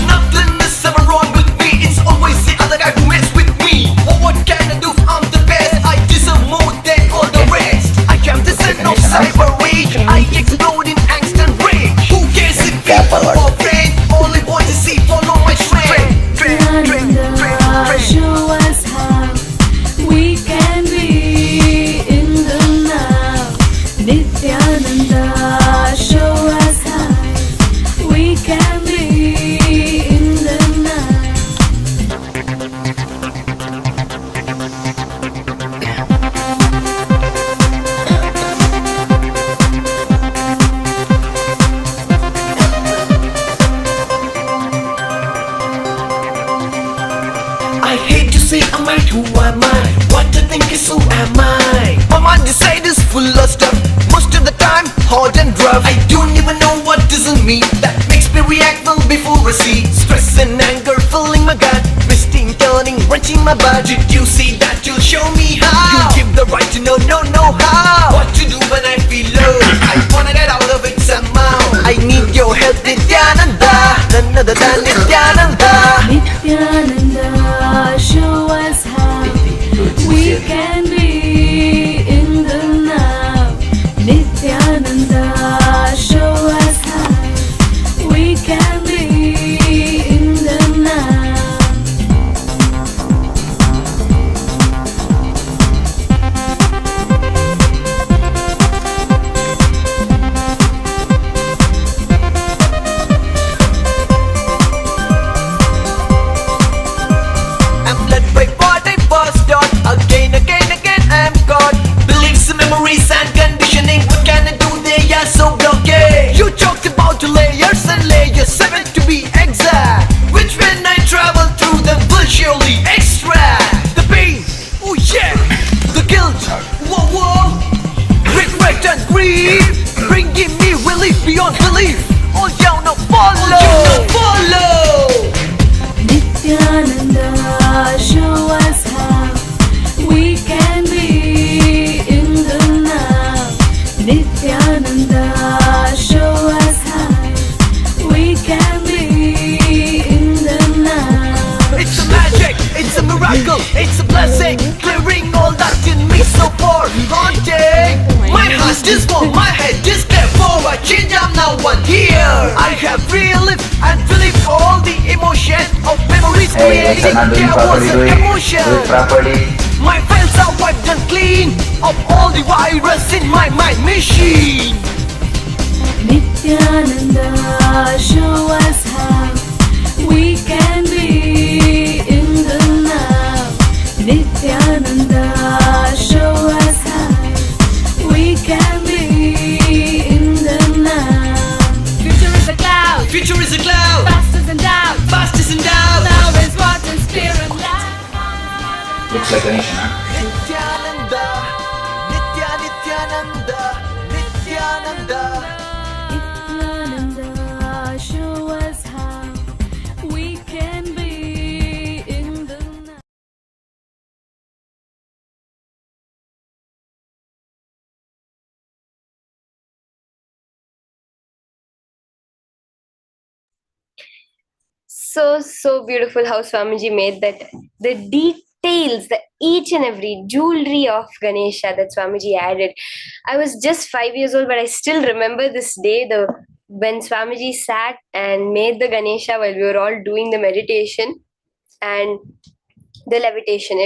Nothing is ever wrong with me. It's always the other guy who mess with me. Oh, what can I do? I'm the best. I deserve more than all the rest. I am the son of cyber rage. I explode in angst and rage. Who cares if people are friends? All I want to see, follow my trend. Nityananda, show us how we can be in the now. Nityananda, show us how we can be in the now. I hate to say I'm right, who am I? What I think is who am I? My mind inside is full of stuff. Most of the time, hot and rough. I don't even know what this is me. That makes me react well before I see. Stress and anger filling my gut. Twisting, turning, wrenching my butt. Did you see that? You'll show me how. You give the right to know how. What to do when I feel low. I wanna get out of it somehow. I need your help, Nityananda. None other than Nityananda. Nityananda, show us how we can be in the now. Nityananda, Nityananda, show us how we can be in the now. I'm led by what I was taught. Again, I'm caught. Beliefs, memories and conditioning. What can I do? They are so blocked. You talked about layers and layers, 7 to be exact. Which when I travel through them will surely extract the pain, oh yeah, the guilt, whoa, regret and grief, bringing me relief beyond belief. All you now follow. Nityananda, show us how we can be in the now. Nityananda, show us how we can be in the now. It's a magic, it's a miracle, it's a blessing, clearing all that in me so far haunting. My heart is warm, my head is clear. For a change, I'm now one here. I have relived and relieved all the emotion of memories creating chaos and commotion. My files are wiped and clean of all the virus in my mind machine. Nityananda, show us how we can be in the now. Nityananda, show us how we can be in the now. Future is a cloud. Future is a cloud. Past is in doubt. Past is in doubt. Now is what is clear and loud. Looks like Ganesha, huh? Nityananda, Nityananda, Nityananda. Nityananda, show us how we can be in the now. So beautiful how Swamiji made that, the details, the each and every jewelry of Ganesha that Swamiji added. I was just 5 years old, but I still remember this day, when Swamiji sat and made the Ganesha while we were all doing the meditation and the levitation.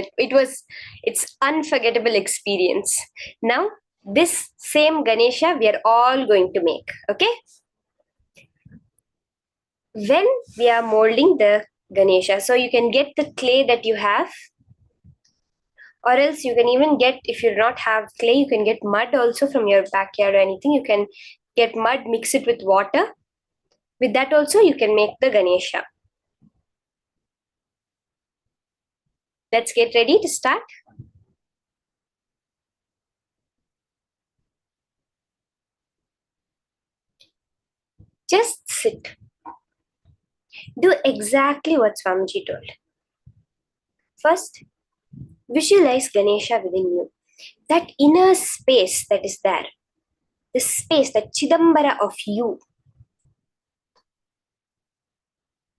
It's unforgettable experience. Now this same Ganesha we are all going to make. Okay, when we are molding the Ganesha, so you can get the clay that you have, or else you can even get, if you do not have clay, you can get mud also from your backyard or anything. You can get mud, mix it with water. With that also you can make the Ganesha. Let's get ready to start. Just sit. Do exactly what Swamiji told. First, visualize Ganesha within you. That inner space that is there. The space, that Chidambara of you.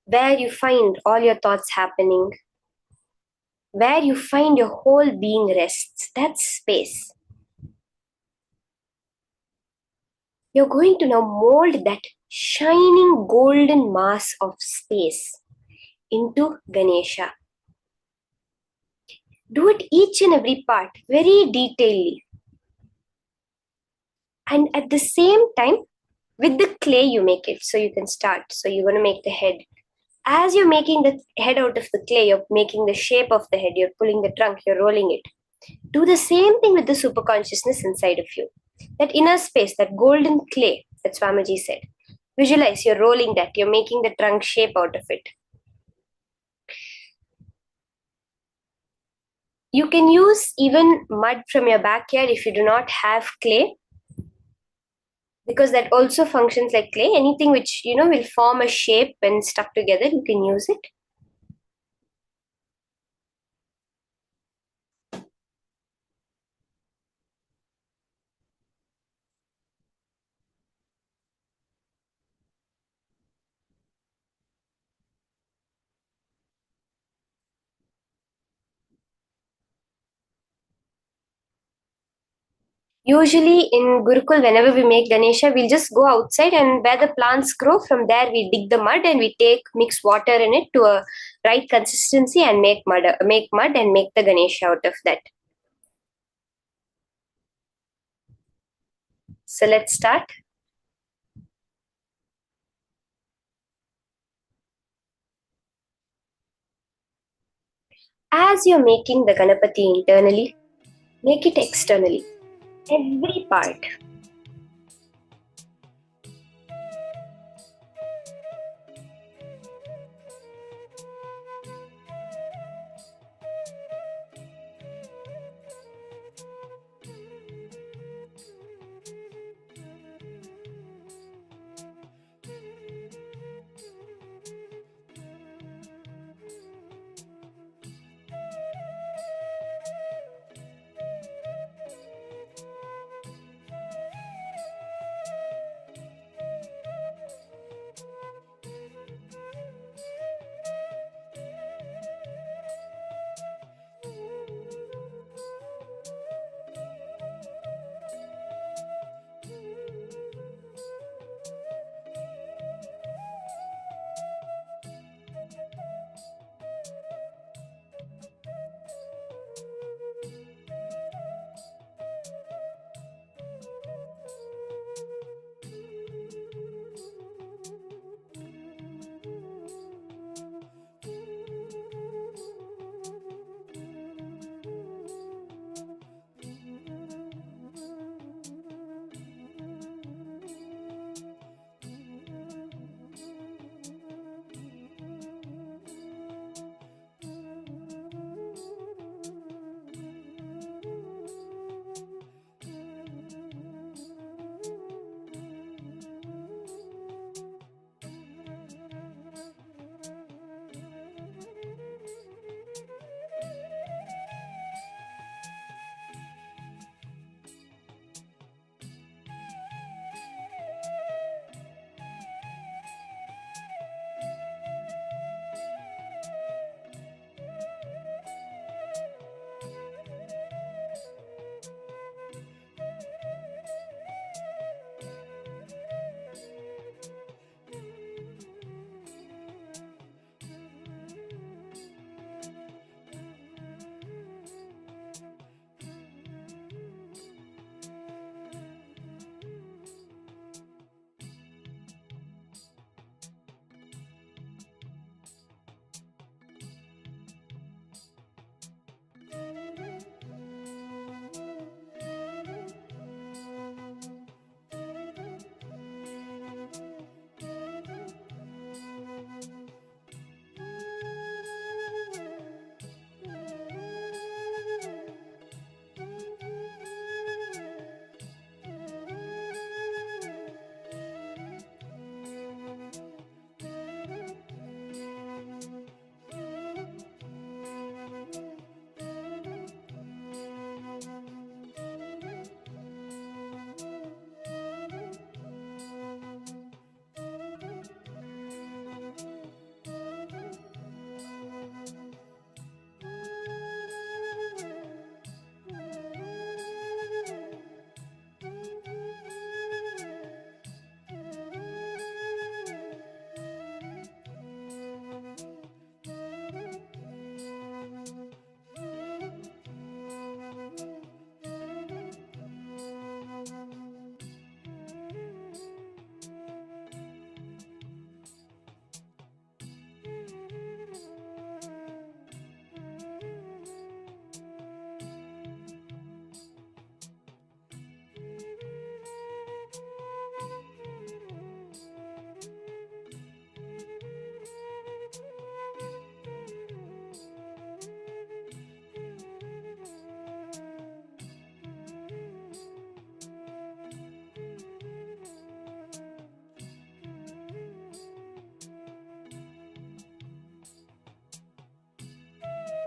Where you find all your thoughts happening. Where you find your whole being rests. That space. You're going to now mold that shining golden mass of space into Ganesha. Do it each and every part very detailedly. And at the same time, with the clay you make it. So you can start. So you're going to make the head. As you're making the head out of the clay, you're making the shape of the head, you're pulling the trunk, you're rolling it. Do the same thing with the super consciousness inside of you. That inner space, that golden clay that Swamiji said. Visualize, you're rolling that, you're making the trunk shape out of it. You can use even mud from your backyard if you do not have clay, because that also functions like clay. Anything which, will form a shape when stuck together, you can use it. Usually in Gurukul, whenever we make Ganesha, we'll just go outside and where the plants grow, from there we dig the mud and we mix water in it to a right consistency and make mud and make the Ganesha out of that. So let's start. As you're making the Ganapati internally, make it externally. Every part.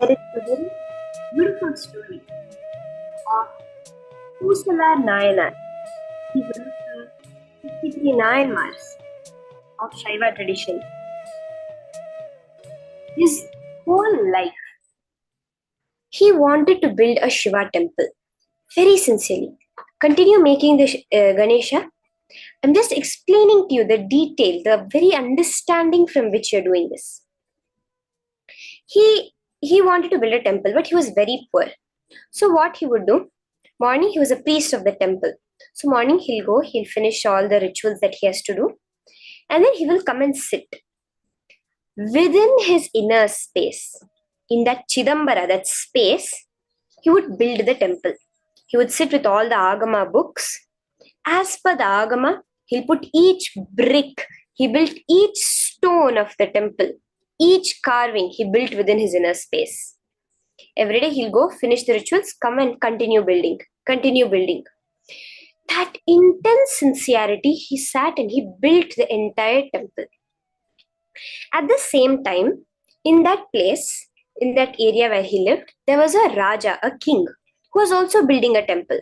There is a very beautiful story of Kusala Nayanar. He was the 53 Nayanmars of Shiva tradition. His whole life, he wanted to build a Shiva temple very sincerely. continue making the Ganesha. I'm just explaining to you the detail, the very understanding from which you're doing this. He wanted to build a temple, but he was very poor. So what he would do, morning he was a priest of the temple. So morning he'll go, he'll finish all the rituals that he has to do, and then he will come and sit within his inner space. In that Chidambara, that space, he would build the temple. He would sit with all the Agama books. As per the Agama, he'll put each brick, he built each stone of the temple, each carving he built within his inner space. Every day he'll go, finish the rituals, come and continue building. That intense sincerity, he sat and he built the entire temple. At the same time, in that place, in that area where he lived, there was a Raja, a king, who was also building a temple.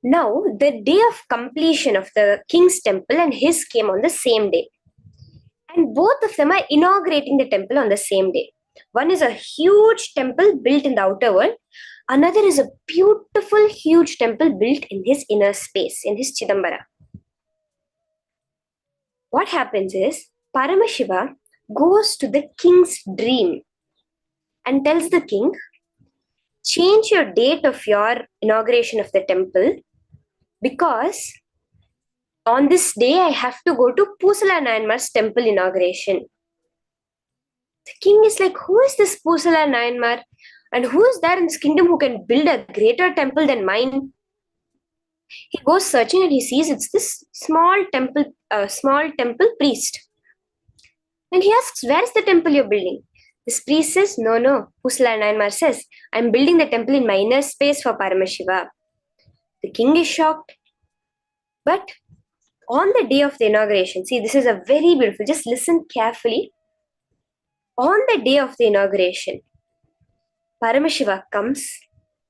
Now, the day of completion of the king's temple and his came on the same day. And both of them are inaugurating the temple on the same day. One is a huge temple built in the outer world. Another is a beautiful, huge temple built in his inner space, in his Chidambara. What happens is, Paramashiva goes to the king's dream and tells the king, change your date of your inauguration of the temple, because on this day I have to go to Pusala Nayanmar's temple inauguration. The king is like, who is this Pusala Nayanmar? And who is there in this kingdom who can build a greater temple than mine? He goes searching and he sees it's this small temple priest. And he asks, where is the temple you're building? This priest says, no. Pusala Nayanmar says, I'm building the temple in my inner space for Paramashiva. The king is shocked. But on the day of the inauguration, see, this is a very beautiful, just listen carefully. On the day of the inauguration, Paramashiva comes,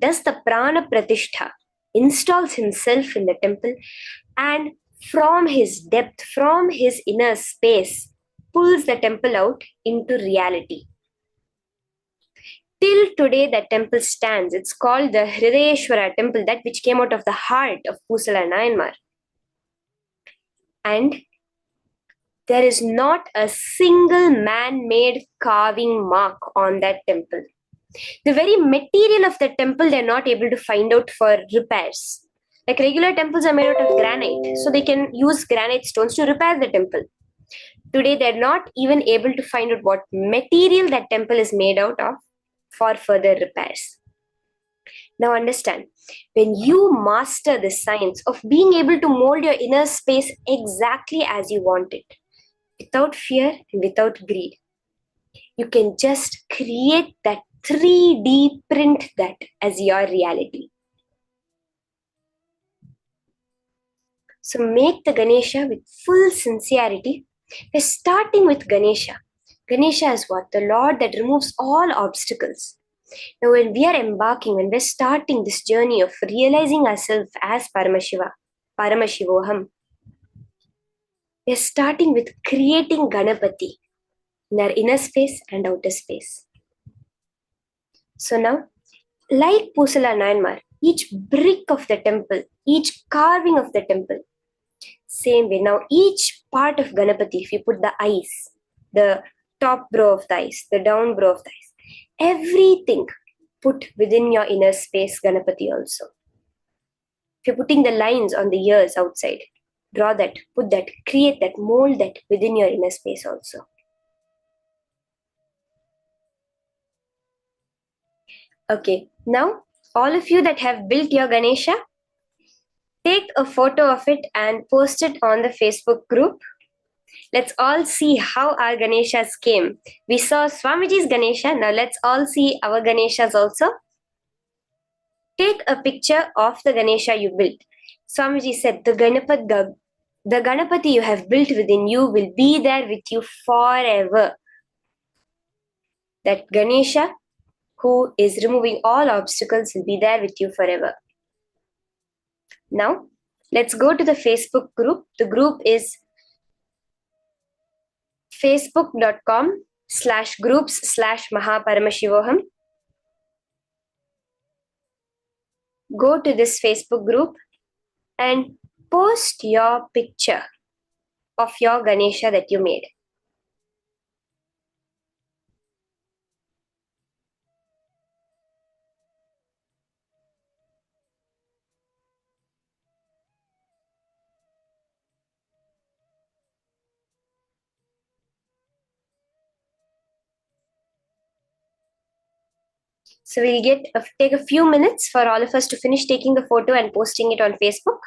does the prana pratishtha, installs himself in the temple, and from his depth, from his inner space, pulls the temple out into reality. Till today, that temple stands. It's called the Hridayeshwara temple, that which came out of the heart of Pusala Nayanmar. And there is not a single man-made carving mark on that temple. The very material of the temple, they're not able to find out for repairs. Like regular temples are made out of granite, so they can use granite stones to repair the temple. Today, they're not even able to find out what material that temple is made out of for further repairs. Now understand, when you master the science of being able to mold your inner space exactly as you want it, without fear and without greed, you can just create that 3D print that as your reality. So make the Ganesha with full sincerity. We're starting with Ganesha. Ganesha is what? The Lord that removes all obstacles. Now when we are embarking, when we're starting this journey of realizing ourselves as Paramashiva, Paramashivoham, we're starting with creating Ganapati in our inner space and outer space. So now, like Pusala Nayanmar, each brick of the temple, each carving of the temple, same way. Now each part of Ganapati, if you put the eyes, the top brow of the eyes, the down brow of the eyes, everything put within your inner space Ganapati also. If you're putting the lines on the ears outside, draw that, put that, create that, mold that within your inner space also. Okay, now all of you that have built your Ganesha, take a photo of it and post it on the Facebook group. Let's all see how our Ganeshas came. We saw Swamiji's Ganesha. Now let's all see our Ganeshas also. Take a picture of the Ganesha you built. Swamiji said, the Ganapati you have built within you will be there with you forever. That Ganesha, who is removing all obstacles, will be there with you forever. Now, let's go to the Facebook group. The group is facebook.com/groups/Mahaparamashivoham. go to this Facebook group and post your picture of your Ganesha that you made. So we'll take a few minutes for all of us to finish taking the photo and posting it on Facebook.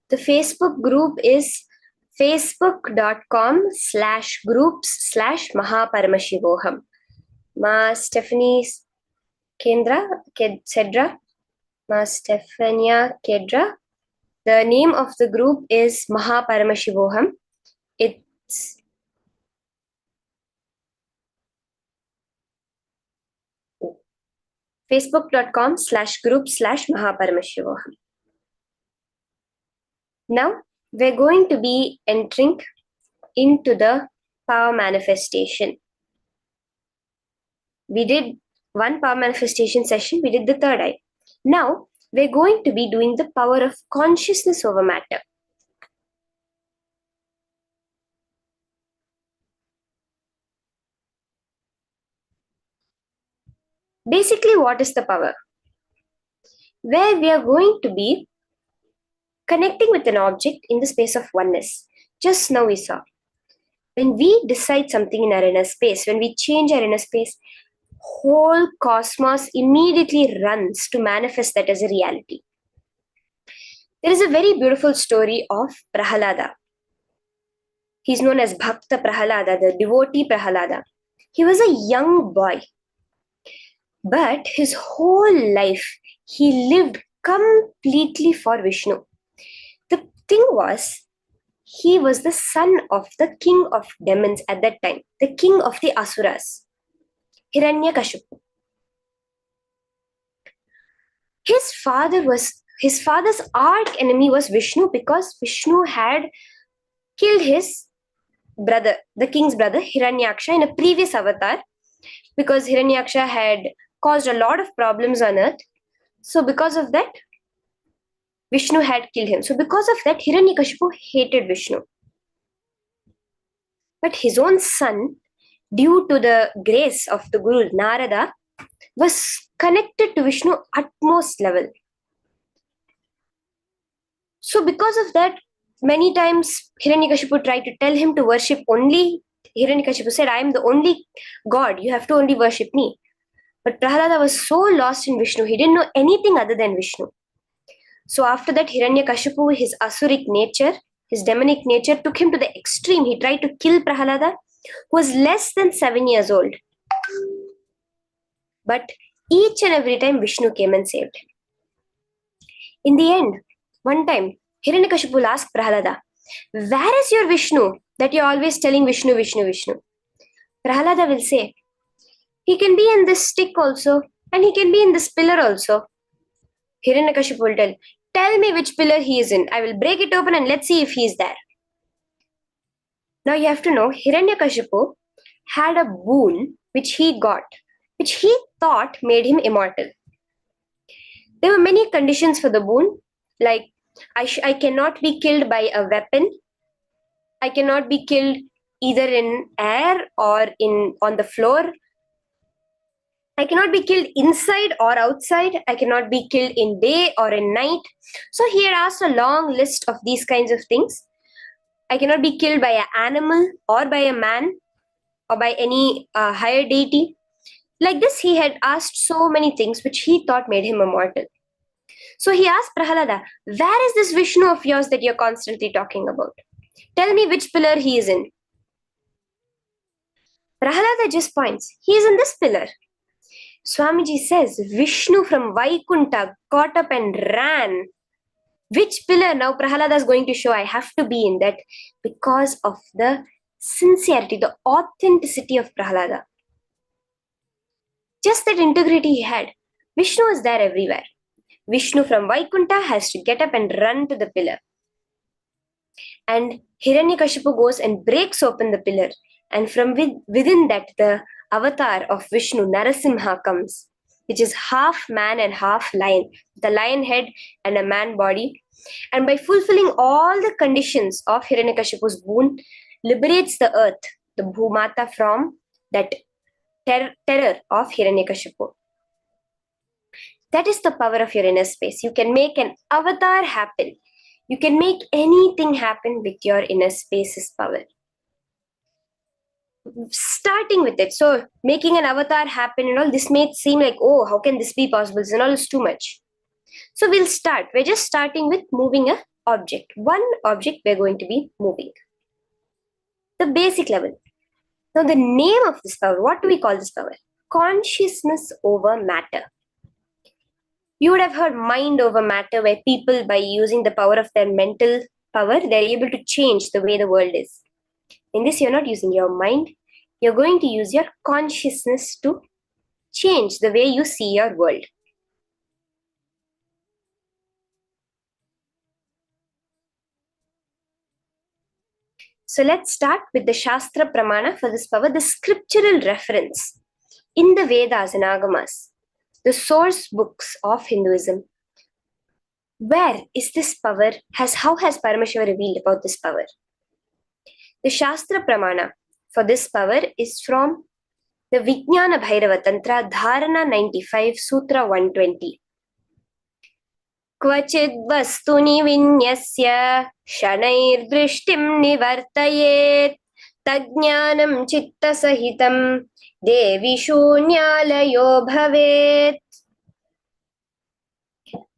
The Facebook group is facebook.com/groups/Mahaparamashivoham. Ma Stephanie Cedra. Ma Stephania Kedra. The name of the group is Mahaparamashivoham. It's facebook.com/group/Mahaparamashivoham. Now we're going to be entering into the power manifestation. We did one power manifestation session, we did the third eye. Now we're going to be doing the power of consciousness over matter. Basically, what is the power? Where we are going to be connecting with an object in the space of oneness. Just now we saw, when we decide something in our inner space, when we change our inner space, whole cosmos immediately runs to manifest that as a reality. There is a very beautiful story of Prahalada. He's known as Bhakta Prahalada, the devotee Prahalada. He was a young boy, but his whole life he lived completely for Vishnu. The thing was, he was the son of the king of demons at that time, the king of the Asuras, Hiranyakashipu. His father's arch enemy was Vishnu, because Vishnu had killed his brother, the king's brother, Hiranyaksha, in a previous avatar, because Hiranyaksha had caused a lot of problems on earth. So because of that, Vishnu had killed him. So because of that, Hiranyakashipu hated Vishnu. But his own son, due to the grace of the Guru Narada, was connected to Vishnu utmost level. So because of that, many times Hiranyakashipu tried to tell him to worship only. Hiranyakashipu said, I am the only God, you have to only worship me. But Prahalada was so lost in Vishnu, he didn't know anything other than Vishnu. So after that, Hiranyakashipu, his asuric nature, his demonic nature, took him to the extreme. He tried to kill Prahalada, who was less than 7 years old. But each and every time, Vishnu came and saved him. In the end, one time, Hiranyakashipu asked Prahalada, where is your Vishnu that you're always telling Vishnu, Vishnu, Vishnu? Prahalada will say, he can be in this stick also, and he can be in this pillar also. Hiranyakashipu will tell me which pillar he is in. I will break it open and let's see if he is there. Now you have to know, Hiranyakashipu had a boon which he got, which he thought made him immortal. There were many conditions for the boon, like I cannot be killed by a weapon. I cannot be killed either in air or on the floor. I cannot be killed inside or outside. I cannot be killed in day or in night. So he had asked a long list of these kinds of things. I cannot be killed by an animal or by a man or by any higher deity. Like this, he had asked so many things which he thought made him immortal. So he asked Prahalada, where is this Vishnu of yours that you're constantly talking about? Tell me which pillar he is in. Prahalada just points, he is in this pillar. Swamiji says, Vishnu from Vaikunta got up and ran. Which pillar now Prahalada is going to show I have to be in that because of the sincerity, the authenticity of Prahalada. Just that integrity he had. Vishnu is there everywhere. Vishnu from Vaikunta has to get up and run to the pillar. And Hiranyakashipu goes and breaks open the pillar. And from within that, the avatar of Vishnu, Narasimha, comes, which is half man and half lion, the lion head and a man body. And by fulfilling all the conditions of Hiranyakashipu's boon, liberates the earth, the Bhumata, from that terror of Hiranyakashipu. That is the power of your inner space. You can make an avatar happen. You can make anything happen with your inner space's power. Starting with it. So making an avatar happen and all, this may seem like, oh, how can this be possible? This and all is too much. So we'll start. We're just starting with moving an object. One object we're going to be moving. The basic level. Now the name of this power, what do we call this power? Consciousness over matter. You would have heard mind over matter, where people, by using the power of their mental power, they're able to change the way the world is. In this, you're not using your mind. You're going to use your consciousness to change the way you see your world. So let's start with the Shastra Pramana for this power, the scriptural reference in the Vedas and Agamas, the source books of Hinduism. Where is this power? How has Paramashiva revealed about this power? The Shastra Pramana for this power is from the Vijnana Bhairava Tantra, Dharana 95, Sutra 120. Kvachid vastuni vinyasya shanair drishtim nivartayet tajnanam chitta sahitam devi shunyalayo bhavet.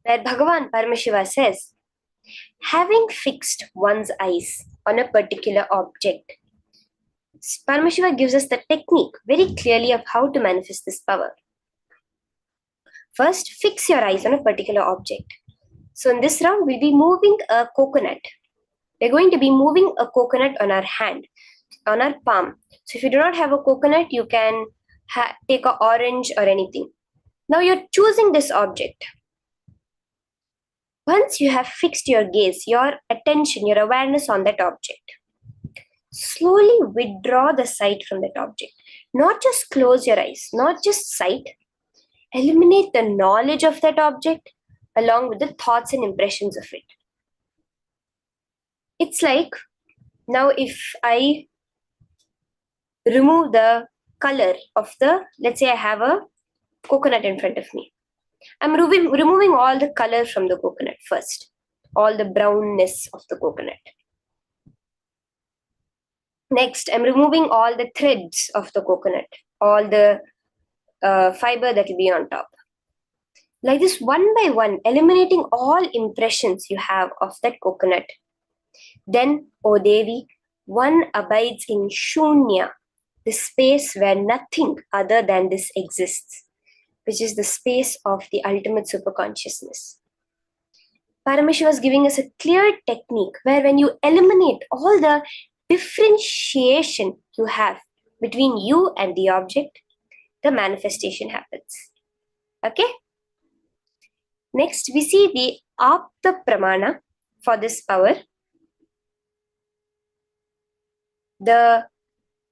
Where Bhagavan Paramashiva says, having fixed one's eyes on a particular object, Paramashiva gives us the technique very clearly of how to manifest this power. First, fix your eyes on a particular object. So in this round, we'll be moving a coconut. We're going to be moving a coconut on our hand, on our palm. So if you do not have a coconut, you can take an orange or anything. Now you're choosing this object. Once you have fixed your gaze, your attention, your awareness on that object, slowly withdraw the sight from that object. Not just close your eyes, not just sight. Eliminate the knowledge of that object along with the thoughts and impressions of it. It's like, now if I remove the color of let's say I have a coconut in front of me. I'm removing all the color from the coconut first, all the brownness of the coconut. Next, I'm removing all the threads of the coconut, all the fiber that will be on top. Like this, one by one, eliminating all impressions you have of that coconut. Then, O Devi, one abides in Shunya, the space where nothing other than this exists, which is the space of the ultimate superconsciousness. Paramashiva is giving us a clear technique where when you eliminate all the differentiation you have between you and the object, the manifestation happens. Okay? Next, we see the Apta Pramana for this power.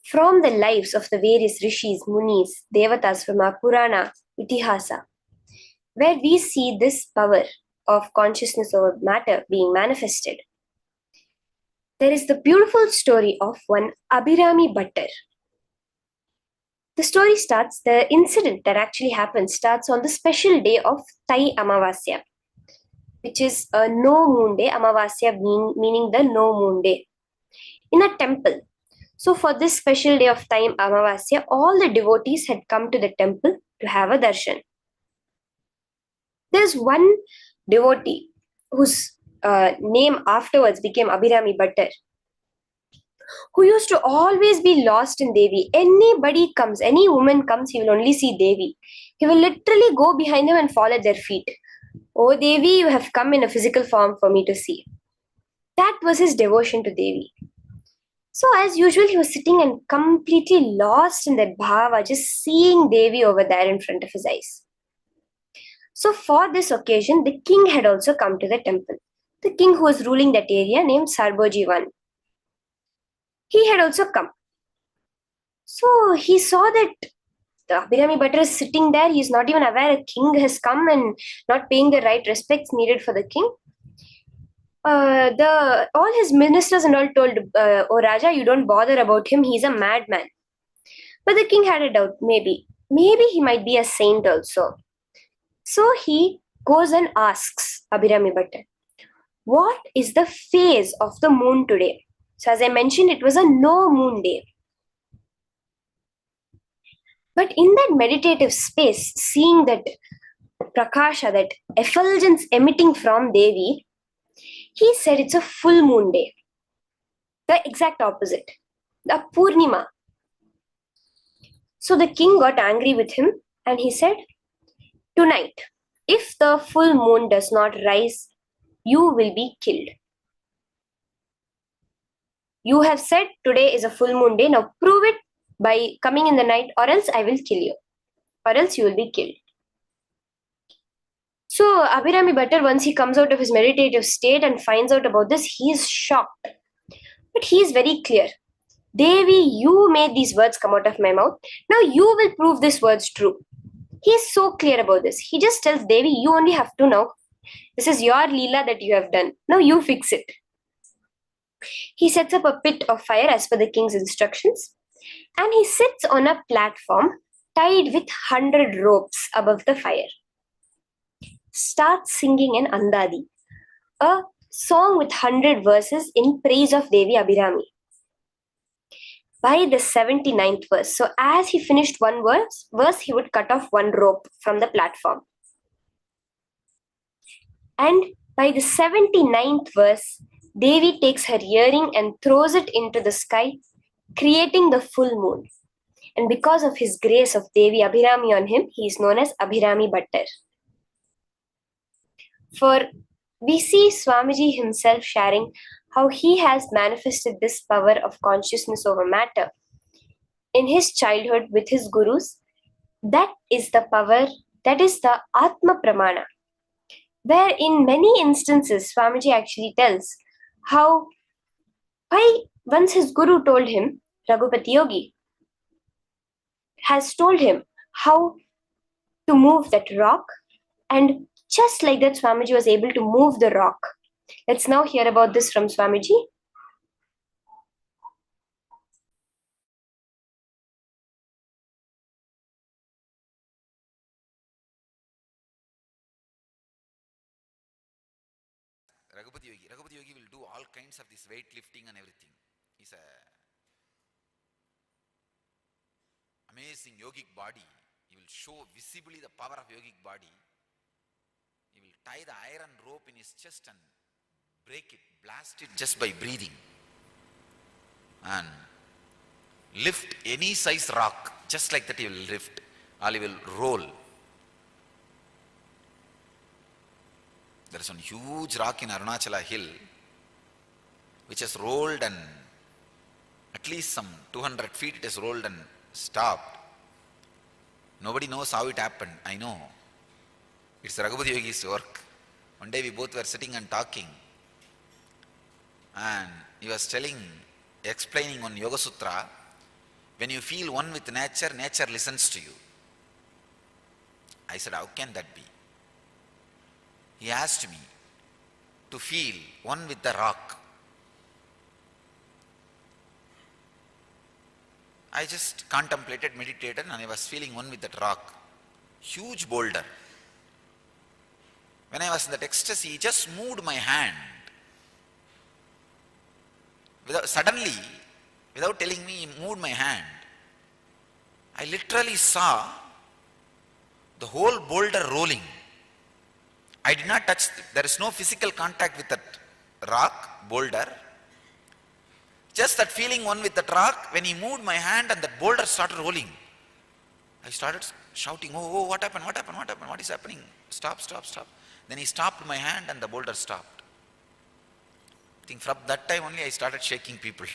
From the lives of the various rishis, munis, devatas from our Purana, Itihasa, where we see this power of consciousness over matter being manifested. There is the beautiful story of one Abhirami Bhattar. The story starts, the incident that actually happens starts on the special day of Tai Amavasya, which is a no moon day, Amavasya meaning the no moon day, in a temple. So for this special day of Tai Amavasya, all the devotees had come to the temple to have a darshan. There's one devotee whose name afterwards became Abhirami Bhattar, who used to always be lost in Devi. Anybody comes, any woman comes, he will only see Devi. He will literally go behind them and fall at their feet. Oh Devi, you have come in a physical form for me to see. That was his devotion to Devi. So as usual, he was sitting and completely lost in that bhava, just seeing Devi over there in front of his eyes. So for this occasion, the king had also come to the temple. The king who was ruling that area, named Sarboji I, he had also come. So he saw that the Abhirami Bhattar is sitting there. He is not even aware a king has come and not paying the right respects needed for the king. All his ministers and all told, "Oh Raja, you don't bother about him. He's a madman." But the king had a doubt. Maybe he might be a saint also. So he goes and asks Abhirami Bhattar, "What is the phase of the moon today?" So as I mentioned, it was a no moon day. But in that meditative space, seeing that prakasha, that effulgence emitting from Devi, he said it's a full moon day. The exact opposite, the Purnima. So the king got angry with him and he said, "Tonight, if the full moon does not rise, you will be killed. You have said today is a full moon day. Now prove it by coming in the night, or else I will kill you, or else you will be killed." So Abhirami Bhattar, once he comes out of his meditative state and finds out about this, he is shocked. But he is very clear. "Devi, you made these words come out of my mouth. Now you will prove these words true." He is so clear about this. He just tells Devi, "You only have to know. This is your Leela that you have done. Now you fix it." He sets up a pit of fire as per the king's instructions, and he sits on a platform tied with 100 ropes above the fire. Starts singing an Andadi, a song with 100 verses in praise of Devi Abhirami. By the 79th verse, so as he finished one verse, he would cut off one rope from the platform. And by the 79th verse, Devi takes her earring and throws it into the sky, creating the full moon. And because of his grace of Devi Abhirami on him, he is known as Abhirami Bhattar. For we see Swamiji himself sharing how he has manifested this power of consciousness over matter in his childhood with his gurus. That is the power, that is the Atma Pramana, where in many instances Swamiji actually tells how once his guru told him, Raghupati Yogi has told him how to move that rock, and just like that Swamiji was able to move the rock. Let's now hear about this from Swamiji. Raghupati Yogi will do all kinds of this weight lifting and everything. He's a amazing yogic body. He will show visibly the power of yogic body. He will tie the iron rope in his chest and break it, blast it just by breathing. And lift any size rock, just like that he will lift, or he will roll. There is one huge rock in Arunachala hill which has rolled, and at least some 200 feet it has rolled and stopped. Nobody knows how it happened. I know. It's Raghupati Yogi's work. One day we both were sitting and talking, and he was explaining on Yoga Sutra, when you feel one with nature, nature listens to you. I said, how can that be? He asked me to feel one with the rock. I just contemplated, meditated, and I was feeling one with that rock. Huge boulder. When I was in that ecstasy, he just moved my hand. Suddenly, without telling me, he moved my hand. I literally saw the whole boulder rolling. I did not touch, there is no physical contact with that rock, boulder. Just that feeling one with that rock, when he moved my hand and that boulder started rolling. I started shouting, oh, what happened, what happened, what happened, what is happening? Stop, stop, stop. Then he stopped my hand and the boulder stopped. I think from that time only I started shaking people.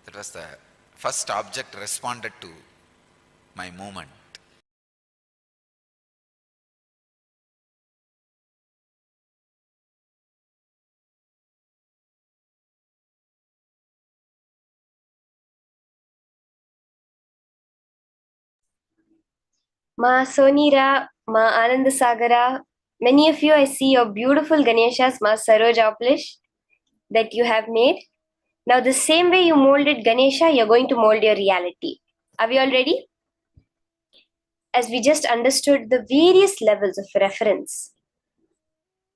That was the first object responded to my movement. Ma Sonira, Ma Anandasagara, many of you I see your beautiful Ganeshas, Ma Sarojaplish, that you have made. Now the same way you molded Ganesha, you're going to mold your reality. Are we all ready? As we just understood the various levels of reference,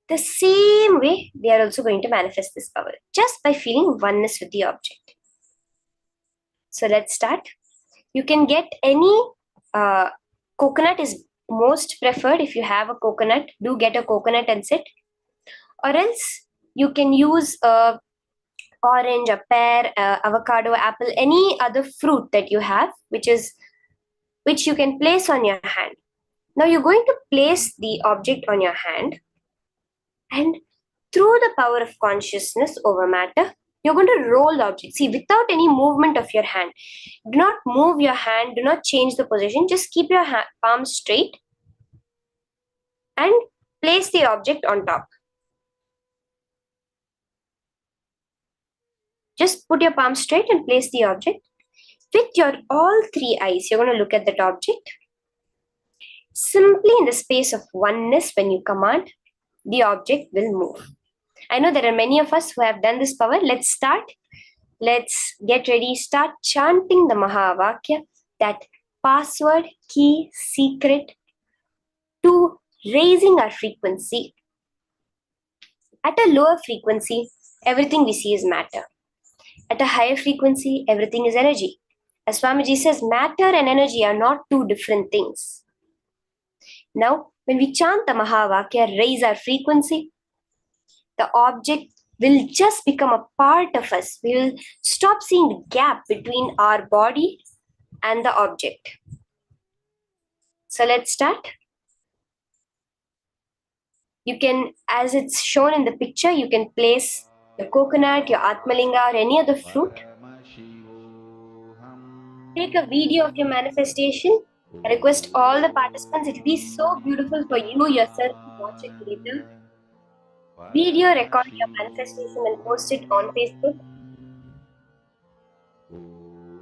the same way we are also going to manifest this power, just by feeling oneness with the object. So let's start. You can get any coconut is most preferred. If you have a coconut, do get a coconut and sit. Or else you can use a orange, a pear, avocado, apple, any other fruit that you have, which you can place on your hand. Now you're going to place the object on your hand, and through the power of consciousness over matter, you're going to roll the object. See, without any movement of your hand. Do not move your hand, do not change the position, just keep your palm straight and place the object on top. Just put your palm straight and place the object. With your all three eyes, you're going to look at that object. Simply in the space of oneness, when you command, the object will move. I know there are many of us who have done this power. Let's start. Let's get ready. Start chanting the Mahavakya, that password, key, secret to raising our frequency. At a lower frequency, everything we see is matter. At a higher frequency, everything is energy. As Swamiji says, matter and energy are not two different things. Now, when we chant the Mahavakya, raise our frequency, the object will just become a part of us. We will stop seeing the gap between our body and the object. So let's start. You can, as it's shown in the picture, you can place your coconut, your Atmalinga, or any other fruit. Take a video of your manifestation. I request all the participants, it will be so beautiful for you yourself to watch it later. Video record your manifestation and post it on Facebook.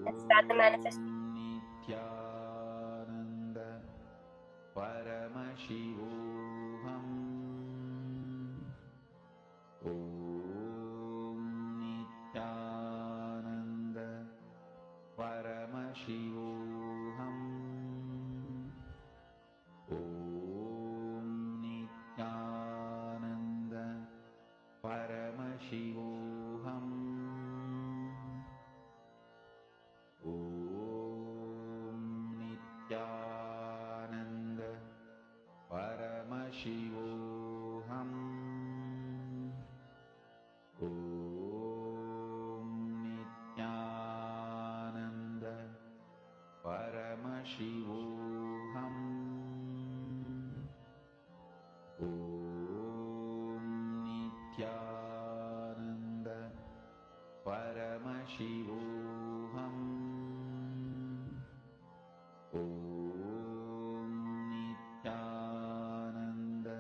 And start the manifestation. Paramashivoham. Om Nithyananda Paramashivoham. Om Nithyananda Paramashivoham. Om Nithyananda Paramashivoham. Om Nithyananda Paramashivoham. Om Nithyananda Paramashivoham. Om Nithyananda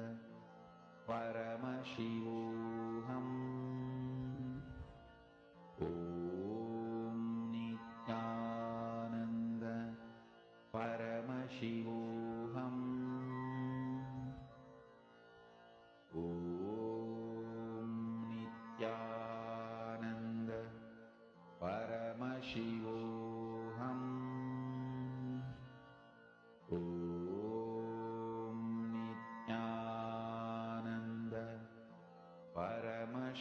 Paramashivoham. Om Nithyananda Paramashivoham. Om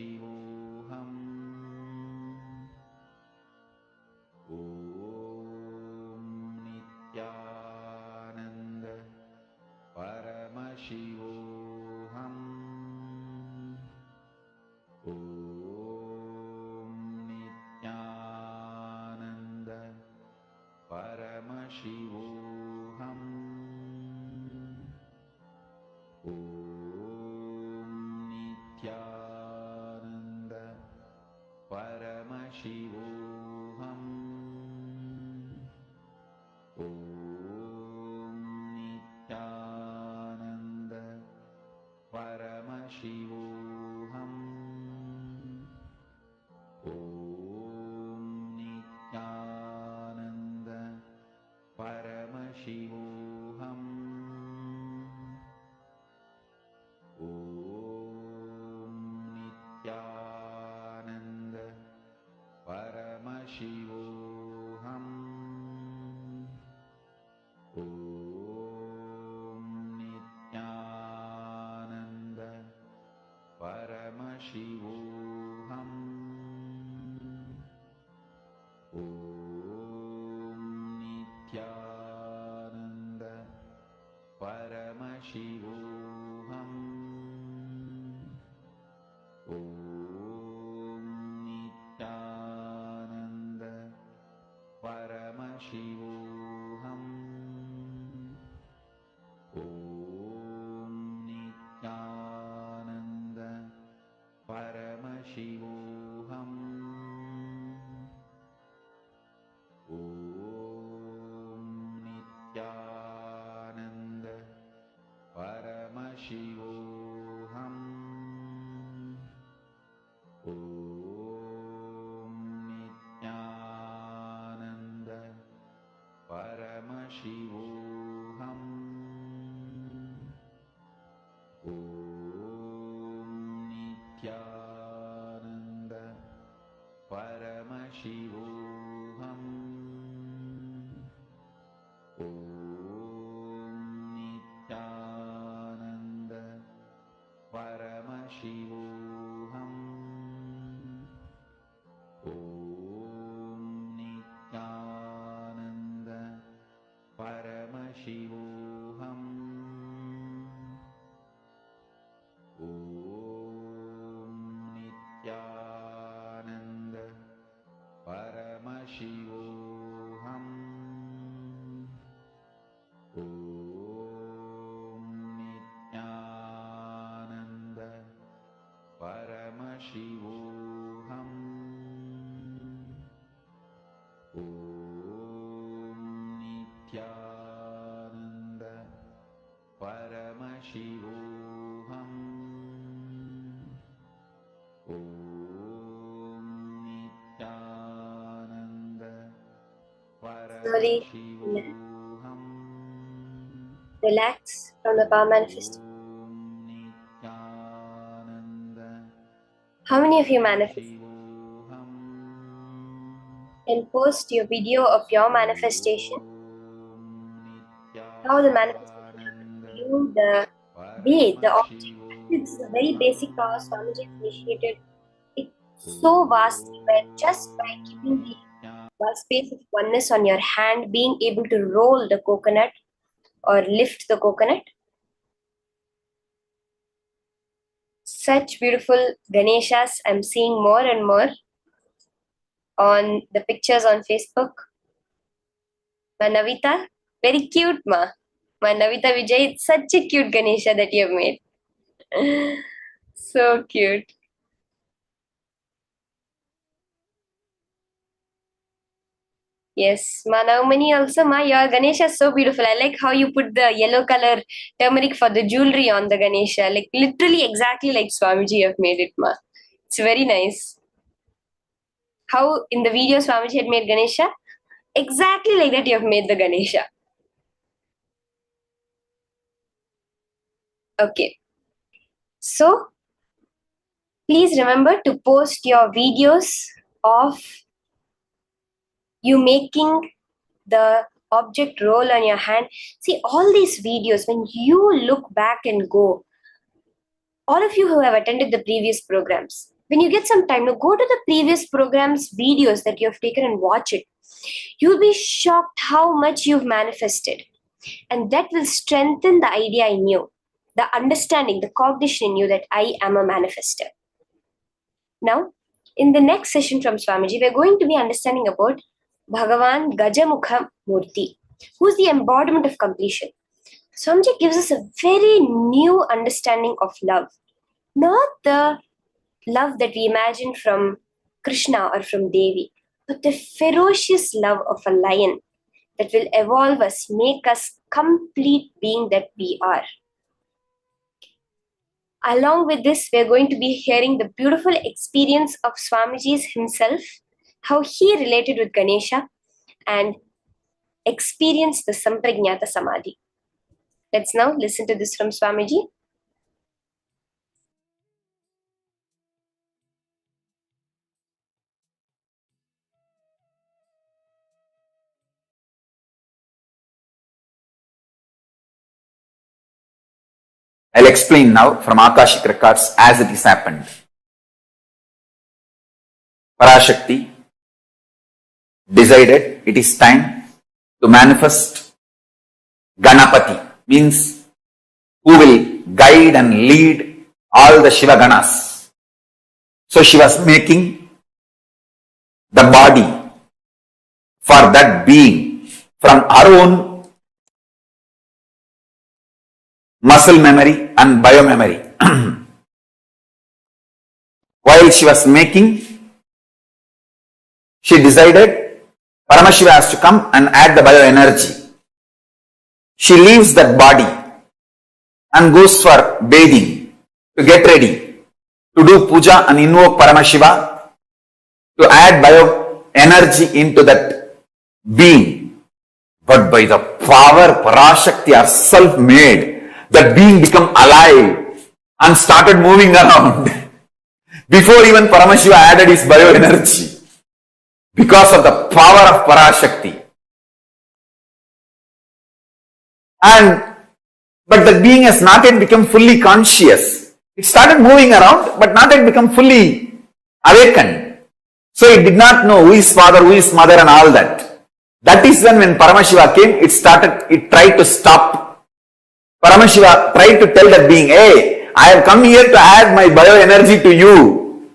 Paramashivoham. Om Nithyananda Paramashivoham. Om Nithyananda Paramashivoham. Om Nithyananda Paramashivoham. Om Nithyananda Paramashivoham. Om Nithyananda Paramashivoham. Om Nithyananda Paramashivoham. Om Nithyananda Paramashivoham. Om Nithyananda Paramashivoham. Om Nithyananda Paramashivoham. Om Nithyananda Paramashivoham. Om Nithyananda Paramashivoham. Om Nithyananda Paramashivoham. Om Nithyananda Paramashivoham. Om Nithyananda Paramashivoham. Om Nithyananda Paramashivoham. Om Nithyananda Paramashivoham. Om Nithyananda Paramashivoham. Om Nithyananda Paramashivoham. Om Nithyananda Slowly Paramashivoham. relax from the power manifest. How many of you manifest? Can post your video of your manifestation. How the manifestation happened to you, the way, the object. This is a very basic power Swamiji has initiated. It's so vastly, but just by keeping the space of oneness on your hand, being able to roll the coconut or lift the coconut. Such beautiful Ganeshas I'm seeing more and more on the pictures on Facebook. Ma Navita, very cute ma. Ma Navita Vijay, it's such a cute Ganesha that you have made. So cute. Yes, Ma Navamani also, ma, your Ganesha is so beautiful. I like how you put the yellow color turmeric for the jewelry on the Ganesha. Like literally exactly like Swamiji have made it, ma. It's very nice. How in the video Swamiji had made Ganesha? Exactly like that you have made the Ganesha. Okay. So, please remember to post your videos of you making the object roll on your hand. See, all these videos, when you look back and go, all of you who have attended the previous programs, when you get some time, now go to the previous programs, videos that you have taken and watch it. You'll be shocked how much you've manifested. And that will strengthen the idea in you, the understanding, the cognition in you that I am a manifester. Now, in the next session from Swamiji, we're going to be understanding about Bhagavan Gajamukha Murti, who's the embodiment of completion. Swamiji gives us a very new understanding of love, not the love that we imagine from Krishna or from Devi, but the ferocious love of a lion that will evolve us, make us complete being that we are. Along with this, we're going to be hearing the beautiful experience of Swamiji's himself, how he related with Ganesha and experienced the Samprajnata Samadhi. Let's now listen to this from Swamiji. I'll explain now from Akashic records as it has happened. Parashakti decided it is time to manifest Ganapati, means who will guide and lead all the Shiva Ganas. So she was making the body for that being from her own muscle memory and biomemory. While she was making, she decided Paramashiva has to come and add the bioenergy. She leaves that body and goes for bathing to get ready to do puja and invoke Paramashiva to add bioenergy into that being. But by the power Parashakti herself made, that being become alive and started moving around before even Paramashiva added his bioenergy, because of the power of Parashakti. But the being has not yet become fully conscious. It started moving around, but not yet become fully awakened. So it did not know who is father, who is mother and all that. That is when Paramashiva came, it tried to stop. Paramashiva tried to tell that being, hey, I have come here to add my bioenergy to you.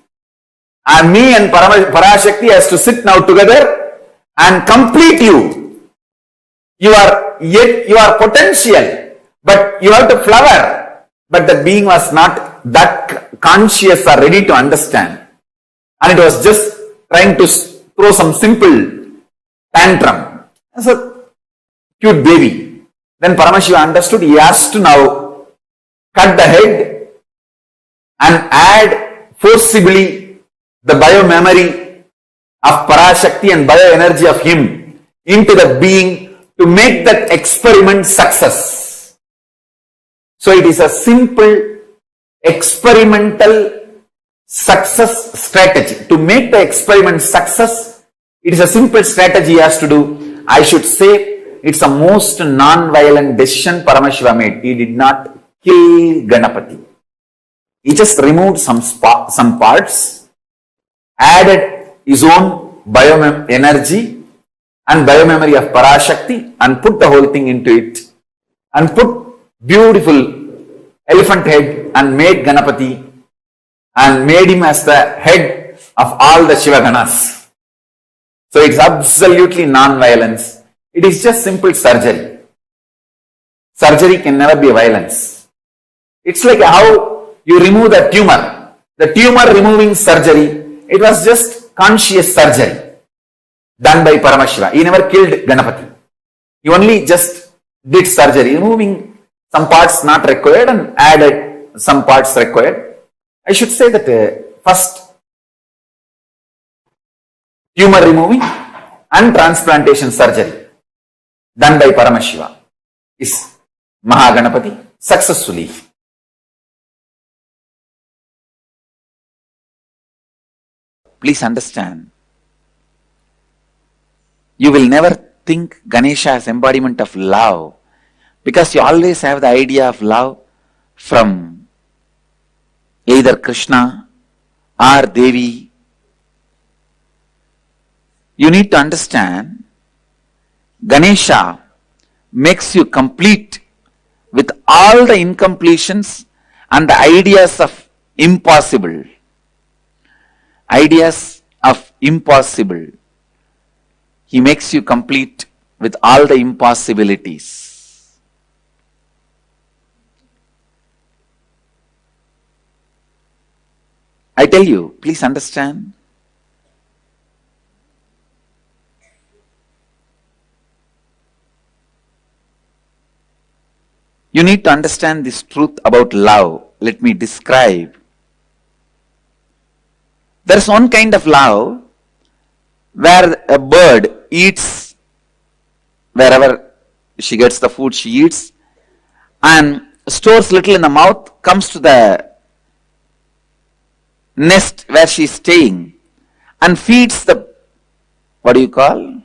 And me and Parashakti has to sit now together and complete you. You are potential, but you have to flower. But the being was not that conscious or ready to understand. And it was just trying to throw some simple tantrum. As a cute baby. Then Paramashiva understood he has to now cut the head and add forcibly the biomemory of Parashakti and bioenergy of him into the being to make that experiment success. So it is a simple experimental success strategy. To make the experiment success, it is a simple strategy he has to do. I should say, it's a most non-violent decision Paramashiva made. He did not kill Ganapati. He just removed some parts, added his own bioenergy and biomemory of Parashakti and put the whole thing into it and put beautiful elephant head and made Ganapati and made him as the head of all the Shiva Ganas. So it's absolutely non-violence. It is just simple surgery. Surgery can never be violence. It's like how you remove the tumor. The tumor removing surgery, it was just conscious surgery done by Paramashiva. He never killed Ganapati. He only just did surgery, removing some parts not required and added some parts required. I should say that first tumor removing and transplantation surgery done by Paramashiva is Mahaganapati successfully. Please understand, you will never think Ganesha as embodiment of love because you always have the idea of love from either Krishna or Devi, you need to understand Ganesha makes you complete with all the incompletions and the ideas of impossible. Ideas of impossible. He makes you complete with all the impossibilities. I tell you, please understand. You need to understand this truth about love. Let me describe. There is one kind of love where a bird eats wherever she gets the food she eats and stores little in the mouth, comes to the nest where she is staying and feeds the, what do you call?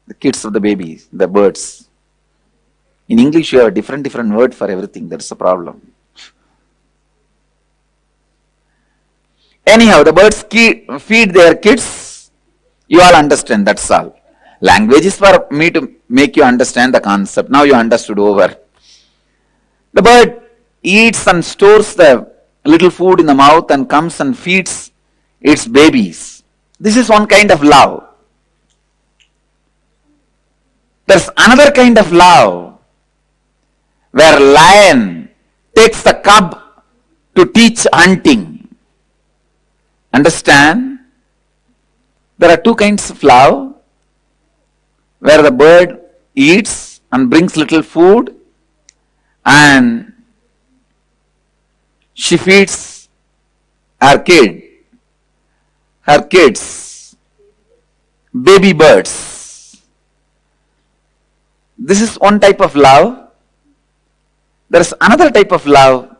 The kids of the babies, the birds. In English, you have a different word for everything. That's the problem. Anyhow, the birds feed their kids. You all understand, that's all. Language is for me to make you understand the concept. Now you understood over. The bird eats and stores the little food in the mouth and comes and feeds its babies. This is one kind of love. There's another kind of love where lion takes the cub to teach hunting. Understand? There are two kinds of love where the bird eats and brings little food and she feeds her kids, baby birds. This is one type of love. There is another type of love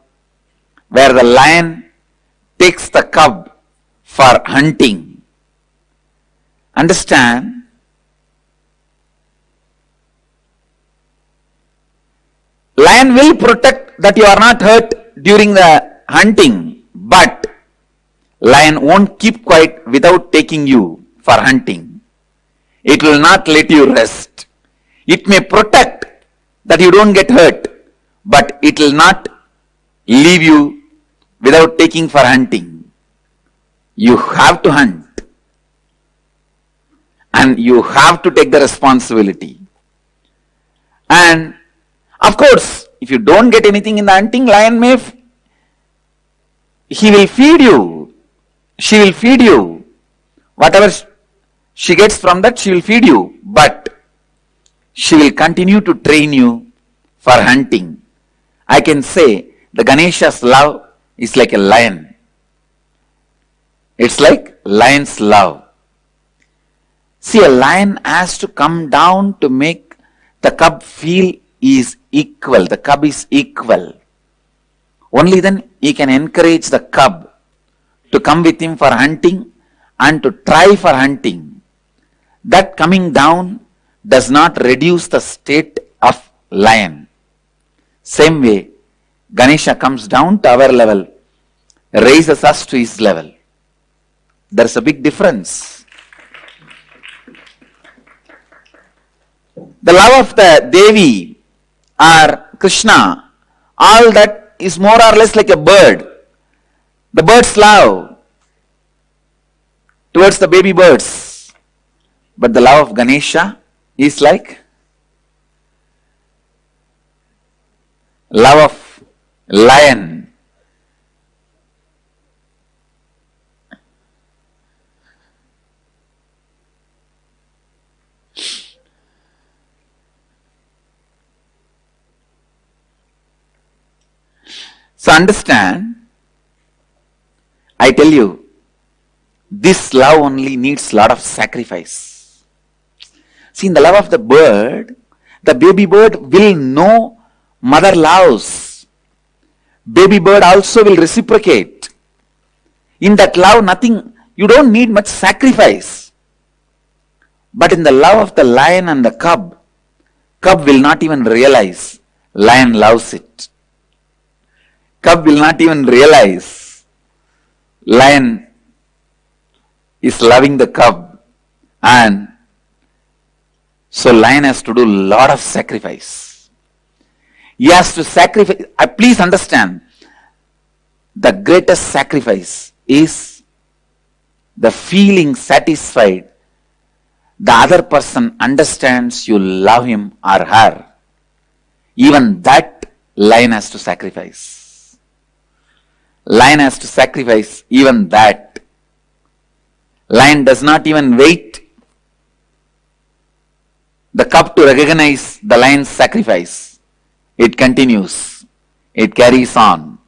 where the lion takes the cub for hunting. Understand? Lion will protect that you are not hurt during the hunting, but lion won't keep quiet without taking you for hunting. It will not let you rest. It may protect that you don't get hurt, but it will not leave you without taking for hunting. You have to hunt. And you have to take the responsibility. And of course, if you don't get anything in the hunting, lion may, he will feed you. She will feed you. Whatever she gets from that, she will feed you. But she will continue to train you for hunting. I can say the Ganesha's love is like a lion. It's like lion's love. See, a lion has to come down to make the cub feel he is equal. The cub is equal. Only then he can encourage the cub to come with him for hunting and to try for hunting. That coming down does not reduce the state of lion. Same way, Ganesha comes down to our level, raises us to his level. There's a big difference. The love of the Devi or Krishna, all that is more or less like a bird. The bird's love towards the baby birds. But the love of Ganesha is like love of lion. So understand, I tell you, this love only needs a lot of sacrifice. See, in the love of the bird, the baby bird will know mother loves. Baby bird also will reciprocate. In that love, nothing, you don't need much sacrifice. But in the love of the lion and the cub will not even realize lion loves it. Cub will not even realize lion is loving the cub, and so lion has to do a lot of sacrifice. He has to sacrifice. Please understand, the greatest sacrifice is the feeling satisfied. The other person understands you love him or her. Even that lion has to sacrifice. Lion has to sacrifice even that. Lion does not even wait the cub to recognize the lion's sacrifice. It continues. It carries on.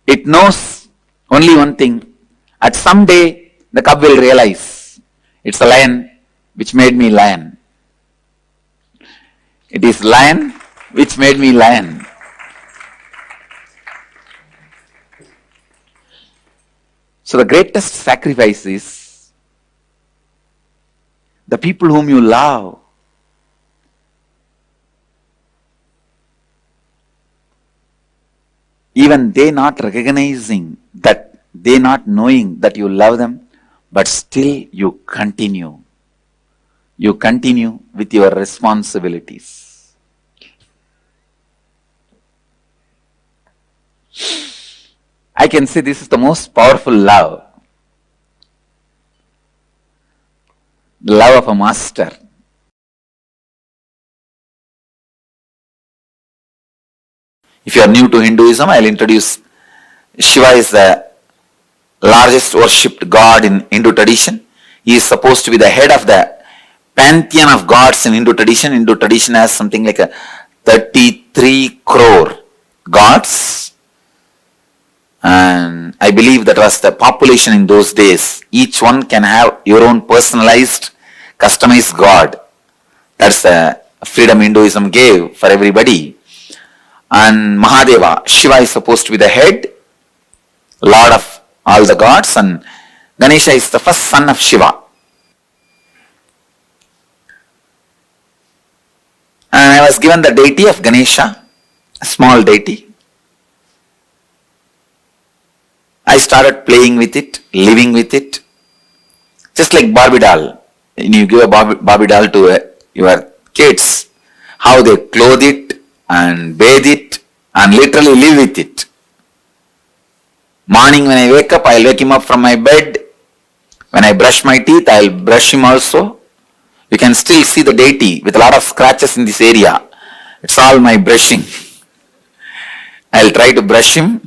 It knows only one thing. At some day, the cub will realize it's a lion which made me lion. It is lion which made me lion. So the greatest sacrifice is the people whom you love. Even they not recognizing that, they not knowing that you love them, but still you continue. You continue with your responsibilities. I can say this is the most powerful love. The love of a master. If you are new to Hinduism, I will introduce Shiva is the largest worshipped god in Hindu tradition. He is supposed to be the head of the pantheon of gods in Hindu tradition. Hindu tradition has something like a 33 crore gods. And I believe that was the population in those days. Each one can have your own personalized, customized god. That's the freedom Hinduism gave for everybody. And Mahadeva, Shiva is supposed to be the head, lord of all the gods, and Ganesha is the first son of Shiva. And I was given the deity of Ganesha, a small deity. I started playing with it, living with it. Just like Barbie doll. You give a Barbie doll to your kids, how they clothe it and bathe it and literally live with it. Morning when I wake up, I'll wake him up from my bed. When I brush my teeth, I'll brush him also. You can still see the deity with a lot of scratches in this area. It's all my brushing. I'll try to brush him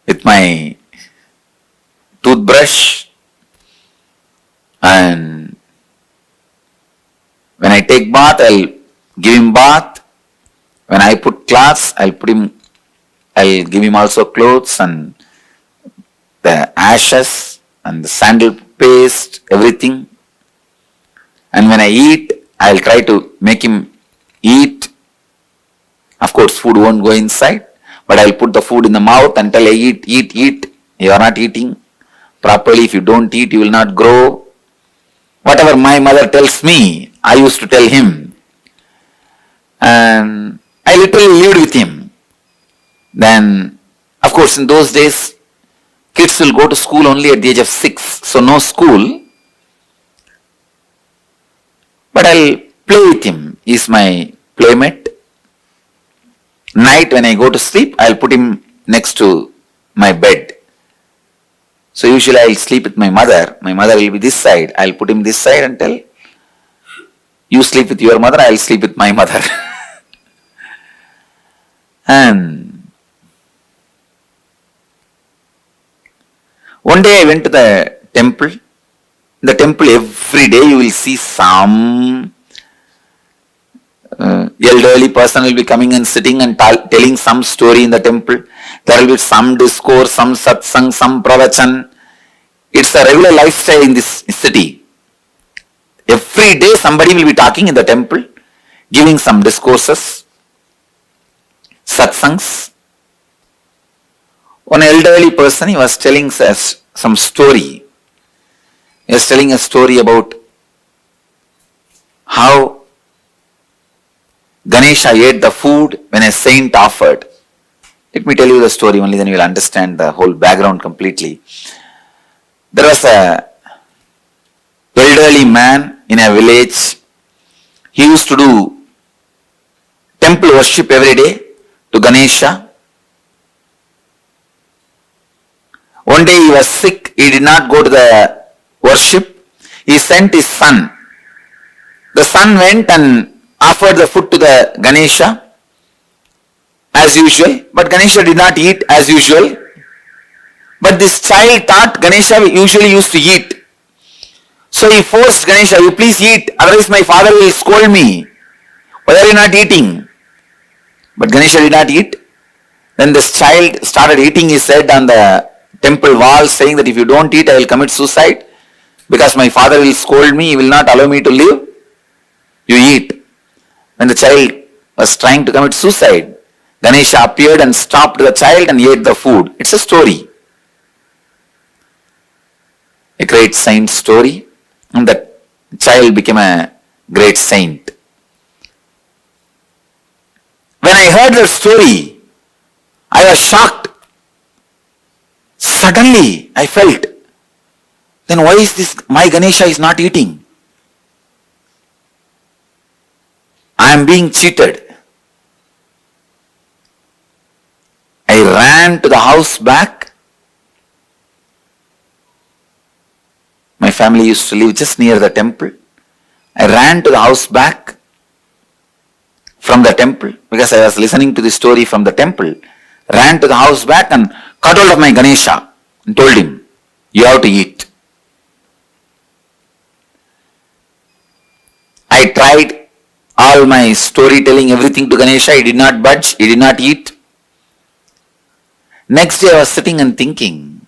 with my toothbrush, and when I take bath, I'll give him bath. When I put clothes, I'll give him also clothes and the ashes and the sandal paste, everything. And when I eat, I'll try to make him eat. Of course, food won't go inside, but I'll put the food in the mouth until I eat. You are not eating properly. If you don't eat, you will not grow. Whatever my mother tells me, I used to tell him. And I literally lived with him. Then, of course, in those days, kids will go to school only at the age of 6. So no school. But I'll play with him. He's my playmate. Night when I go to sleep, I'll put him next to my bed. So usually I'll sleep with my mother. My mother will be this side. I'll put him this side and tell, you sleep with your mother, I'll sleep with my mother. And one day I went to the temple. In the temple every day you will see some elderly person will be coming and sitting and telling some story in the temple. There will be some discourse, some satsang, some pravachan. It's a regular lifestyle in this city. Every day somebody will be talking in the temple, giving some discourses, satsangs. One elderly person, he was telling us some story. He was telling a story about how Ganesha ate the food when a saint offered. Let me tell you the story, only then you will understand the whole background completely. There was a elderly man in a village. He used to do temple worship every day to Ganesha. One day he was sick, he did not go to the worship. He sent his son. The son went and offered the food to the Ganesha as usual, but Ganesha did not eat as usual. But this child thought Ganesha usually used to eat. So he forced Ganesha, you please eat, otherwise my father will scold me. Why are you not eating? But Ganesha did not eat. Then this child started eating his head on the temple wall, saying that if you don't eat, I will commit suicide because my father will scold me, he will not allow me to live. You eat. When the child was trying to commit suicide, Ganesha appeared and stopped the child and ate the food. It's a story. A great saint story. And that child became a great saint. When I heard that story, I was shocked. Suddenly, I felt, then why is this, my Ganesha is not eating? I am being cheated. I ran to the house back. My family used to live just near the temple. I ran to the house back from the temple because I was listening to the story from the temple. Ran to the house back and caught hold of my Ganesha and told him, you have to eat. I tried all my storytelling, everything to Ganesha. He did not budge, he did not eat. Next day I was sitting and thinking,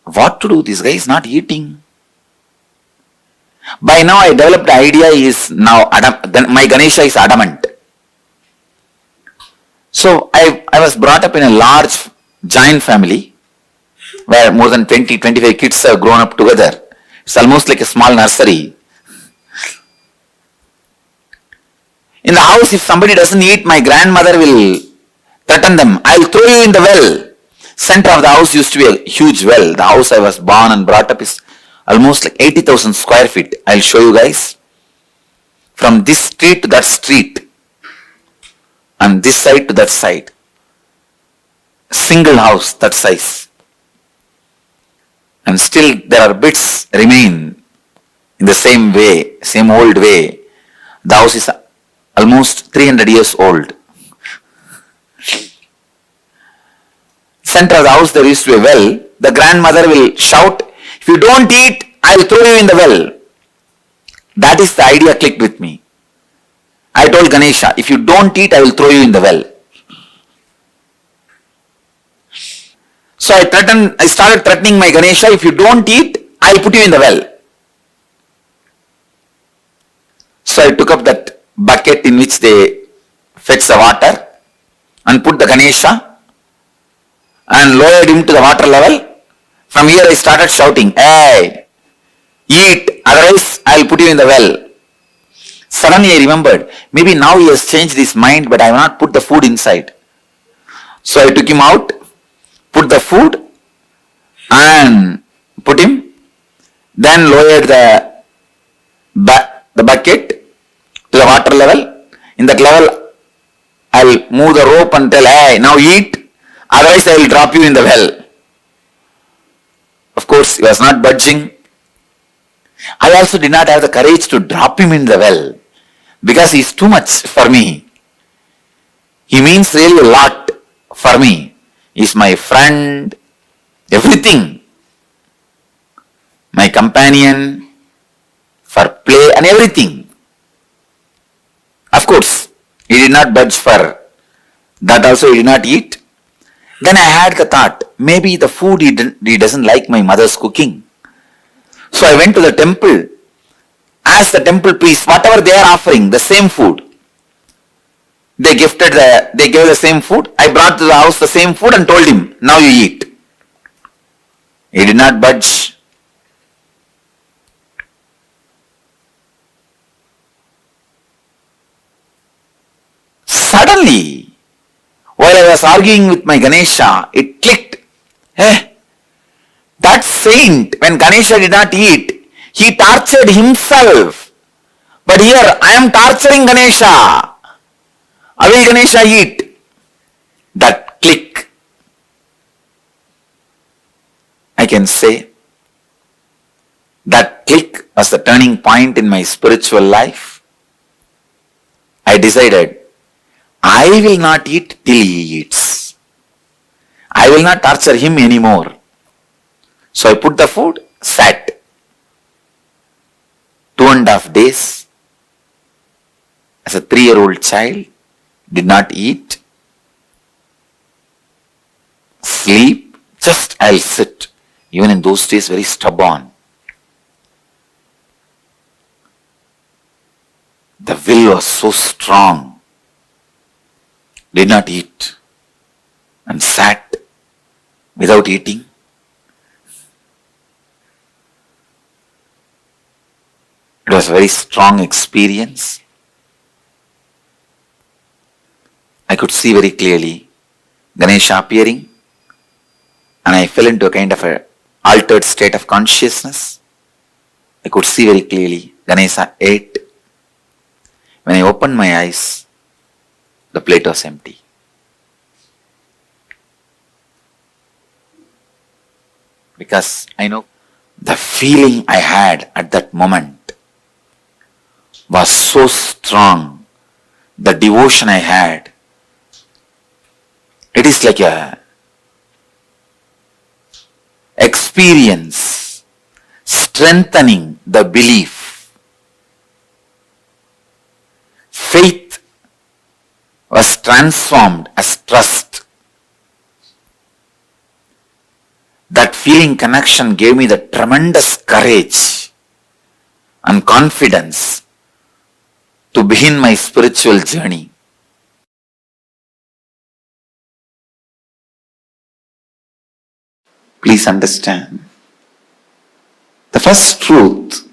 what to do? This guy is not eating. By now I developed the idea is now my Ganesha is adamant. So I was brought up in a large giant family where more than 20-25 kids have grown up together. It's almost like a small nursery. In the house, if somebody doesn't eat, my grandmother will threaten them. I'll throw you in the well. Center of the house used to be a huge well. The house I was born and brought up is almost like 80,000 square feet. I'll show you guys. From this street to that street. And this side to that side. Single house that size. And still there are bits remain in the same way, same old way. The house is almost 300 years old. Center of the house there used to be a well. The grandmother will shout, if you don't eat, I will throw you in the well. That is the idea clicked with me. I told Ganesha, if you don't eat, I will throw you in the well. So I started threatening my Ganesha, if you don't eat, I will put you in the well. So I took up that bucket in which they fetch the water and put the Ganesha and lowered him to the water level. From here I started shouting, hey, eat, otherwise I will put you in the well. Suddenly I remembered, maybe now he has changed his mind, but I have not put the food inside. So I took him out, put the food and put him, then lowered the bucket to the water level. In that level, I will move the rope and tell, hey, now eat, otherwise I will drop you in the well. Of course, he was not budging. I also did not have the courage to drop him in the well because he is too much for me. He means really a lot for me. He is my friend, everything. My companion, for play and everything. Of course, he did not budge for that also he did not eat. Then I had the thought, maybe the food he doesn't like my mother's cooking. So I went to the temple, asked the temple priest, whatever they are offering, the same food. They gave the same food. I brought to the house the same food and told him, now you eat. He did not budge. Suddenly, while I was arguing with my Ganesha, it clicked. That saint, when Ganesha did not eat, he tortured himself. But here, I am torturing Ganesha. How will Ganesha eat? That click. I can say, that click was the turning point in my spiritual life. I decided, I will not eat till he eats. I will not torture him anymore. So I put the food, sat. 2.5 days. As a 3-year-old child, did not eat, sleep, just I'll sit. Even in those days, very stubborn. The will was so strong. Did not eat and sat without eating. It was a very strong experience. I could see very clearly Ganesha appearing, and I fell into a kind of a altered state of consciousness. I could see very clearly Ganesha ate. When I opened my eyes, the plate was empty. Because I know the feeling I had at that moment was so strong. The devotion I had, it is like a experience strengthening the belief. Faith was transformed as trust. That feeling connection gave me the tremendous courage and confidence to begin my spiritual journey. Please understand, the first truth,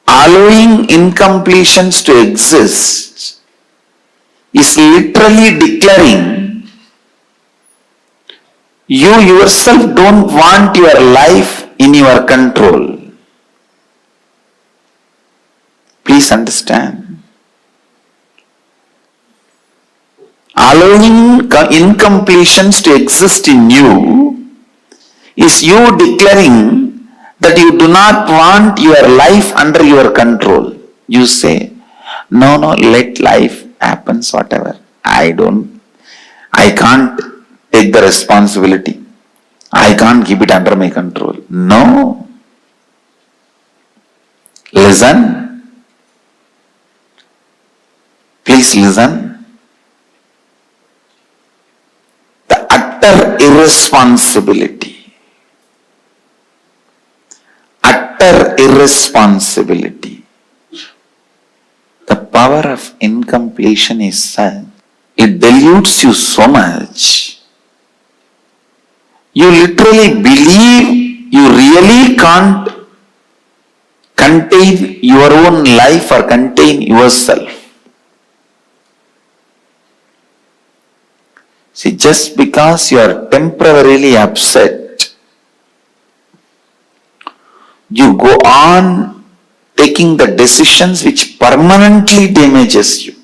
allowing incompletions to exist is literally declaring you yourself don't want your life in your control. Please understand. Allowing incompletions to exist in you is you declaring that you do not want your life under your control. You say, no, let life happen, whatever. I can't take the responsibility. I can't keep it under my control. No. Listen. Please listen. Utter irresponsibility. Utter irresponsibility. The power of incompletion is such, it dilutes you so much. You literally believe you really can't contain your own life or contain yourself. See, just because you are temporarily upset, you go on taking the decisions which permanently damages you.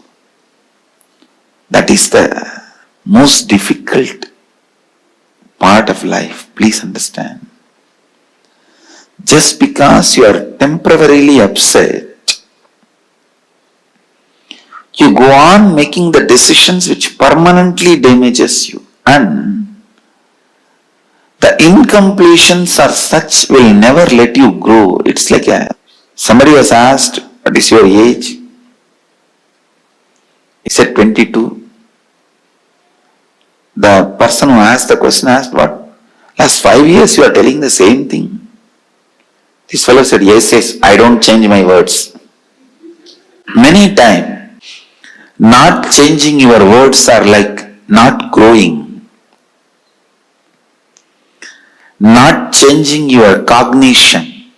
That is the most difficult part of life. Please understand. Just because you are temporarily upset, you go on making the decisions which permanently damages you, and the incompletions are such will never let you grow. It's like somebody was asked, what is your age? He said 22. The person who asked the question asked, what? Last 5 years you are telling the same thing. This fellow said, yes, I don't change my words. Many times, not changing your words are like not growing. Not changing your cognition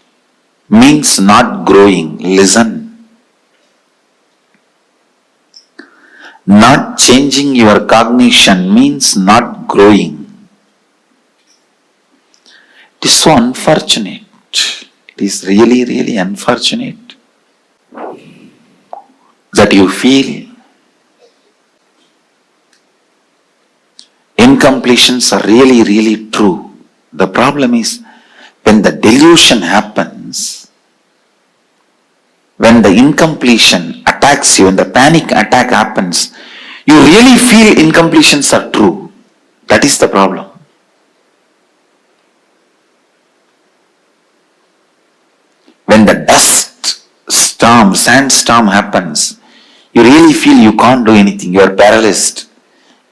means not growing. Listen. Not changing your cognition means not growing. It is so unfortunate. It is really, really unfortunate that you feel incompletions are really, really true. The problem is when the delusion happens, when the incompletion attacks you, when the panic attack happens, you really feel incompletions are true. That is the problem. When the dust storm, sandstorm happens, you really feel you can't do anything. You are paralyzed.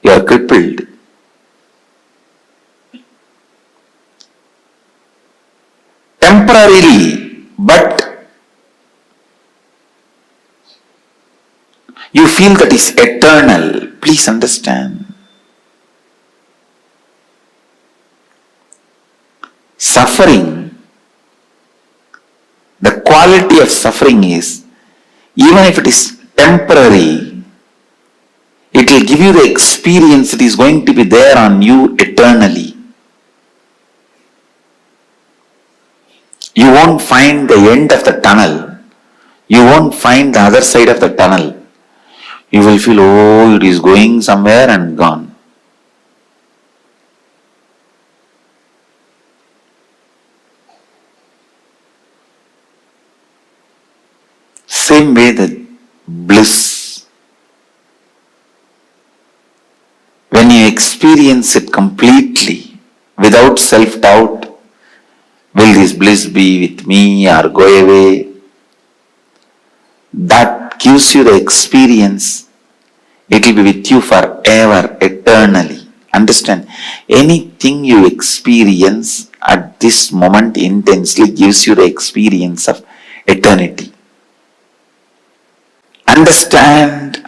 You are crippled. Temporarily, but you feel that is eternal. Please understand. Suffering, the quality of suffering is, even if it is temporary, it will give you the experience that is going to be there on you eternally. You won't find the end of the tunnel. You won't find the other side of the tunnel. You will feel, oh, it is going somewhere and gone. Same way the bliss. When you experience it completely, without self-doubt, will this bliss be with me or go away? That gives you the experience. It will be with you forever, eternally. Understand? Anything you experience at this moment intensely gives you the experience of eternity. Understand?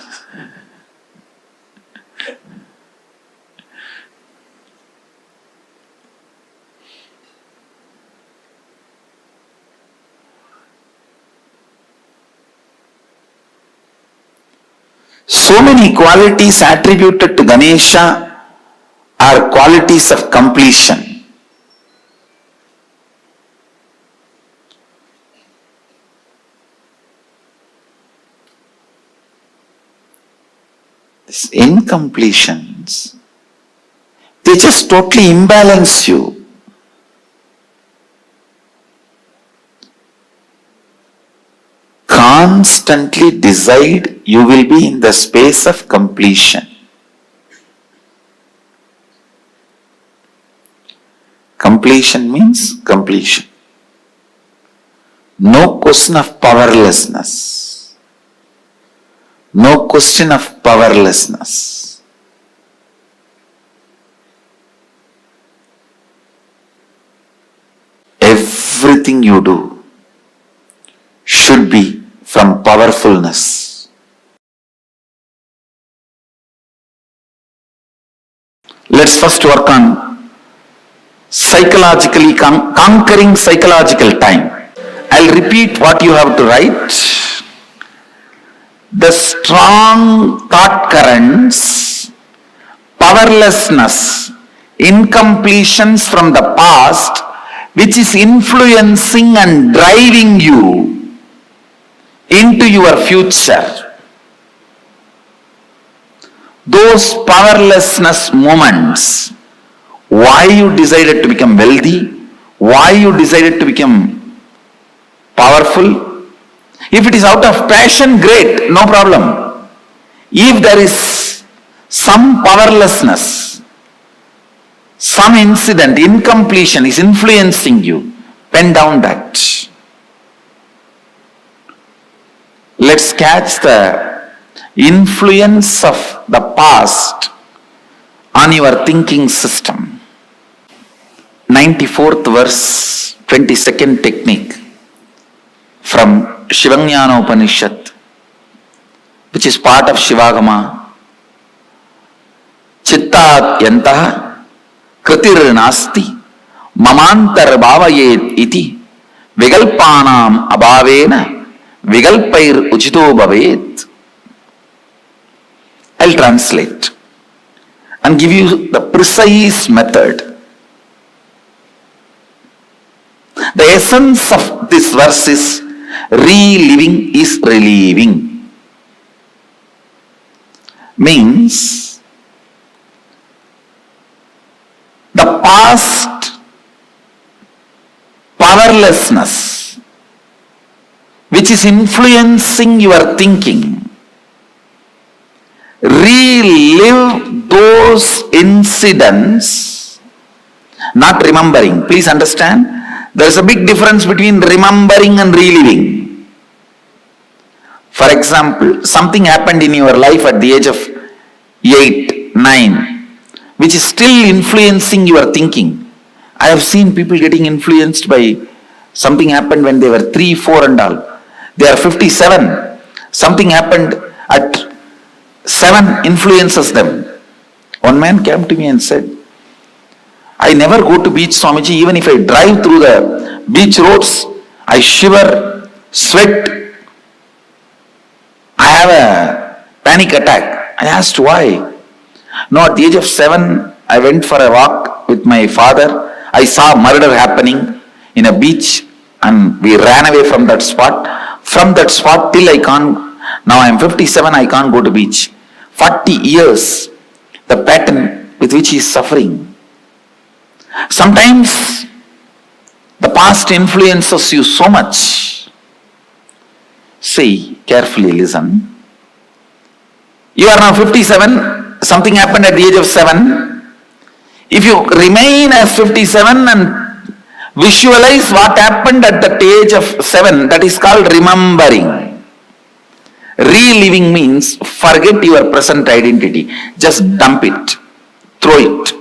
So many qualities attributed to Ganesha are qualities of completion. These incompletions, they just totally imbalance you. Constantly decide you will be in the space of completion. Completion means completion. No question of powerlessness. No question of powerlessness. Everything you do should be from powerfulness. Let's first work on psychologically conquering psychological time. I'll repeat what you have to write. The strong thought currents, powerlessness, incompletions from the past, which is influencing and driving you into your future. Those powerlessness moments, why you decided to become wealthy, why you decided to become powerful. If it is out of passion, great, no problem. If there is some powerlessness, some incident, incompletion is influencing you, pen down that. Let's catch the influence of the past on your thinking system. 94th verse, 22nd technique from Shivanyana Upanishad, which is part of Shivagama. Chittat yantaha kritir nasti mamantar bhavayet iti vigalpanam abhavena vigalpair uchito bhavet. I'll translate and give you the precise method. The essence of this verse is reliving is relieving. Means the past powerlessness which is influencing your thinking, relive those incidents, not remembering. Please understand, there is a big difference between remembering and reliving. For example, something happened in your life at the age of 8, 9, which is still influencing your thinking. I have seen people getting influenced by something happened when they were 3, 4 and all. They are 57. Something happened at 7 influences them. One man came to me and said, I never go to beach, Swamiji. Even if I drive through the beach roads, I shiver, sweat. I have a panic attack. I asked why. No, at the age of 7, I went for a walk with my father. I saw murder happening in a beach and we ran away from that spot. From that spot till I can't, now I am 57, I can't go to beach. 40 years, the pattern with which he is suffering. Sometimes the past influences you so much. See, carefully listen. You are now 57, something happened at the age of 7. If you remain as 57 and visualize what happened at the age of 7, that is called remembering. Reliving means forget your present identity. Just dump it. Throw it.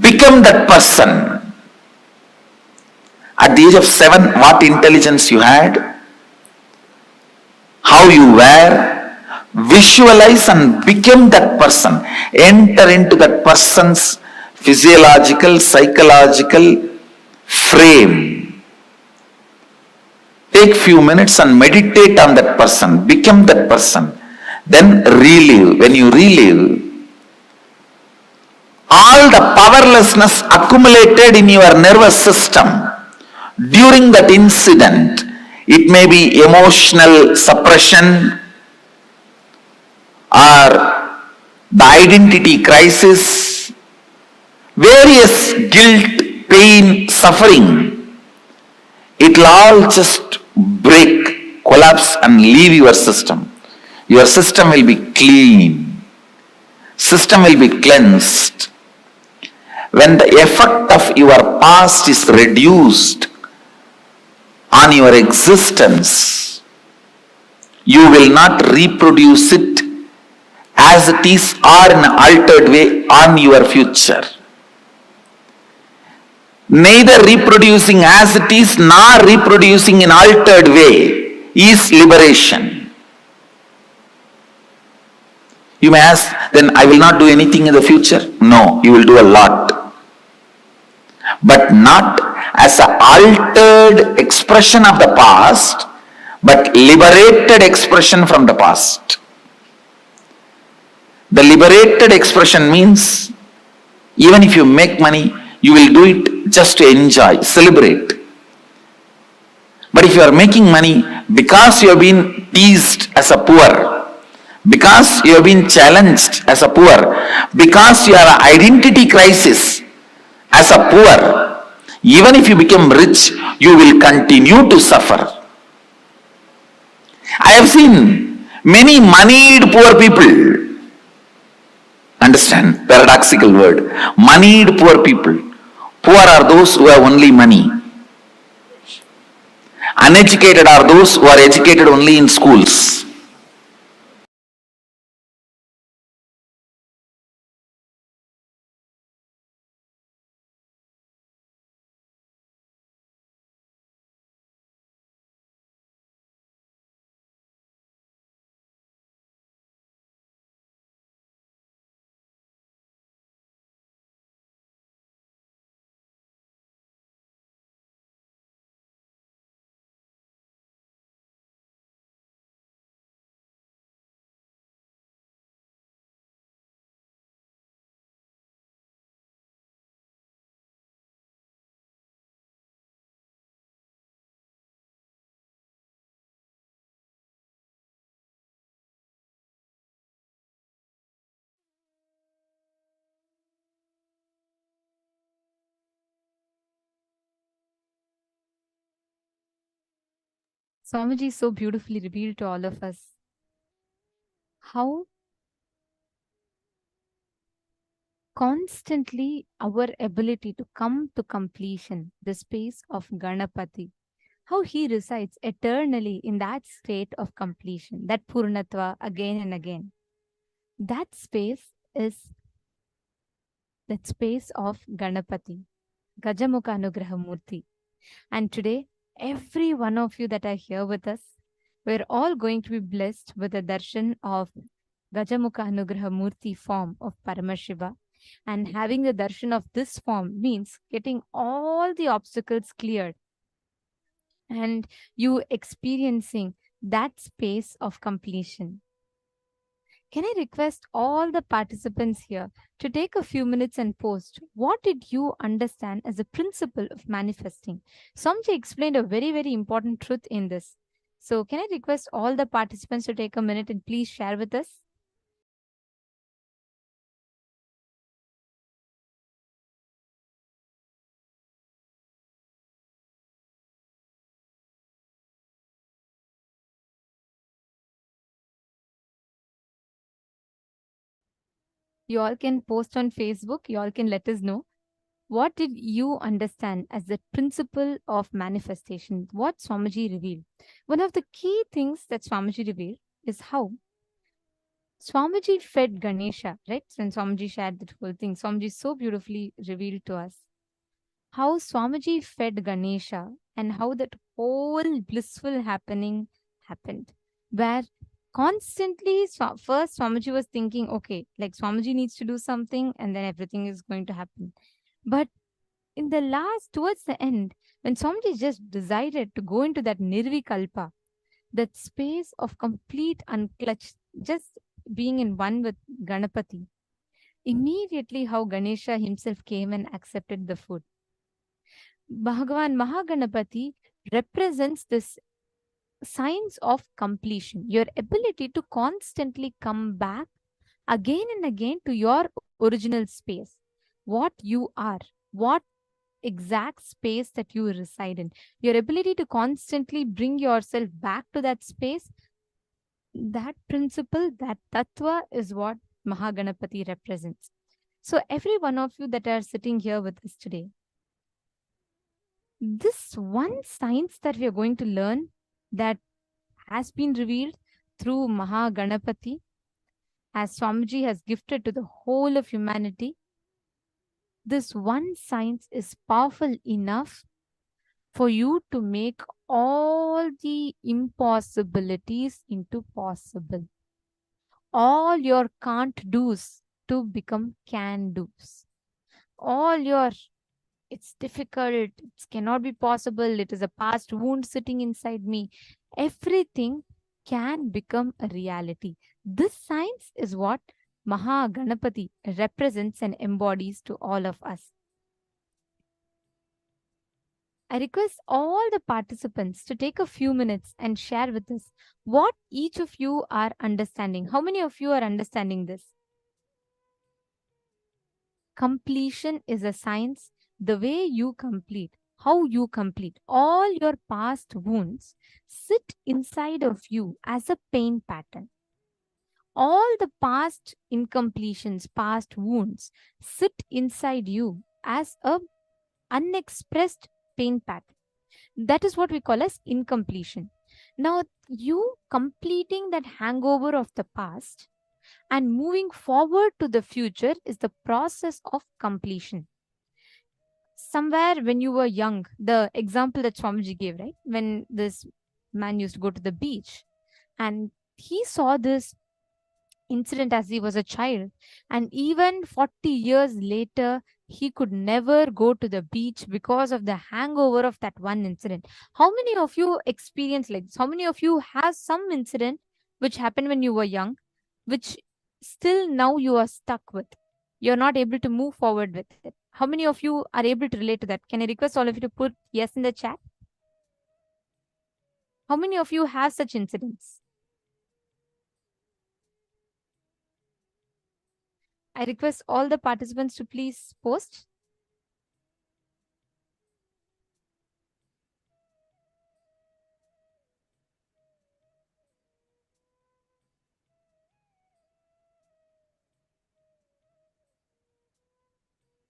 Become that person. At the age of 7, what intelligence you had, how you were, visualize and become that person. Enter into that person's physiological, psychological frame. Take few minutes and meditate on that person. Become that person. Then relive. When you relive, all the powerlessness accumulated in your nervous system during that incident, it may be emotional suppression or the identity crisis, various guilt, pain, suffering, it will all just break, collapse and leave your system. Your system will be clean. System will be cleansed. When the effect of your past is reduced on your existence, you will not reproduce it as it is or in an altered way on your future. Neither reproducing as it is nor reproducing in altered way is liberation. You may ask, then I will not do anything in the future. No, you will do a lot. But not as an altered expression of the past, but liberated expression from the past. The liberated expression means even if you make money, you will do it just to enjoy, celebrate. But if you are making money because you have been teased as a poor, because you have been challenged as a poor, because you have an identity crisis as a poor, even if you become rich, you will continue to suffer. I have seen many moneyed poor people. Understand, paradoxical word. Moneyed poor people. Poor are those who have only money. Uneducated are those who are educated only in schools. Swamiji so beautifully revealed to all of us how constantly our ability to come to completion, the space of Ganapati, how he resides eternally in that state of completion, that Purnatva again and again. That space is that space of Ganapati, Gajamukha Anugraha Murti. And today, every one of you that are here with us, we're all going to be blessed with a darshan of Gajamukha Anugraha Murti form of Paramashiva. And having the darshan of this form means getting all the obstacles cleared and you experiencing that space of completion. Can I request all the participants here to take a few minutes and post what did you understand as a principle of manifesting? Somji explained a very, very important truth in this. So can I request all the participants to take a minute and please share with us? You all can post on Facebook. You all can let us know. What did you understand as the principle of manifestation? What Swamiji revealed? One of the key things that Swamiji revealed is how Swamiji fed Ganesha, right? When Swamiji shared that whole thing, Swamiji so beautifully revealed to us how Swamiji fed Ganesha and how that whole blissful happening happened. Where constantly, first Swamiji was thinking, okay, like Swamiji needs to do something and then everything is going to happen. But in the last, towards the end, when Swamiji just decided to go into that Nirvikalpa, that space of complete unclutched, just being in one with Ganapati, immediately how Ganesha himself came and accepted the food. Bhagavan Mahaganapati represents this signs of completion, your ability to constantly come back again and again to your original space, what you are, what exact space that you reside in, your ability to constantly bring yourself back to that space. That principle, that tattva is what Mahaganapati represents. So every one of you that are sitting here with us today, this one science that we are going to learn that has been revealed through Mahaganapati, as Swamiji has gifted to the whole of humanity, this one science is powerful enough for you to make all the impossibilities into possible. All your can't do's to become can do's. All your it's difficult, it cannot be possible, it is a past wound sitting inside me, everything can become a reality. This science is what Mahaganapati represents and embodies to all of us. I request all the participants to take a few minutes and share with us what each of you are understanding. How many of you are understanding this? Completion is a science. The way you complete, how you complete, all your past wounds sit inside of you as a pain pattern. All the past incompletions, past wounds sit inside you as a unexpressed pain pattern. That is what we call as incompletion. Now, you completing that hangover of the past and moving forward to the future is the process of completion. Somewhere when you were young, the example that Swamiji gave, right? When this man used to go to the beach and he saw this incident as he was a child, and even 40 years later, he could never go to the beach because of the hangover of that one incident. How many of you experience like this? How many of you have some incident which happened when you were young, which still now you are stuck with? You're not able to move forward with it. How many of you are able to relate to that? Can I request all of you to put yes in the chat? How many of you have such incidents? I request all the participants to please post.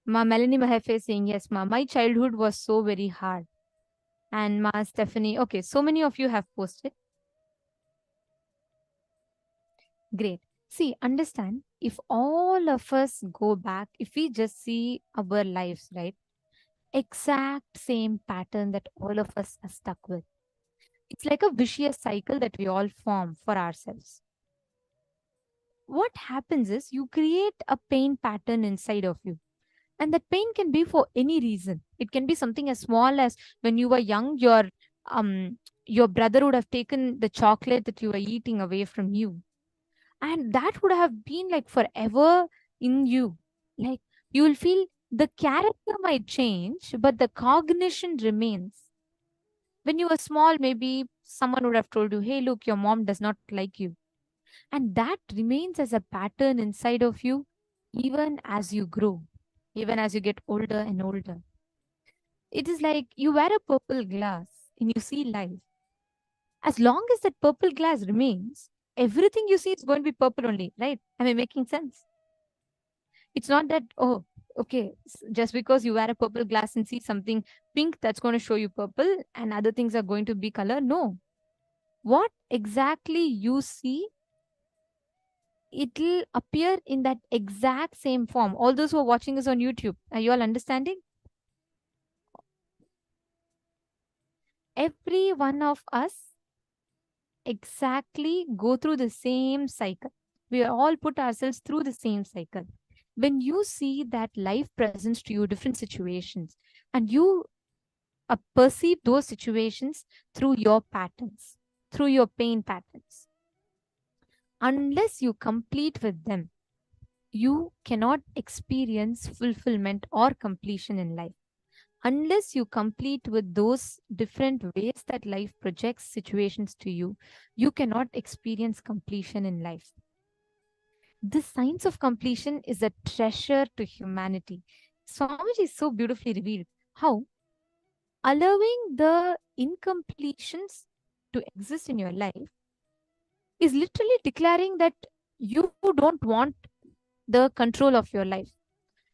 Ma Melanie Mahefe is saying, yes, ma, my childhood was so very hard. And Ma Stephanie, okay, so many of you have posted. Great. See, understand, if all of us go back, if we just see our lives, right? Exact same pattern that all of us are stuck with. It's like a vicious cycle that we all form for ourselves. What happens is you create a pain pattern inside of you. And that pain can be for any reason. It can be something as small as when you were young, your brother would have taken the chocolate that you were eating away from you. And that would have been like forever in you. Like you will feel the character might change, but the cognition remains. When you were small, maybe someone would have told you, hey, look, your mom does not like you. And that remains as a pattern inside of you, even as you grow, even as you get older and older. It is like you wear a purple glass and you see life. As long as that purple glass remains, everything you see is going to be purple only, right? Am I making sense? It's not that, oh, okay, just because you wear a purple glass and see something pink, that's going to show you purple and other things are going to be color. No. What exactly you see, it'll appear in that exact same form. All those who are watching us on YouTube, are you all understanding? Every one of us exactly go through the same cycle. We all put ourselves through the same cycle. When you see that life presents to you different situations and you perceive those situations through your patterns, through your pain patterns, unless you complete with them, you cannot experience fulfillment or completion in life. Unless you complete with those different ways that life projects situations to you, you cannot experience completion in life. This science of completion is a treasure to humanity. Swamiji is so beautifully revealed how allowing the incompletions to exist in your life is literally declaring that you don't want the control of your life.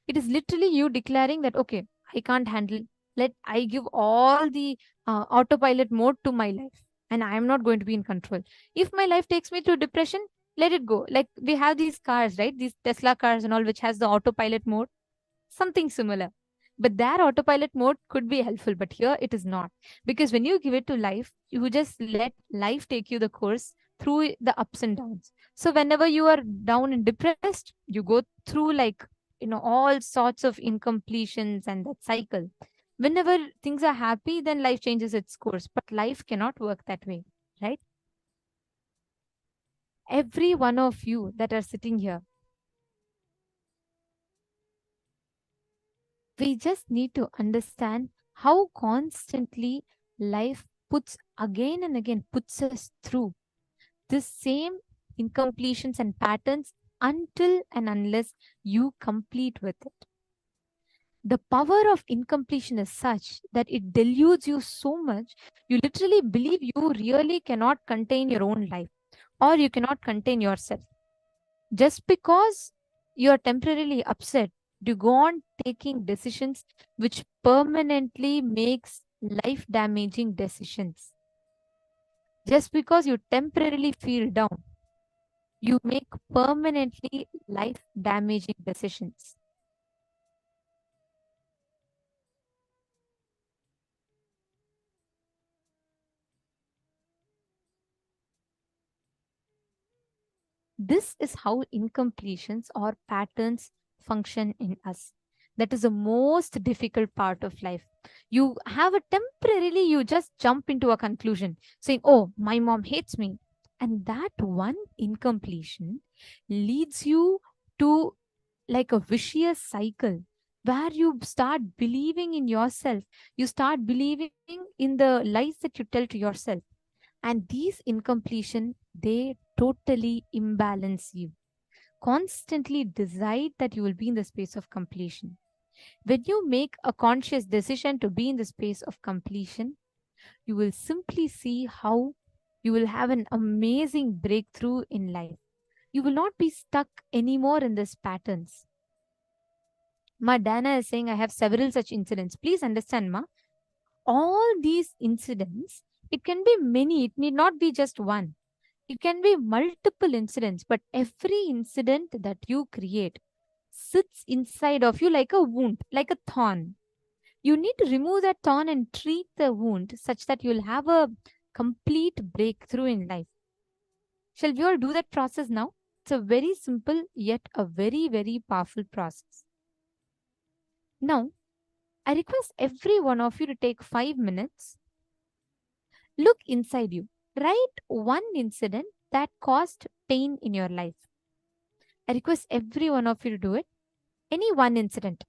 It is literally you declaring that, okay, I can't handle, let I give all the autopilot mode to my life and I am not going to be in control. If my life takes me to depression, let it go. Like we have these cars, right? These Tesla cars and all, which has the autopilot mode, something similar. But their autopilot mode could be helpful, but here it is not. Because when you give it to life, you just let life take you the course through the ups and downs. So whenever you are down and depressed, you go through like, all sorts of incompletions and that cycle. Whenever things are happy, then life changes its course. But life cannot work that way, right? Every one of you that are sitting here, we just need to understand how constantly life puts again and again puts us through this same incompletions and patterns until and unless you complete with it. The power of incompletion is such that it deludes you so much, you literally believe you really cannot contain your own life or you cannot contain yourself. Just because you're temporarily upset, you go on taking decisions which permanently makes life damaging decisions. Just because you temporarily feel down, you make permanently life damaging decisions. This is how incompletions or patterns function in us. That is the most difficult part of life. You have a temporarily, you just jump into a conclusion saying, oh, my mom hates me. And that one incompletion leads you to like a vicious cycle where you start believing in yourself. You start believing in the lies that you tell to yourself. And these incompletion, they totally imbalance you. Constantly decide that you will be in the space of completion. When you make a conscious decision to be in the space of completion, you will simply see how you will have an amazing breakthrough in life. You will not be stuck anymore in these patterns. Ma Dana is saying, I have several such incidents. Please understand, Ma. All these incidents, it can be many, it need not be just one. It can be multiple incidents, but every incident that you create sits inside of you like a wound, like a thorn. You need to remove that thorn and treat the wound such that you'll have a complete breakthrough in life. Shall we all do that process now? It's a very simple yet a very, very powerful process. Now, I request every one of you to take 5 minutes. Look inside you. Write one incident that caused pain in your life. I request every one of you to do it. Any one incident.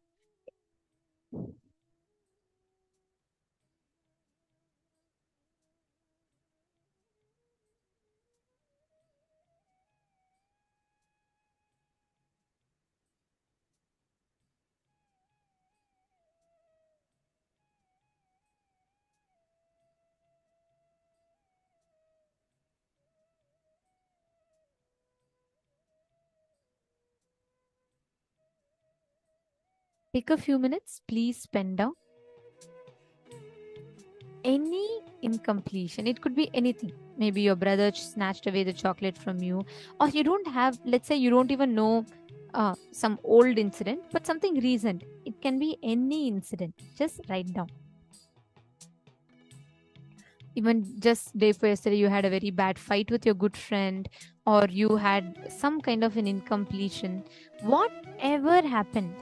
Take a few minutes. Please pen down any incompletion. It could be anything. Maybe your brother snatched away the chocolate from you, or you don't have, let's say, you don't even know some old incident, but something recent. It can be any incident. Just write down. Even just day for yesterday, you had a very bad fight with your good friend, or you had some kind of an incompletion. Whatever happened,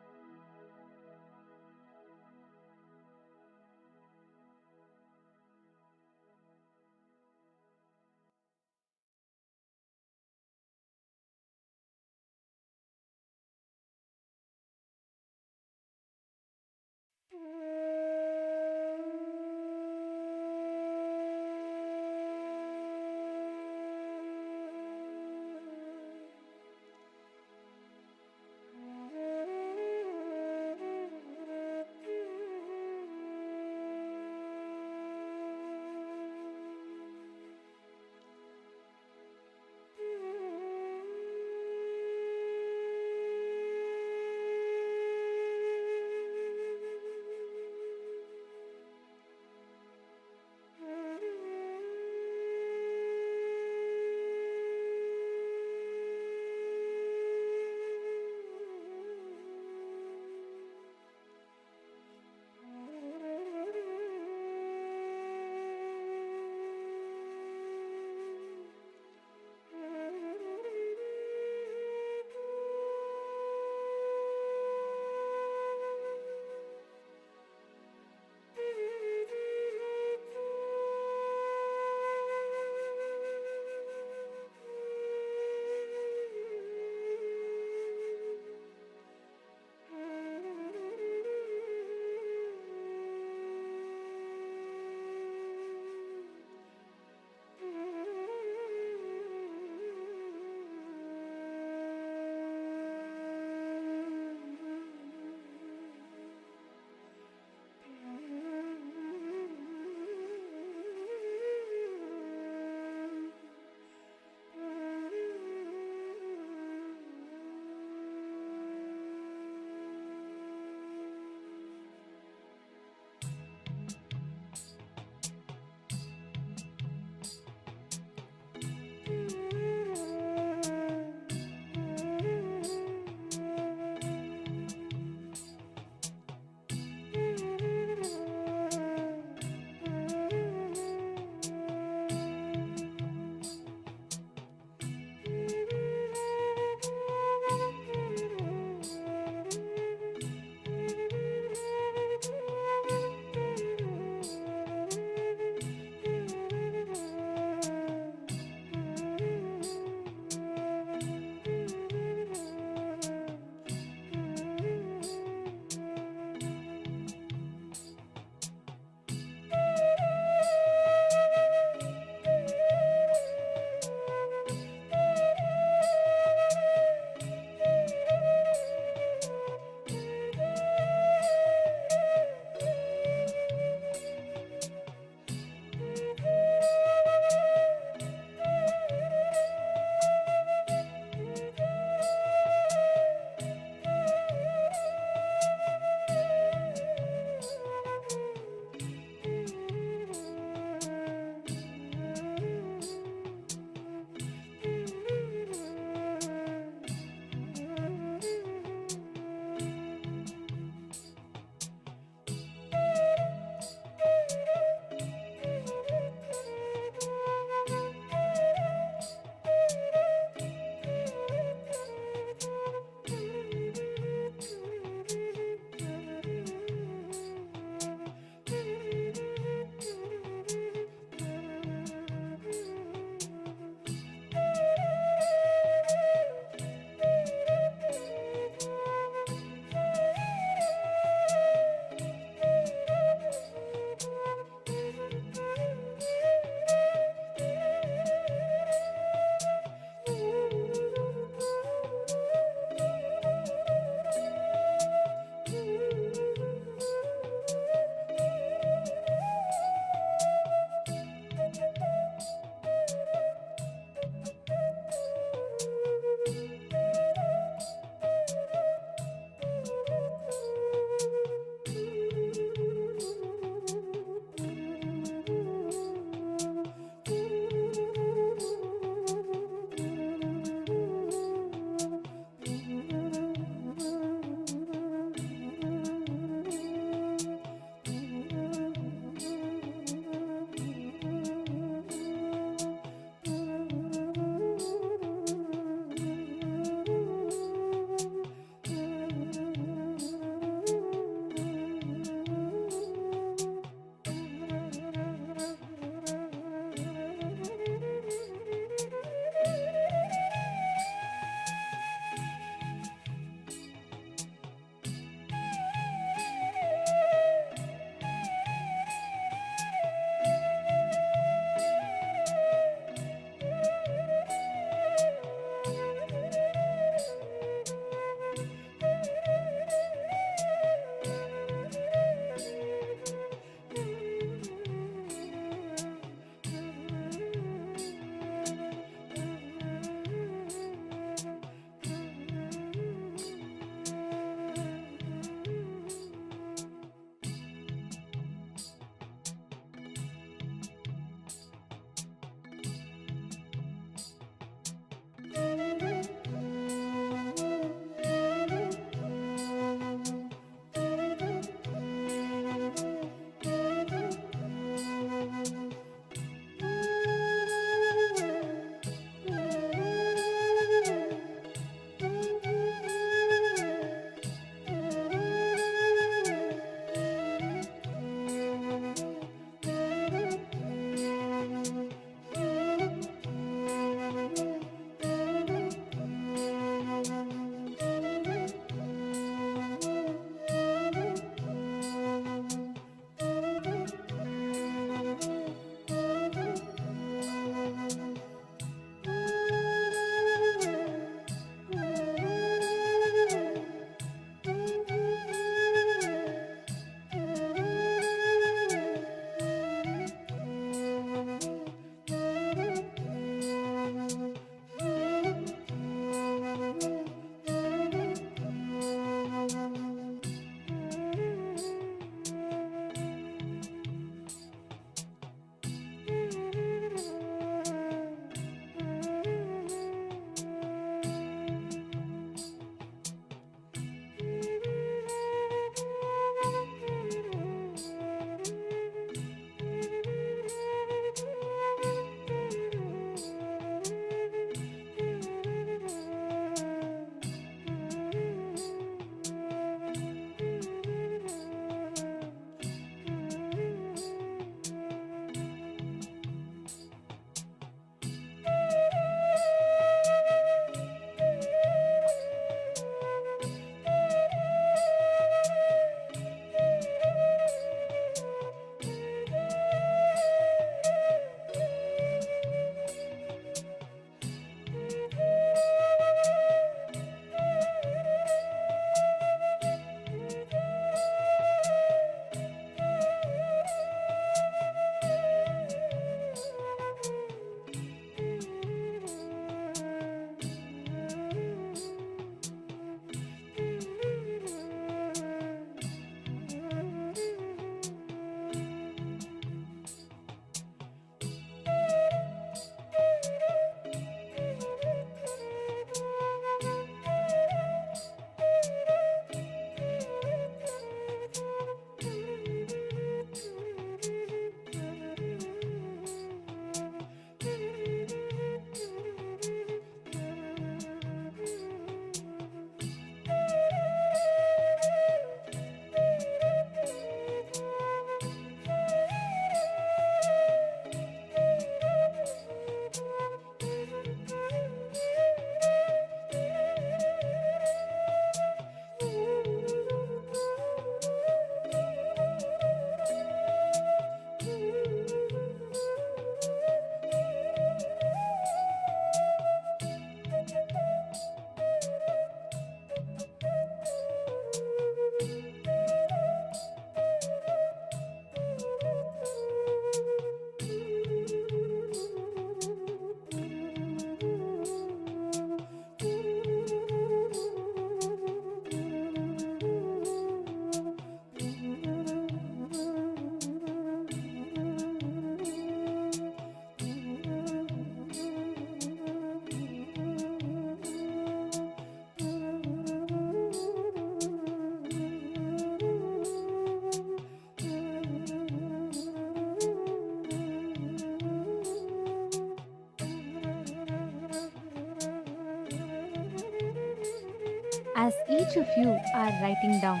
as each of you are writing down,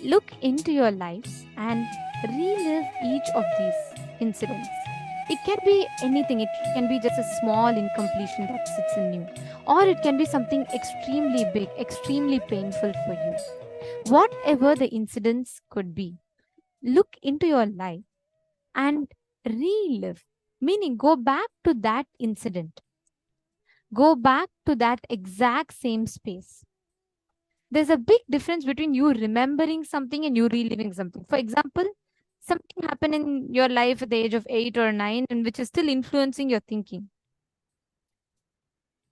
look into your lives and relive each of these incidents. It can be anything. It can be just a small incompletion that sits in you, or it can be something extremely big, extremely painful for you. Whatever the incidents could be, look into your life and relive, meaning go back to that incident. Go back to that exact same space. There's a big difference between you remembering something and you reliving something. For example, something happened in your life at the age of 8 or 9 and which is still influencing your thinking.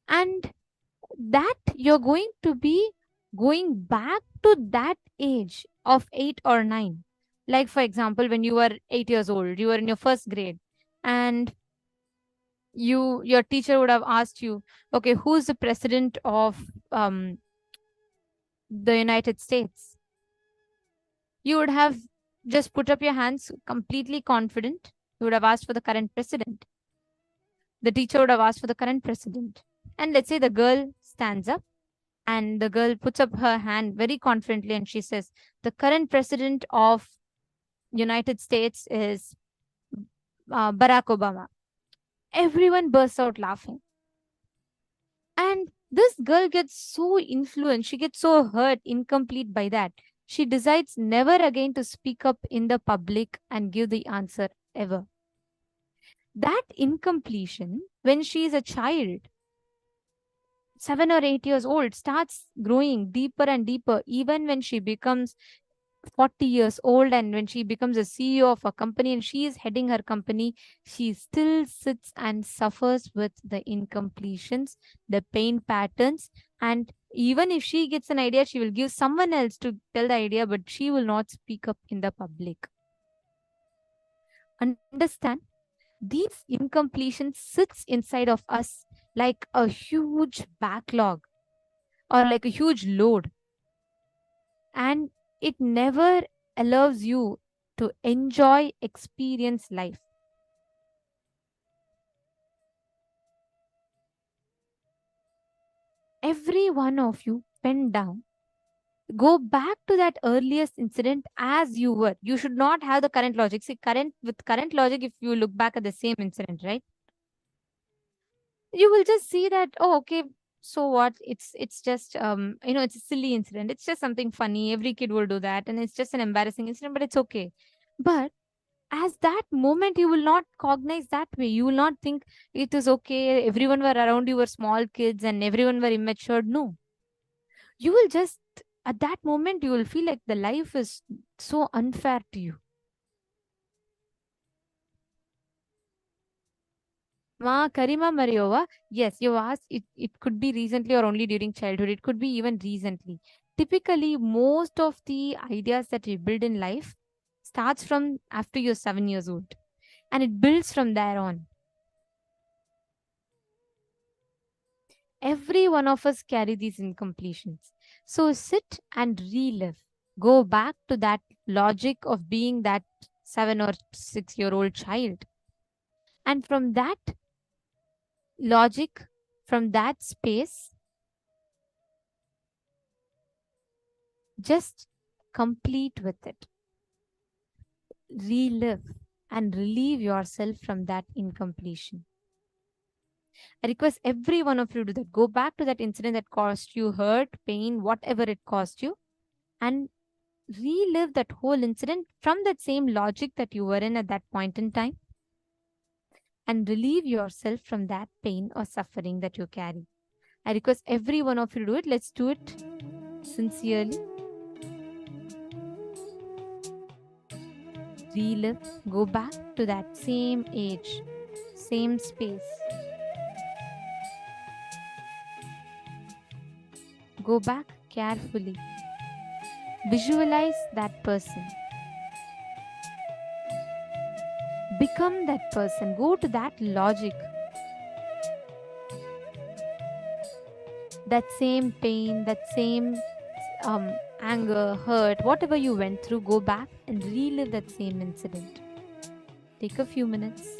And that you're going to be going back to that age of 8 or 9. Like, for example, when you were 8 years old, you were in your first grade, and your teacher would have asked you, okay, who's the president of the United States? You would have just put up your hands completely confident. You would have asked for the current president. The teacher would have asked for the current president. And let's say the girl stands up and the girl puts up her hand very confidently and she says, the current president of United States is Barack Obama. Everyone bursts out laughing. And this girl gets so influenced, she gets so hurt, incomplete by that. She decides never again to speak up in the public and give the answer ever. That incompletion, when she is a child, 7 or 8 years old, starts growing deeper and deeper, even when she becomes 40 years old and when she becomes a CEO of a company and she is heading her company, she still sits and suffers with the incompletions, the pain patterns. And even if she gets an idea, she will give someone else to tell the idea, but she will not speak up in the public. Understand? These incompletions sits inside of us like a huge backlog or like a huge load. And it never allows you to enjoy, experience life. Every one of you, pen down. Go back to that earliest incident as you were. You should not have the current logic. See, with current logic, if you look back at the same incident, right? You will just see that, oh, okay, so what? It's just it's a silly incident. It's just something funny. Every kid will do that, and it's just an embarrassing incident, but it's okay. But as that moment, you will not cognize that way. You will not think it is okay. Everyone were around you were small kids and everyone were immature. No. You will just, at that moment, you will feel like the life is so unfair to you. Ma Karima Mariova, yes, you asked, it could be recently or only during childhood. It could be even recently. Typically, most of the ideas that we build in life starts from after you're 7 years old. And it builds from there on. Every one of us carry these incompletions. So sit and relive. Go back to that logic of being that 7 or 6-year-old child. And from that logic, from that space, just complete with it. Relive and relieve yourself from that incompletion. I request every one of you to do that. Go back to that incident that caused you hurt, pain, whatever it caused you, and relive that whole incident from that same logic that you were in at that point in time, and relieve yourself from that pain or suffering that you carry. I request every one of you to do it. Let's do it sincerely. Relive, go back to that same age, same space. Go back carefully. Visualize that person. Become that person. Go to that logic. That same pain, that same anger, hurt, whatever you went through, go back and relive that same incident. Take a few minutes.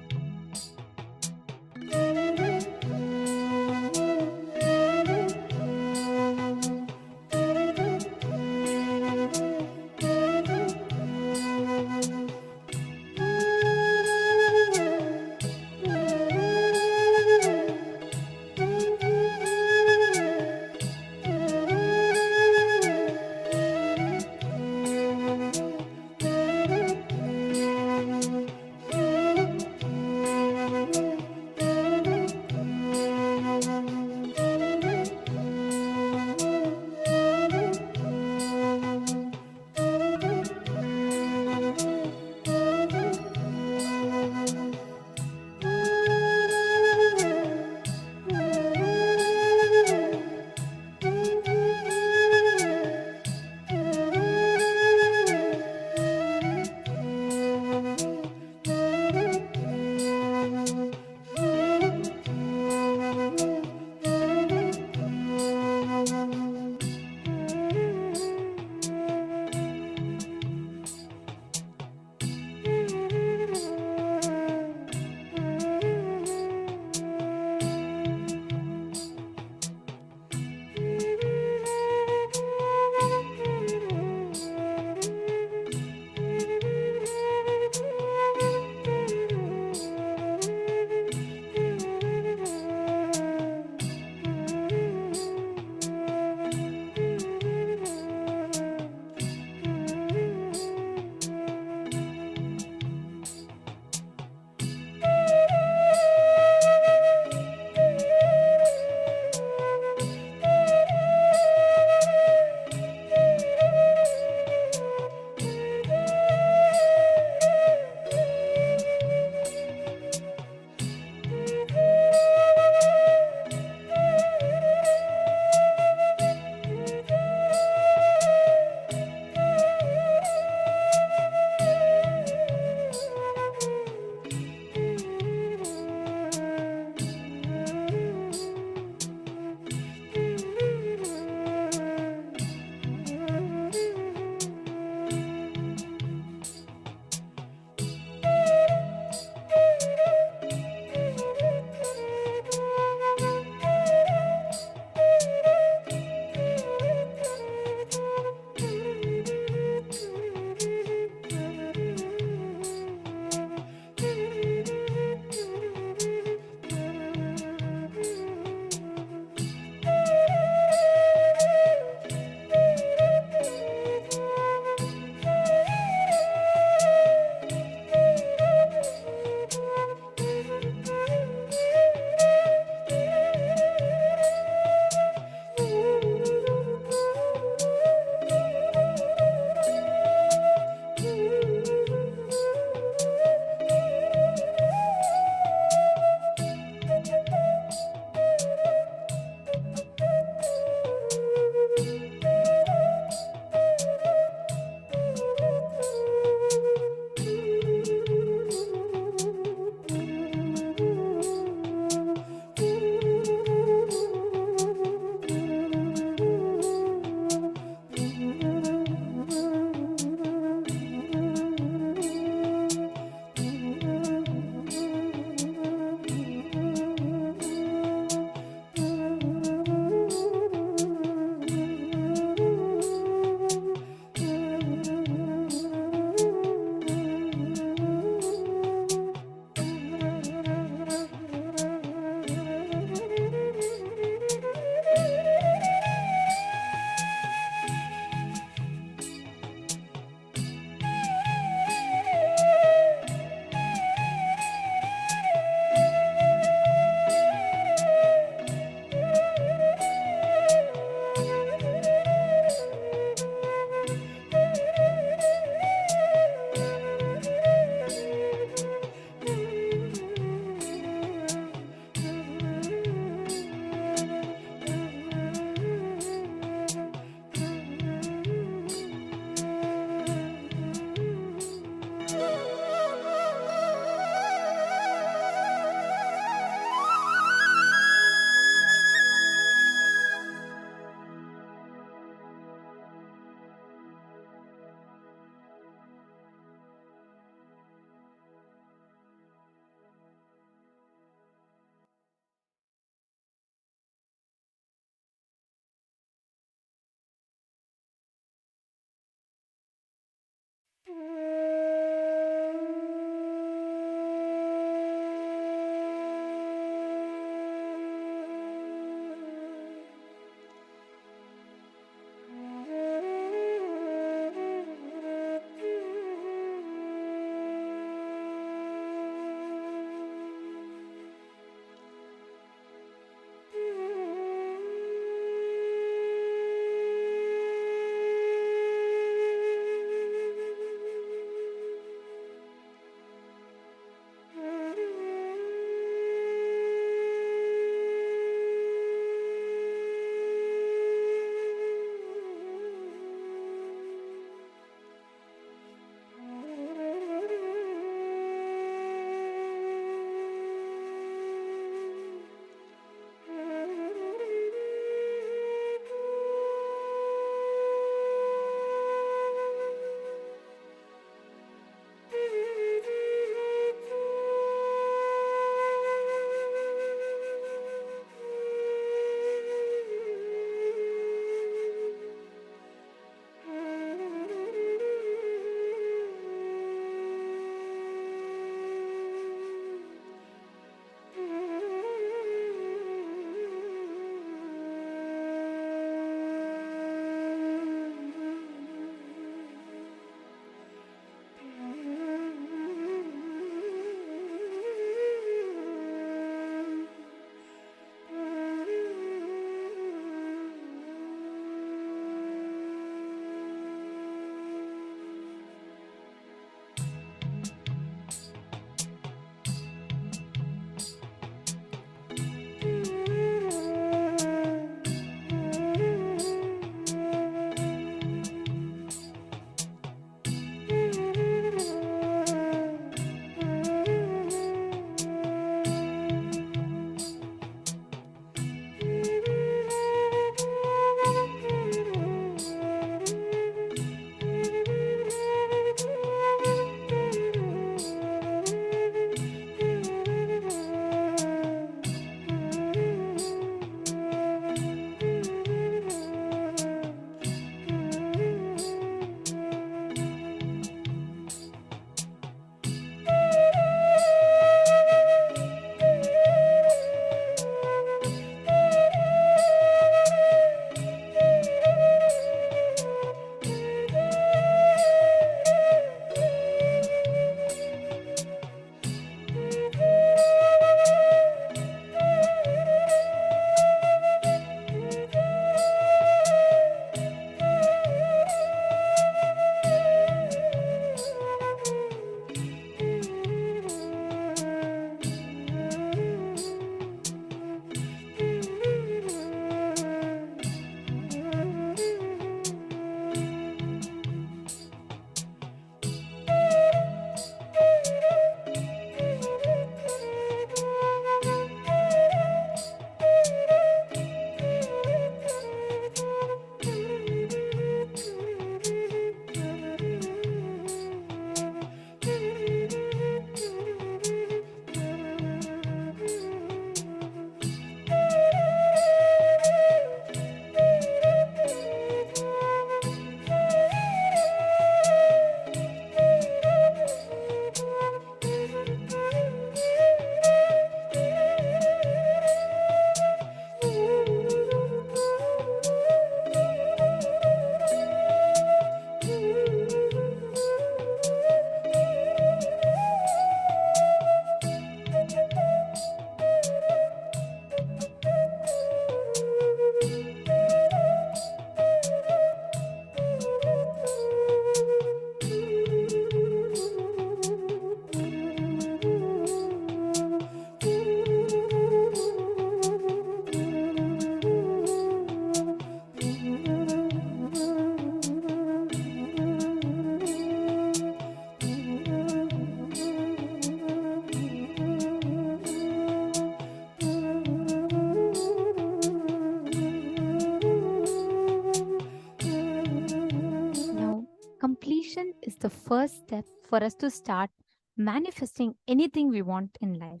the first step for us to start manifesting anything we want in life.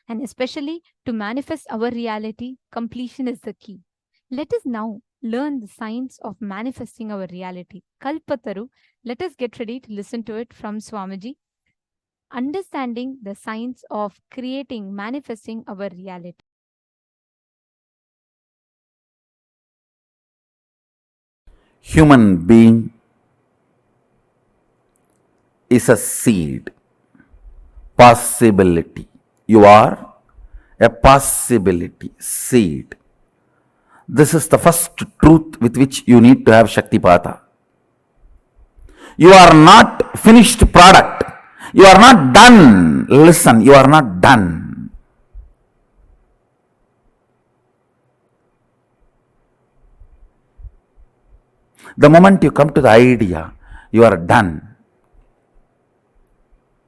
And especially to manifest our reality, completion is the key. Let us now learn the science of manifesting our reality. Kalpataru, let us get ready to listen to it from Swamiji. Understanding the science of creating, manifesting our reality. Human being is a seed, possibility. You are a possibility, seed. This is the first truth with which you need to have Shaktipata. You are not finished product. You are not done. Listen, you are not done. The moment you come to the idea, you are done.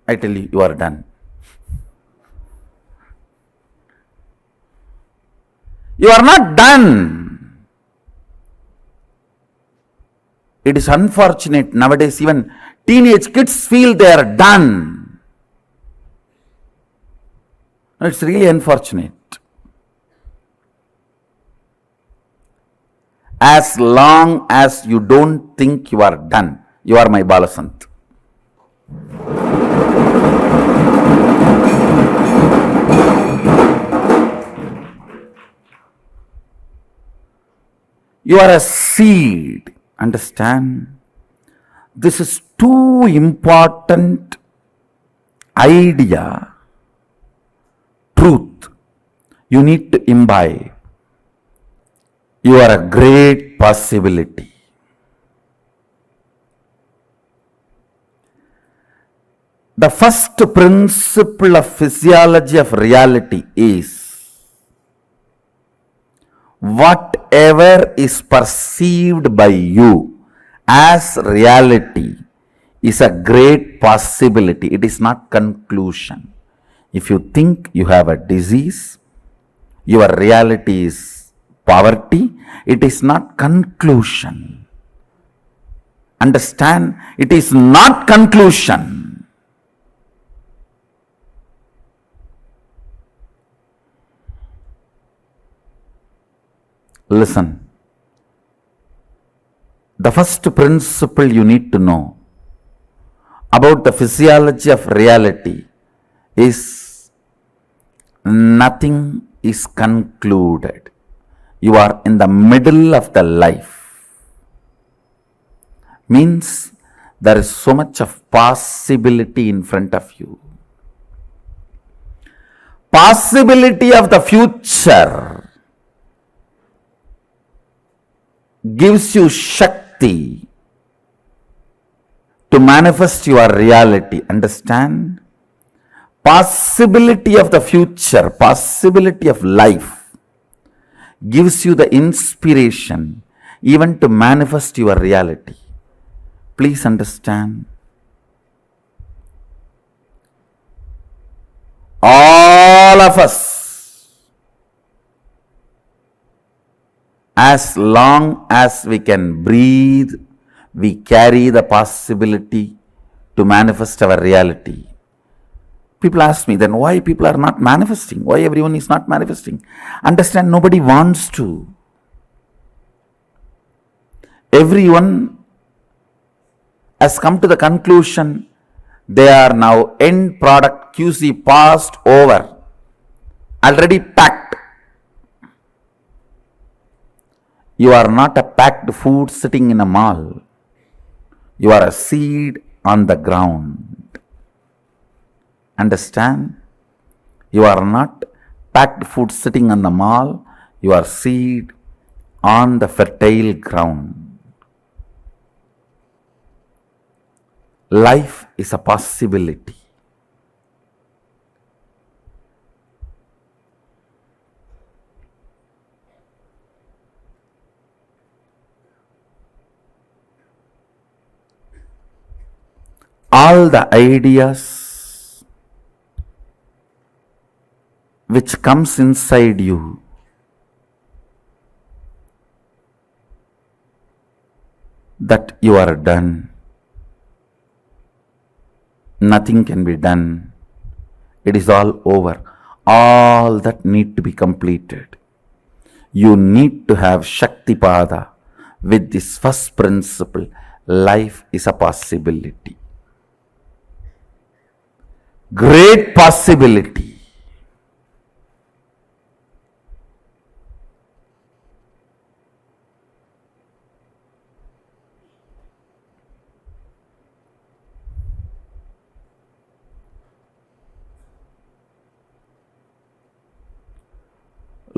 I tell you, you are done. You are not done. It is unfortunate nowadays, even teenage kids feel they are done. It's really unfortunate. As long as you don't think you are done, you are my Balasant. You are a seed. Understand? This is too important idea, truth. You need to imbibe. You are a great possibility. The first principle of physiology of reality is whatever is perceived by you as reality is a great possibility. It is not conclusion. If you think you have a disease, your reality is poverty, it is not conclusion. Understand? It is not conclusion. Listen. The first principle you need to know about the physiology of reality is nothing is concluded. You are in the middle of the life. Means there is so much of possibility in front of you. Possibility of the future gives you Shakti to manifest your reality. Understand? Possibility of the future, possibility of life gives you the inspiration even to manifest your reality. Please understand. All of us, as long as we can breathe, we carry the possibility to manifest our reality. People ask me, then why people are not manifesting? Why everyone is not manifesting? Understand, nobody wants to. Everyone has come to the conclusion they are now end product QC passed over, already packed. You are not a packed food sitting in a mall. You are a seed on the ground. Understand? You are not packed food sitting on the mall. You are seed on the fertile ground. Life is a possibility. All the ideas which comes inside you that you are done, nothing can be done. It is all over. All that need to be completed. You need to have Shaktipada with this first principle. Life is a possibility. Great possibility.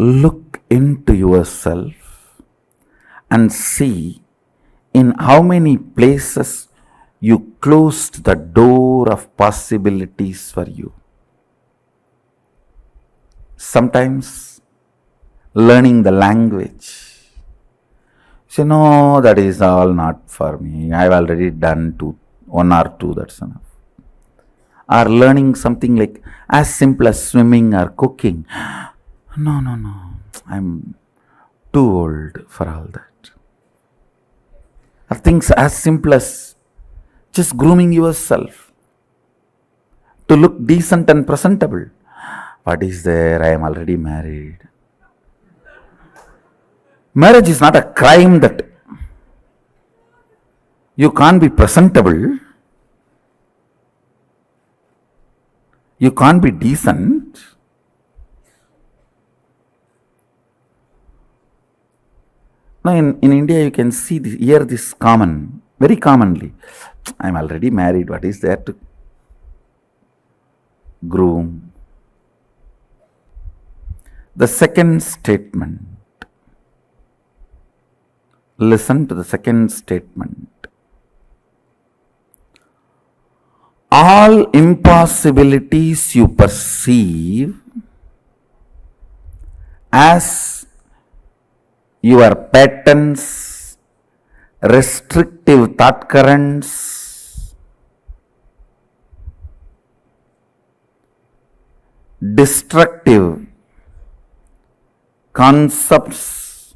Look into yourself and see in how many places you closed the door of possibilities for you. Sometimes learning the language. So, no, that is all not for me. I've already done one or two, that's enough. Or learning something like as simple as swimming or cooking. No, I'm too old for all that. Or things as simple as just grooming yourself to look decent and presentable. What is there? I am already married. Marriage is not a crime that you can't be presentable. You can't be decent. Now in India you can hear this very commonly. I am already married. What is there to groom? The second statement. Listen to the second statement. All impossibilities you perceive as your patterns, restrictive thought currents, destructive concepts,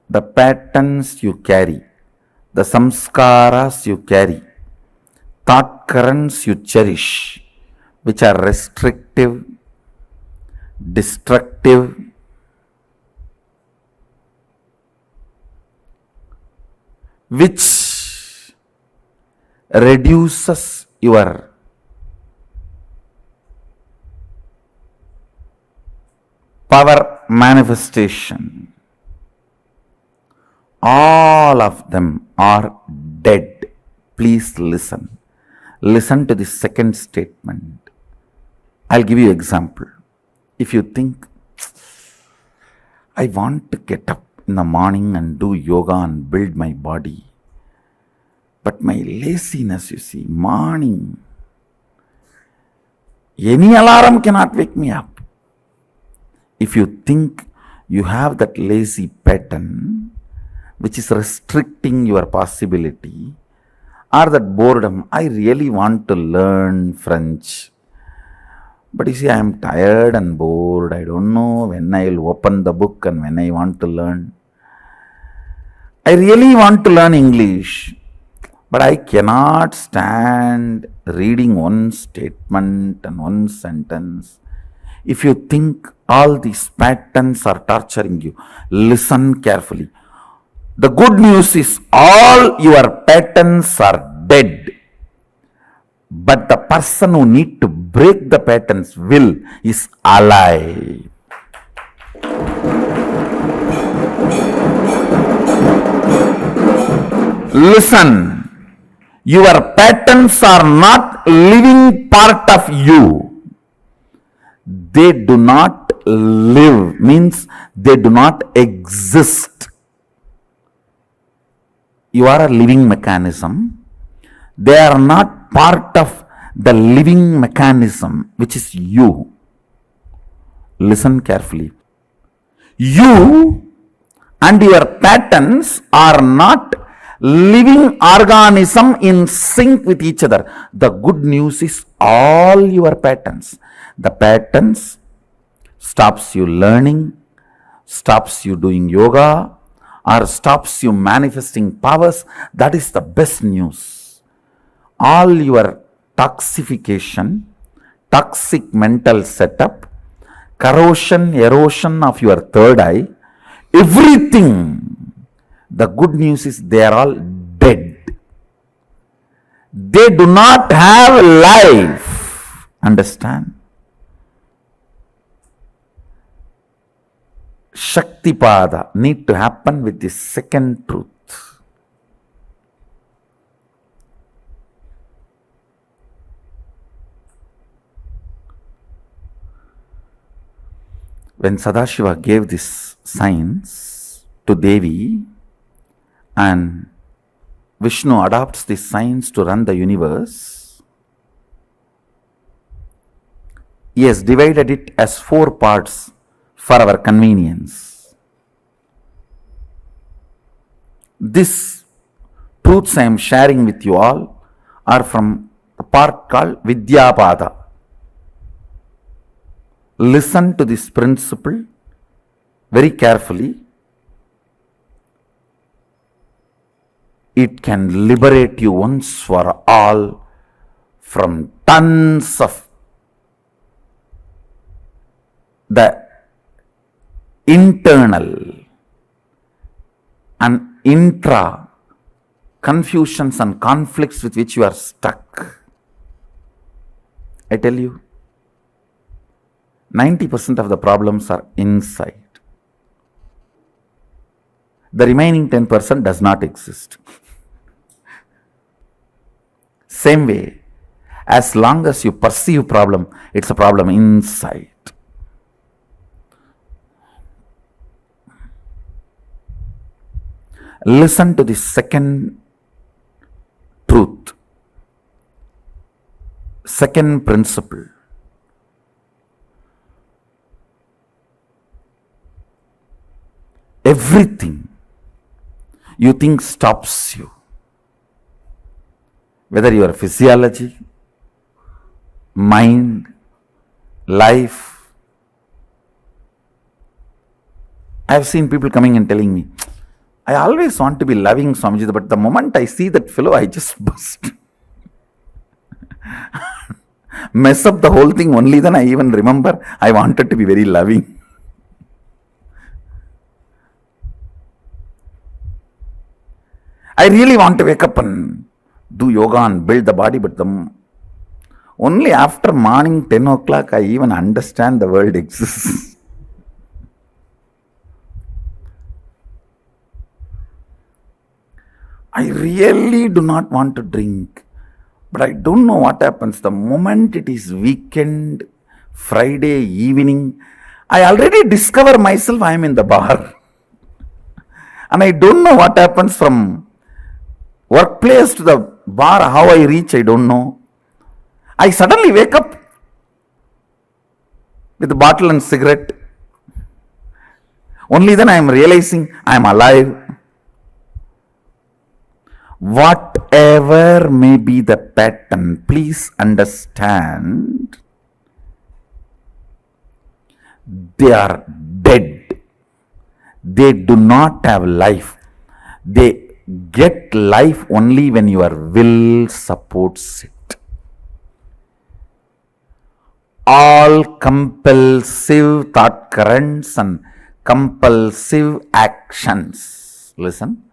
the patterns you carry, the samskaras you carry, thought currents you cherish, which are restrictive, destructive, which reduces your power manifestation. All of them are dead. Please listen. Listen to the second statement. I'll give you an example. If you think, I want to get up in the morning and do yoga and build my body, but my laziness, you see, morning, any alarm cannot wake me up. If you think you have that lazy pattern which is restricting your possibility, or that boredom, I really want to learn French, but you see, I am tired and bored. I don't know when I will open the book and when I want to learn. I really want to learn English, but I cannot stand reading one statement and one sentence. If you think all these patterns are torturing you, listen carefully. The good news is all your patterns are dead. But the person who need to break the patterns will is alive. Listen, your patterns are not living part of you. They do not live, means they do not exist. You are a living mechanism. They are not part of the living mechanism, which is you. Listen carefully. You and your patterns are not living organism in sync with each other. The good news is all your patterns. The patterns stops you learning, stops you doing yoga, or stops you manifesting powers. That is the best news. all your toxification, toxic mental setup, corrosion, erosion of your third eye, everything. The good news is they are all dead. They do not have life. Understand? Shaktipada need to happen with the second truth. When Sadashiva gave this science to Devi and Vishnu adopts this science to run the universe, he has divided it as 4 parts for our convenience. These truths I am sharing with you all are from the part called Vidyapada. Listen to this principle very carefully. It can liberate you once for all from tons of the internal and intra confusions and conflicts with which you are stuck. I tell you, 90% of the problems are inside. The remaining 10% does not exist. Same way, as long as you perceive problem, it's a problem inside. Listen to the second truth, second principle. Everything you think stops you, whether your physiology, mind, life. I have seen people coming and telling me, I always want to be loving Swamiji, but the moment I see that fellow, I just burst. Mess up the whole thing, only then I even remember I wanted to be very loving. I really want to wake up and do yoga and build the body, but only after morning 10 o'clock I even understand the world exists. I really do not want to drink, but I don't know what happens. The moment it is weekend, Friday evening, I already discover myself I am in the bar. And I don't know what happens from workplace to the bar, how I reach, I don't know. I suddenly wake up with a bottle and cigarette. Only then I am realizing I am alive. Whatever may be the pattern, please understand, they are dead. They do not have life. They get life only when your will supports it. All compulsive thought currents and compulsive actions, listen,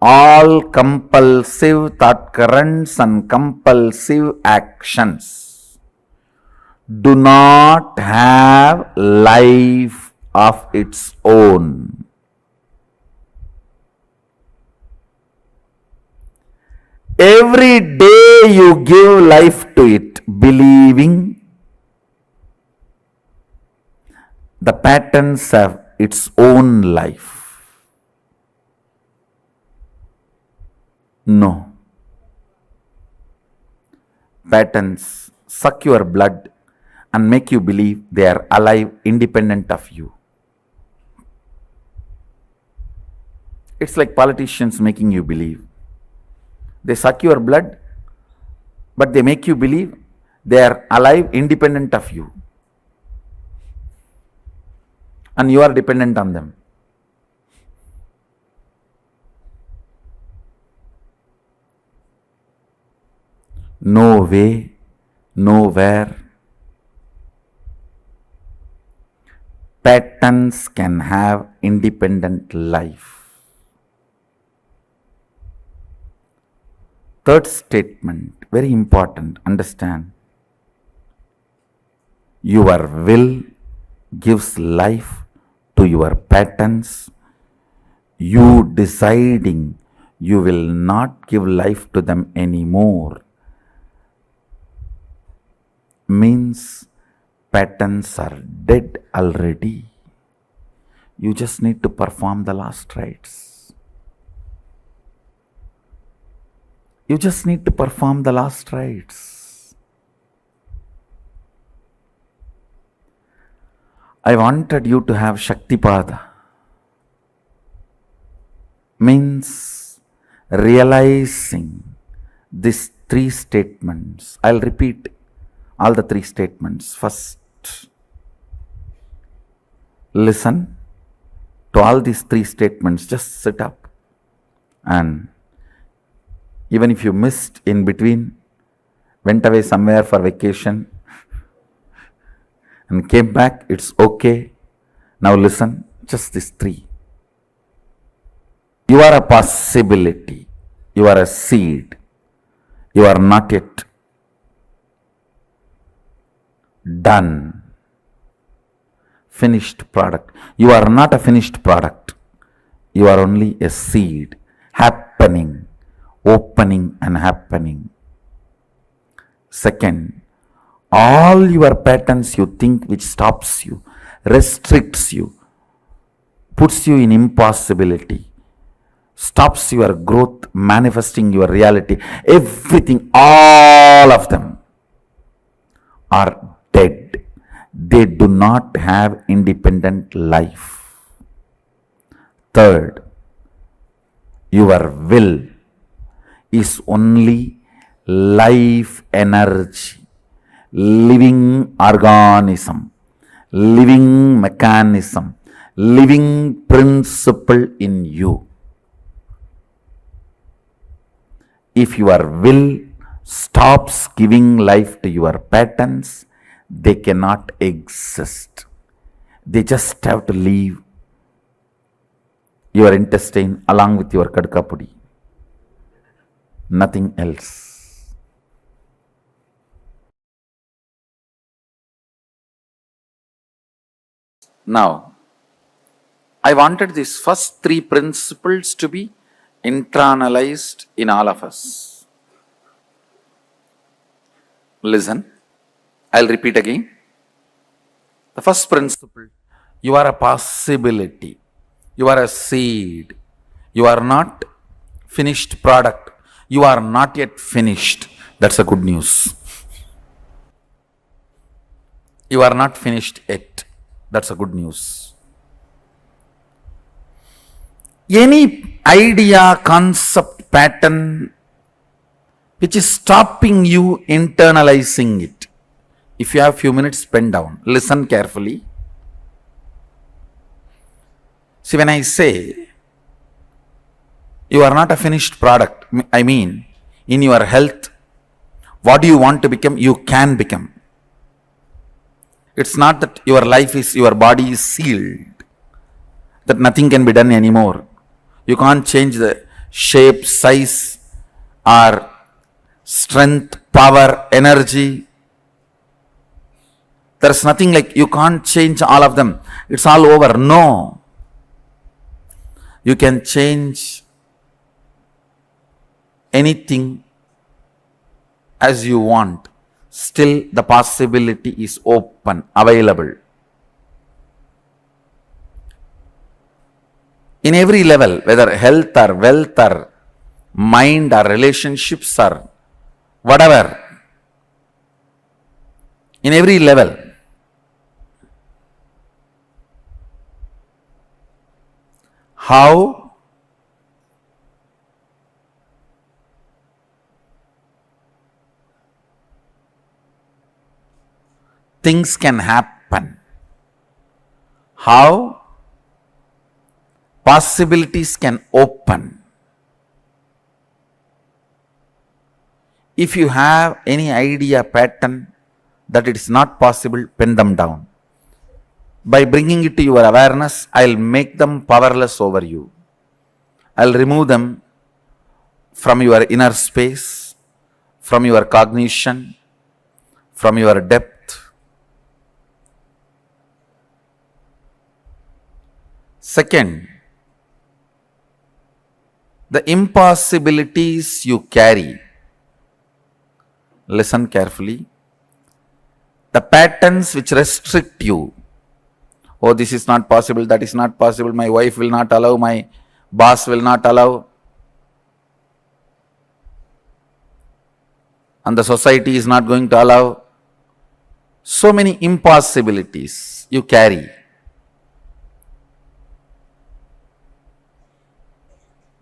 all compulsive thought currents and compulsive actions do not have life of its own. Every day you give life to it, believing the patterns have its own life. No. Patterns suck your blood and make you believe they are alive, independent of you. It's like politicians making you believe. They suck your blood, but they make you believe they are alive, independent of you. And you are dependent on them. no way, nowhere. Patterns can have independent life. Third statement, very important, understand. Your will gives life to your patterns. You deciding you will not give life to them anymore means patterns are dead already. You just need to perform the last rites. You just need to perform the last rites. I wanted you to have Shaktipada. Means realizing these three statements. I'll repeat all the three statements. First, listen to all these three statements. Just sit up, and even if you missed in between, went away somewhere for vacation and came back, it's okay. Now listen, just these three. You are a possibility. You are a seed. You are not yet done. Finished product. You are not a finished product. You are only a seed happening, opening and happening. Second, all your patterns you think which stops you, restricts you, puts you in impossibility, stops your growth, manifesting your reality, everything, all of them are dead. They do not have independent life. Third, your will is only life energy, living organism, living mechanism, living principle in you. If your will stops giving life to your patterns, they cannot exist. They just have to leave your intestine along with your kadkapudi. Nothing else. Now, I wanted these first three principles to be internalized in all of us. Listen, I'll repeat again. The first principle, you are a possibility. You are a seed. You are not finished product. You are not yet finished. That's a good news. You are not finished yet. That's a good news. Any idea, concept, pattern which is stopping you internalizing it. If you have few minutes, pen down. Listen carefully. See, when I say you are not a finished product, I mean, in your health, what do you want to become? You can become. It's not that your life is, your body is sealed, that nothing can be done anymore. You can't change the shape, size, or strength, power, energy. There's nothing like you can't change all of them. It's all over. No. You can change anything as you want. Still, the possibility is open, available. In every level, whether health or wealth or mind or relationships or whatever, in every level, how things can happen, how possibilities can open If you have any idea, pattern that it is not possible, pen them down. By bringing it to your awareness, I'll make them powerless over you. I'll remove them from your inner space, from your cognition, from your depth. Second, the impossibilities you carry. Listen carefully. The patterns which restrict you. Oh, this is not possible, that is not possible, my wife will not allow, my boss will not allow, and the society is not going to allow. So many impossibilities you carry.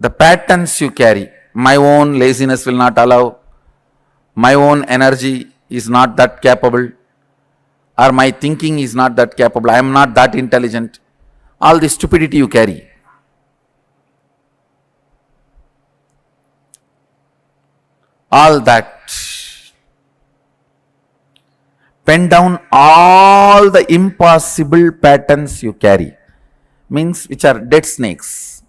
The patterns you carry. My own laziness will not allow, my own energy is not that capable, or my thinking is not that capable, I am not that intelligent. All the stupidity you carry. All that. Pen down all the impossible patterns you carry. Means which are dead snakes.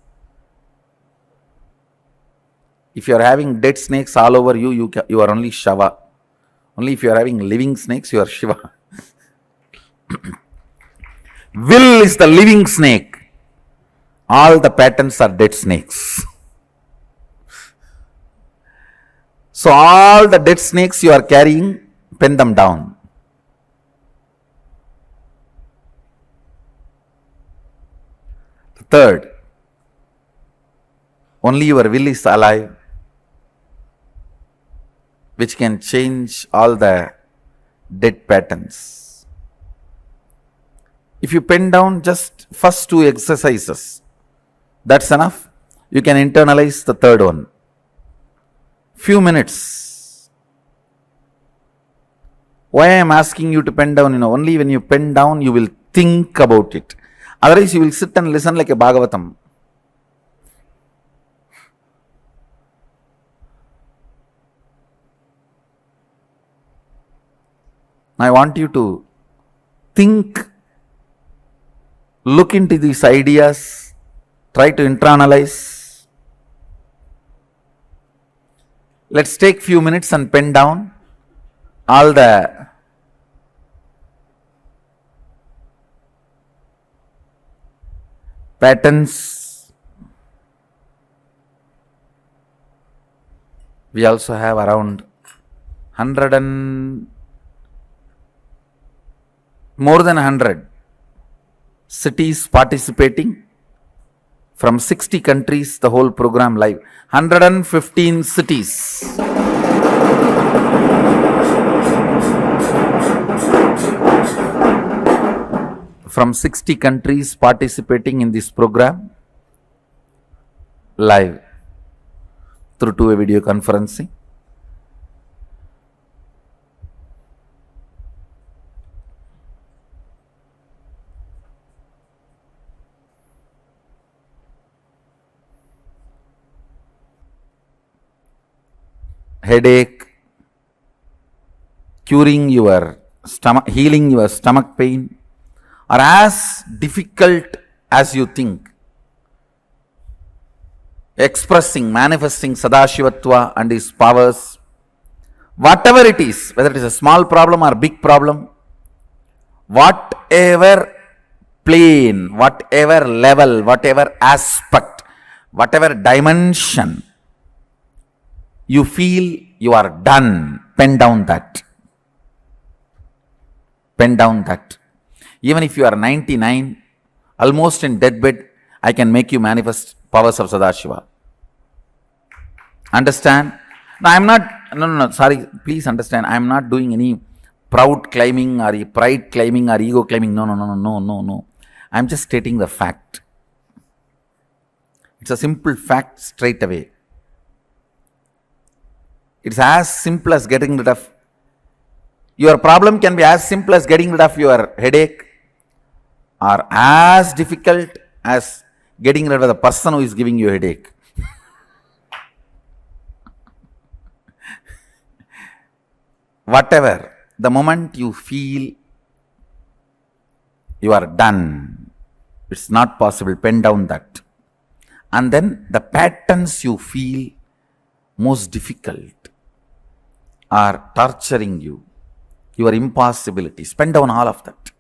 If you are having dead snakes all over you, you are only Shiva. Only if you are having living snakes, you are Shiva. Will is the living snake. All the patterns are dead snakes. So all the dead snakes you are carrying, pen them down. Third, only your will is alive, which can change all the dead patterns. If you pen down just first two exercises, that's enough. You can internalize the third one. Few minutes. Why I am asking you to pen down? Only when you pen down, you will think about it. Otherwise, you will sit and listen like a Bhagavatam. I want you to think, look into these ideas, try to internalize. Let's take few minutes and pen down all the patterns. We also have around more than 100 cities participating from 60 countries, the whole program live. 115 cities. From 60 countries participating in this program live through two-way video conferencing. Headache, curing your stomach, healing your stomach pain are as difficult as you think. Expressing, manifesting Sadashivatva and his powers, whatever it is, whether it is a small problem or big problem, whatever plane, whatever level, whatever aspect, whatever dimension, you feel you are done, pen down that. Pen down that. Even if you are 99, almost in deathbed, I can make you manifest powers of Sadashiva. Understand? No, I am not, no, sorry, please understand, I am not doing any proud claiming or pride claiming or ego claiming. No. I am just stating the fact. It's a simple fact straight away. It's as simple as getting rid of, your problem can be as simple as getting rid of your headache, or as difficult as getting rid of the person who is giving you a headache. whatever, the moment you feel you are done, it's not possible, pen down that. And then the patterns you feel most difficult are torturing you, your impossibilities, pen down all of that.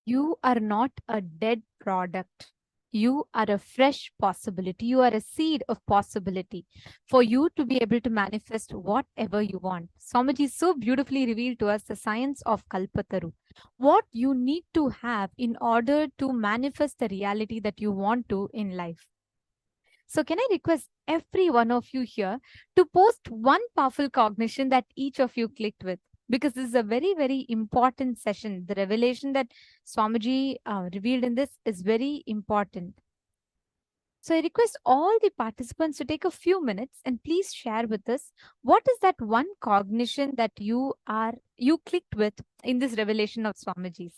You are not a dead product. You are a fresh possibility. You are a seed of possibility for you to be able to manifest whatever you want. Swamiji so beautifully revealed to us the science of Kalpataru. What you need to have in order to manifest the reality that you want to in life. So can I request every one of you here to post one powerful cognition that each of you clicked with? Because this is a very, very important session. The revelation that Swamiji revealed in this is very important. So I request all the participants to take a few minutes and please share with us what is that one cognition that you clicked with in this revelation of Swamiji's.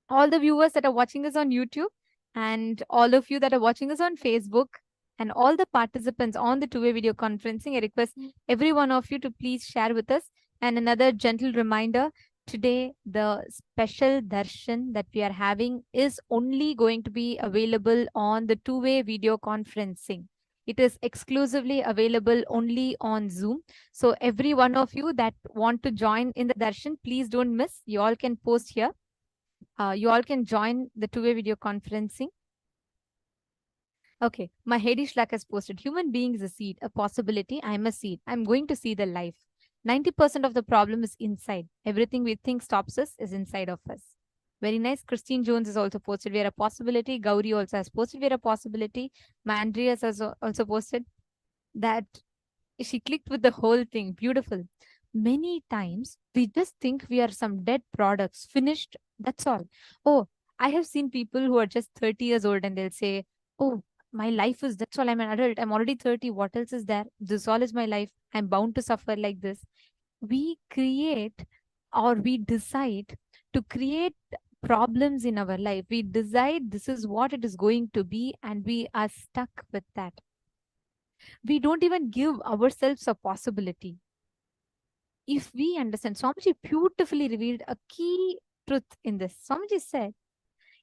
All the viewers that are watching us on YouTube and all of you that are watching us on Facebook and all the participants on the two-way video conferencing, I request every one of you to please share with us. And another gentle reminder, today the special darshan that we are having is only going to be available on the two-way video conferencing. It is exclusively available only on Zoom. So every one of you that want to join in the darshan, please don't miss. You all can post here. You all can join the two-way video conferencing. Okay, my Hedi Shlak has posted, human being is a seed, a possibility. I'm a seed. I'm going to see the life. 90% of the problem is inside. Everything we think stops us is inside of us. Very nice. Christine Jones has also posted, we are a possibility. Gauri also has posted, we are a possibility. My Andreas has also posted that she clicked with the whole thing. Beautiful. Many times we just think we are some dead products, finished. That's all. Oh, I have seen people who are just 30 years old and they'll say, oh, my life is, that's all, I'm an adult. I'm already 30. What else is there? This all is my life. I'm bound to suffer like this. We create or we decide to create problems in our life. We decide this is what it is going to be and we are stuck with that. We don't even give ourselves a possibility. If we understand, Swamiji beautifully revealed a key truth in this. Swamiji said,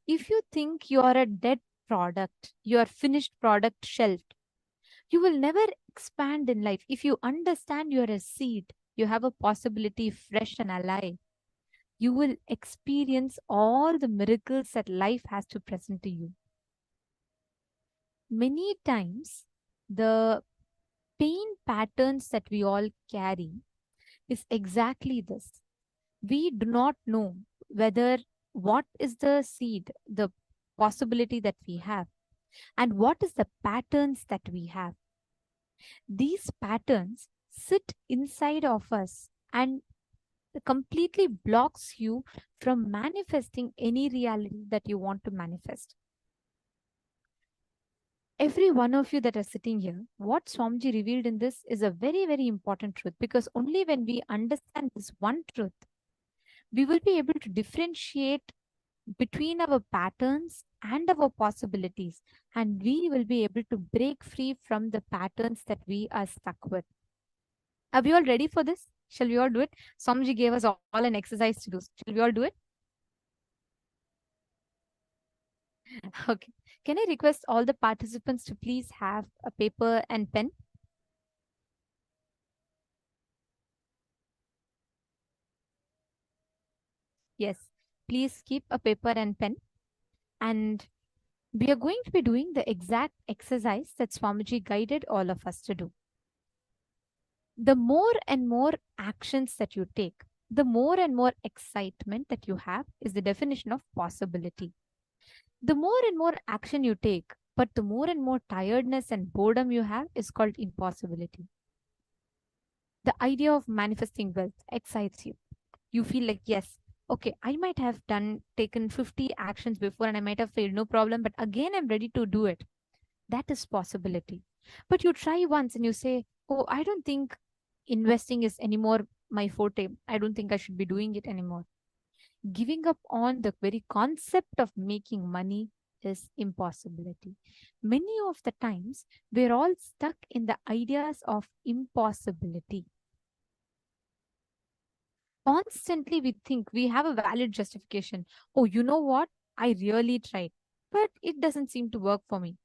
if you think you are a dead product, your finished product shelved, you will never expand in life. If you understand you are a seed, you have a possibility fresh and alive, you will experience all the miracles that life has to present to you. Many times, the pain patterns that we all carry is exactly this. We do not know whether what is the seed, the possibility that we have, and what is the patterns that we have. These patterns sit inside of us and completely blocks you from manifesting any reality that you want to manifest. Every one of you that are sitting here, what Swamiji revealed in this is a very, very important truth, because only when we understand this one truth, we will be able to differentiate between our patterns and our possibilities, and we will be able to break free from the patterns that we are stuck with. Are we all ready for this? Shall we all do it? Swamiji gave us all an exercise to do. Shall we all do it? Okay. Can I request all the participants to please have a paper and pen? Yes, please keep a paper and pen. And we are going to be doing the exact exercise that Swamiji guided all of us to do. The more and more actions that you take, the more and more excitement that you have is the definition of possibility. The more and more action you take, but the more and more tiredness and boredom you have is called impossibility. The idea of manifesting wealth excites you. You feel like, yes, okay, I might have taken 50 actions before and I might have failed, no problem, but again I'm ready to do it. That is possibility. But you try once and you say, oh, I don't think investing is anymore my forte. I don't think I should be doing it anymore. Giving up on the very concept of making money is impossibility. Many of the times we're all stuck in the ideas of impossibility. Constantly we think we have a valid justification. Oh, you know what? I really tried, but it doesn't seem to work for me.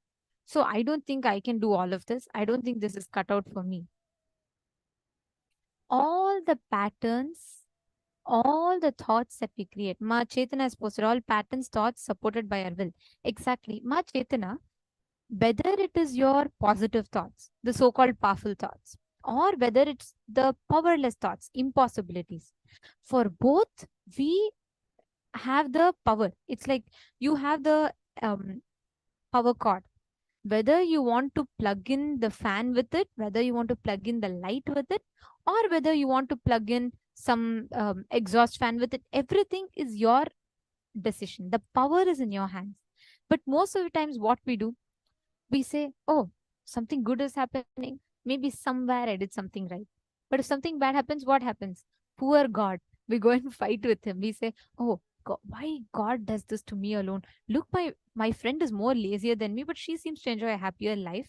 So I don't think I can do all of this. I don't think this is cut out for me. All the patterns, all the thoughts that we create. Ma Chetana has posted all patterns, thoughts supported by our will. Exactly. Ma Chetana, whether it is your positive thoughts, the so-called powerful thoughts, or whether it's the powerless thoughts, impossibilities, for both, we have the power. It's like you have the power cord. Whether you want to plug in the fan with it, whether you want to plug in the light with it, or whether you want to plug in some exhaust fan with it, everything is your decision. The power is in your hands. But most of the times, what we do, we say, oh, something good is happening. Maybe somewhere I did something right. But if something bad happens, what happens? Poor God. We go and fight with him. We say, oh, God, why God does this to me alone? Look, my friend is more lazier than me, but she seems to enjoy a happier life.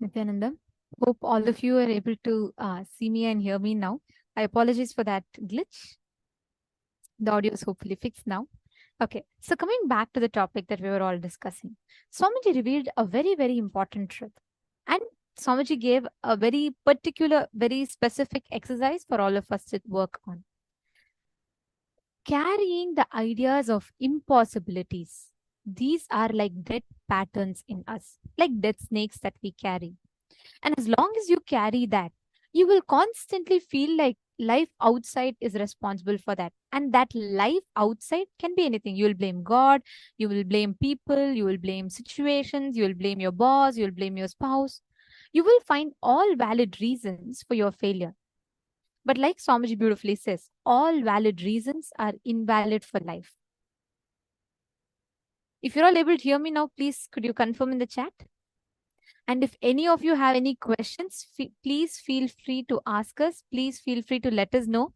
Nithyananda. Hope all of you are able to see me and hear me now. I apologize for that glitch. The audio is hopefully fixed now. Okay, so coming back to the topic that we were all discussing, Swamiji revealed a very, very important truth. And Swamiji gave a very particular, very specific exercise for all of us to work on. Carrying the ideas of impossibilities. These are like dead patterns in us, like dead snakes that we carry. And as long as you carry that, you will constantly feel like life outside is responsible for that. And that life outside can be anything. You will blame God, you will blame people, you will blame situations, you will blame your boss, you will blame your spouse. You will find all valid reasons for your failure. But like Swamiji beautifully says, all valid reasons are invalid for life. If you're all able to hear me now, please could you confirm in the chat? And if any of you have any questions, please feel free to ask us. Please feel free to let us know.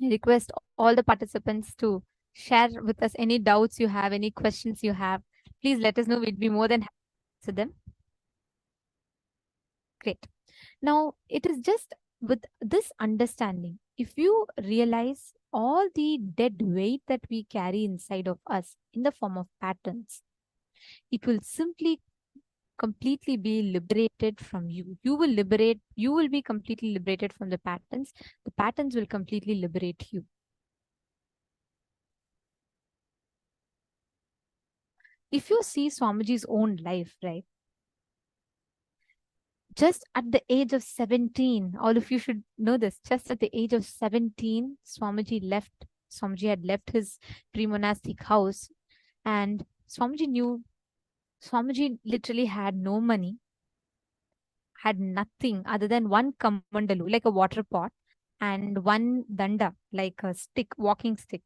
I request all the participants to share with us any doubts you have, any questions you have. Please let us know. We'd be more than happy to answer them. Great. Now, it is just with this understanding, if you realize all the dead weight that we carry inside of us in the form of patterns, it will simply completely be liberated from you. You will be completely liberated from the patterns. The patterns will completely liberate you. If you see Swamiji's own life, right? Just at the age of 17, all of you should know this, just at the age of 17, Swamiji had left his pre-monastic house, and Swamiji literally had no money, had nothing other than one kamandalu, like a water pot, and one danda, like a stick, walking stick.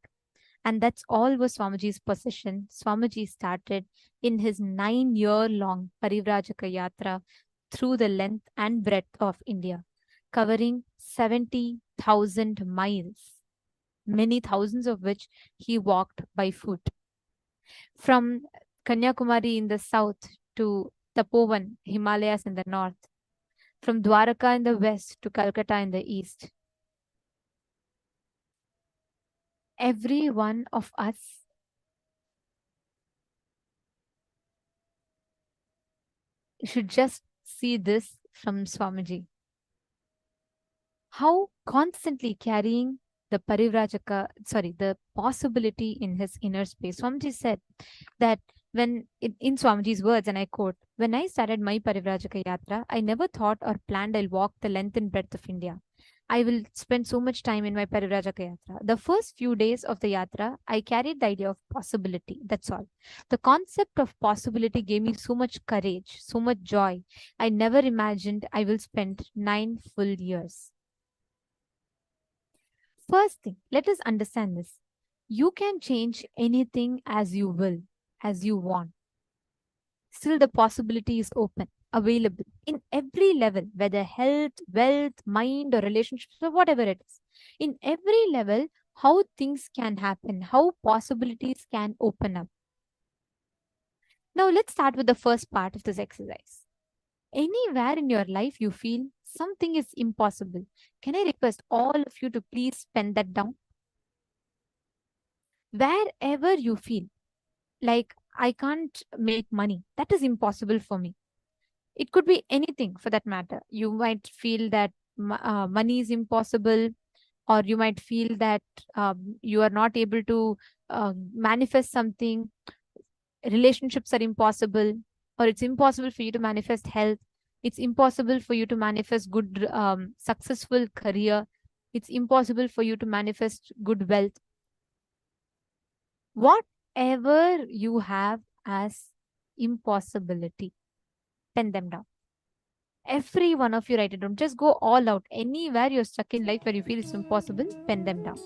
And that's all was Swamiji's possession. Swamiji started in his 9-year-long Parivrajaka Yatra through the length and breadth of India, covering 70,000 miles, many thousands of which he walked by foot. From Kanyakumari in the south to Tapovan, Himalayas in the north, from Dwaraka in the west to Calcutta in the east. Every one of us should just see this from Swamiji. How constantly carrying the the possibility in his inner space. Swamiji said that when, in Swamiji's words, and I quote, "When I started my Parivrajaka Yatra, I never thought or planned I'll walk the length and breadth of India. I will spend so much time in my Parivrajaka Yatra. The first few days of the Yatra, I carried the idea of possibility. That's all. The concept of possibility gave me so much courage, so much joy. I never imagined I will spend 9 full years." First thing, let us understand this. You can change anything as you will, as you want. Still, the possibility is open, available in every level, whether health, wealth, mind, or relationships, or whatever it is. In every level, how things can happen, how possibilities can open up. Now, let's start with the first part of this exercise. Anywhere in your life you feel something is impossible, can I request all of you to please pen that down? Wherever you feel like I can't make money, that is impossible for me. It could be anything for that matter. You might feel that money is impossible, or you might feel that you are not able to manifest something. Relationships are impossible, or it's impossible for you to manifest health. It's impossible for you to manifest good, successful career. It's impossible for you to manifest good wealth. Whatever you have as impossibility, pen them down. Every one of you write it down. Just go all out. Anywhere you're stuck in life where you feel it's impossible, pen them down.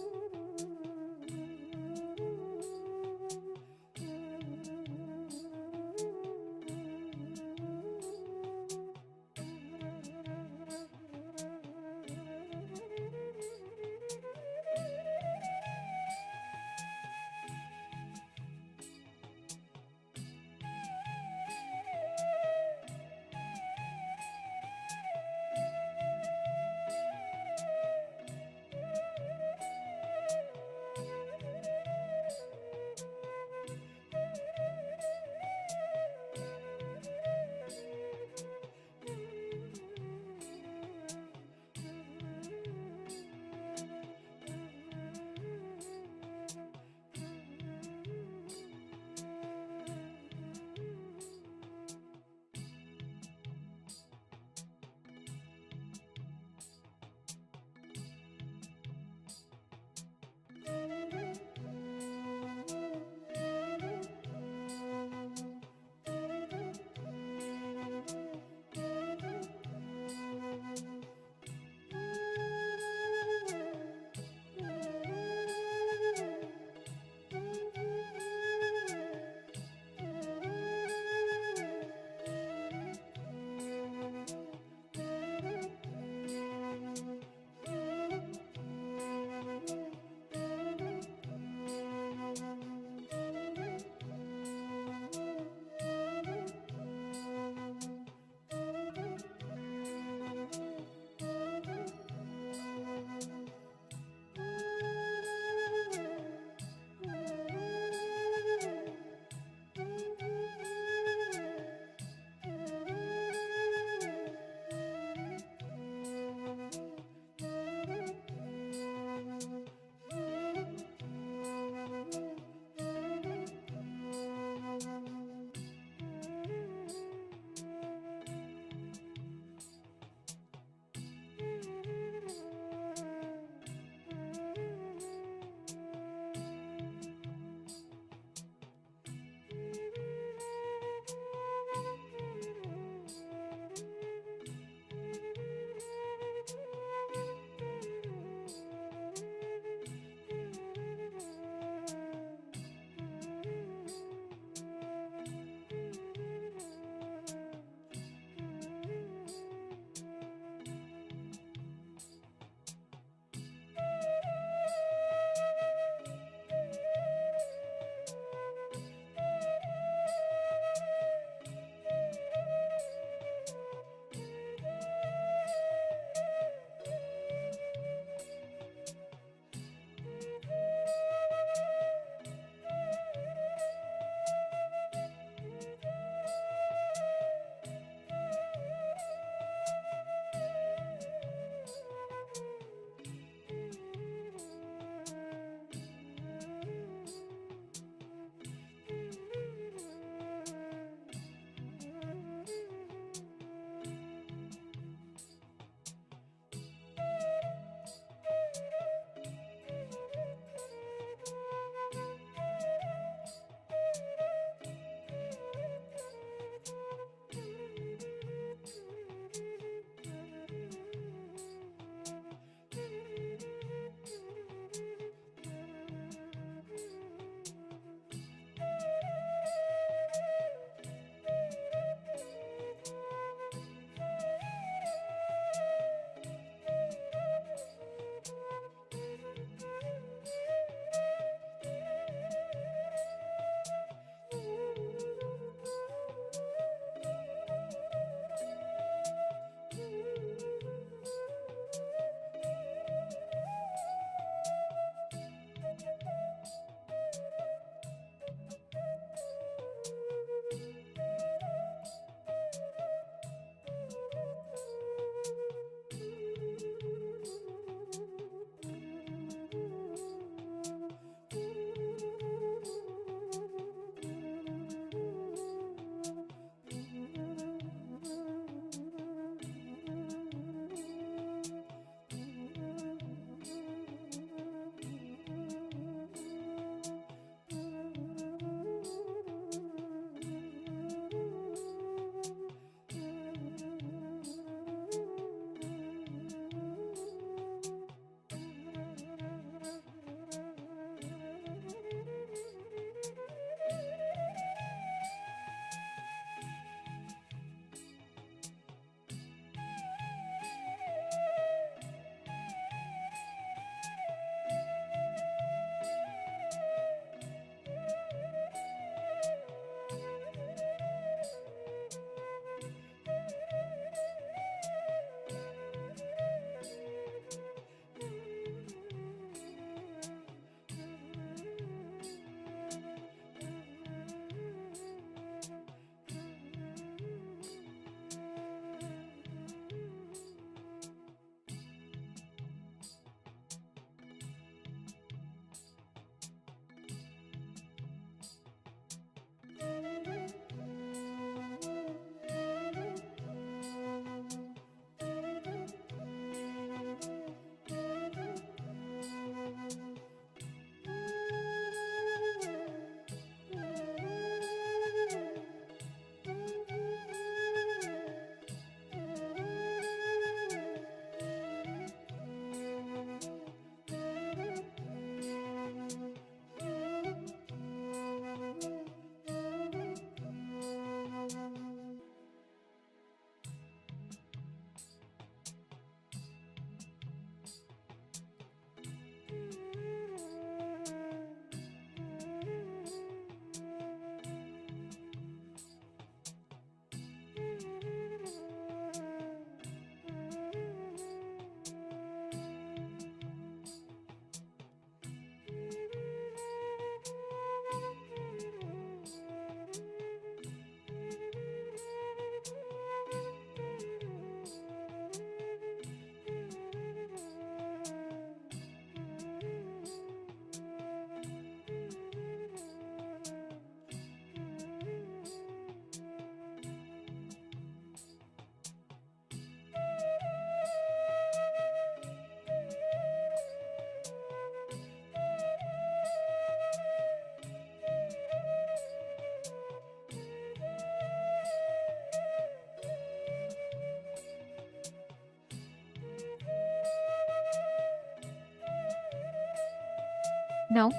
Now,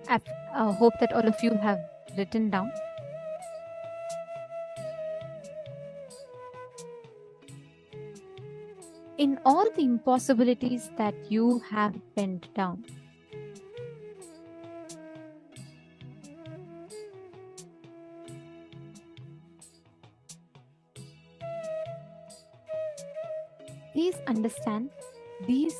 I hope that all of you have written down. In all the impossibilities that you have penned down, please understand these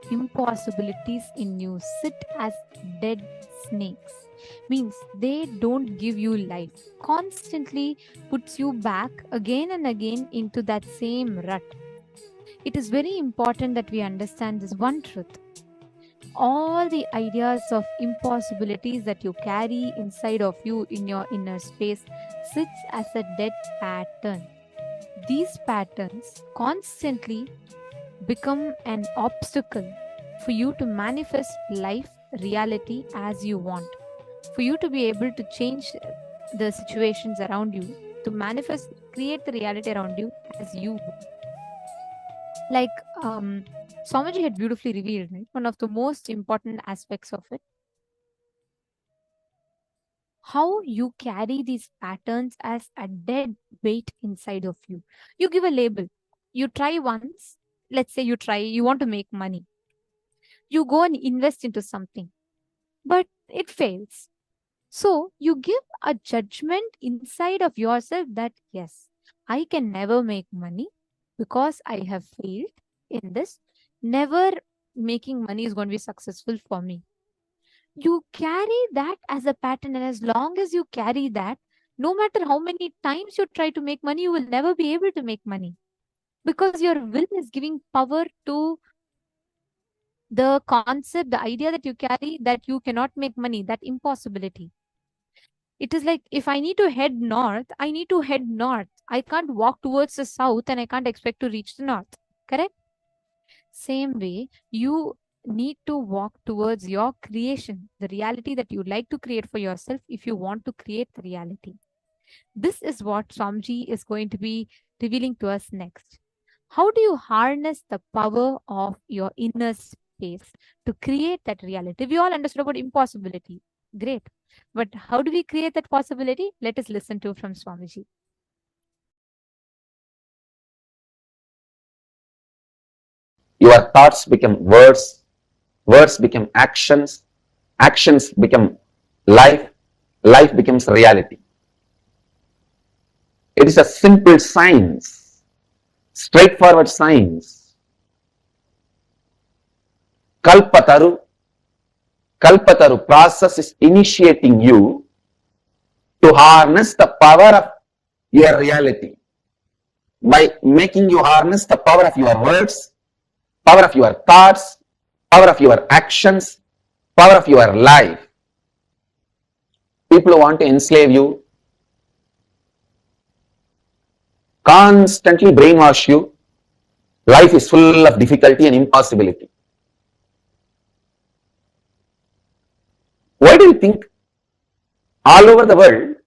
impossibilities in you sit as dead snakes. Means they don't give you life, constantly puts you back again and again into that same rut. It is very important that we understand this one truth. All the ideas of impossibilities that you carry inside of you in your inner space sits as a dead pattern. These patterns constantly become an obstacle for you to manifest life, reality as you want, for you to be able to change the situations around you, to manifest, create the reality around you as you want. Like Swamiji had beautifully revealed, right? One of the most important aspects of it, how you carry these patterns as a dead weight inside of you. You give a label. You try once. Let's say you want to make money. You go and invest into something, but it fails. So you give a judgment inside of yourself that, yes, I can never make money because I have failed in this. Never making money is going to be successful for me. You carry that as a pattern, and as long as you carry that, no matter how many times you try to make money, you will never be able to make money, because your will is giving power to the concept, the idea that you carry, that you cannot make money, that impossibility. It is like, if I need to head north, I need to head north. I can't walk towards the south and I can't expect to reach the north. Correct? Same way, you need to walk towards your creation, the reality that you like to create for yourself if you want to create the reality. This is what Swamiji is going to be revealing to us next. How do you harness the power of your inner space to create that reality? We all understood about impossibility. Great. But how do we create that possibility? Let us listen to from Swamiji. Your thoughts become words, words become actions, actions become life, life becomes reality. It is a simple science, straightforward science. Kalpataru process is initiating you to harness the power of your reality by making you harness the power of your words, power of your thoughts, power of your actions, power of your life. People who want to enslave you, constantly brainwash you. Life is full of difficulty and impossibility. Why do you think all over the world,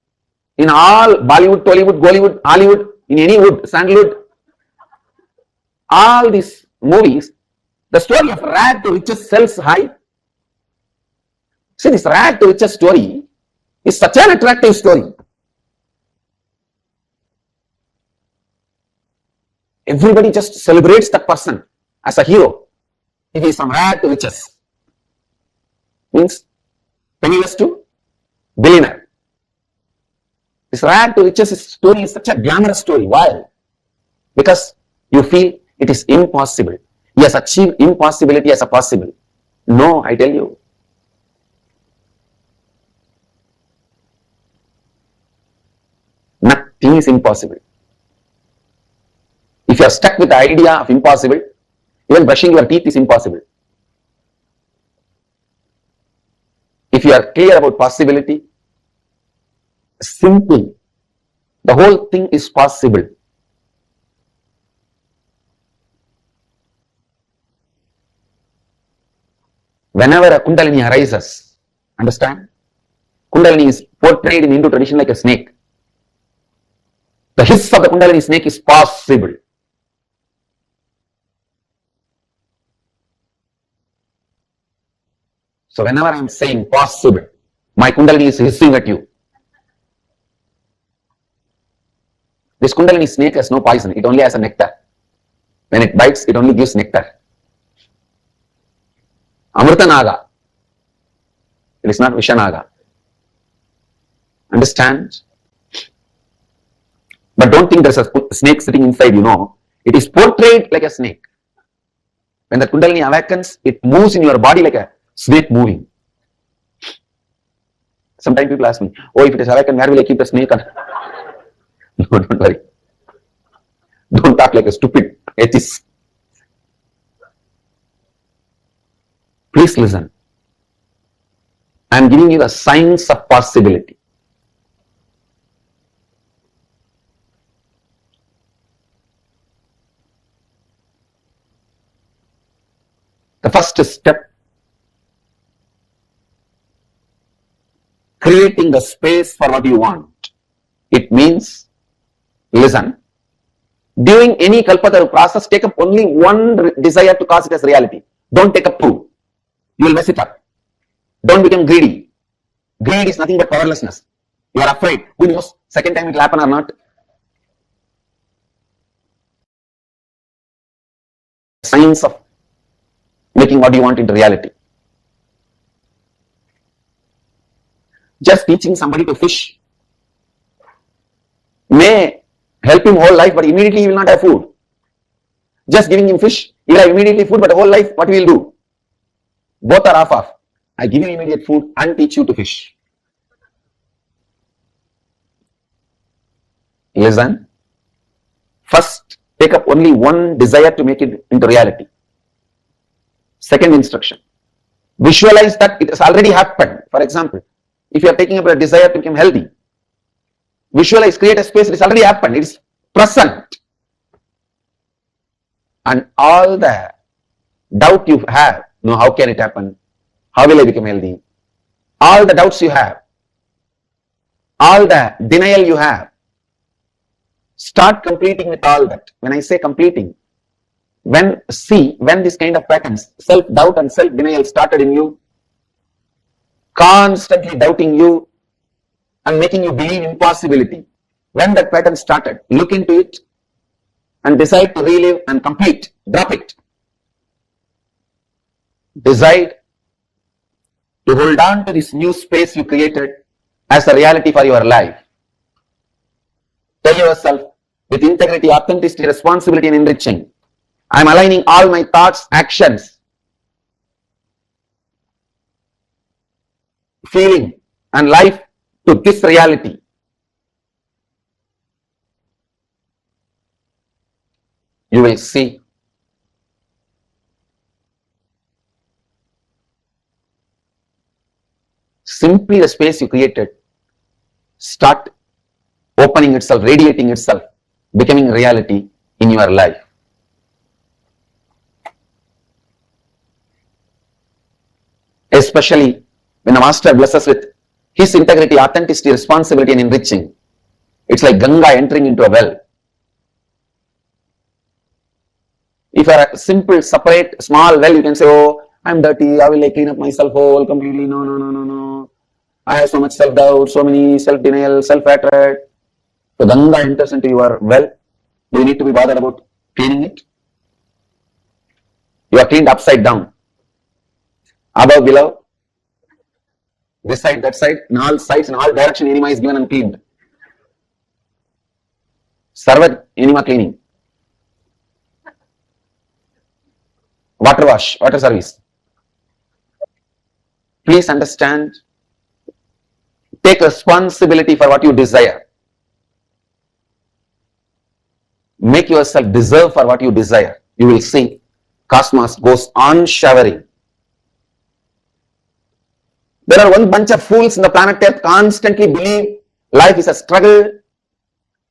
in all Bollywood, Tollywood, Gollywood, Hollywood, in any wood, sandalwood, all these movies, the story of rag to riches sells high? See, this rag to riches story is such an attractive story. Everybody just celebrates that person as a hero. If he is from rag to riches, means penniless to billionaire. This rag to riches story is such a glamorous story. Why? Because you feel it is impossible. He has achieved impossibility as a possible. No, I tell you. Nothing is impossible. If you are stuck with the idea of impossible, even brushing your teeth is impossible. If you are clear about possibility, simple, the whole thing is possible. Whenever a Kundalini arises, understand? Kundalini is portrayed in Hindu tradition like a snake. The hiss of the Kundalini snake is possible. So whenever I am saying possible, my Kundalini is hissing at you. This Kundalini snake has no poison, it only has a nectar. When it bites, it only gives nectar. Amrita Naga. It is not Vishanaga. Understand? But don't think there's a snake sitting inside, It is portrayed like a snake. When the Kundalini awakens, it moves in your body like a snake moving. Sometimes people ask me, oh, if it is awakened, where will I keep the snake? No, don't worry. Don't talk like a stupid atheist. Please listen. I am giving you the science of possibility. The first step, creating the space for what you want. It means, listen, during any kalpataru process, take up only one desire to cause it as reality. Don't take up two. You will mess it up. Don't become greedy. Greed is nothing but powerlessness. You are afraid. Who knows? Second time it will happen or not? Science of making what you want into reality. Just teaching somebody to fish may help him whole life, but immediately he will not have food. Just giving him fish, he will have immediately food, but the whole life, what he will do? Both are off. I give you immediate food and teach you to fish. Listen. First, take up only one desire to make it into reality. Second instruction, visualize that it has already happened. For example, if you are taking up a desire to become healthy, visualize, create a space, it has already happened, it is present. And all the doubt you have, how can it happen? How will I become healthy? All the doubts you have, all the denial you have, start completing with all that. When I say completing, when this kind of patterns, self-doubt and self-denial started in you, constantly doubting you and making you believe impossibility. When that pattern started, look into it and decide to relive and complete. Drop it. Decide to hold on to this new space you created as a reality for your life. Tell yourself with integrity, authenticity, responsibility and enriching, I am aligning all my thoughts, actions, feeling and life to this reality. You will see simply the space you created start opening itself, radiating itself, becoming reality in your life. Especially when a master blesses with his integrity, authenticity, responsibility and enriching. It's like Ganga entering into a well. If you are a simple, separate, small well, you can say, oh, I'm dirty, how will I clean up myself whole completely? No. I have so much self-doubt, so many self-denial, self-hatred. So Ganga enters into your well. Do you need to be bothered about cleaning it? You are cleaned upside down. Above, below, this side, that side, in all sides, in all direction, enema is given and cleaned. Sarvat enema cleaning. Water wash, water service. Please understand, take responsibility for what you desire. Make yourself deserve for what you desire. You will see, cosmos goes on showering. There are one bunch of fools in the planet Earth constantly believe life is a struggle,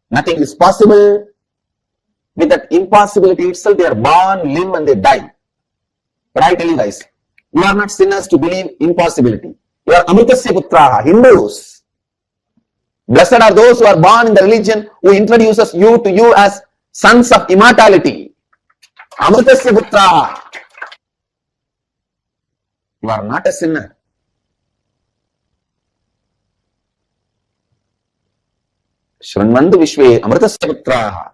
nothing is possible. With that impossibility itself, they are born, live and they die. But I tell you guys, you are not sinners to believe impossibility. You are Amritasya Putraha, Hindus. Blessed are those who are born in the religion who introduces you to you as sons of immortality. Amritasya Putraha. You are not a sinner. Shranvandu Vishwe Amritasya Putraha.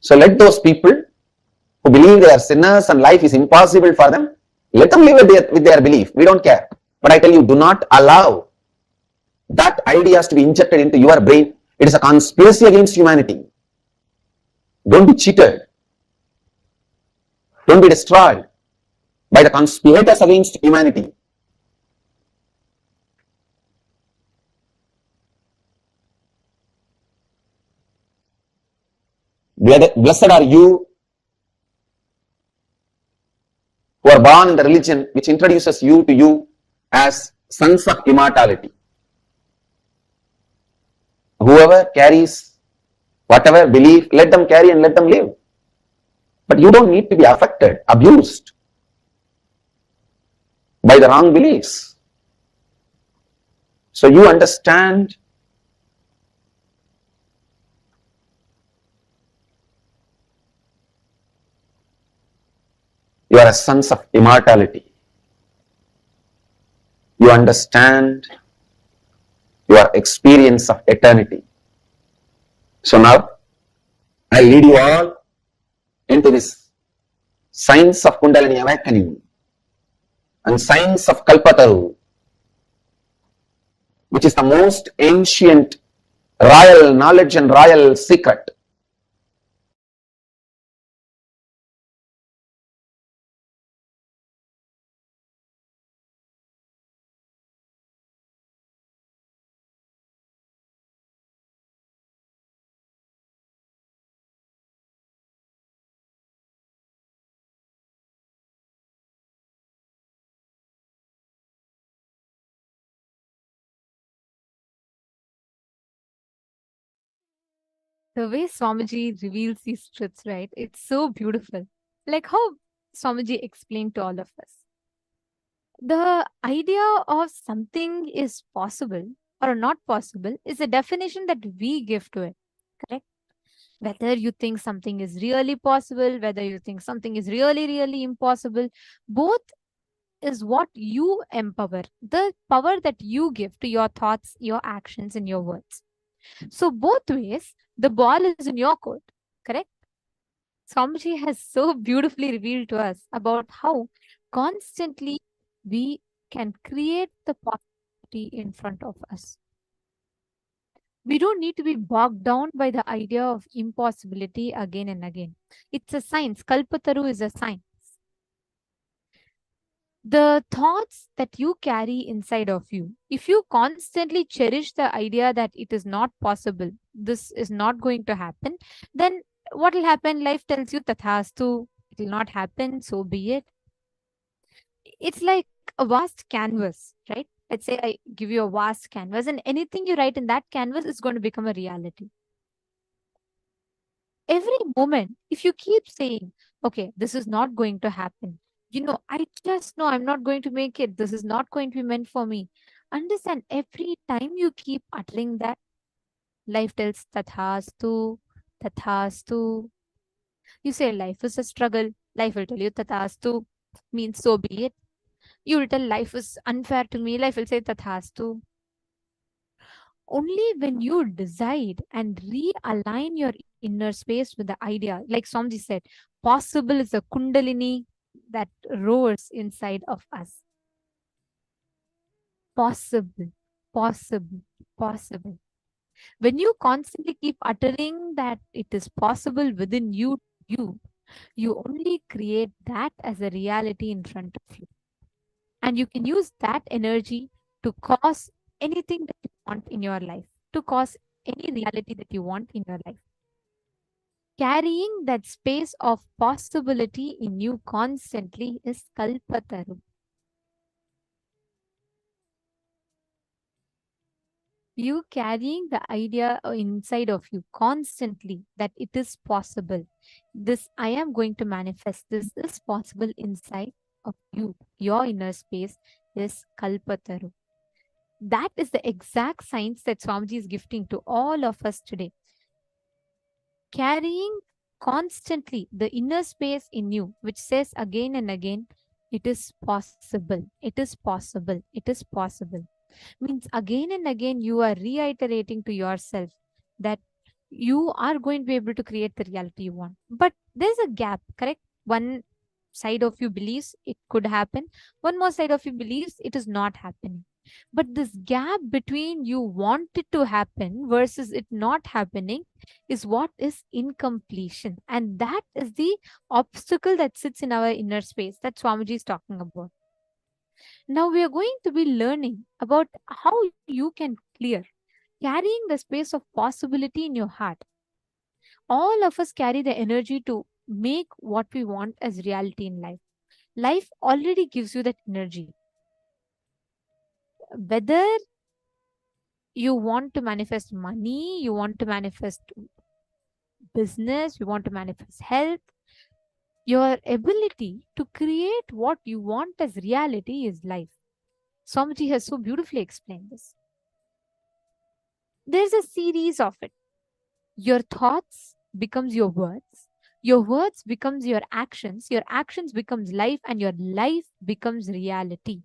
So let those people who believe they are sinners and life is impossible for them, let them live with their belief. We don't care. But I tell you, do not allow that ideas to be injected into your brain. It is a conspiracy against humanity. Don't be cheated. Don't be destroyed by the conspirators against humanity. Blessed are you who are born in the religion which introduces you to you as sons of immortality. Whoever carries whatever belief, let them carry and let them live. But you don't need to be affected, abused by the wrong beliefs. So you understand you are a sons of immortality. You understand your experience of eternity. So now I lead you all into this science of Kundalini awakening and science of Kalpataru, which is the most ancient royal knowledge and royal secret. The way Swamiji reveals these truths, right? It's so beautiful. Like how Swamiji explained to all of us. The idea of something is possible or not possible is a definition that we give to it, correct? Whether you think something is really possible, whether you think something is really, really impossible, both is what you empower, the power that you give to your thoughts, your actions, and your words. So both ways, the ball is in your court, correct? Swamiji has so beautifully revealed to us about how constantly we can create the possibility in front of us. We don't need to be bogged down by the idea of impossibility again and again. It's a science. Kalpataru is a science. The thoughts that you carry inside of you, if you constantly cherish the idea that it is not possible, this is not going to happen, then what will happen? Life tells you tathastu, it will not happen, so be it. It's like a vast canvas, right? Let's say I give you a vast canvas and anything you write in that canvas is going to become a reality. Every moment, if you keep saying, okay, this is not going to happen, I just know I'm not going to make it, this is not going to be meant for me. Understand, every time you keep uttering that, life tells tathastu, tathastu. You say life is a struggle, life will tell you tathastu, means so be it. You will tell life is unfair to me, life will say tathastu. Only when you decide and realign your inner space with the idea, like Swamiji said, possible is a kundalini that roars inside of us. Possible, possible, possible. When you constantly keep uttering that it is possible within you only create that as a reality in front of you. And you can use that energy to cause anything that you want in your life, to cause any reality that you want in your life. Carrying that space of possibility in you constantly is Kalpataru. You carrying the idea inside of you constantly that it is possible. This I am going to manifest. This is possible inside of you. Your inner space is Kalpataru. That is the exact science that Swamiji is gifting to all of us today. Carrying constantly the inner space in you which says again and again, it is possible, it is possible, it is possible. Means again and again you are reiterating to yourself that you are going to be able to create the reality you want. But there's a gap, correct? One side of you believes it could happen, one more side of you believes it is not happening. But this gap between you want it to happen versus it not happening is what is incompletion. And that is the obstacle that sits in our inner space that Swamiji is talking about. Now we are going to be learning about how you can clear carrying the space of possibility in your heart. All of us carry the energy to make what we want as reality in life. Life already gives you that energy. Whether you want to manifest money, you want to manifest business, you want to manifest health, your ability to create what you want as reality is life. Swamiji has so beautifully explained this. There's a series of it. Your thoughts becomes your words becomes your actions becomes life, and your life becomes reality.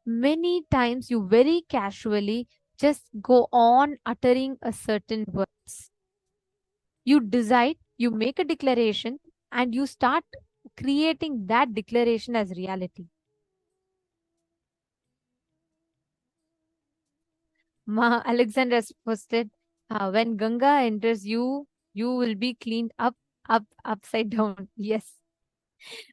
Many times you very casually just go on uttering a certain words. You decide, you make a declaration, and you start creating that declaration as reality. Ma Alexander has posted, when Ganga enters you, you will be cleaned up, upside down. Yes.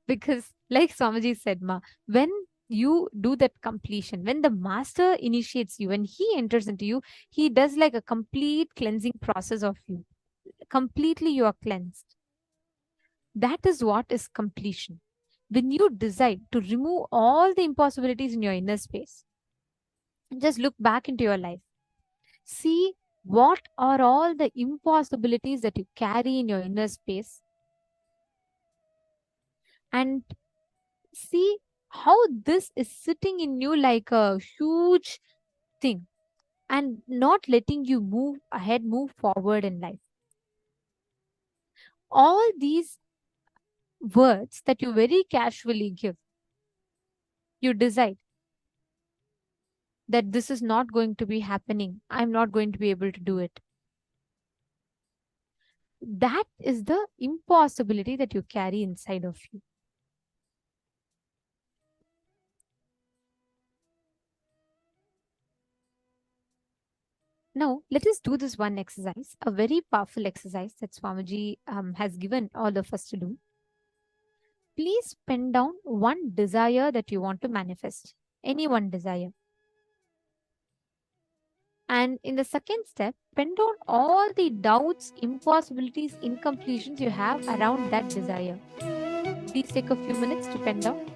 Because like Swamiji said, Ma, when you do that completion, when the master initiates you, when he enters into you, he does like a complete cleansing process of you. Completely you are cleansed. That is what is completion. When you decide to remove all the impossibilities in your inner space, just look back into your life. See what are all the impossibilities that you carry in your inner space, and see how this is sitting in you like a huge thing and not letting you move ahead, move forward in life. All these words that you very casually give, you decide that this is not going to be happening, I'm not going to be able to do it. That is the impossibility that you carry inside of you. Now, let us do this one exercise, a very powerful exercise that Swamiji has given all of us to do. Please pen down one desire that you want to manifest, any one desire. And in the second step, pen down all the doubts, impossibilities, incompletions you have around that desire. Please take a few minutes to pen down.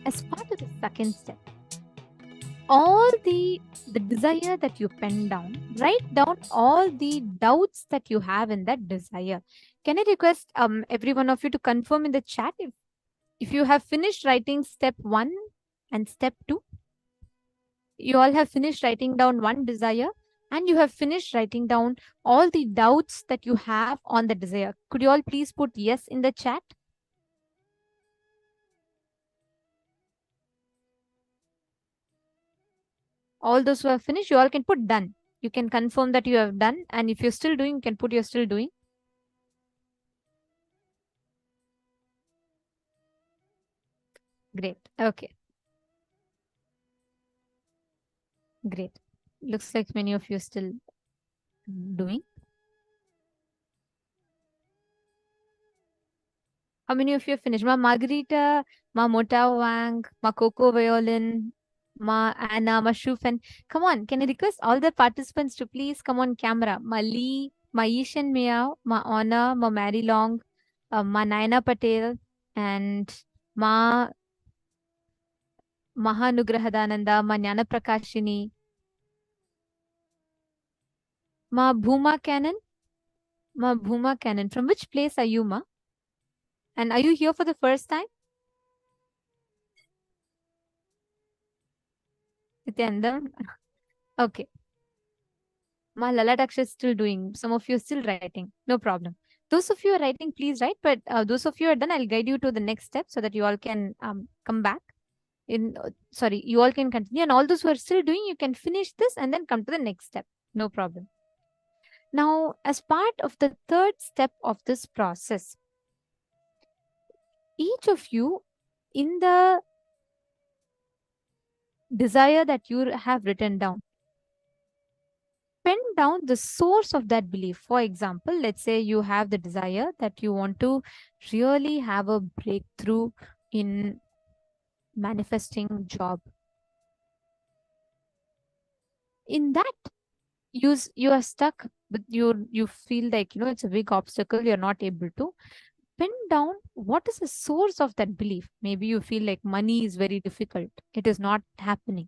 as part of the second step, all the desire that you pen down, write down all the doubts that you have in that desire. Can I request every one of you to confirm in the chat if you have finished writing step 1 and step 2? You all have finished writing down one desire and you have finished writing down all the doubts that you have on the desire. Could you all please put yes in the chat? All those who have finished, you all can put done. You can confirm that you have done, and if you're still doing, you can put you're still doing. Great. Okay. Great. Looks like many of you are still doing. How many of you have finished? Ma Margarita, Ma Mota Wang, Ma Coco Violin, Ma Anna, Ma Shufen. Come on, can I request all the participants to please come on camera? Ma Lee, Ma Yishan Meow, Ma Ona, Ma Mary Long, Ma Naina Patel, and Ma Mahanugrahadananda, Ma Jnana Prakashini, Ma Bhuma Cannon, Ma Bhuma Cannon. From which place are you, Ma? And are you here for the first time? Nithyananda? Okay. Ma Lalataksha is still doing. Some of you are still writing. No problem. Those of you are writing, please write. But those of you are done, I'll guide you to the next step so that you all can come back. Sorry, you all can continue. And all those who are still doing, you can finish this and then come to the next step. No problem. Now, as part of the third step of this process, each of you in the desire that you have written down, pen down the source of that belief. For example, let's say you have the desire that you want to really have a breakthrough in manifesting job. In that, you are stuck, but you feel like it's a big obstacle. You're not able to pin down what is the source of that belief. Maybe you feel like money is very difficult. It is not happening.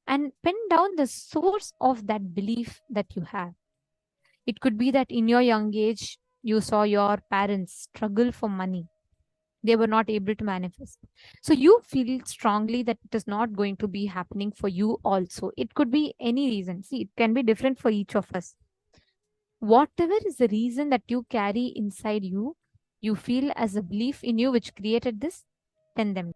And pin down the source of that belief that you have. It could be that in your young age, you saw your parents struggle for money. They were not able to manifest. So you feel strongly that it is not going to be happening for you also. It could be any reason. See, it can be different for each of us. Whatever is the reason that you carry inside you, you feel as a belief in you which created this, pen them.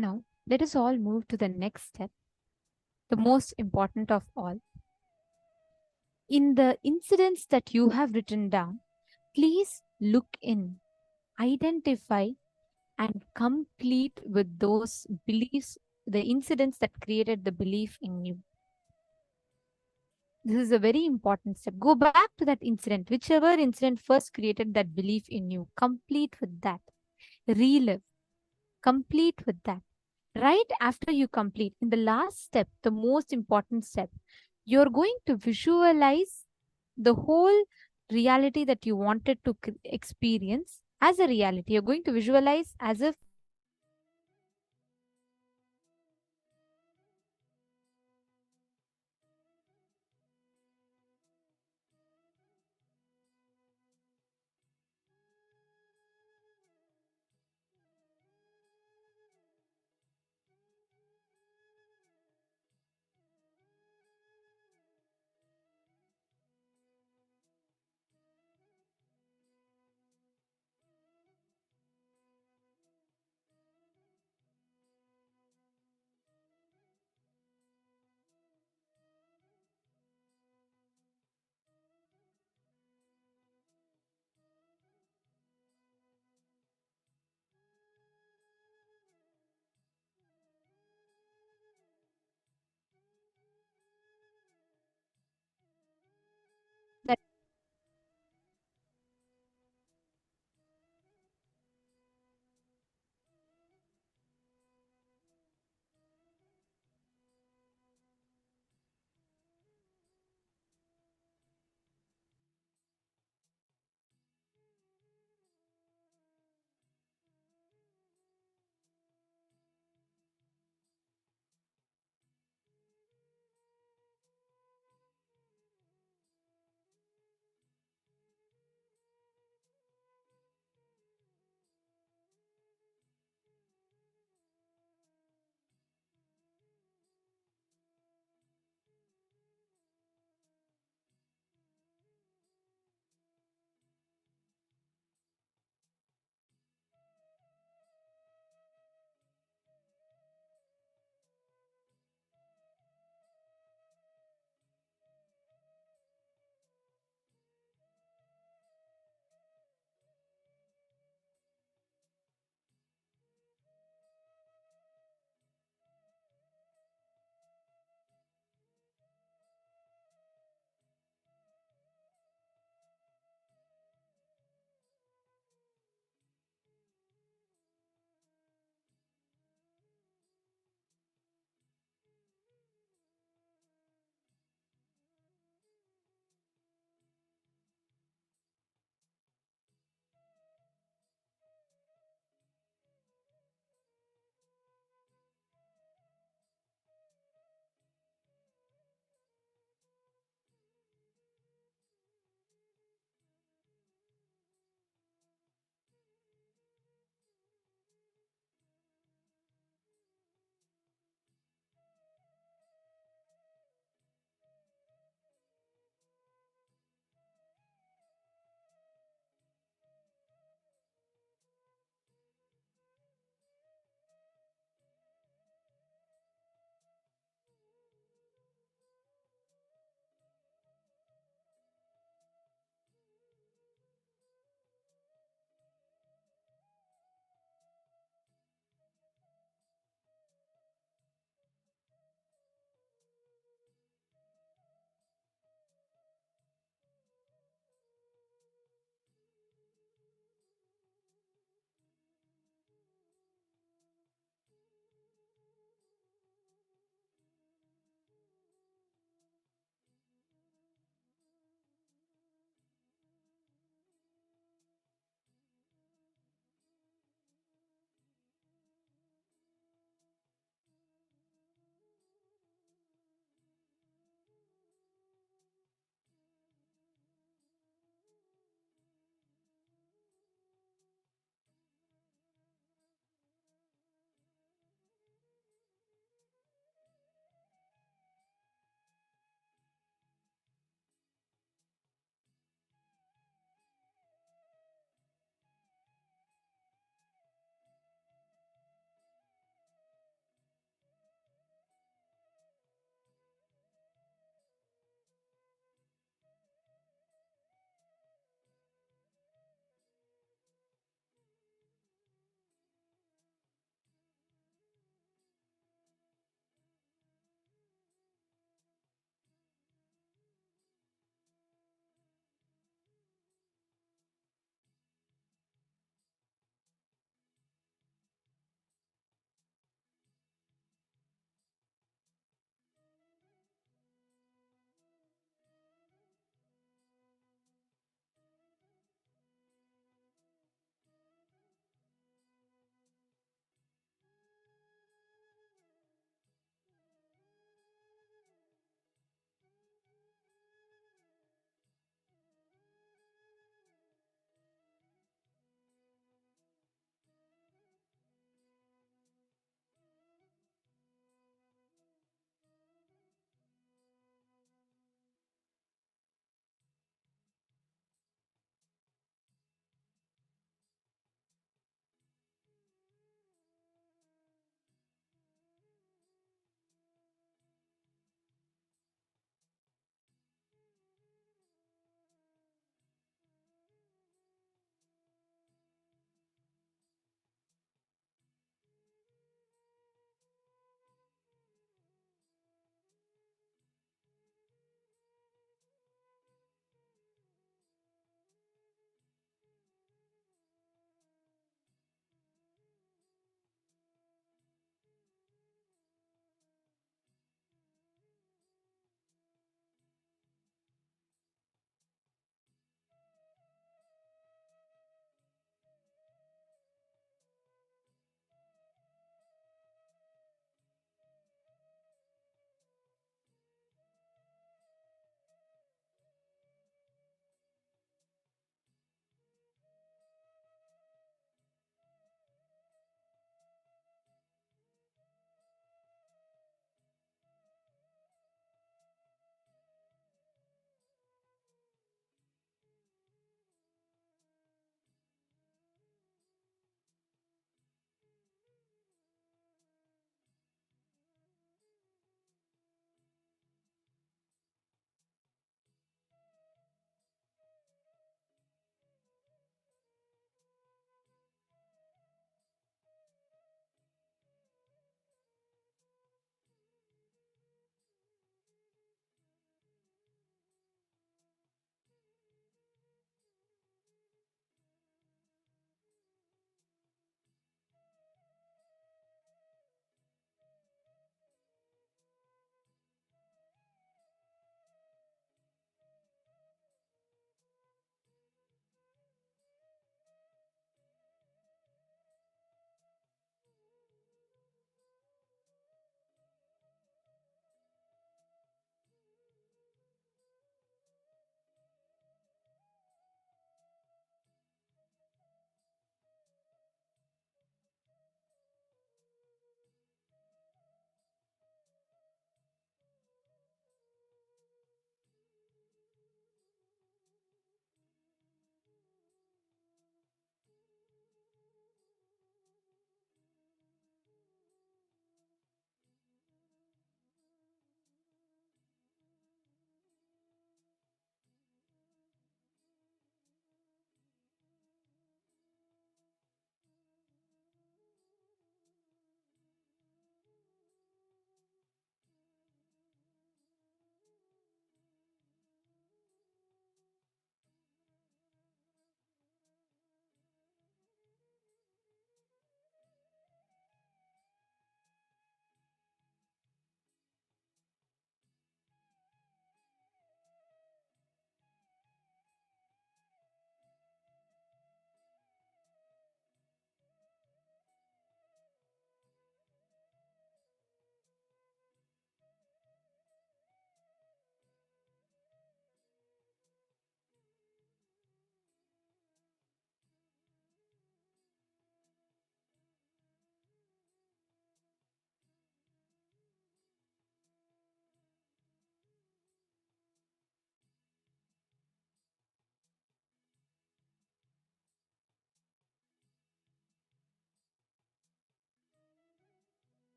Now, let us all move to the next step, the most important of all. In the incidents that you have written down, please look in, identify, and complete with those beliefs, the incidents that created the belief in you. This is a very important step. Go back to that incident, whichever incident first created that belief in you. Complete with that. Relive. Complete with that. Right after you complete, in the last step, the most important step, you're going to visualize the whole reality that you wanted to experience as a reality. You're going to visualize as if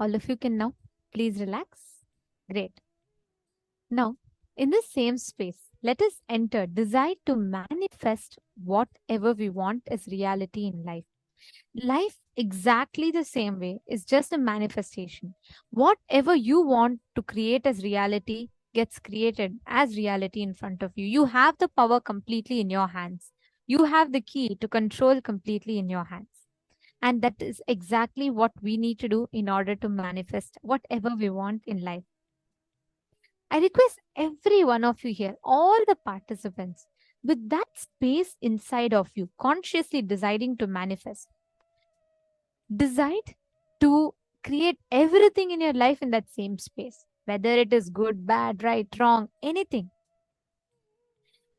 All of you can now please relax. Great. Now, in the same space, let us enter, decide to manifest whatever we want as reality in life. Life, exactly the same way, is just a manifestation. Whatever you want to create as reality gets created as reality in front of you. You have the power completely in your hands. You have the key to control completely in your hands. And that is exactly what we need to do in order to manifest whatever we want in life. I request every one of you here, all the participants, with that space inside of you, consciously deciding to manifest. Decide to create everything in your life in that same space, whether it is good, bad, right, wrong, anything.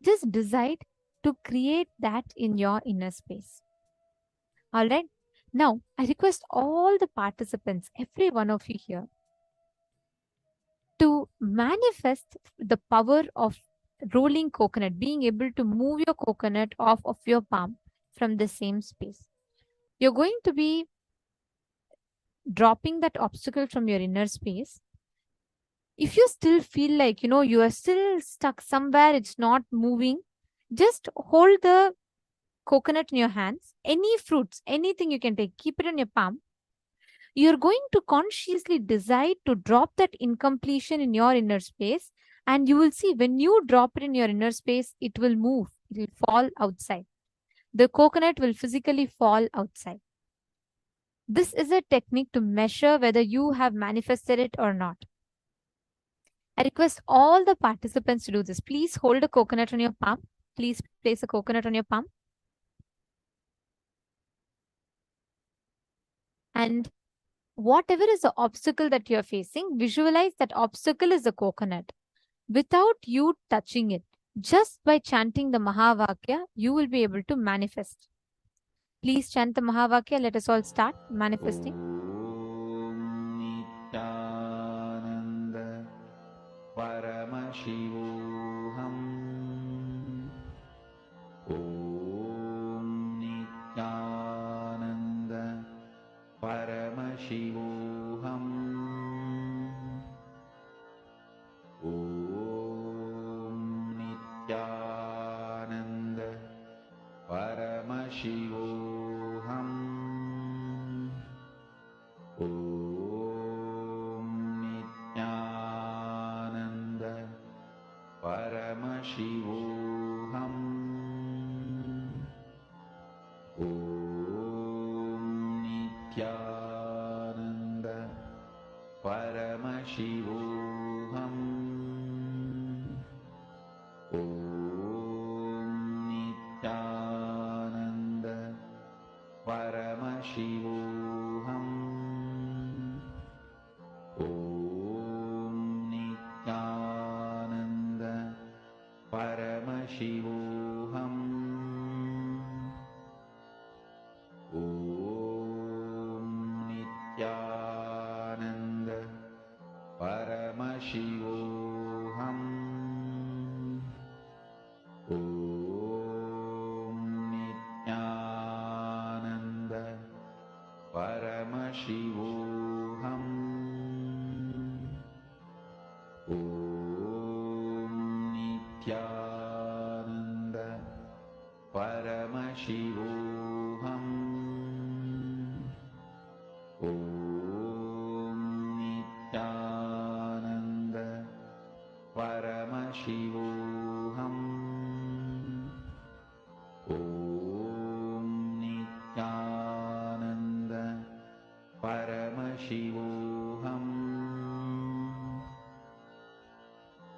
Just decide to create that in your inner space. All right. Now, I request all the participants, every one of you here, to manifest the power of rolling coconut, being able to move your coconut off of your palm from the same space. You're going to be dropping that obstacle from your inner space. If you still feel like, you are still stuck somewhere, it's not moving, just hold the coconut in your hands. Any fruits, anything you can take, keep it in your palm. You're going to consciously decide to drop that incompletion in your inner space, and you will see when you drop it in your inner space, it will move, it will fall outside. The coconut will physically fall outside. This is a technique to measure whether you have manifested it or not. I request all the participants to do this. Please hold a coconut on your palm. Please place a coconut on your palm. And whatever is the obstacle that you are facing, visualize that obstacle is a coconut without you touching it. Just by chanting the Mahavakya, you will be able to manifest. Please chant the Mahavakya. Let us all start manifesting. Nithyananda Paramashivoham. Om Nithyananda Paramashivoham. Om Nithyananda Paramashivoham. Om Nithyananda Paramashivoham. Om Nithyananda Paramashivoham. Om Nithyananda Paramashivoham. Om Nithyananda Paramashivoham. Om Nithyananda Paramashivoham. Om Nithyananda Paramashivoham. Om Nithyananda Paramashivoham. Om Nithyananda Paramashivoham. Om Nithyananda Paramashivoham.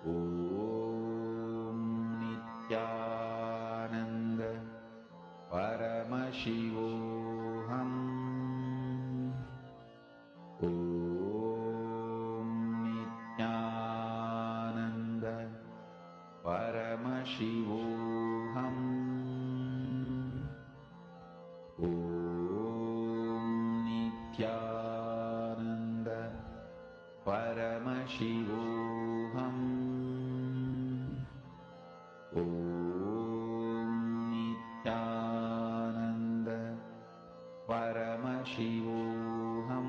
Om Nithyananda Paramashivoham. Om Nithyananda Paramashivoham. Om Nithyananda Paramashivoham. Om Nithyananda Paramashivoham.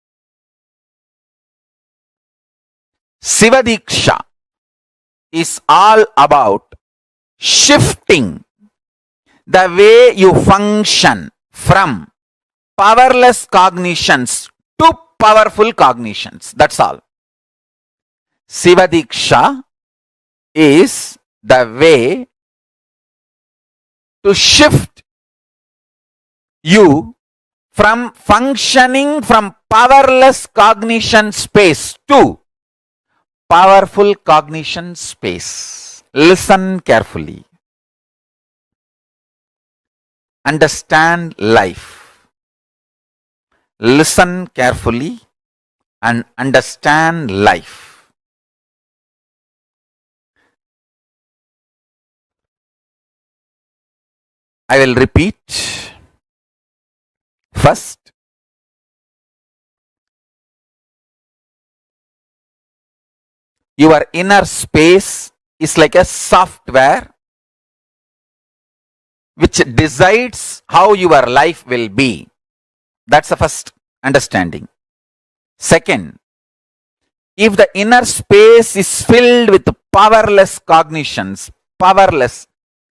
Shiva Diksha is all about shifting the way you function from powerless cognitions to powerful cognitions. That's all. Shiva Diksha is the way to shift you from functioning from powerless cognition space to powerful cognition space. Listen carefully. Understand life. Listen carefully and understand life. I will repeat. First, your inner space is like a software which decides how your life will be. That's the first understanding. Second, if the inner space is filled with powerless cognitions, powerless,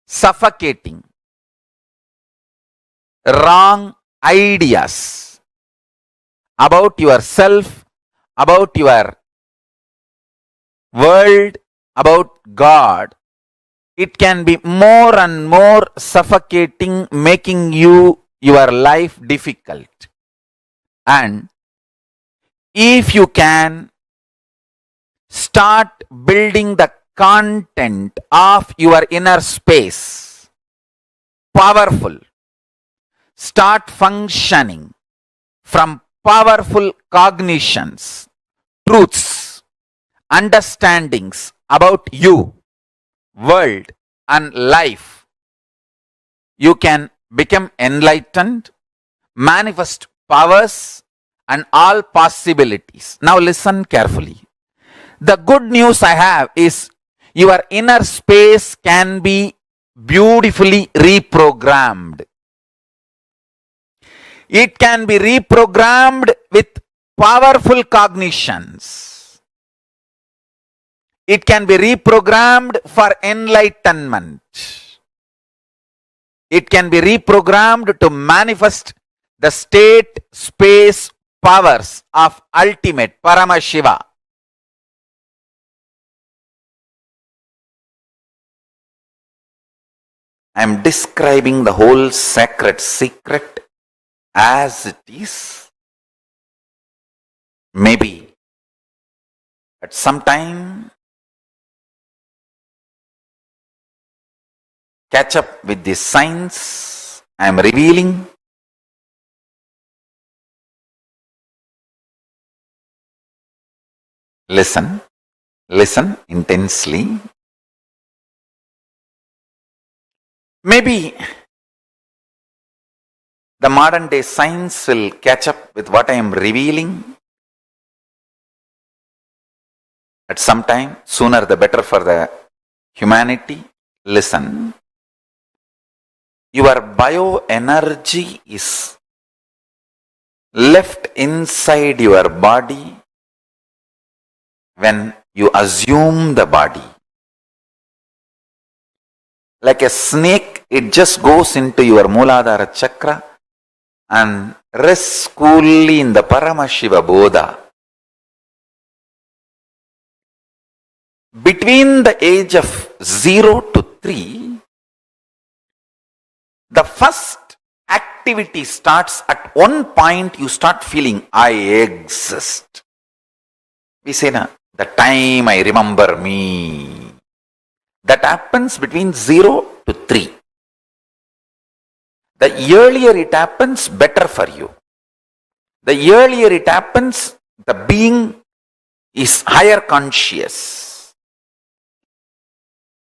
suffocating, wrong ideas about yourself, about your world, about God, it can be more and more suffocating, making your life difficult. And if you can start building the content of your inner space, powerful, start functioning from powerful cognitions, truths, understandings about you, world and life, you can become enlightened, manifest powers and all possibilities. Now listen carefully. The good news I have is your inner space can be beautifully reprogrammed. It can be reprogrammed with powerful cognitions. It can be reprogrammed for enlightenment. It can be reprogrammed to manifest the state, space, powers of ultimate Paramashiva. I am describing the whole sacred secret as it is. Maybe at some time catch up with the science I am revealing. Listen, listen intensely. Maybe the modern day science will catch up with what I am revealing at some time, sooner the better for the humanity. Listen, your bioenergy is left inside your body when you assume the body. Like a snake, it just goes into your Mooladhara chakra and rests coolly in the Paramashiva Bodha. Between the age of 0 to 3, the first activity starts at one point. You start feeling, I exist. We say, na, the time I remember me. That happens between 0 to 3. The earlier it happens, better for you. The earlier it happens, the being is higher conscious.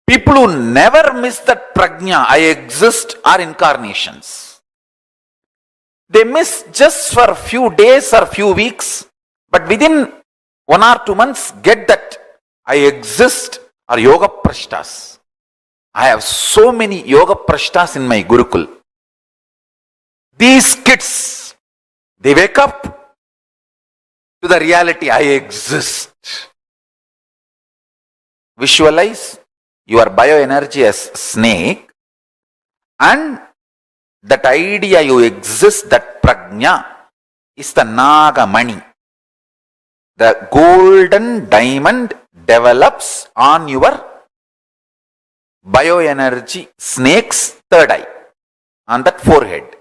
People who never miss that prajna, I exist, are incarnations. They miss just for a few days or few weeks, but within 1 or 2 months, get that I exist, are yoga prashtas. I have so many yoga prashtas in my Gurukul. These kids, they wake up to the reality, I exist. visualize your bioenergy as snake, and that idea you exist, that prajna, is the Nagamani. The golden diamond develops on your bioenergy snake's third eye, on that forehead.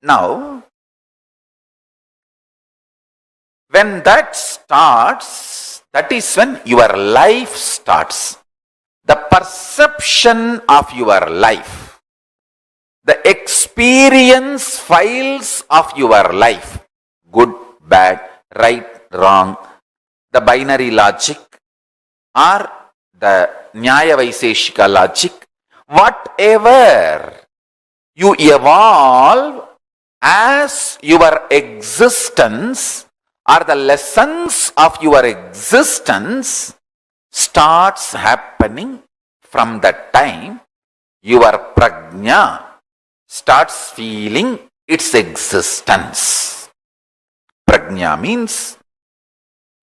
Now, when that starts, that is when your life starts. The perception of your life, the experience files of your life, good, bad, right, wrong, the binary logic or the Nyaya Vaiseshika logic, whatever you evolve as your existence or the lessons of your existence starts happening from that time your prajna starts feeling its existence. Prajna means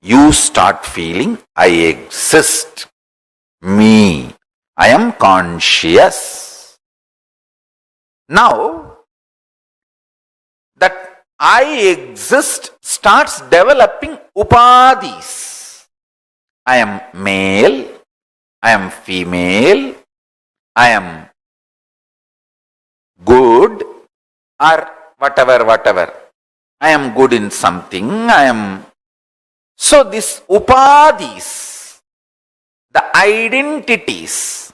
you start feeling I exist, me, I am conscious. Now, that I exist starts developing upadhis. I am male, I am female, I am good, or whatever. I am good in something, I am. So this upadhis, the identities,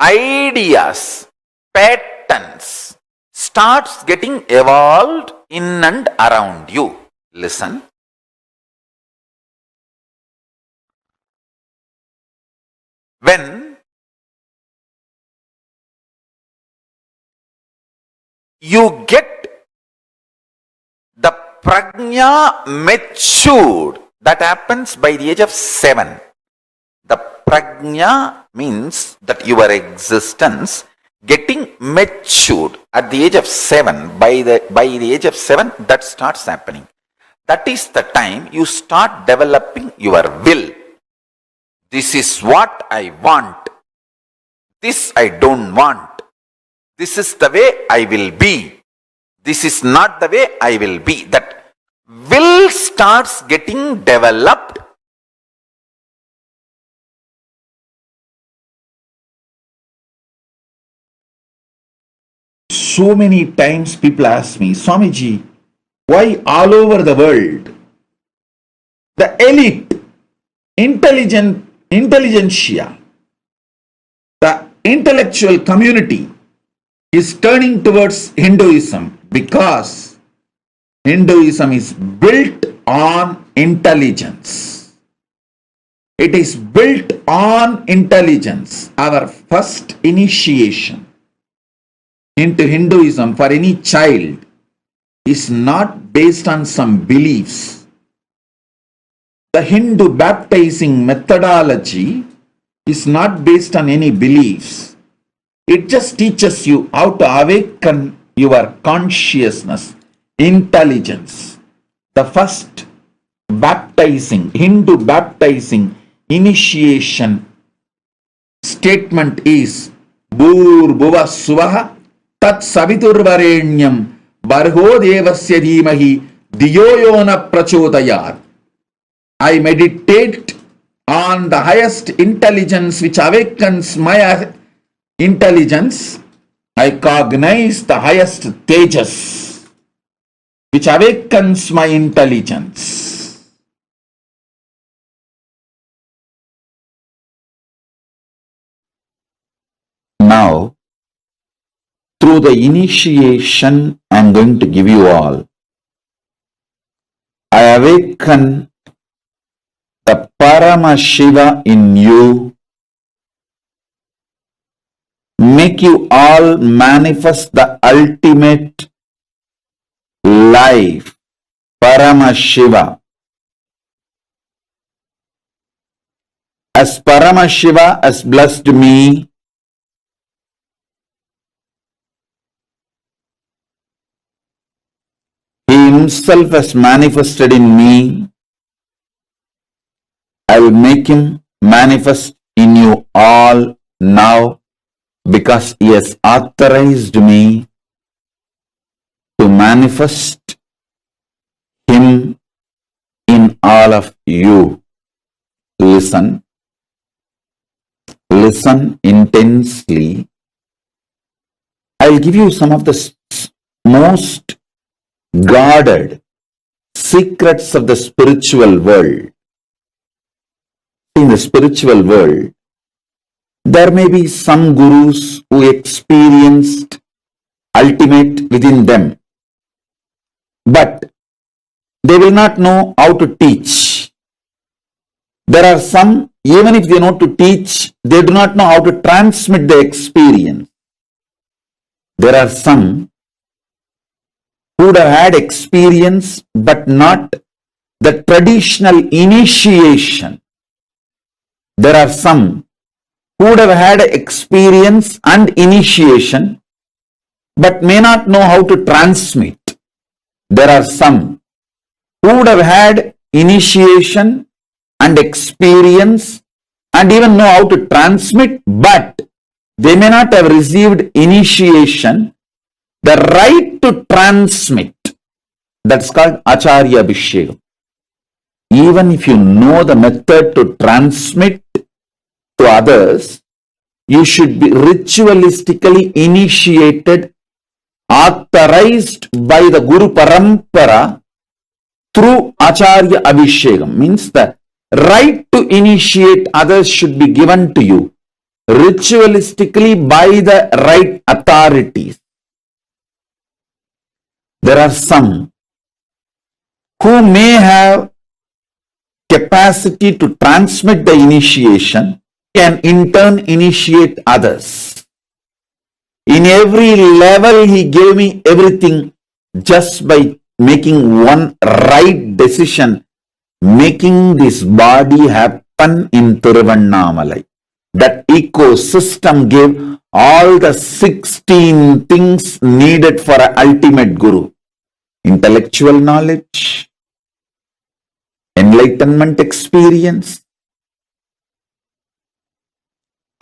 ideas, patterns starts getting evolved in and around you. Listen. When you get the prajna matured, that happens by the age of 7. The prajna means that your existence getting matured at the age of 7. By the age of 7, that starts happening. That is the time you start developing your will. This is what I want. This I don't want. This is the way I will be. This is not the way I will be. That will starts getting developed. So many times people ask me, Swamiji, why all over the world the elite, intelligentsia, the intellectual community is turning towards Hinduism? Because Hinduism is built on intelligence. It is built on intelligence. Our first initiation into Hinduism for any child is not based on some beliefs. The Hindu baptizing methodology is not based on any beliefs. It just teaches you how to awaken your consciousness, intelligence. The first baptizing, Hindu baptizing initiation statement is Bhur-bhuva suvaha tat saviturvarenyam barho devasya dhimahi diyoyona prachodayat. I meditate on the highest intelligence which awakens my intelligence. I cognize the highest tejas which awakens my intelligence. Now, through the initiation I am going to give you all, I awaken the Paramashiva in you, make you all manifest the ultimate life, Paramashiva. As Paramashiva has blessed me, He Himself has manifested in me, I will make Him manifest in you all now, because He has authorized me to manifest Him in all of you. Listen. Listen intensely. I'll give you some of the most guarded secrets of the spiritual world. In the spiritual world, there may be some gurus who experienced ultimate within them, but they will not know how to teach. There are some, even if they know to teach, they do not know how to transmit the experience. There are some who would have had experience but not the traditional initiation. There are some who would have had experience and initiation but may not know how to transmit. There are some who would have had initiation and experience and even know how to transmit, but they may not have received initiation, the right to transmit. That's called Acharya Abhishekam. Even if you know the method to transmit to others, you should be ritualistically initiated, authorized by the Guru Parampara through Acharya Abhishekam. Means the right to initiate others should be given to you ritualistically by the right authorities. There are some who may have capacity to transmit the initiation, can in turn initiate others. In every level, He gave me everything just by making one right decision, making this body happen in Tiruvannamalai. That ecosystem gave all the 16 things needed for an ultimate guru. Intellectual knowledge, enlightenment experience,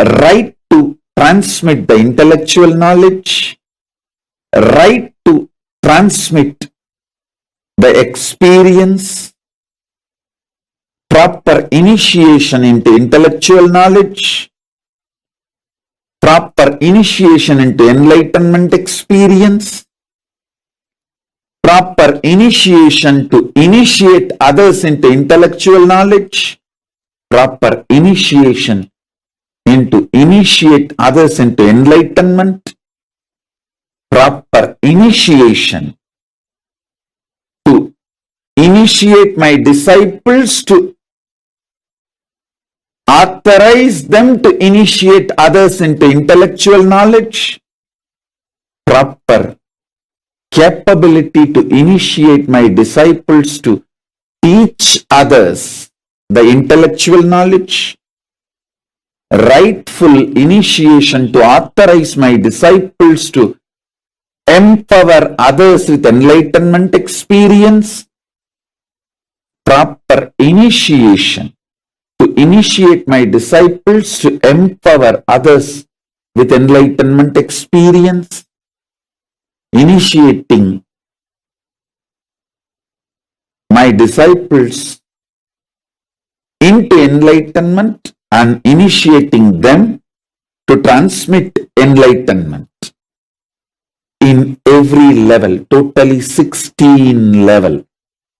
right to transmit the intellectual knowledge, right to transmit the experience, proper initiation into intellectual knowledge, proper initiation into enlightenment experience, proper initiation to initiate others into intellectual knowledge, proper initiation into initiate others into enlightenment, proper initiation to initiate my disciples to authorize them to initiate others into intellectual knowledge, proper capability to initiate my disciples to teach others the intellectual knowledge, rightful initiation to authorize my disciples to empower others with enlightenment experience, proper initiation to initiate my disciples to empower others with enlightenment experience, initiating my disciples into enlightenment and initiating them to transmit enlightenment in every level, totally 16 level.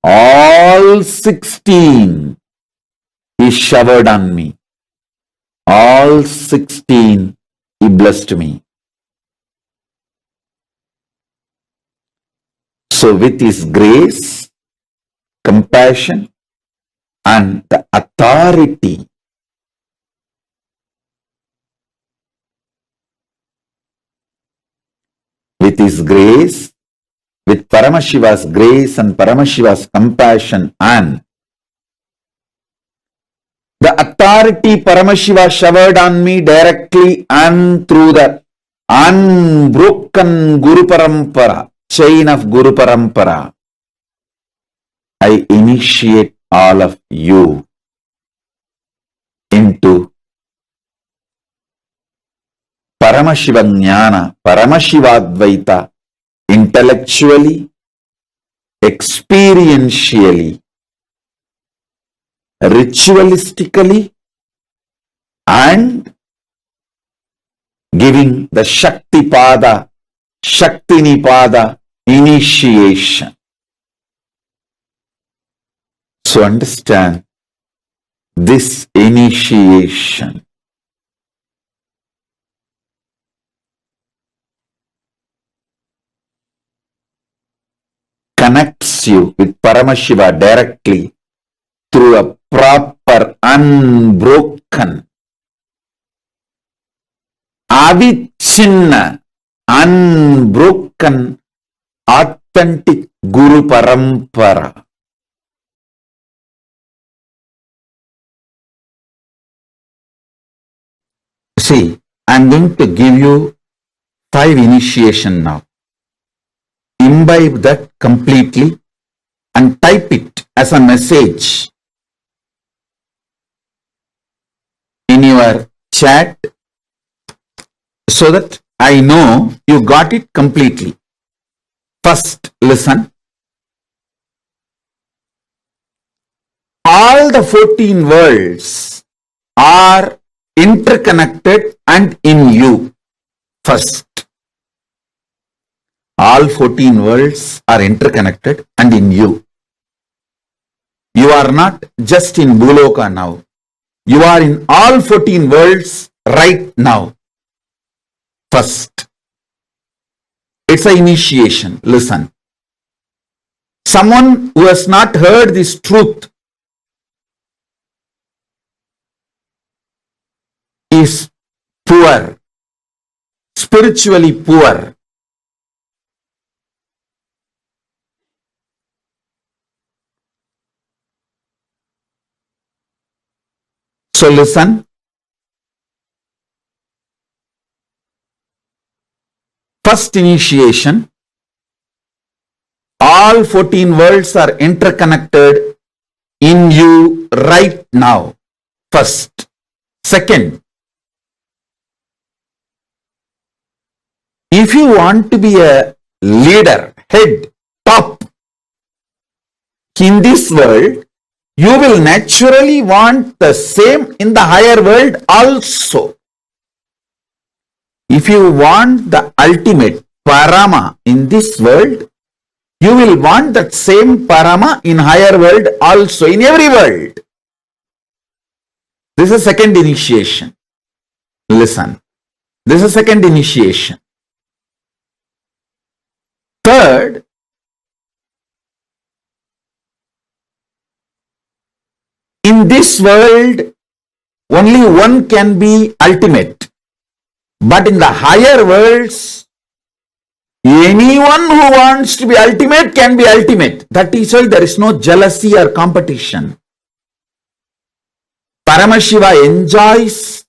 All 16 He showered on me. All 16 He blessed me. So with His grace, compassion, and the authority, with His grace, with Paramashiva's grace and Paramashiva's compassion and the authority Paramashiva showered on me directly and through the unbroken Guru Parampara, chain of Guru Parampara, I initiate all of you into Paramashiva Jnana, Paramashivadvaita, intellectually, experientially, ritualistically, and giving the Shakti Pada, Shakti Nipada initiation. So understand this initiation. Connects you with Paramashiva directly through a proper, unbroken, avichinna, unbroken, authentic Guru Parampara. See, I'm going to give you 5 initiation now. Imbibe that completely and type it as a message in your chat so that I know you got it completely. First, listen. All the 14 worlds are interconnected and in you. First, all 14 worlds are interconnected and in you. You are not just in Bhuloka now. You are in all 14 worlds right now. First, it's an initiation. Listen. Someone who has not heard this truth is poor, spiritually poor. So listen. First initiation. All 14 worlds are interconnected in you right now. First. Second, if you want to be a leader, head, top in this world, you will naturally want the same in the higher world also. If you want the ultimate Parama in this world, you will want that same Parama in higher world also, in every world. This is second initiation. Listen. This is second initiation. Third, in this world, only one can be ultimate. But in the higher worlds, anyone who wants to be ultimate can be ultimate. That is why there is no jealousy or competition. Paramashiva enjoys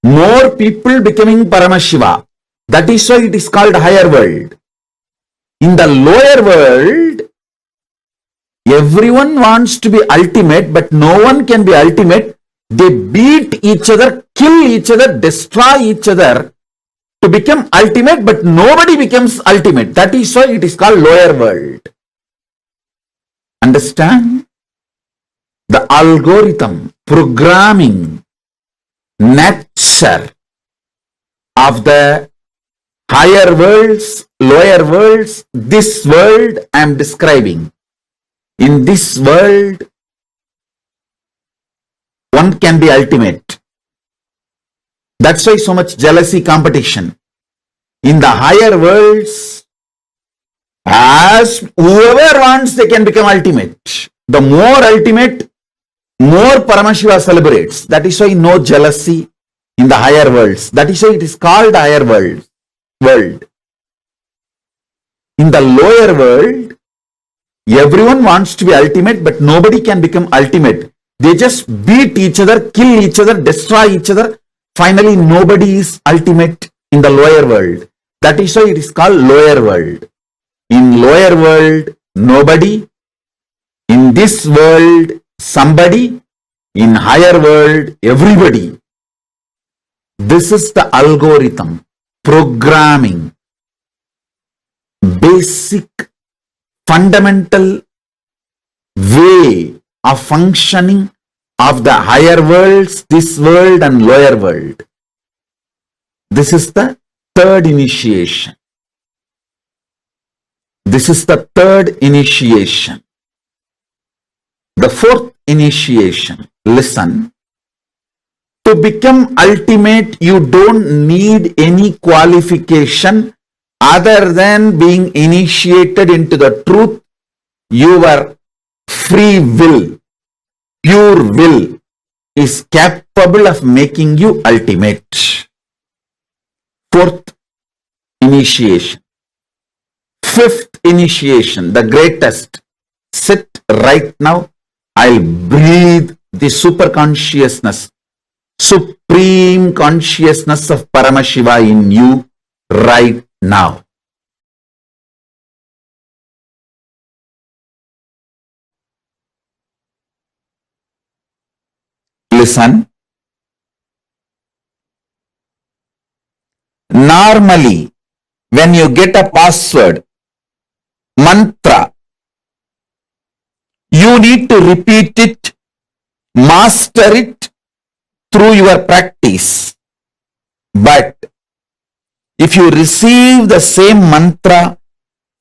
more people becoming Paramashiva. That is why it is called higher world. In the lower world, everyone wants to be ultimate, but no one can be ultimate. They beat each other, kill each other, destroy each other to become ultimate, but nobody becomes ultimate. That is why it is called lower world. Understand? The algorithm, programming, nature of the higher worlds, lower worlds, this world I am describing. In this world, one can be ultimate. That's why so much jealousy, competition. In the higher worlds, as whoever wants, they can become ultimate. The more ultimate, more Paramashiva celebrates. That is why no jealousy in the higher worlds. That is why it is called higher world. In the lower world, everyone wants to be ultimate, but nobody can become ultimate. They just beat each other, kill each other, destroy each other. Finally, nobody is ultimate in the lower world. That is why it is called lower world. In lower world, nobody. In this world, somebody. In higher world, everybody. This is the algorithm. programming, basic, fundamental way of functioning of the higher worlds, this world and lower world. This is the third initiation. This is the third initiation. The fourth initiation, listen. To become ultimate, you don't need any qualification other than being initiated into the truth. Your free will, pure will, is capable of making you ultimate. Fourth initiation. Fifth initiation, the greatest. Sit right now. I'll breathe the super consciousness, supreme consciousness of Paramashiva in you right now. Listen. Normally, when you get a password, mantra, you need to repeat it, master it through your practice. But if you receive the same mantra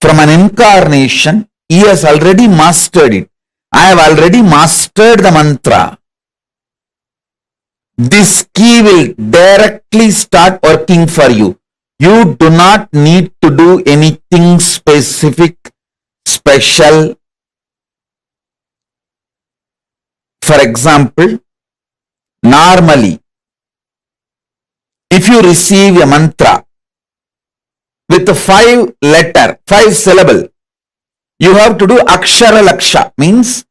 from an incarnation, he has already mastered it. I have already mastered the mantra. This key will directly start working for you. You do not need to do anything specific, special. For example, normally, if you receive a mantra with a 5 syllable, you have to do akshara laksha, means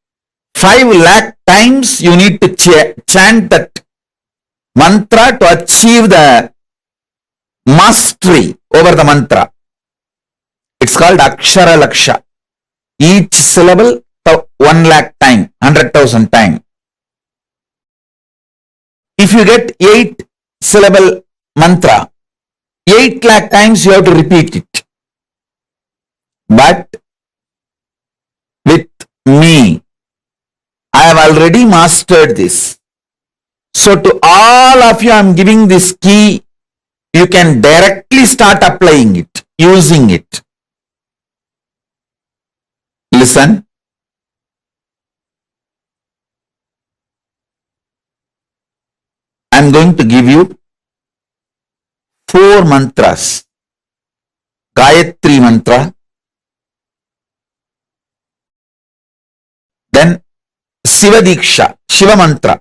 5 lakh times you need to chant that mantra to achieve the mastery over the mantra. It's called akshara laksha. Each syllable 1 lakh time, 100,000 time. If you get 8 syllable mantra, 8 lakh times you have to repeat it. But with me, I have already mastered this. So to all of you, I am giving this key. You can directly start applying it, using it. Listen. I am going to give you 4 mantras. Gayatri mantra. Then Shiva deeksha, Shiva mantra.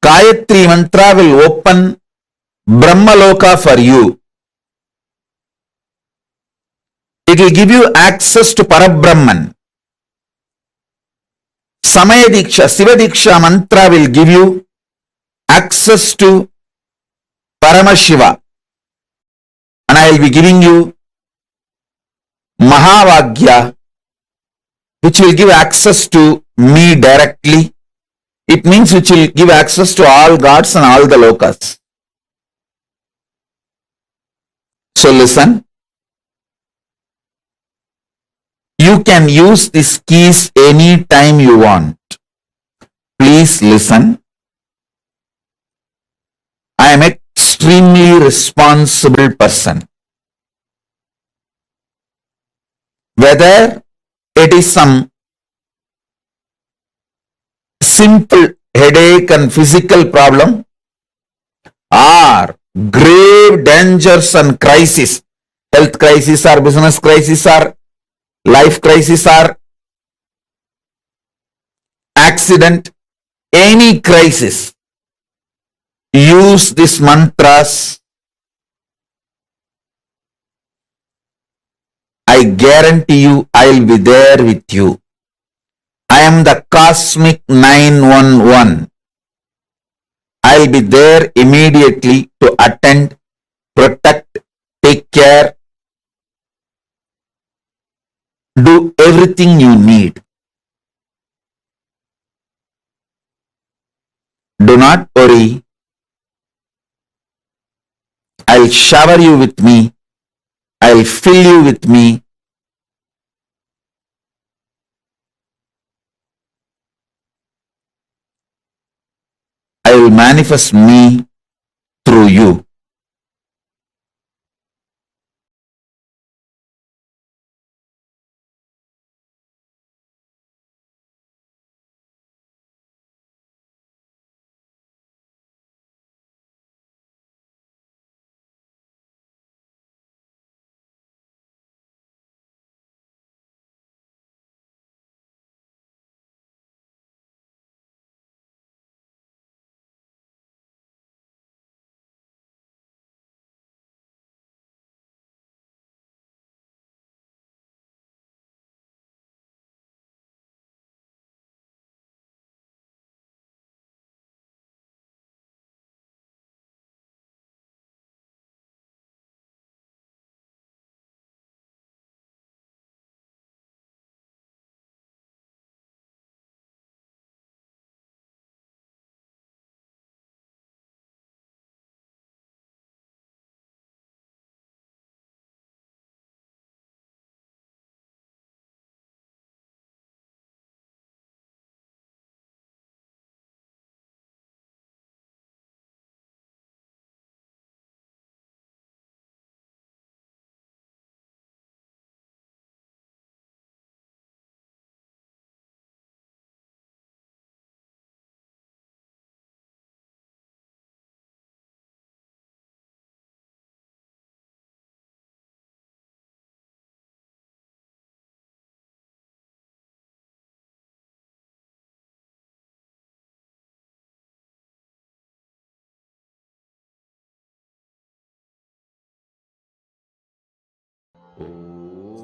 Gayatri mantra will open Brahmaloka for you. It will give you access to Parabrahman. Samaya deeksha, Shiva deeksha mantra will give you access to Paramashiva. And I will be giving you Mahavagya, which will give access to me directly. It means which will give access to all gods and all the lokas. So listen. You can use these keys anytime you want. Please listen. I am an extremely responsible person. Whether it is some simple headache and physical problem, or grave dangers and crisis, health crisis or business crisis or life crisis or accident, any crisis, use these mantras. I guarantee you I will be there with you. I am the cosmic 911. I will be there immediately to attend, protect, take care, do everything you need. Do not worry. I'll shower you with me. I'll fill you with me. I will manifest me through you.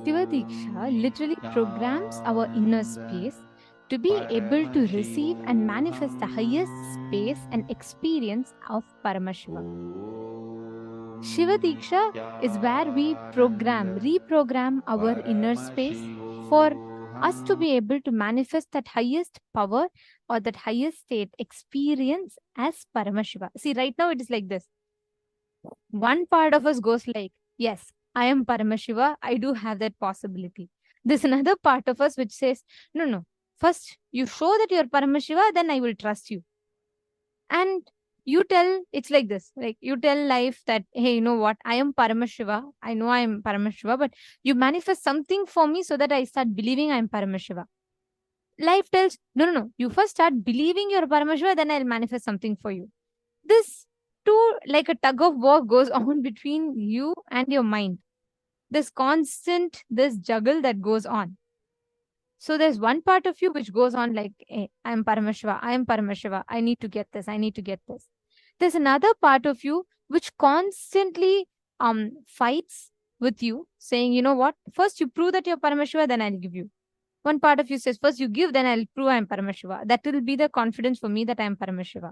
Shiva Diksha literally programs our inner space to be able to receive and manifest the highest space and experience of Paramashiva. Shiva Diksha is where we reprogram our inner space for us to be able to manifest that highest power or that highest state experience as Paramashiva. See, right now it is like this. One part of us goes like, yes, I am Paramashiva. I do have that possibility. There's another part of us which says, no, no. First, you show that you're Paramashiva, then I will trust you. And you tell, it's like this, like you tell life that, hey, you know what? I am Paramashiva. I know I am Paramashiva, but you manifest something for me so that I start believing I am Paramashiva. Life tells, no, no, no. You first start believing you're Paramashiva, then I'll manifest something for you. This too, like a tug of war, goes on between you and your mind. This constant, this juggle that goes on. So there's one part of you which goes on like, hey, I am Paramashiva, I am Paramashiva, I need to get this, I need to get this. There's another part of you which constantly fights with you, saying, you know what, first you prove that you're Paramashiva, then I'll give you. One part of you says, first you give, then I'll prove I'm Paramashiva. That will be the confidence for me that I'm Paramashiva.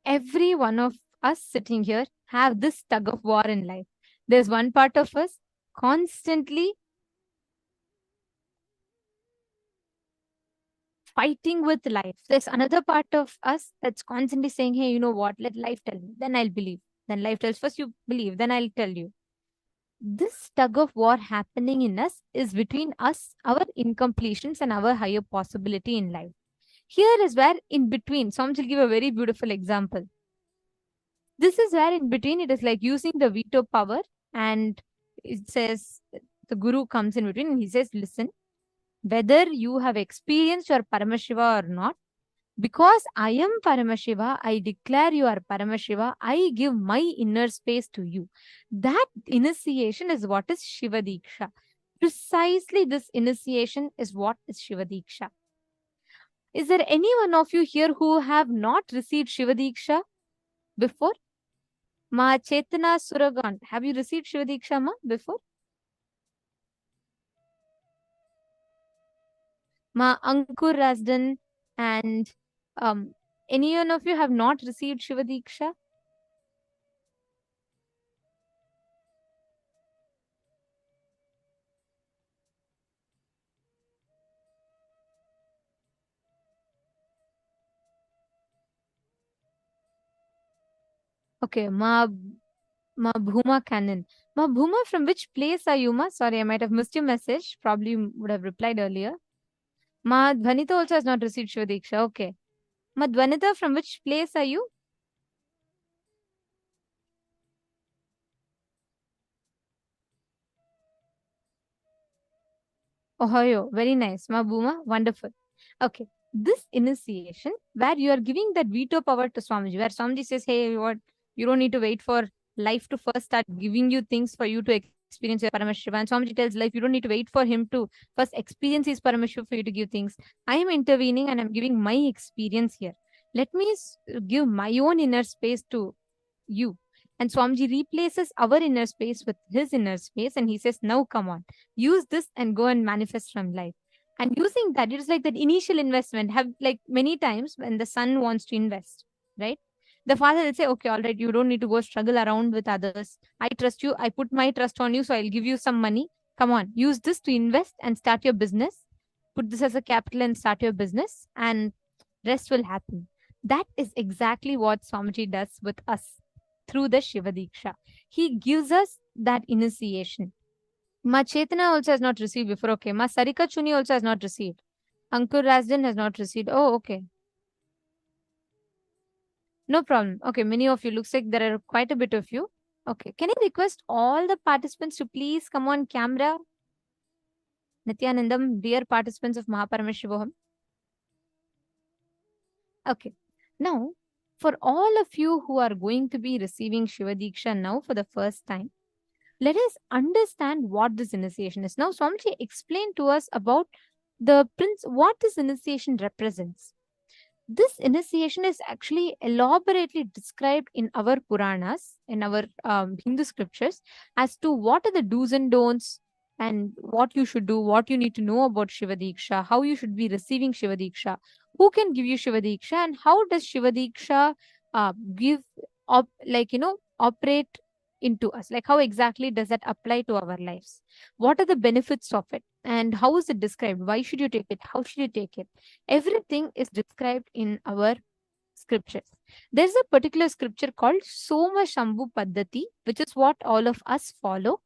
Every one of us sitting here have this tug of war in life. There's one part of us constantly fighting with life. There's another part of us that's constantly saying, hey, you know what? Let life tell me. Then I'll believe. Then life tells, first you believe, then I'll tell you. This tug of war happening in us is between us, our incompletions, and our higher possibility in life. Here is where in between, Swami will give a very beautiful example. This is where in between it is like using the veto power, and it says the guru comes in between and he says, listen, whether you have experienced your Paramashiva or not, because I am Paramashiva, I declare you are Paramashiva, I give my inner space to you. That initiation is what is Shiva Diksha. Precisely this initiation is what is Shiva Diksha. Is there any one of you here who have not received Shiva Diksha before? Ma Chetana Suragan, have you received Shiva Diksha ma before? Ma Ankur Rasdan and any one of you have not received Shiva Diksha? Okay, Ma Bhuma Cannon. Ma Bhuma, from which place are you, Ma? Sorry, I might have missed your message. Probably you would have replied earlier. Ma Dvanita also has not received Shiva Diksha. Okay. Ma Dvanita, from which place are you? Ohio. Very nice. Ma Bhuma, wonderful. Okay. This initiation, where you are giving that veto power to Swamiji, where Swamiji says, hey, what you don't need to wait for life to first start giving you things for you to experience your Paramashiva. And Swamiji tells life, you don't need to wait for him to first experience his Paramashiva for you to give things. I am intervening and I'm giving my experience here. Let me give my own inner space to you. And Swamiji replaces our inner space with his inner space. And he says, now come on, use this and go and manifest from life. And using that, it is like that initial investment. Have like many times when the son wants to invest, right? The father will say, okay, all right, you don't need to go struggle around with others. I trust you. I put my trust on you. So I'll give you some money. Come on, use this to invest and start your business. Put this as a capital and start your business, and rest will happen. That is exactly what Swamiji does with us through the Shiva Diksha. He gives us that initiation. Ma Chetana also has not received before. Okay. Ma Sarika Chuni also has not received. Ankur Rasdan has not received. Oh, okay. No problem. Okay. Many of you, looks like there are quite a bit of you. Okay. Can I request all the participants to please come on camera? Nithyanandam, dear participants of Paramashivoham. Okay. Now, for all of you who are going to be receiving Shiva Diksha now for the first time, let us understand what this initiation is. Now, Swamiji explained to us about the what this initiation represents. This initiation is actually elaborately described in our Puranas, in our Hindu scriptures, as to what are the do's and don'ts and what you should do, what you need to know about Shiva Diksha, how you should be receiving Shiva Diksha, who can give you Shiva Diksha, and how does Shiva Diksha operate into us, like how exactly does that apply to our lives, what are the benefits of it, and how is it described, why should you take it, how should you take it. Everything is described in our scriptures. There's a particular scripture called Soma Shambhu Paddhati, which is what all of us follow.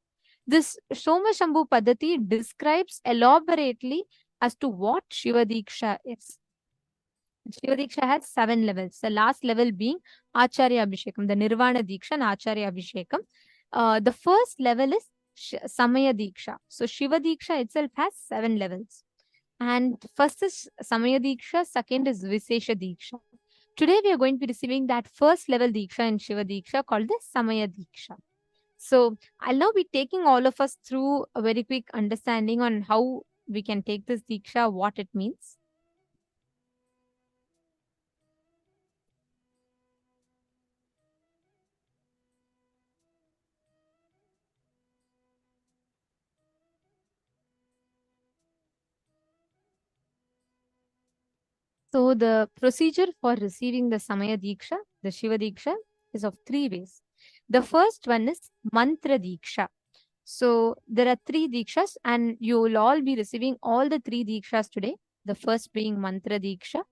This Soma Shambhu Paddhati describes elaborately as to what Shiva Diksha is. Shiva Diksha has 7 levels. The last level being Acharya Abhishekam, the Nirvana Diksha and Acharya Abhishekam. The first level is Samaya Diksha. So Shiva Diksha itself has 7 levels. And first is Samaya Diksha, second is Visesha Diksha. Today we are going to be receiving that first level Diksha in Shiva Diksha called the Samaya Diksha. So I'll now be taking all of us through a very quick understanding on how we can take this Diksha, what it means. So the procedure for receiving the Samaya Diksha, the Shiva Diksha, is of 3 ways. The first one is Mantra Diksha. So there are 3 Dikshas and you will all be receiving all the 3 Dikshas today. The first being Mantra Diksha,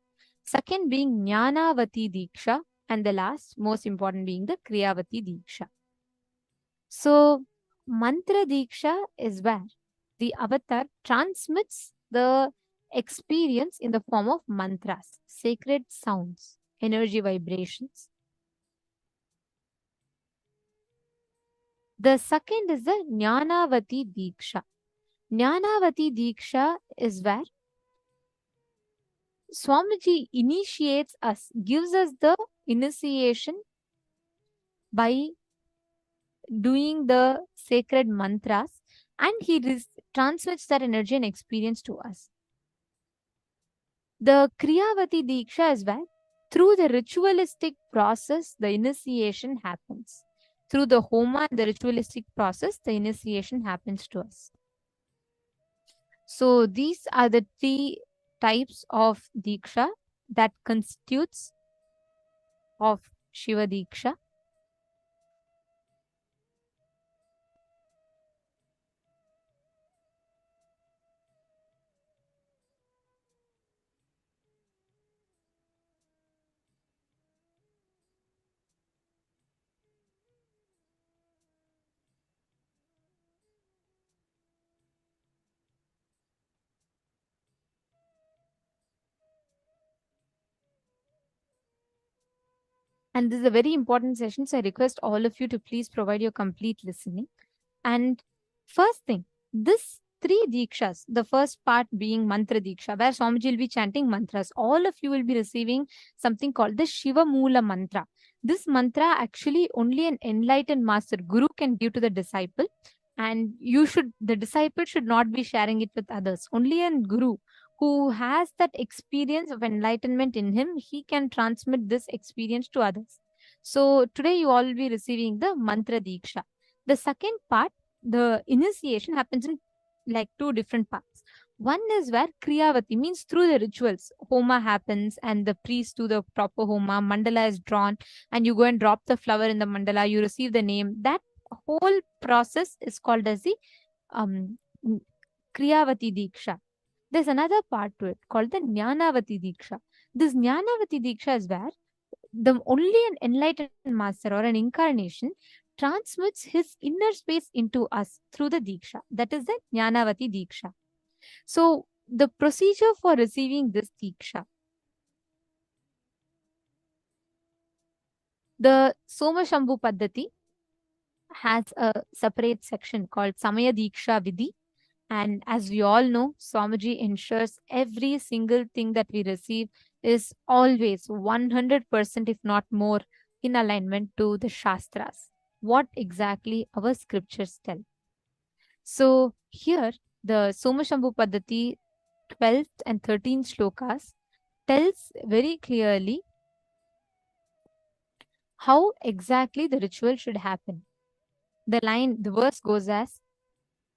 second being Jnanavati Diksha, and the last, most important, being the Kriyavati Diksha. So Mantra Diksha is where the avatar transmits the experience in the form of mantras, sacred sounds, energy vibrations. The second is the Jnanavati Diksha. Jnanavati Diksha is where Swamiji initiates us, gives us the initiation by doing the sacred mantras, and he transmits that energy and experience to us. The Kriyavati Diksha is where through the ritualistic process, the initiation happens. Through the Homa and the ritualistic process, the initiation happens to us. So these are the 3 types of Diksha that constitutes of Shiva Diksha. And this is a very important session, so I request all of you to please provide your complete listening. And first thing, this 3 deekshas, the first part being mantra deeksha, where Swamiji will be chanting mantras. All of you will be receiving something called the Shiva Moola mantra. This mantra actually only an enlightened master, guru, can give to the disciple. And the disciple should not be sharing it with others. Only a guru who has that experience of enlightenment in him, he can transmit this experience to others. So today you all will be receiving the mantra deeksha. The second part, the initiation, happens in like 2 different parts. One is where Kriyavati, means through the rituals, Homa happens and the priest do the proper Homa, mandala is drawn, and you go and drop the flower in the mandala, you receive the name. That whole process is called as the Kriyavati Diksha. There's another part to it called the Jnanavati Diksha. This Jnanavati Diksha is where only an enlightened master or an incarnation transmits his inner space into us through the Diksha. That is the Jnanavati Diksha. So the procedure for receiving this Diksha, the Soma Shambhu Paddhati has a separate section called Samaya Diksha Vidhi. And as we all know, Swamiji ensures every single thing that we receive is always 100%, if not more, in alignment to the Shastras, what exactly our scriptures tell. So here, the Somashambhu Paddhati 12th and 13th shlokas tells very clearly how exactly the ritual should happen. The verse goes as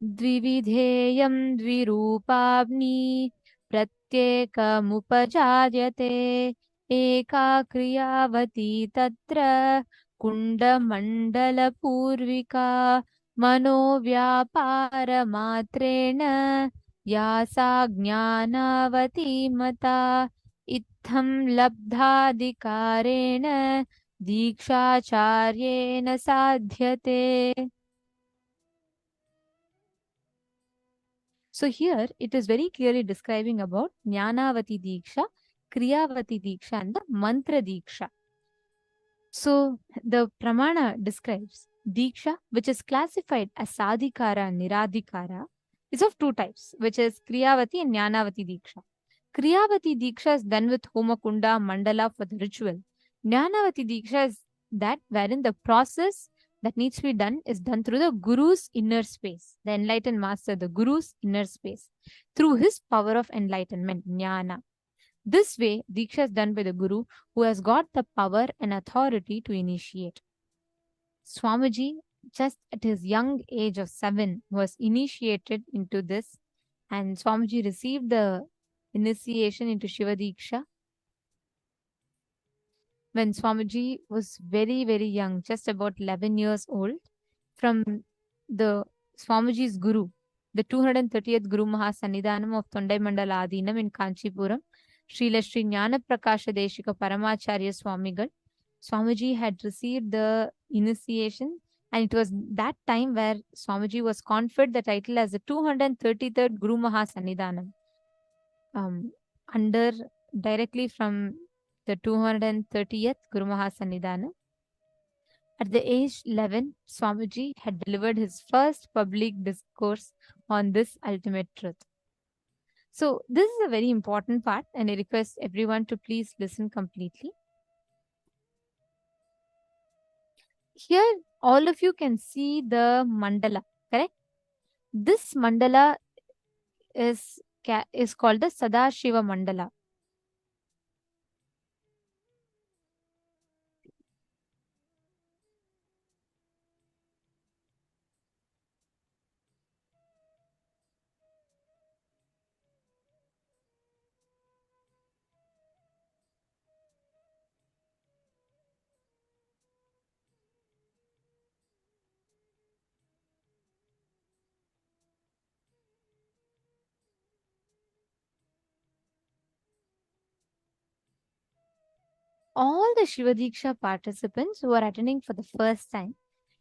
Dvividheyam dvirupavni pratyekamupajadyate eka kriyavati tatra kundamandala purvika manovyapara matrena yasa jnanavati mata itham labdhadikarena dikshacharyena sadhyate. So here it is very clearly describing about Jnanavati Diksha, Kriyavati Diksha and the Mantra Diksha. So the Pramana describes Diksha, which is classified as Sadhikara and Niradhikara, is of 2 types, which is Kriyavati and Jnanavati Diksha. Kriyavati Diksha is done with Homakunda, Mandala for the ritual. Jnanavati Diksha is that wherein the process that needs to be done is done through the Guru's inner space, the enlightened master, the Guru's inner space, through his power of enlightenment, Jnana. This way, Diksha is done by the Guru who has got the power and authority to initiate. Swamiji, just at his young age of 7, was initiated into this, and Swamiji received the initiation into Shiva Diksha when Swamiji was very, very young, just about 11 years old, from the Swamiji's Guru, the 230th Guru Mahasannidhanam of Tondai Mandala Adinam in Kanchipuram, Srila Sri Jnana Prakasha Deshika Paramacharya Swamigal. Swamiji had received the initiation, and it was that time where Swamiji was conferred the title as the 233rd Guru Mahasannidhanam, under directly from the 230th Guru Mahasannidhanam. At the age 11, Swamiji had delivered his first public discourse on this ultimate truth. So this is a very important part, and I request everyone to please listen completely. Here, all of you can see the mandala, correct? This mandala is called the Sadashiva Mandala. All the Shiva Diksha participants who are attending for the first time,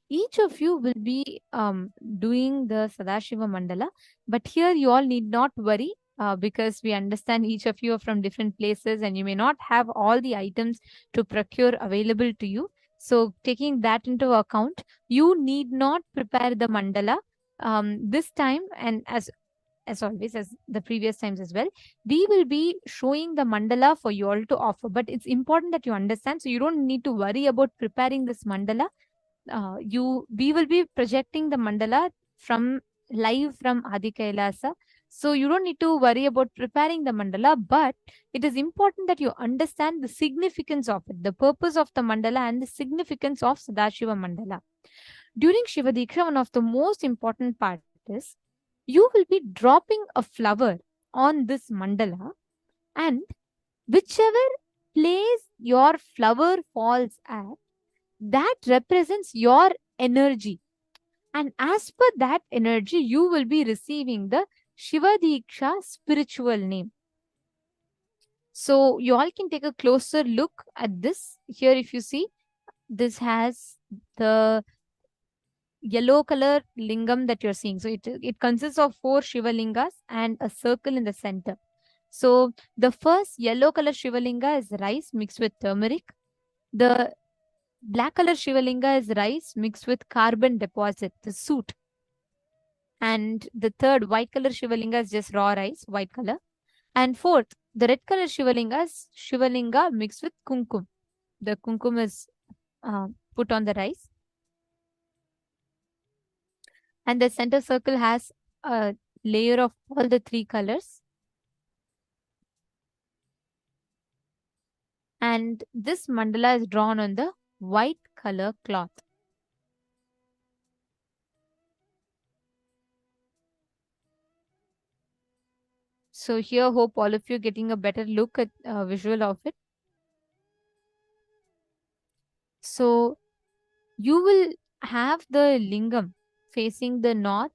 each of you will be doing the Sadashiva Mandala, but here you all need not worry. because we understand each of you are from different places and you may not have all the items to procure available to you. So taking that into account, you need not prepare the mandala this time, and as always, as the previous times as well, we will be showing the mandala for you all to offer. But it's important that you understand, so you don't need to worry about preparing this mandala. We will be projecting the mandala from live from Adi Kailasa. So you don't need to worry about preparing the mandala, but it is important that you understand the significance of it, the purpose of the mandala and the significance of Sadashiva mandala. During Shiva Diksha, one of the most important part is you will be dropping a flower on this mandala, and whichever place your flower falls at, that represents your energy. And as per that energy, you will be receiving the Shiva Diksha spiritual name. So you all can take a closer look at this. Here, if you see, this has the yellow color lingam that you're seeing. So it consists of 4 Shiva lingas and a circle in the center. So the first yellow color Shiva linga is rice mixed with turmeric. The black color Shiva linga is rice mixed with carbon deposit, the soot. And the third white color Shiva linga is just raw rice, white color. And fourth, the red color Shiva linga is Shiva linga mixed with kumkum. The kumkum is put on the rice. And the center circle has a layer of all the 3 colors. And this mandala is drawn on the white color cloth. So here, hope all of you are getting a better look at visual of it. So you will have the lingam facing the north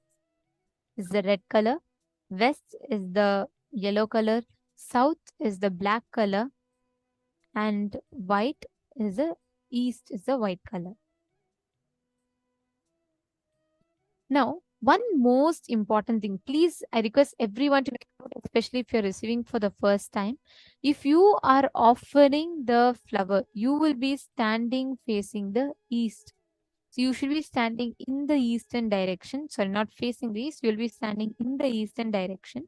is the red color, west is the yellow color, south is the black color, and white is the east is the white color. Now, one most important thing, please, I request everyone to make note, especially if you're receiving for the first time. If you are offering the flower, you will be standing facing the east. So you should be standing in the eastern direction. Sorry, not facing the east. You will be standing in the eastern direction.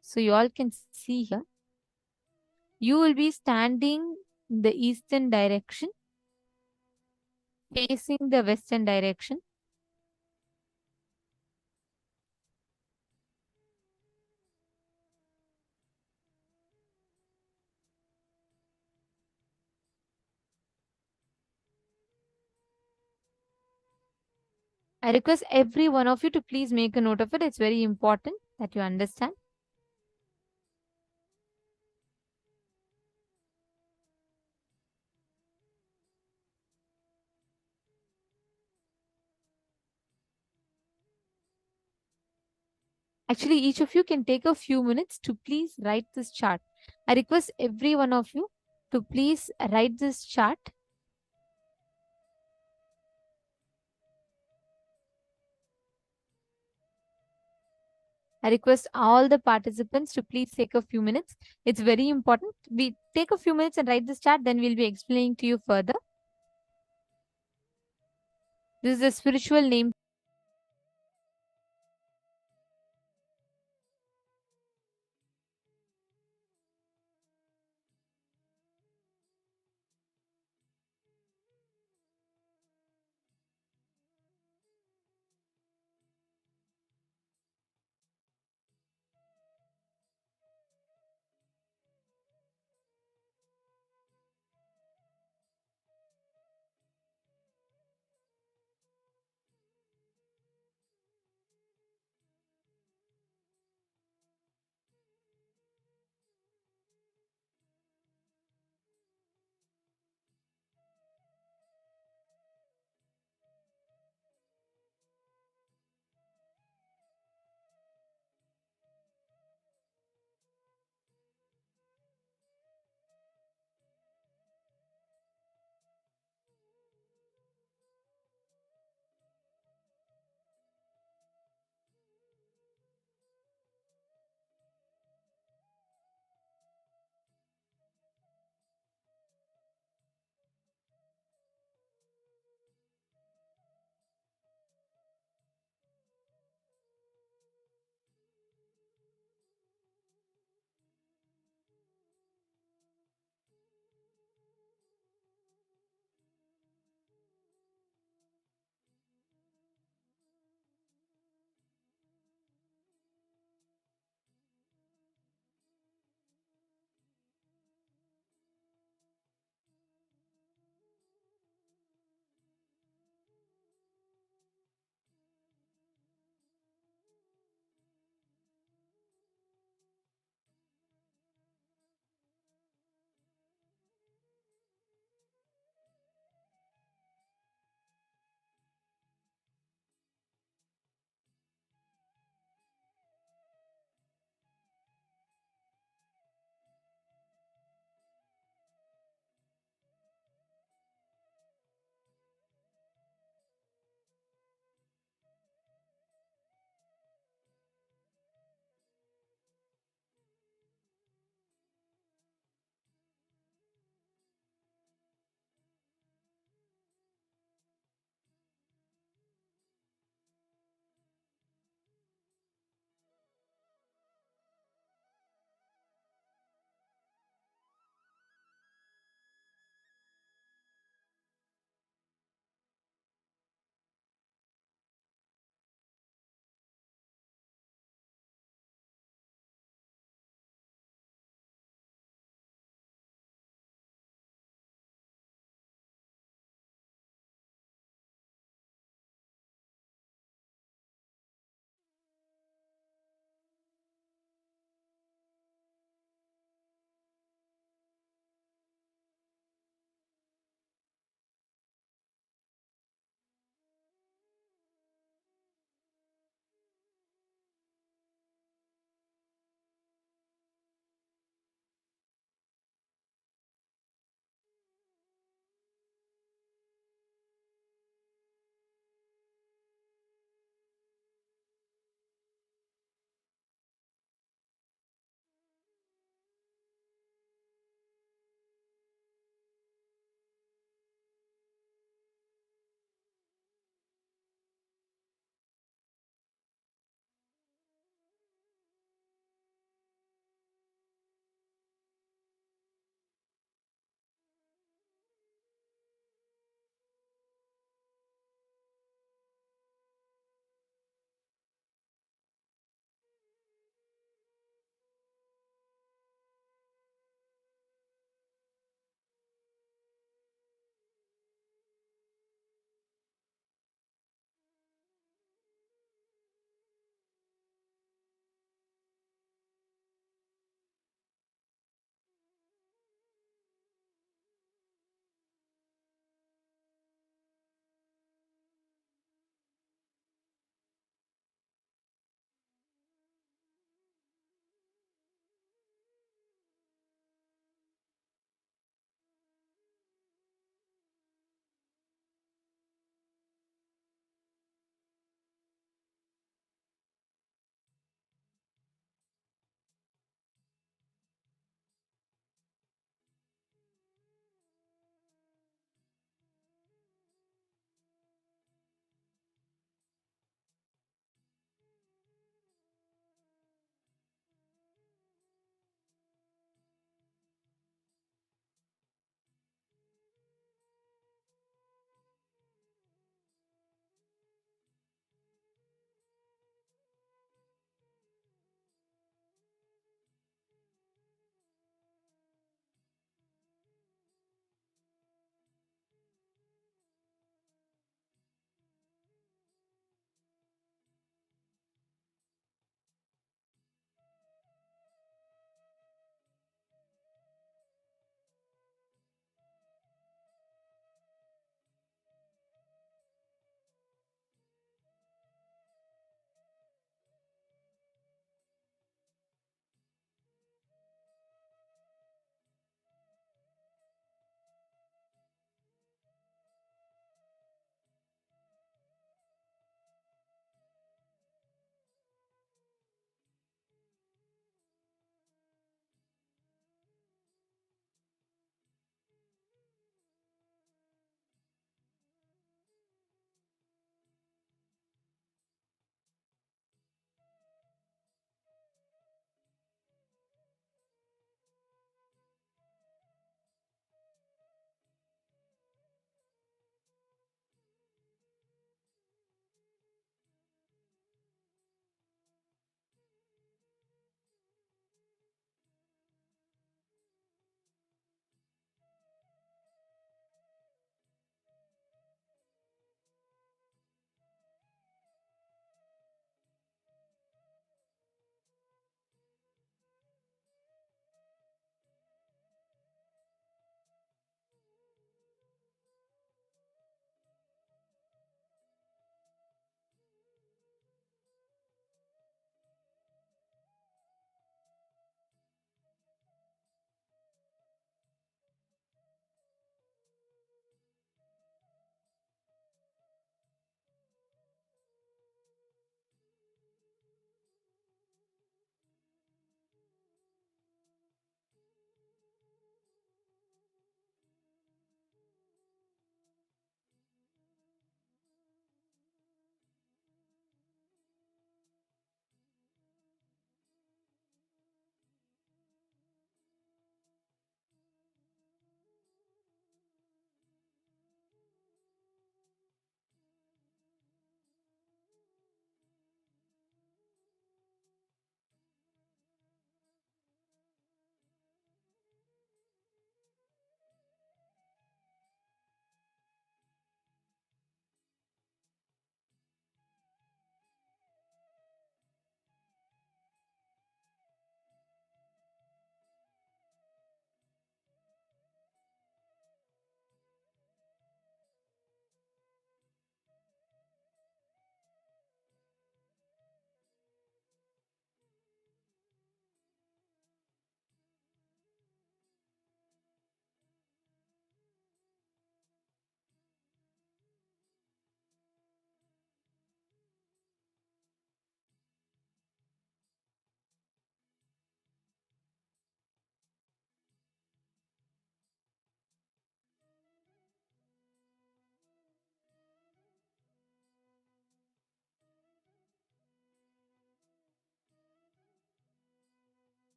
So you all can see here. You will be standing in the eastern direction, facing the western direction. I request every one of you to please make a note of it. It's very important that you understand. Actually, each of you can take a few minutes to please write this chart. I request every one of you to please write this chart. I request all the participants to please take a few minutes. It's very important. We take a few minutes and write this chart, then we'll be explaining to you further. This is a spiritual name.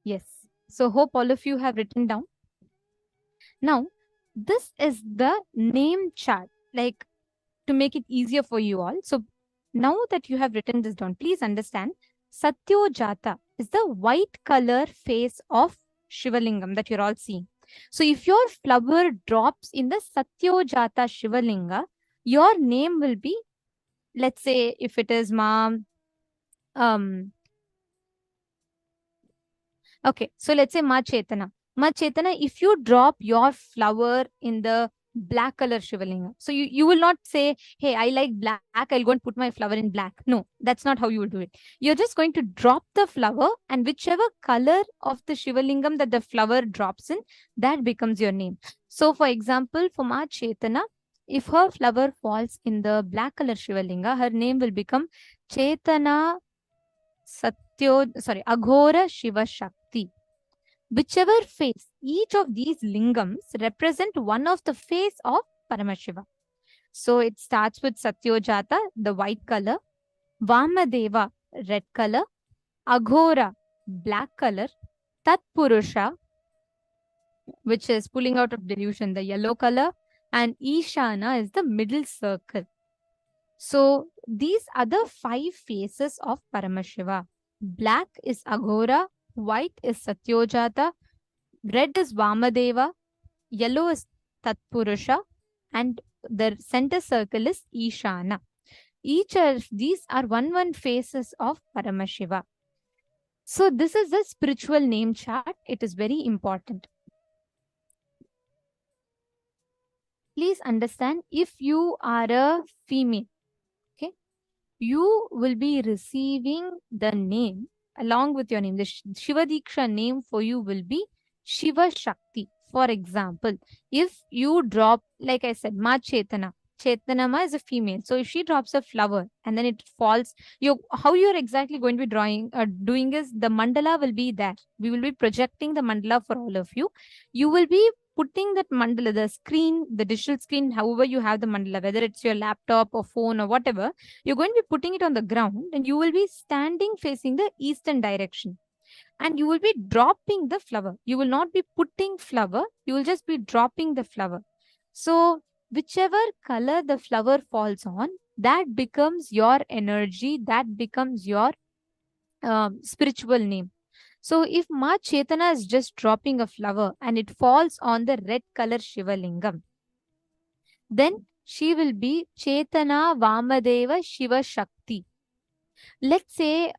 Yes. So hope all of you have written down. Now, this is the name chart, like to make it easier for you all. So now that you have written this down, please understand Satyojata is the white color face of Shivalingam that you're all seeing. So if your flower drops in the Satyojata Shivalinga, your name will be, let's say if it is okay, so let's say Ma Chetana. Ma Chetana, if you drop your flower in the black color Shivalinga, so you will not say, hey, I like black, I'll go and put my flower in black. No, that's not how you will do it. You're just going to drop the flower, and whichever color of the Shivalingam that the flower drops in, that becomes your name. So for example, for Ma Chetana, if her flower falls in the black color Shivalinga, her name will become Chetana Aghora Shiva Shakti. Whichever face, each of these lingams represent one of the face of Paramashiva. So it starts with Satyojata, the white color, Vamadeva, red color, Aghora, black color, Tatpurusha, which is pulling out of delusion, the yellow color, and Ishana is the middle circle. So these are the 5 faces of Paramashiva. Black is Aghora, white is Satyojata, red is Vamadeva, yellow is Tatpurusha, and the center circle is Ishana. Each of these are one faces of Paramashiva. So this is a spiritual name chart. It is very important. Please understand, if you are a female, okay, you will be receiving the name along with your name. The Shiva Deeksha name for you will be Shiva Shakti. For example, if you drop, like I said, Ma Chetana. Chetana Ma is a female. So if she drops a flower and then it falls, how you're exactly going to be doing is the mandala will be there. We will be projecting the mandala for all of you. You will be putting that mandala, the screen, the digital screen, however you have the mandala, whether it's your laptop or phone or whatever, you're going to be putting it on the ground and you will be standing facing the eastern direction. And you will be dropping the flower. You will not be putting flower. You will just be dropping the flower. So whichever color the flower falls on, that becomes your energy. That becomes your spiritual name. So if Ma Chetana is just dropping a flower and it falls on the red color Shiva Lingam, then she will be Chetana Vamadeva Shiva Shakti. Let's say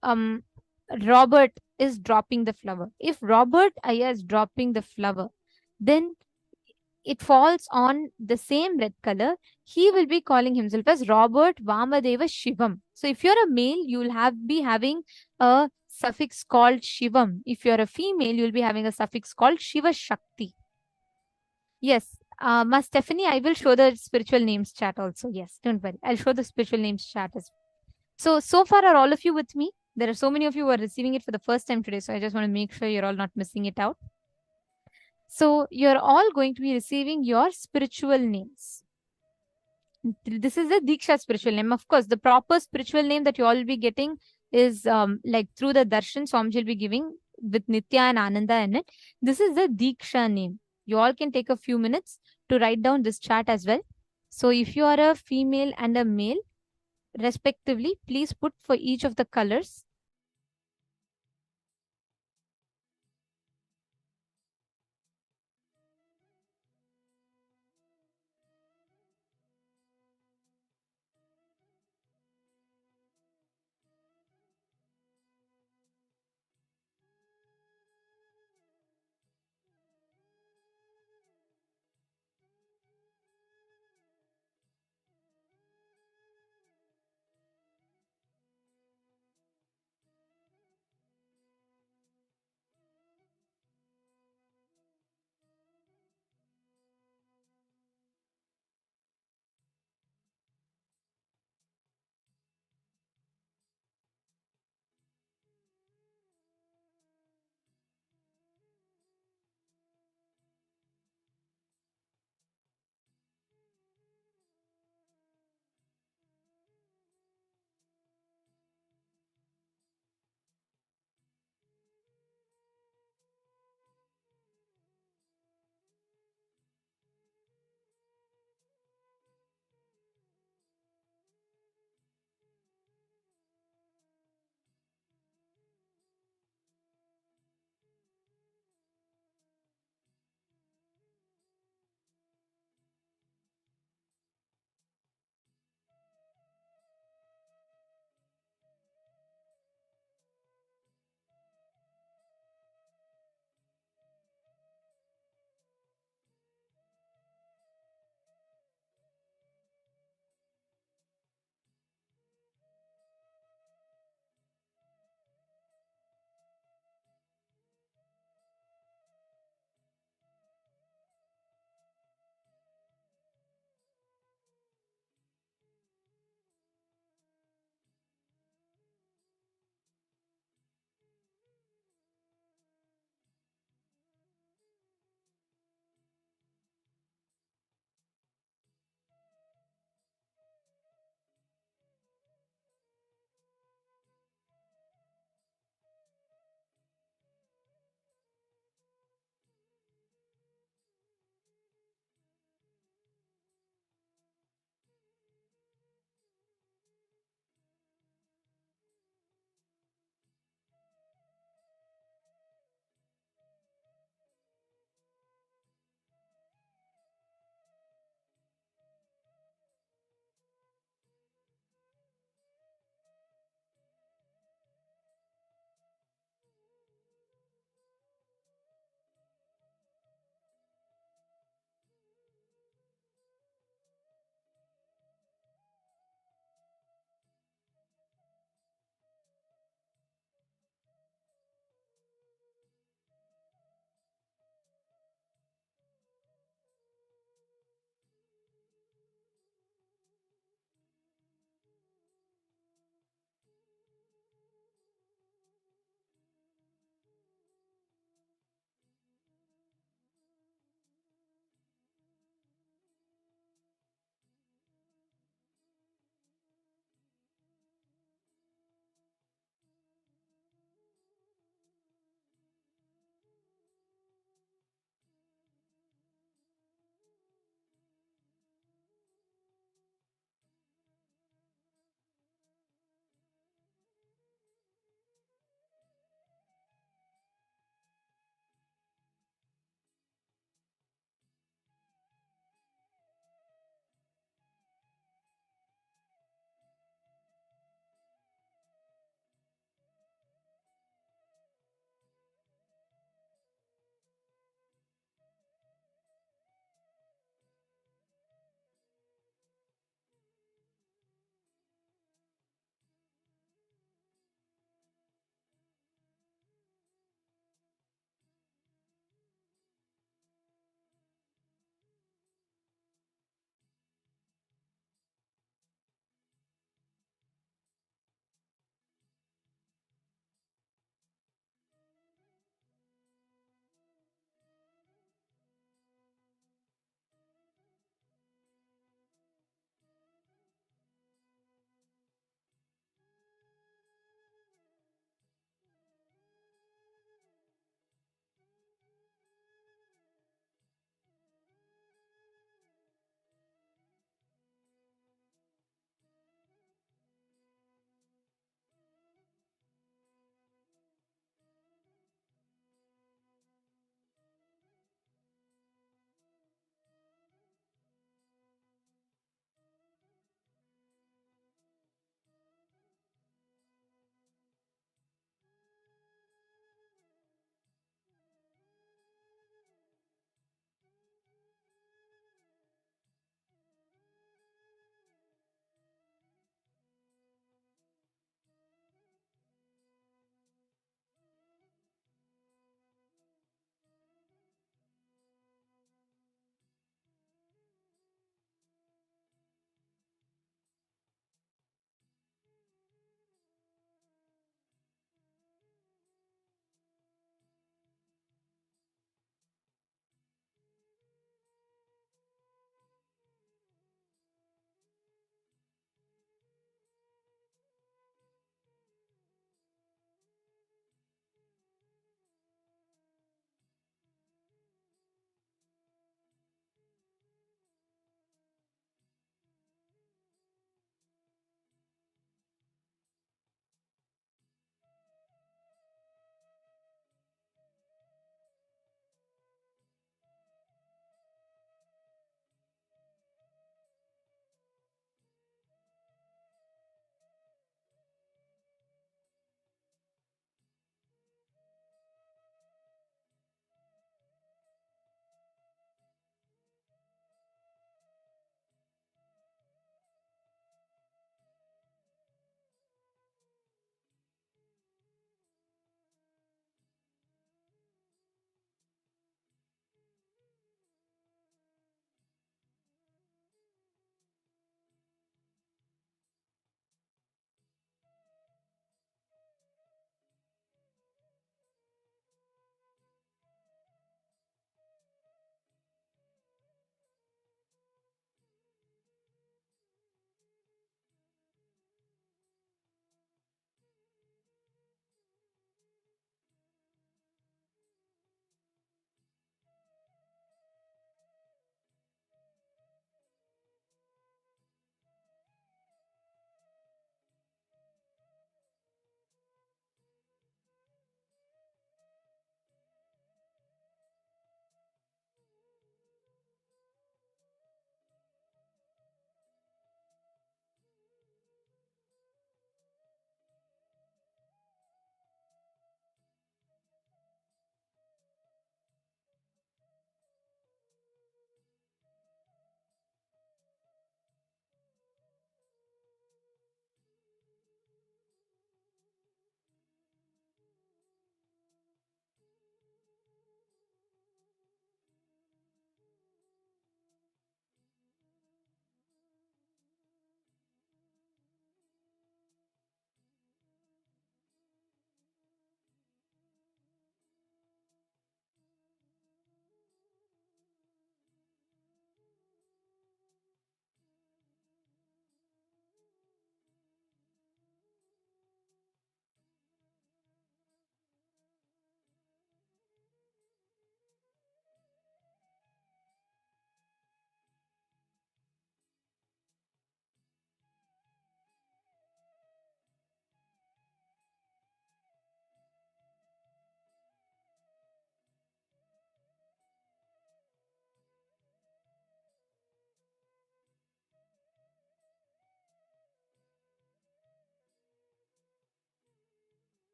Robert is dropping the flower. If Robert Aya is dropping the flower, then it falls on the same red color. He will be calling himself as Robert Vamadeva Shivam. So if you're a male, you will be having a suffix called Shivam. If you're a female, you'll be having a suffix called Shiva Shakti. Yes, Ma Stephanie, I will show the spiritual names chat also. Yes, don't worry. I'll show the spiritual names chat as well. So far are all of you with me? There are so many of you who are receiving it for the first time today. So I just want to make sure you're all not missing it out. So you're all going to be receiving your spiritual names. This is the Deeksha spiritual name. Of course, the proper spiritual name that you all will be getting is like through the darshan, Swamiji will be giving with Nitya and Ananda in it. This is the Deeksha name. You all can take a few minutes to write down this chart as well. So if you are a female and a male, respectively, please put for each of the colors.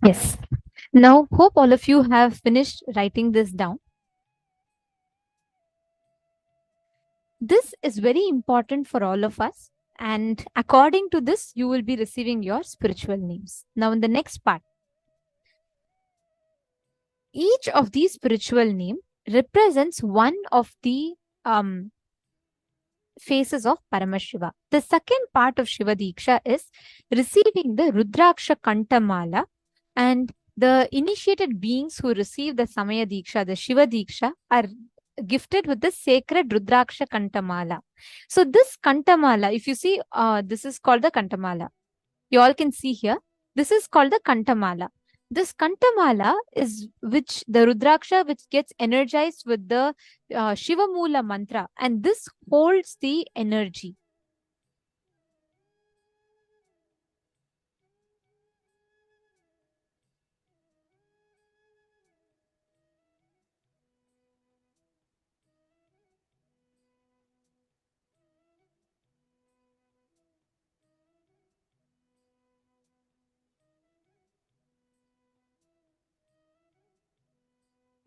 Yes. Now, hope all of you have finished writing this down. This is very important for all of us. And according to this, you will be receiving your spiritual names. Now, in the next part, each of these spiritual name represents one of the phases of Paramashiva. The second part of Shiva Deeksha is receiving the Rudraksha Kantamala, and the initiated beings who receive the Samaya Deeksha, the Shiva Deeksha, are gifted with the sacred Rudraksha Kantamala. So this Kantamala, if you see, this is called the Kantamala. You all can see here. This is called the Kantamala. This Kantamala is which the Rudraksha which gets energized with the Shiva Mula mantra, and this holds the energy.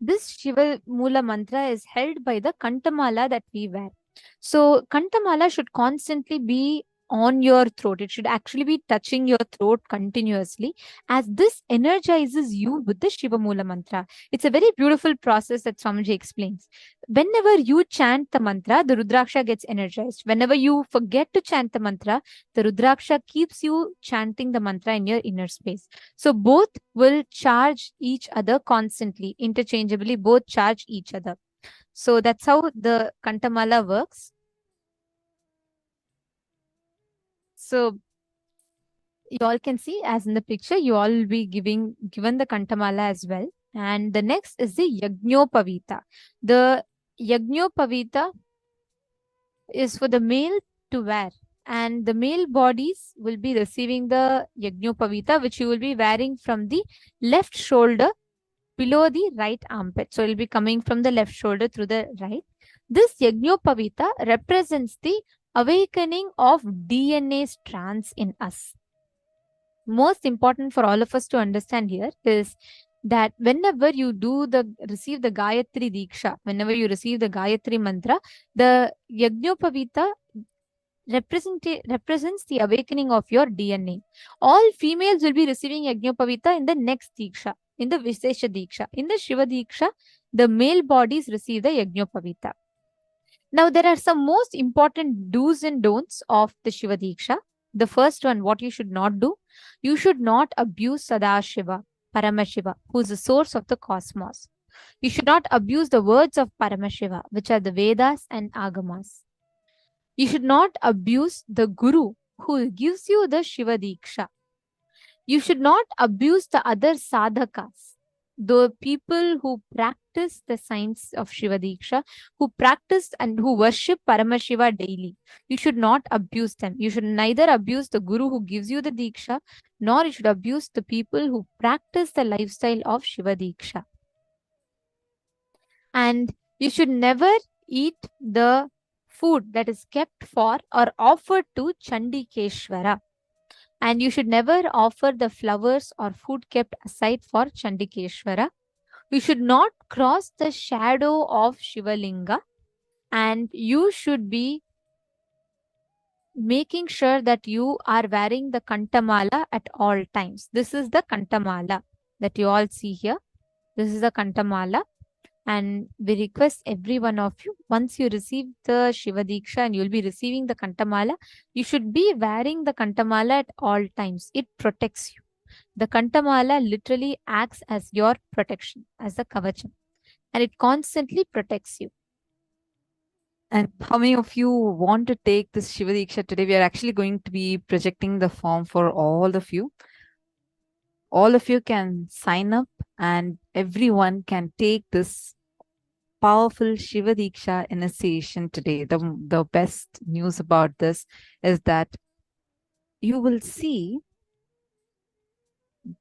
This Shiva Mula mantra is held by the Kantamala that we wear. So Kantamala should constantly be on your throat. It should actually be touching your throat continuously, as this energizes you with the Shiva Mula mantra. It's a very beautiful process that Swamiji explains. Whenever you chant the mantra, the Rudraksha gets energized. Whenever you forget to chant the mantra, the Rudraksha keeps you chanting the mantra in your inner space. So both will charge each other constantly, interchangeably, both charge each other. So that's how the Kantamala works. So you all can see, as in the picture, you all will be given the Kantamala as well. And the next is the Yagnopavita. The Yagnopavita is for the male to wear, and the male bodies will be receiving the Yagnopavita, which you will be wearing from the left shoulder below the right armpit. So it will be coming from the left shoulder through the right. This Yagnopavita represents the awakening of DNA strands in us. Most important for all of us to understand here is that whenever you receive the Gayatri Deeksha, whenever you receive the Gayatri mantra, the Yagnopavita represents the awakening of your DNA. All females will be receiving Yagnopavita in the next Deeksha, in the Vishesha Deeksha. In the Shiva Deeksha, the male bodies receive the Yagnopavita. Now, there are some most important do's and don'ts of the Shiva Deeksha. The first one, what you should not do. You should not abuse Sadashiva, Paramashiva, who is the source of the cosmos. You should not abuse the words of Paramashiva, which are the Vedas and Agamas. You should not abuse the Guru who gives you the Shiva Deeksha. You should not abuse the other sadhakas, the people who practice the science of Shiva Deeksha, who practice and who worship Paramashiva daily. You should not abuse them. You should neither abuse the Guru who gives you the Deeksha, nor you should abuse the people who practice the lifestyle of Shiva Deeksha. And you should never eat the food that is kept for or offered to Chandikeshwara. And you should never offer the flowers or food kept aside for Chandikeshwara. You should not cross the shadow of Shivalinga. And you should be making sure that you are wearing the Kantamala at all times. This is the Kantamala that you all see here. This is the Kantamala. And we request every one of you, once you receive the Shiva Deeksha and you'll be receiving the Kantamala, you should be wearing the Kantamala at all times. It protects you. The Kantamala literally acts as your protection, as the Kavacham. And it constantly protects you. And how many of you want to take this Shiva Deeksha today? We are actually going to be projecting the form for all of you. All of you can sign up and everyone can take this powerful Shiva Deeksha initiation today. The best news about this is that you will see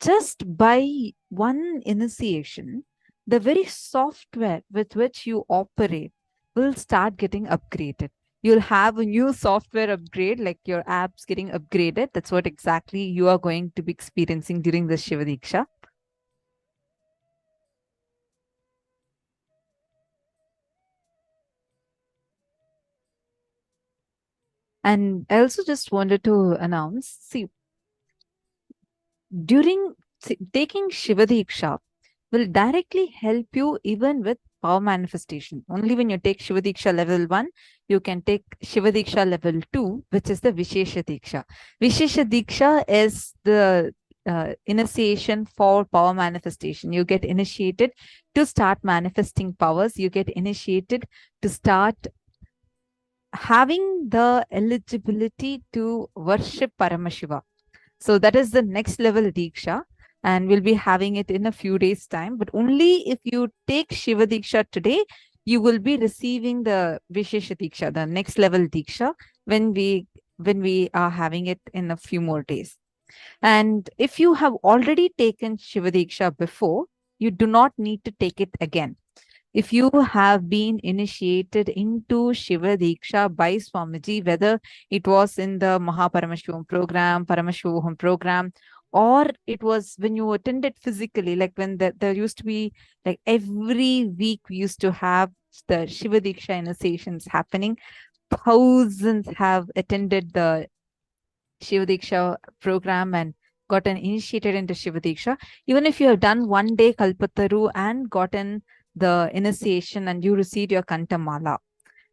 just by one initiation, the very software with which you operate will start getting upgraded. You'll have a new software upgrade, like your apps getting upgraded. That's what exactly you are going to be experiencing during the Shiva Deeksha. And I also just wanted to announce, see, during taking Shiva Diksha will directly help you even with power manifestation. Only when you take Shiva Diksha level 1, you can take Shiva Diksha level 2, which is the Vishesha Diksha. Vishesha Diksha is the initiation for power manifestation. You get initiated to start manifesting powers. You get initiated to start having the eligibility to worship Paramashiva. So that is the next level Deeksha, and we'll be having it in a few days' time. But only if you take Shiva Deeksha today, you will be receiving the Vishesha Deeksha, the next level Deeksha, when we are having it in a few more days. And if you have already taken Shiva Deeksha before, you do not need to take it again. If you have been initiated into Shiva Diksha by Swamiji, whether it was in the Paramashivam program, Paramashivoham program, or it was when you attended physically, like when there used to be, like every week we used to have the Shiva Diksha initiations happening. Thousands have attended the Shiva Diksha program and gotten initiated into Shiva Diksha. Even if you have done one day Kalpataru and gotten the initiation and you received your Kantamala,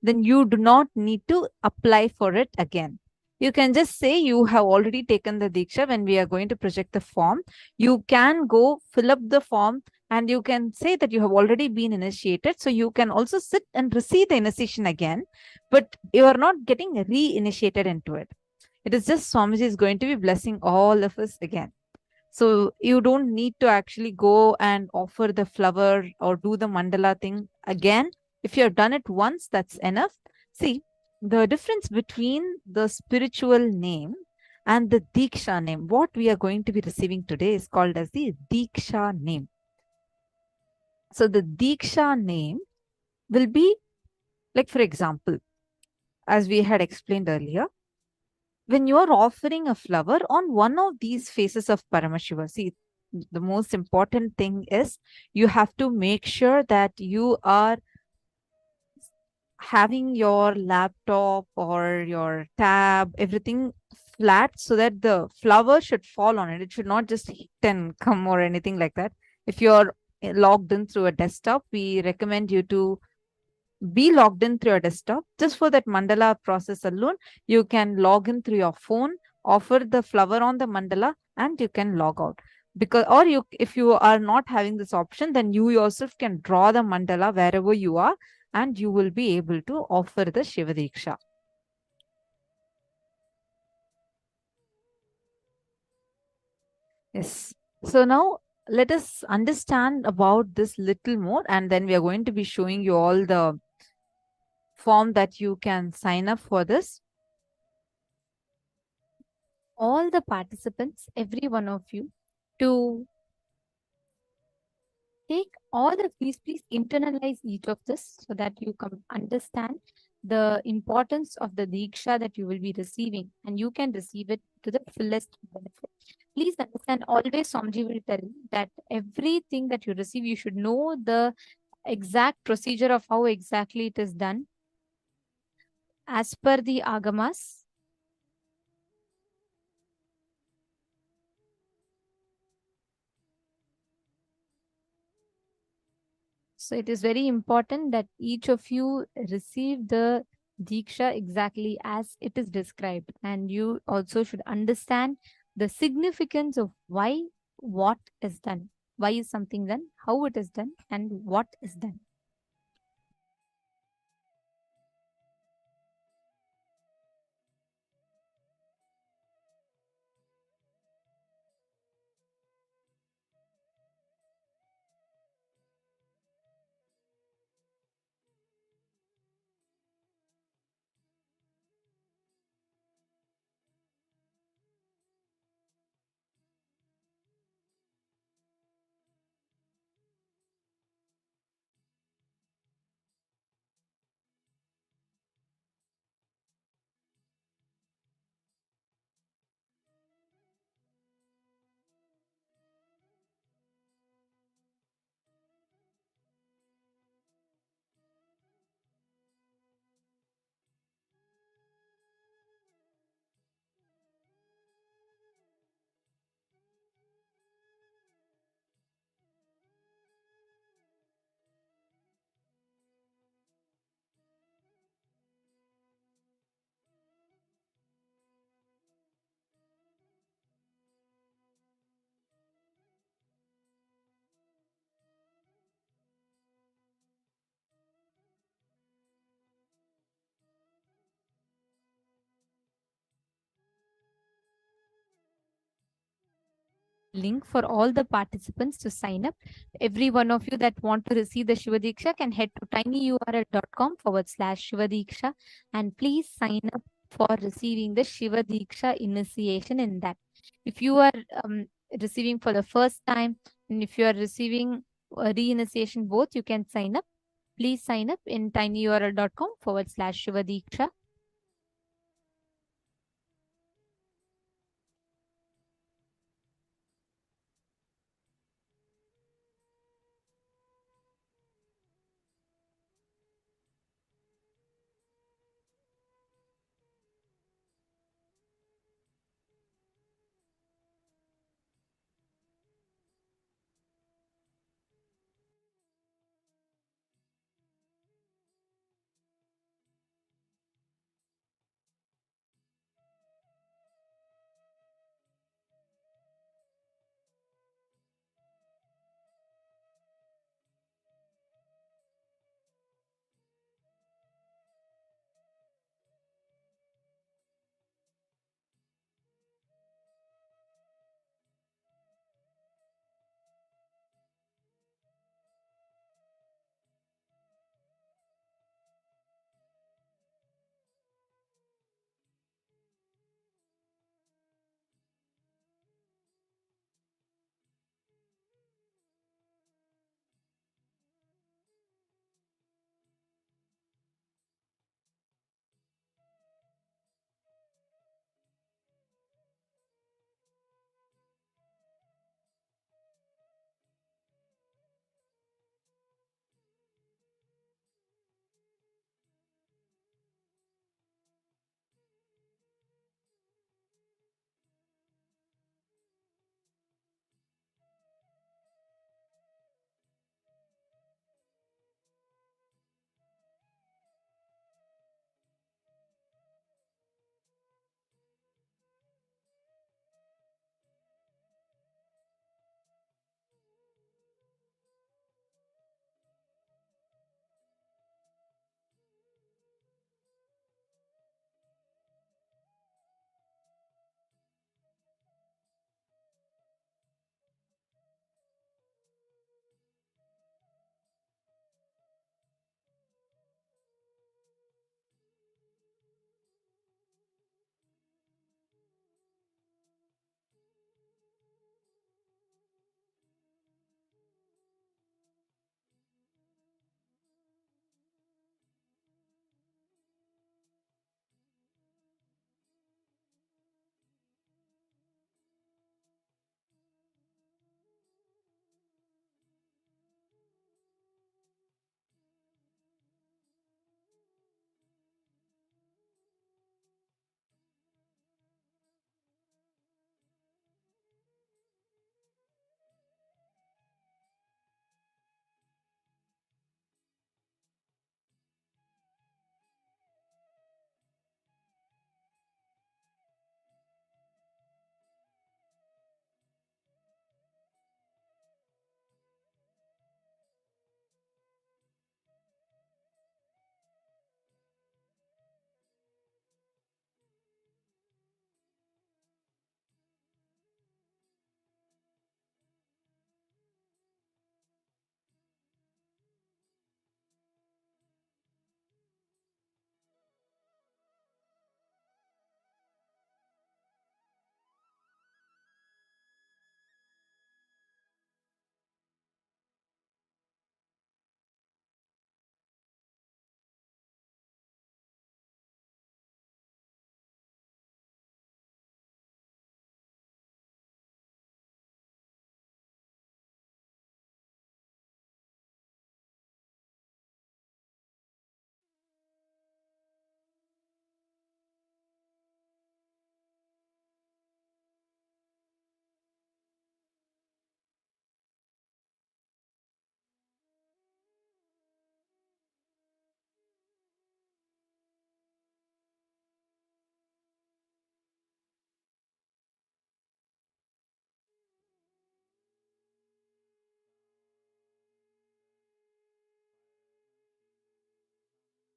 then you do not need to apply for it again. You can just say you have already taken the Diksha. When we are going to project the form, you can go fill up the form and you can say that you have already been initiated. So you can also sit and receive the initiation again, but you are not getting re-initiated into it. It is just Swamiji is going to be blessing all of us again. So you don't need to actually go and offer the flower or do the mandala thing again. If you have done it once, that's enough. See, the difference between the spiritual name and the Deeksha name, what we are going to be receiving today is called as the Deeksha name. So the Deeksha name will be, like, for example, as we had explained earlier, when you are offering a flower on one of these faces of Paramashiva, see, the most important thing is you have to make sure that you are having your laptop or your tab, everything flat so that the flower should fall on it. It should not just hit and come or anything like that. If you're logged in through a desktop, we recommend you to be logged in through your desktop. Just for that mandala process alone, you can log in through your phone, offer the flower on the mandala, and you can log out. Because, or you, if you are not having this option, then you yourself can draw the mandala wherever you are, and you will be able to offer the Shiva Diksha. Yes. So now let us understand about this little more, and then we are going to be showing you all the form that you can sign up for this. All the participants, every one of you, to take all the, please internalize each of this so that you can understand the importance of the Diksha that you will be receiving, and you can receive it to the fullest benefit. Please understand, always Swamiji will tell that everything that you receive, you should know the exact procedure of how exactly it is done as per the Agamas. So it is very important that each of you receive the Diksha exactly as it is described. And you also should understand the significance of why what is done. Why is something done, how it is done, and what is done. link for all the participants to sign up. Every one of you that want to receive the Shiva Diksha can head to tinyurl.com/Shiva Diksha and please sign up for receiving the Shiva Diksha initiation in that. If you are receiving for the first time and if you are receiving a re-initiation both, you can sign up. Please sign up in tinyurl.com/Shiva Diksha.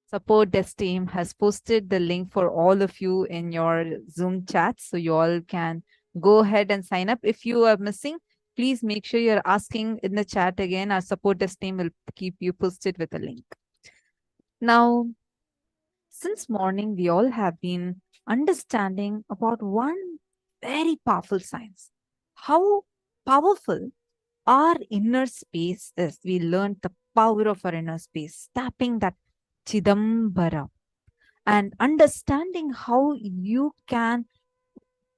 Support desk team has posted the link for all of you in your Zoom chat, so you all can go ahead and sign up. If you are missing, please make sure you're asking in the chat again. Our support desk team will keep you posted with a link. Now, since morning, we all have been understanding about one very powerful science. How powerful our inner space is. We learned the power of our inner space, tapping that Chidambara and understanding how you can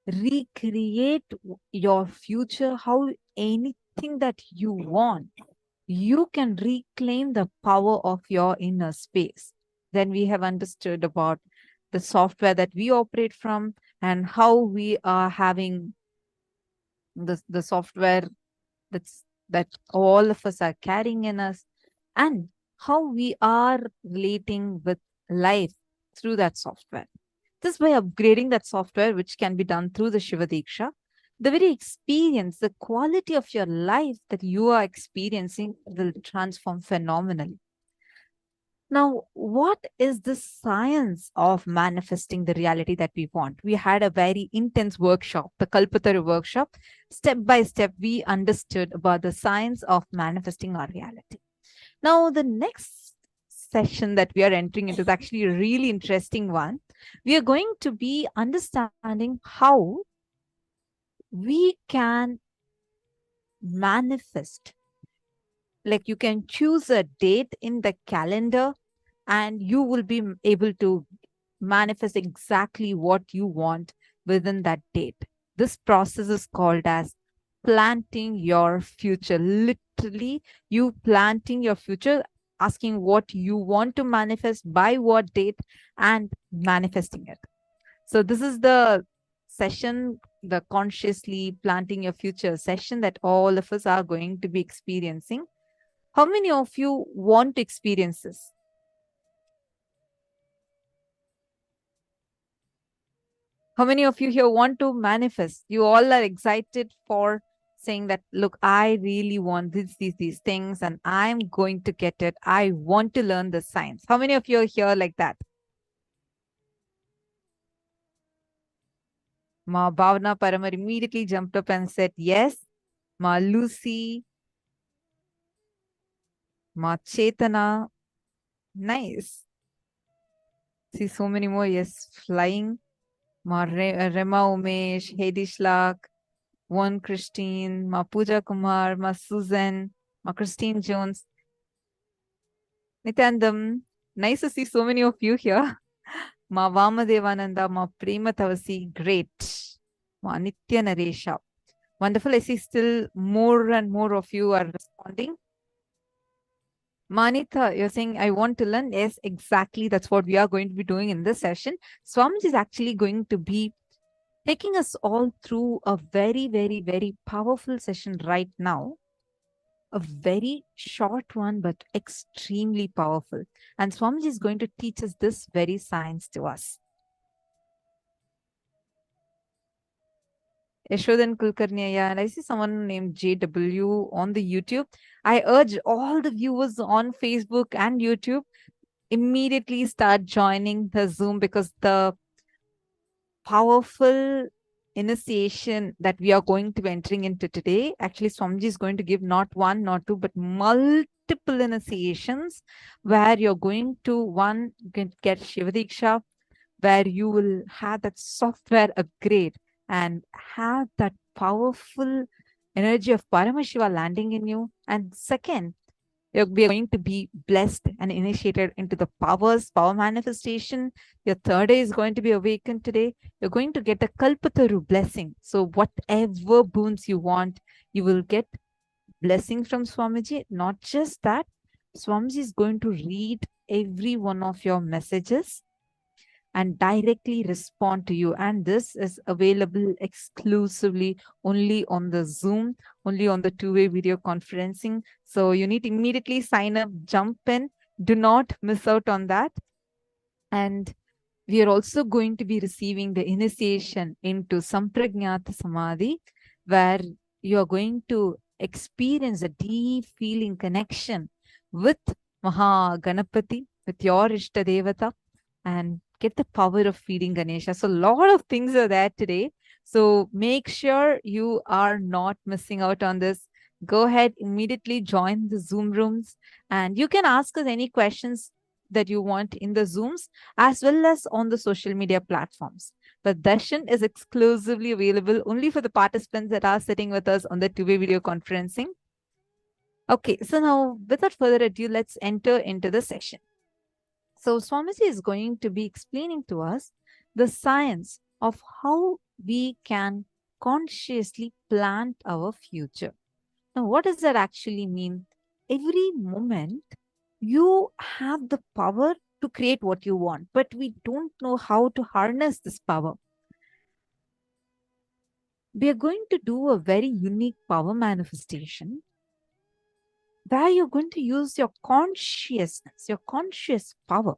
recreate your future, how anything that you want, you can reclaim the power of your inner space. Then we have understood about the software that we operate from and how we are having the software that all of us are carrying in us, and how we are relating with life through that software. This by upgrading that software, which can be done through the Shiva Deeksha, the very experience, the quality of your life that you are experiencing will transform phenomenally. Now, what is the science of manifesting the reality that we want? We had a very intense workshop, the Kalpataru workshop. Step by step, we understood about the science of manifesting our reality. Now, the next session that we are entering into is actually a really interesting one. We are going to be understanding how we can manifest. Like, you can choose a date in the calendar and you will be able to manifest exactly what you want within that date. This process is called as planting your future. Literally, you planting your future, asking what you want to manifest by what date and manifesting it. So this is the session, the consciously planting your future session that all of us are going to be experiencing. How many of you want to experience this? How many of you here want to manifest? You all are excited for saying that, look, I really want these things and I'm going to get it. I want to learn the science. How many of you are here like that? Ma Bhavna Paramar immediately jumped up and said, yes. Ma Lucy, Ma Chetana, nice. See so many more, yes, flying. Ma Rema Umesh, Hedi Shlak, One Christine, Ma Pooja Kumar, Ma Susan, Ma Christine Jones. Nityanandam, nice to see so many of you here. Ma Vamadevananda, Ma Prema Tavasi, great. Ma Nitya Naresha. Wonderful. I see still more and more of you are responding. Manitha, you're saying, I want to learn. Yes, exactly. That's what we are going to be doing in this session. Swamiji is actually going to be taking us all through a very, very, very powerful session right now. A very short one, but extremely powerful. And Swamiji is going to teach us this very science to us. Yashodan Kulkarni, and I see someone named JW on the YouTube. I urge all the viewers on Facebook and YouTube immediately start joining the Zoom, because the powerful initiation that we are going to be entering into today, actually Swamiji is going to give not one, not two, but multiple initiations where you're going to, one, get Shiva Deeksha, where you will have that software upgrade and have that powerful energy of Paramashiva landing in you. And second, we are going to be blessed and initiated into the power manifestation. Your third eye is going to be awakened today. You're going to get a Kalpataru blessing. So whatever boons you want, you will get blessing from Swamiji. Not just that, Swamiji is going to read every one of your messages and directly respond to you. And this is available exclusively only on the Zoom, only on the two-way video conferencing. So you need to immediately sign up, jump in. Do not miss out on that. And we are also going to be receiving the initiation into Sampragnata Samadhi, where you are going to experience a deep feeling connection with Maha Ganapati, with your Ishta Devata, and get the power of feeding Ganesha. So a lot of things are there today. So make sure you are not missing out on this. Go ahead, immediately join the Zoom rooms, and you can ask us any questions that you want in the Zooms as well as on the social media platforms. But darshan is exclusively available only for the participants that are sitting with us on the two-way video conferencing. Okay, so now without further ado, let's enter into the session. So Swamiji is going to be explaining to us the science of how we can consciously plant our future. Now, what does that actually mean? Every moment you have the power to create what you want, but we don't know how to harness this power. We are going to do a very unique power manifestation where you're going to use your consciousness, your conscious power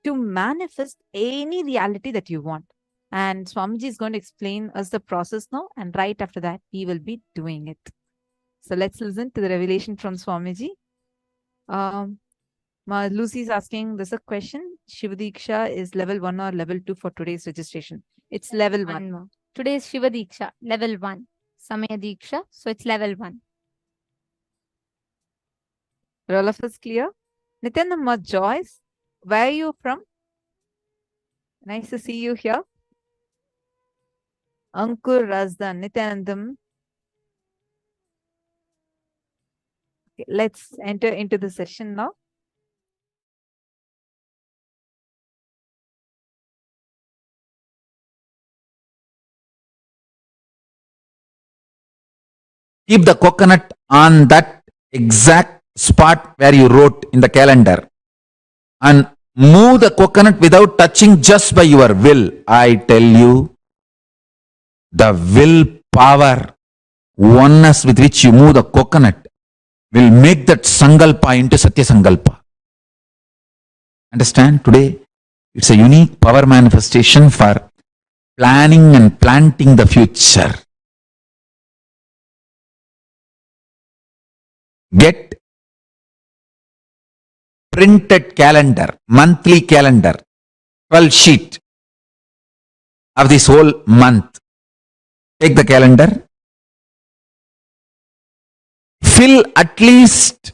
to manifest any reality that you want. And Swamiji is going to explain us the process now, and right after that, we will be doing it. So let's listen to the revelation from Swamiji. Lucy is asking, there's a question. Shiva Diksha is level 1 or level 2 for today's registration? It's level 1. Today's Shiva Diksha, level 1. Samaya Diksha, so it's level 1. Are all of us clear? Nithyananda Joyce, where are you from? Nice to see you here. Ankur Razdan, Nithyanandam. Okay, let's enter into the session now. Keep the coconut on that exact spot where you wrote in the calendar and move the coconut without touching, just by your will. I tell you, the will power, oneness with which you move the coconut will make that sankalpa into Satya Sankalpa. Understand? Today, it's a unique power manifestation for planning and planting the future. Get printed calendar, monthly calendar, 12 sheet of this whole month. Take the calendar, fill at least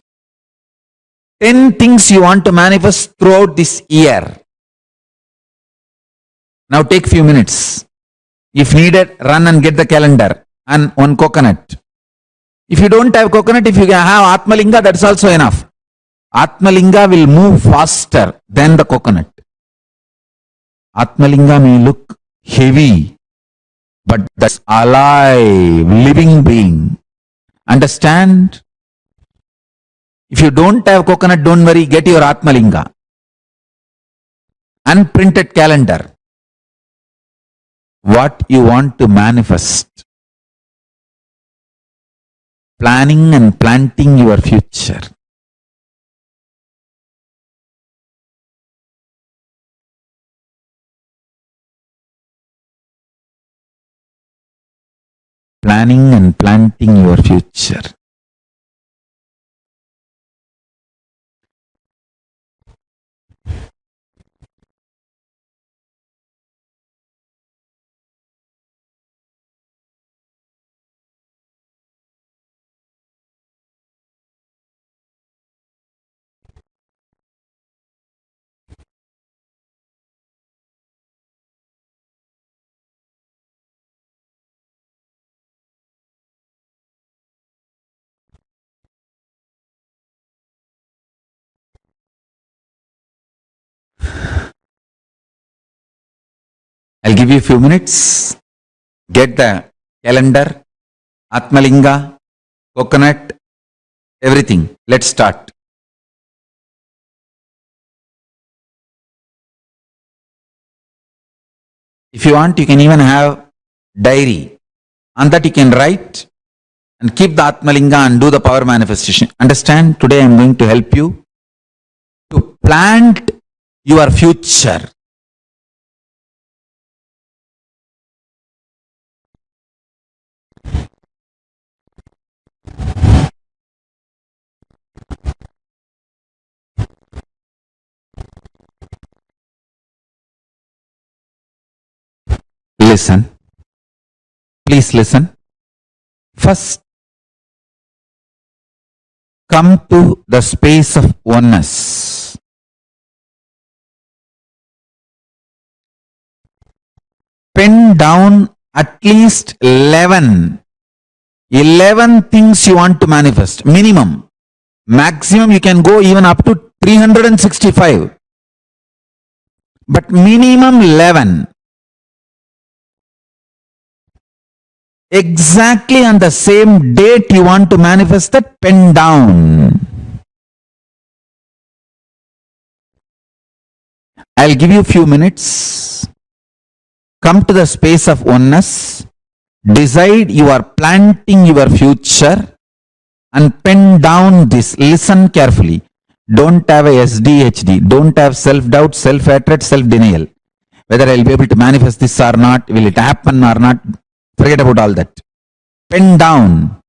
10 things you want to manifest throughout this year. Now take few minutes. If needed, run and get the calendar and one coconut. If you don't have coconut, if you have Atmalinga, that's also enough. Atmalinga will move faster than the coconut. Atmalinga may look heavy, but that's alive, living being. Understand? If you don't have coconut, don't worry, get your Atmalinga. Unprinted calendar. What you want to manifest. Planning and planting your future. Planning and planting your future. I'll give you a few minutes. Get the calendar, Atmalinga, coconut, everything. Let's start. If you want, you can even have diary. On that you can write and keep the Atmalinga and do the power manifestation. Understand? Today I am going to help you to plant your future. Listen. Please listen. First, come to the space of oneness. Pen down at least 11 things you want to manifest, minimum. Maximum you can go even up to 365. But minimum 11. Exactly on the same date you want to manifest that, pen down. I'll give you a few minutes. Come to the space of oneness. Decide you are planting your future and pen down this. Listen carefully. Don't have a SDHD. Don't have self-doubt, self-hatred, self-denial. Whether I'll be able to manifest this or not, will it happen or not, forget about all that. Pen down.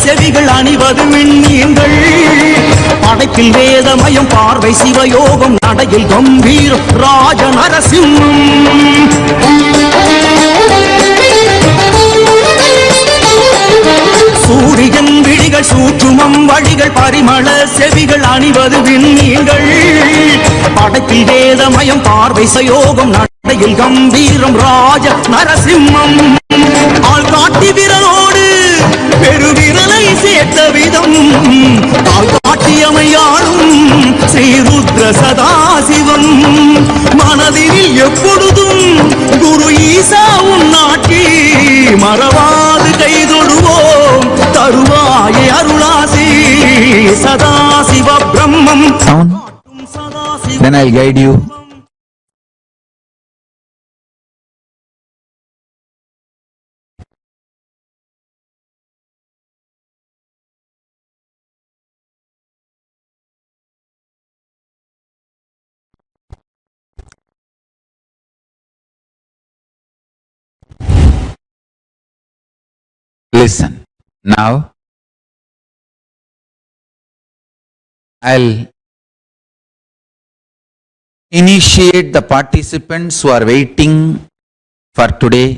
செவிகள் அணிவது விண்மீன்கள் படைப்பில் வேதமயம் பார்வை சிவயோகம் நடையில் கம்பீரம் ராஜ நரசிம்மம் சூரியன் விழிகள் சூற்றுமம் வழிகள் பரிமள செவிகள் அணிவது விண்மீன்கள் படைப்பில் வேதமயம் பார்வை சிவயோகம் நடையில் கம்பீரம் ராஜ நரசிம்மம் ஆள் காட்டி விரலோடு பெருவிரலை சேர்த்த விதம் ஆள் காட்டியமையாளும் ஸ்ரீருத்ர சதாசிவம் மனதில் எப்பொழுதும் குரு ஈசா உன்னாட்சி மறவாது கைதொடுவோம் தருவாயே அருளாசி சதாசிவ பிரம்மம். Then I'll guide you. Listen. Now, I'll initiate the participants who are waiting for today.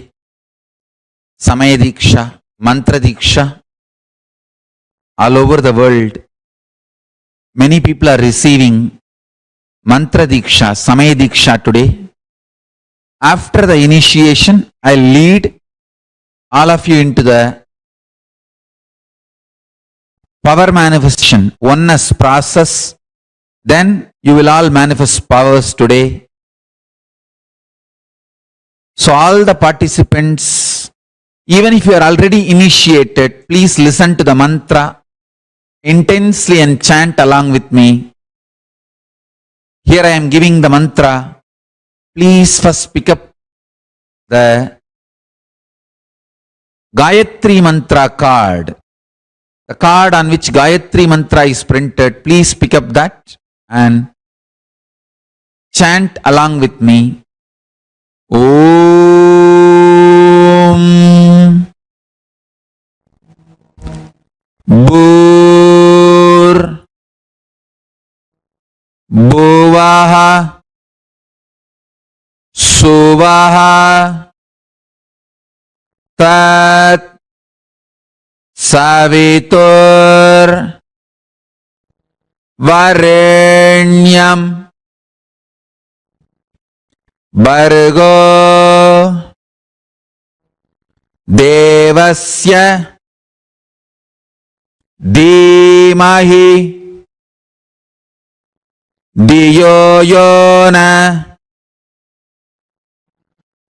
Samaya Deeksha, Mantra Deeksha. All over the world, many people are receiving Mantra Deeksha, Samaya Deeksha today. After the initiation, I'll lead all of you into the power manifestation, oneness process. Then you will all manifest powers today. So all the participants, even if you are already initiated, please listen to the mantra intensely and chant along with me. Here I am giving the mantra. Please first pick up the Gayatri Mantra card. The card on which Gayatri Mantra is printed, please pick up that and chant along with me. Om Bhur Bhuvaha Suvaha Tat Savitur Varenyam Bhargo Devasya Dhimahi Dhiyo Yona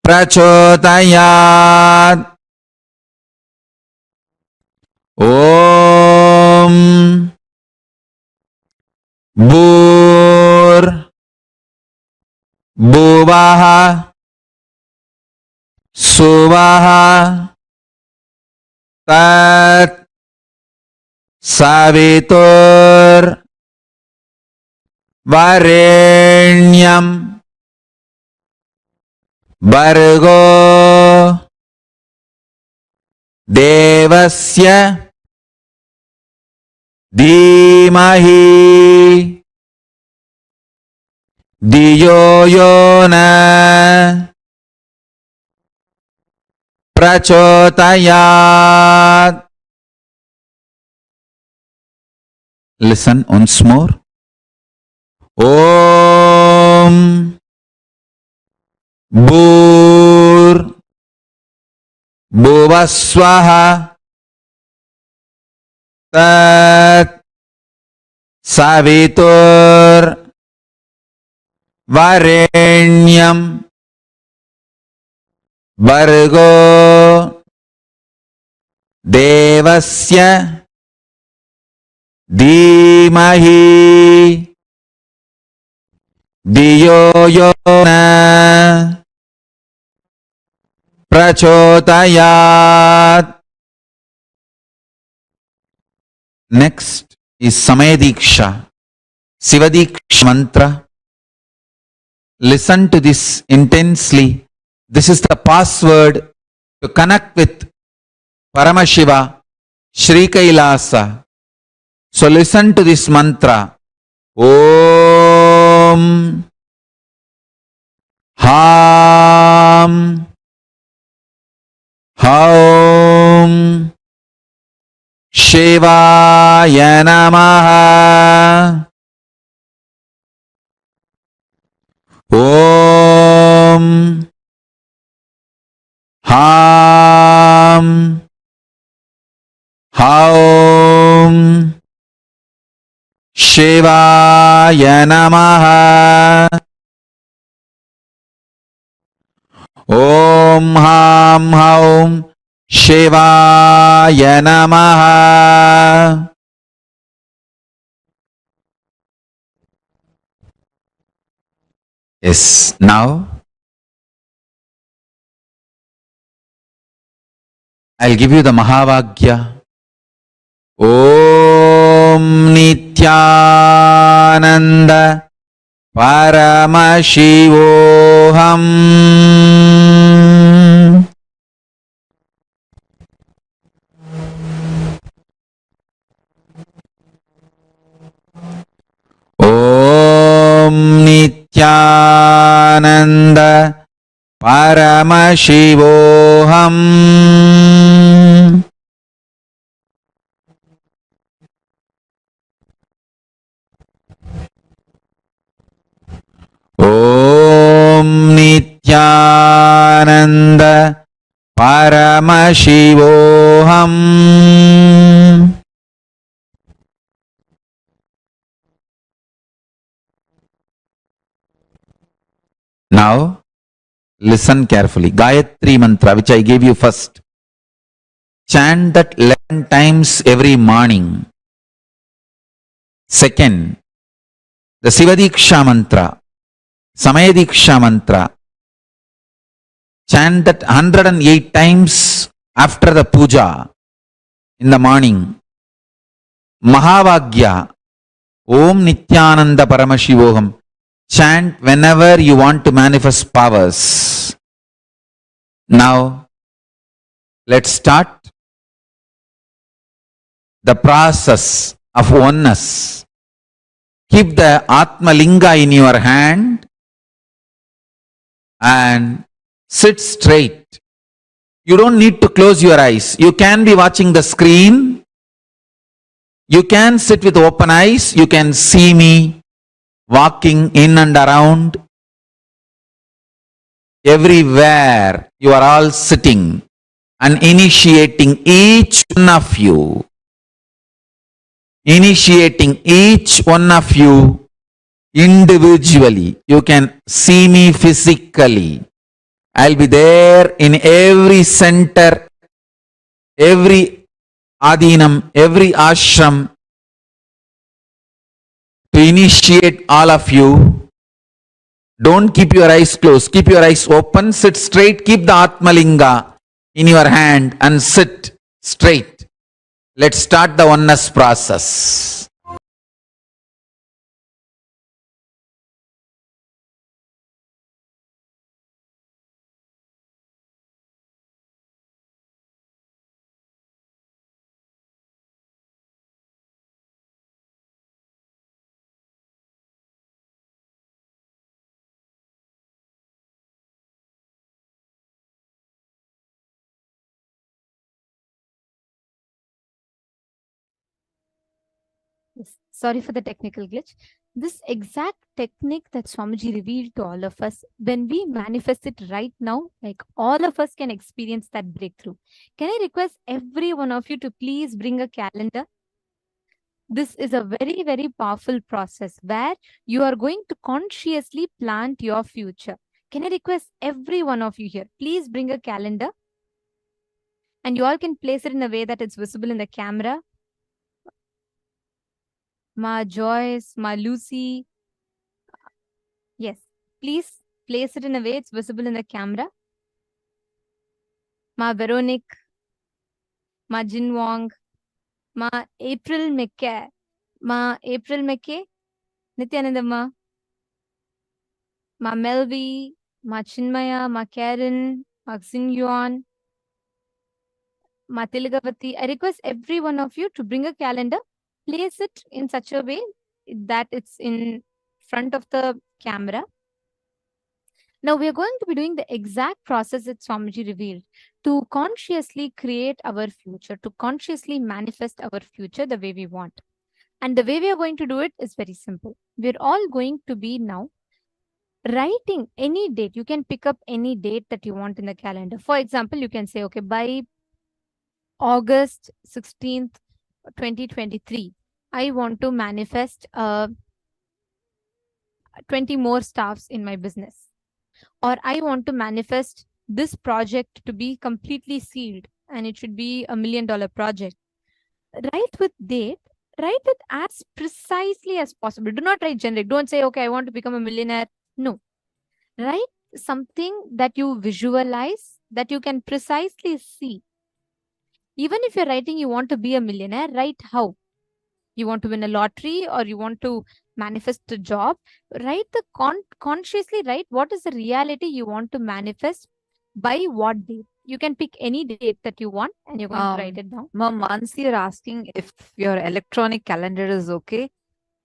Prachodayat. Om Bhur Bhuvaha Suvaha Tat Savitur Varenyam Bhargo Devasya Dhimahi Dhiyo Yona Prachodayat. Listen once more. Om Bhur Bhuvaswaha Tat Savitur Varenyam Bhargo Devasya Dhimahi Dhiyo Yona Prachodayat. Next is Samaya Deeksha, Shiva Deeksha mantra. Listen to this intensely. This is the password to connect with Paramashiva, Sri Kailasa. So listen to this mantra. Om Ham Haum Shivaya Namaha. Om Ham Haum Shivaya Namaha. Om Ham Haum Shivaya Namaha. Yes, now I'll give you the Mahavagya. Om Nithyananda Paramashivoham. Om Nithyananda Paramashivoham. Om Nithyananda Paramashivoham. Now, listen carefully. Gayatri mantra, which I gave you first. Chant that 11 times every morning. Second, the Shiva Deeksha mantra, Samaya Deeksha mantra. Chant that 108 times after the puja in the morning. Mahavagya, Om Nithyananda Paramashivoham. Chant whenever you want to manifest powers. Now, let's start the process of oneness. Keep the Atma Linga in your hand and sit straight. You don't need to close your eyes. You can be watching the screen. You can sit with open eyes. You can see me walking in and around. Everywhere you are all sitting. and initiating each one of you. Initiating each one of you individually. You can see me physically. I'll be there in every center, every adinam, every ashram to initiate all of you. Don't keep your eyes closed. Keep your eyes open. Sit straight. Keep the Atmalinga in your hand and sit straight. Let's start the oneness process. Yes, sorry for the technical glitch. This exact technique that Swamiji revealed to all of us, when we manifest it right now, like all of us can experience that breakthrough. Can I request every one of you to please bring a calendar? This is a very, very powerful process where you are going to consciously plant your future. Can I request every one of you here, please bring a calendar, and you all can place it in a way that it's visible in the camera. Ma Joyce, Ma Lucy. Yes, please place it in a way it's visible in the camera. Ma Veronique, Ma Jin Wong, Ma April McKay, Ma April McKay, Nithyananda Ma Melvi, Ma Chinmaya, Ma Karen, Ma Xin Yuan, Ma Tilgavati. I request every one of you to bring a calendar, place it in such a way that it's in front of the camera. Now we are going to be doing the exact process that Swamiji revealed to consciously create our future, to consciously manifest our future the way we want. And the way we are going to do it is very simple. We're all going to be now writing any date. You can pick up any date that you want in the calendar. For example, you can say, okay, by August 16th, 2023, I want to manifest 20 more staffs in my business. Or I want to manifest this project to be completely sealed and it should be $1 million project. Write with date, write it as precisely as possible. Do not write generic. Don't say, okay, I want to become a millionaire. No. Write something that you visualize, that you can precisely see. Even if you're writing you want to be a millionaire, write how. You want to win a lottery or you want to manifest a job, write the consciously write what is the reality you want to manifest by what date. You can pick any date that you want and you're going to write it down. Ma'am, Mansi, you're asking if your electronic calendar is okay.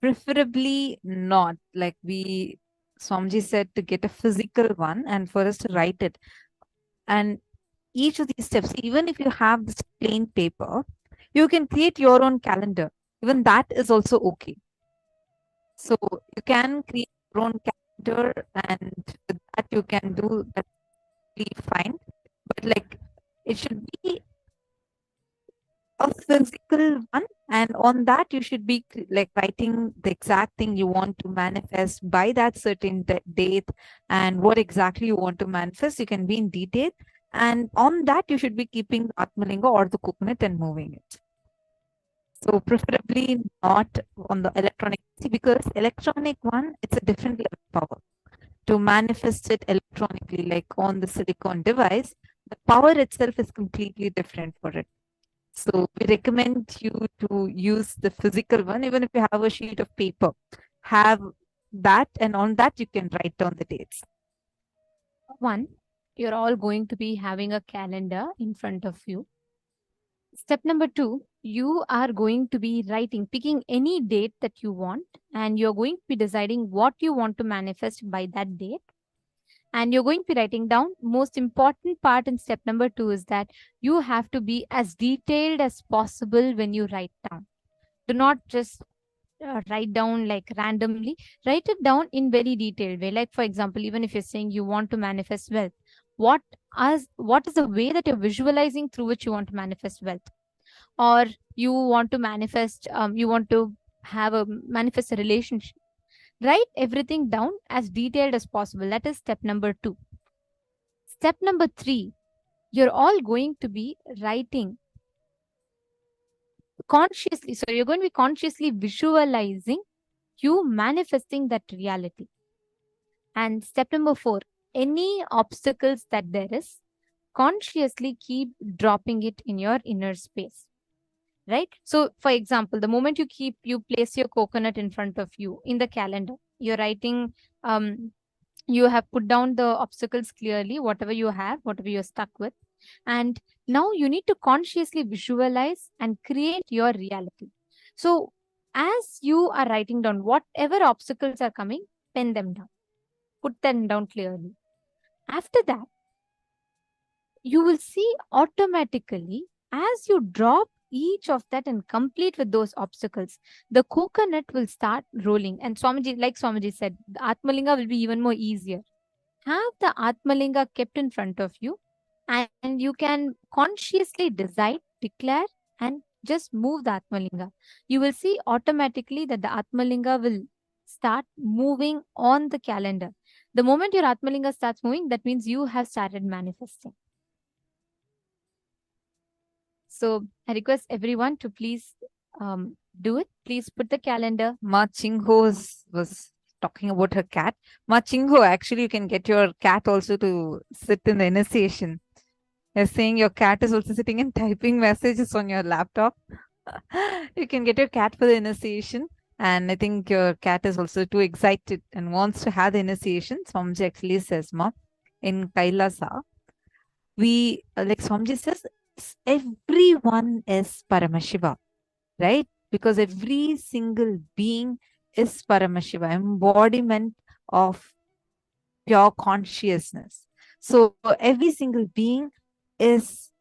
Preferably not. Like Swamiji said, to get a physical one and for us to write it. And each of these steps, even if you have this plain paper, you can create your own calendar. Even that is also okay. So you can create your own calendar and with that you can do that fine. But like it should be a physical one, and on that you should be like writing the exact thing you want to manifest by that certain date and what exactly you want to manifest. You can be in detail, and on that you should be keeping Atmalinga or the coconut and moving it. So preferably not on the electronic, because electronic one, it's a different level of power. To manifest it electronically, like on the silicon device, the power itself is completely different for it. So we recommend you to use the physical one, even if you have a sheet of paper, have that, and on that you can write down the dates. One, you're all going to be having a calendar in front of you. Step number 2, you are going to be picking any date that you want, and you're going to be deciding what you want to manifest by that date. And you're going to be writing down. Most important part in step number 2 is that you have to be as detailed as possible when you write down. Do not just write down like randomly. Write it down in very detailed way. Like for example, even if you're saying you want to manifest wealth, what is the way that you're visualizing through which you want to manifest wealth, or you want to manifest you want to have a manifest a relationship. Write everything down as detailed as possible. That is step number 2. Step number 3, you're all going to be writing consciously. So you're going to be consciously visualizing you manifesting that reality. And step number 4, any obstacles that there is, consciously keep dropping it in your inner space. Right? So for example, the moment you place your coconut in front of you in the calendar, you're writing, you have put down the obstacles clearly, whatever you have, whatever you're stuck with. And now you need to consciously visualize and create your reality. So as you are writing down whatever obstacles are coming, pen them down, put them down clearly. After that, you will see automatically as you drop each of that and complete with those obstacles, the coconut will start rolling. And Swamiji, like Swamiji said, the Atmalinga will be even more easier. Have the Atmalinga kept in front of you, and you can consciously decide, declare, and just move the Atmalinga. You will see automatically that the Atmalinga will start moving on the calendar. The moment your Atmalinga starts moving, that means you have started manifesting. So I request everyone to please do it. Please put the calendar. Ma Chingho was talking about her cat. Ma Chingho, actually, you can get your cat also to sit in the initiation. You're saying your cat is also sitting and typing messages on your laptop. You can get your cat for the initiation. And I think your cat is also too excited and wants to have the initiation. Swamiji actually says, Ma, in Kailasa, we, like Swamiji says, everyone is Paramashiva, right? Because every single being is Paramashiva, embodiment of pure consciousness. So every single being is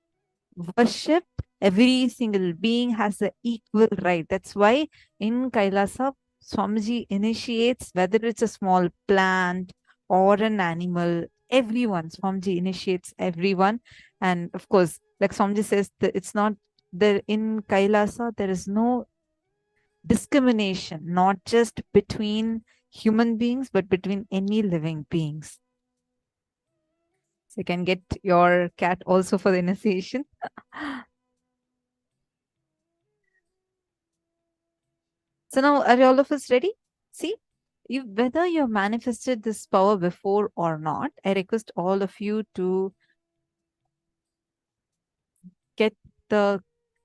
worshipped. Every single being has the equal right. That's why in Kailasa, Swamiji initiates, whether it's a small plant or an animal, everyone, Swamiji initiates everyone. And of course, like Swamiji says, it's not there in Kailasa, there is no discrimination, not just between human beings, but between any living beings. So you can get your cat also for the initiation. So now, are all of us ready? See, whether you manifested this power before or not, I request all of you to get the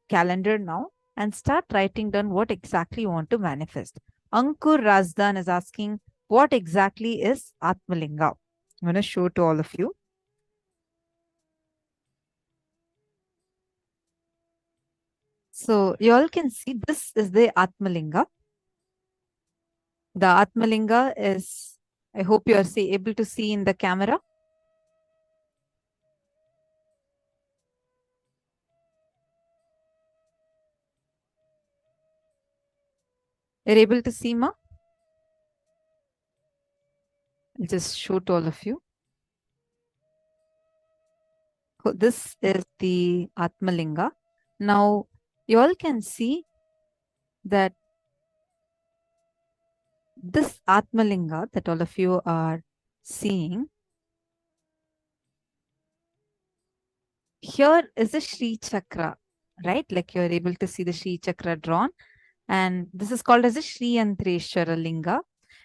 calendar now and start writing down what exactly you want to manifest. Ankur Razdan is asking, what exactly is Atmalinga? I'm going to show to all of you. So you all can see this is the Atmalinga. The Atmalinga is, I hope you are able to see in the camera. You're able to see, Ma? I'll just show to all of you. So this is the Atmalinga. Now, you all can see that this Atmalinga that all of you are seeing, here is a Shri Chakra, right? Like you're able to see the Shri Chakra drawn. And this is called as a Shri Yantreshwara Linga.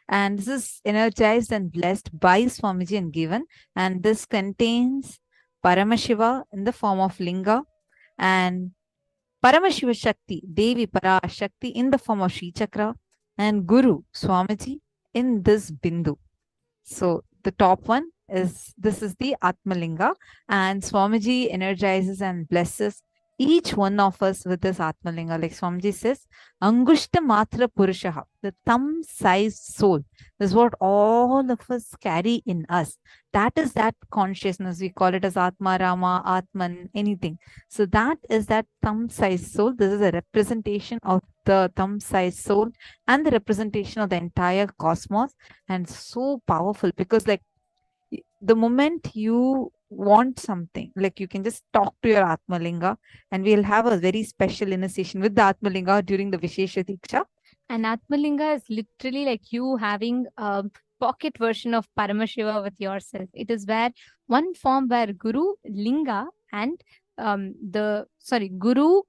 And this is energized and blessed by Swamiji and given. And this contains Paramashiva in the form of Linga and Paramashiva Shakti, Devi Parashakti in the form of Shri Chakra, and Guru Swamiji in this Bindu. So the top one is, this is the Atmalinga, and Swamiji energizes and blesses each one of us with this Atmalinga. Like Swamiji says, Angushta Matra Purushaha, the thumb-sized soul. This is what all of us carry in us. That is that consciousness. We call it as Atma, Rama, Atman, anything. So that is that thumb-sized soul. This is a representation of the thumb-sized soul and the representation of the entire cosmos. And so powerful, because like the moment you want something, like you can just talk to your Atmalinga, and we'll have a very special initiation with the Atmalinga during the Vishesha Diksha. And Atmalinga is literally like you having a pocket version of Paramashiva with yourself. It is where one form where Guru, Linga, and Guru,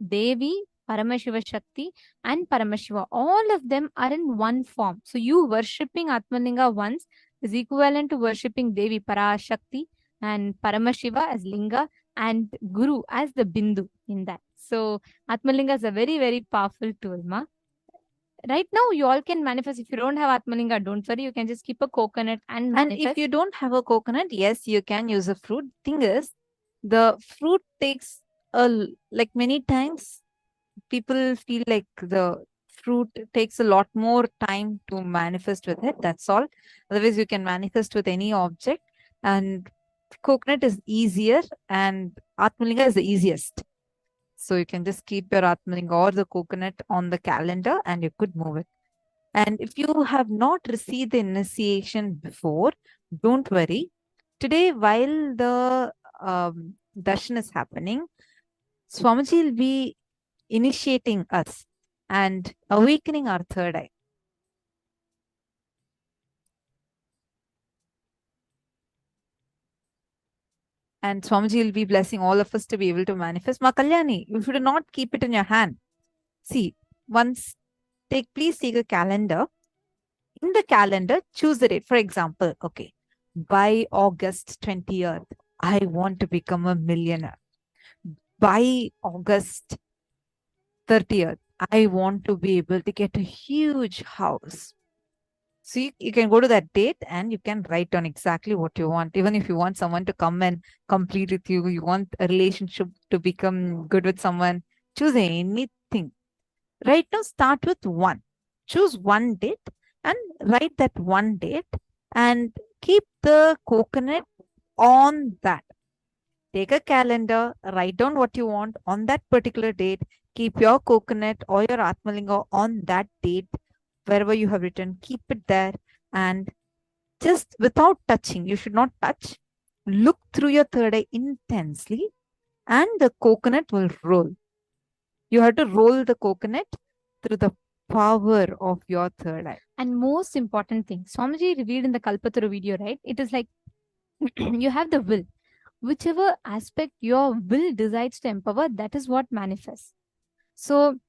Devi, Paramashiva Shakti, and Paramashiva, all of them are in one form. So you worshipping Atmalinga once is equivalent to worshipping Devi Parashakti and Paramashiva as Linga and Guru as the Bindu in that. So Atmalinga is a very, very powerful tool, ma. Right now, you all can manifest. If you don't have Atmalinga, don't worry. You can just keep a coconut and manifest. And if you don't have a coconut, yes, you can use a fruit. Thing is, the fruit takes like many times people feel like the fruit takes a lot more time to manifest with it. That's all. Otherwise, you can manifest with any object. And coconut is easier, and Atmalinga is the easiest. So you can just keep your Atmalinga or the coconut on the calendar and you could move it. And if you have not received the initiation before, don't worry. Today, while the darshan is happening, Swamiji will be initiating us and awakening our third eye. And Swamiji will be blessing all of us to be able to manifest. Ma Kalyani, you should not keep it in your hand. See, once please take a calendar. In the calendar, choose the date. For example, okay, by August 20th, I want to become a millionaire. By August 30th, I want to be able to get a huge house. So you can go to that date and you can write down exactly what you want. Even if you want someone to come and complete with you, you want a relationship to become good with someone, choose anything. Right now, start with one. Choose one date and write that one date and keep the coconut on that. Take a calendar, write down what you want on that particular date, keep your coconut or your Atmalinga on that date, wherever you have written, keep it there, and just without touching, you should not touch, look through your third eye intensely and the coconut will roll. You have to roll the coconut through the power of your third eye. And most important thing, Swamiji revealed in the Kalpataru video, right? It is like you have the will. Whichever aspect your will decides to empower, that is what manifests. So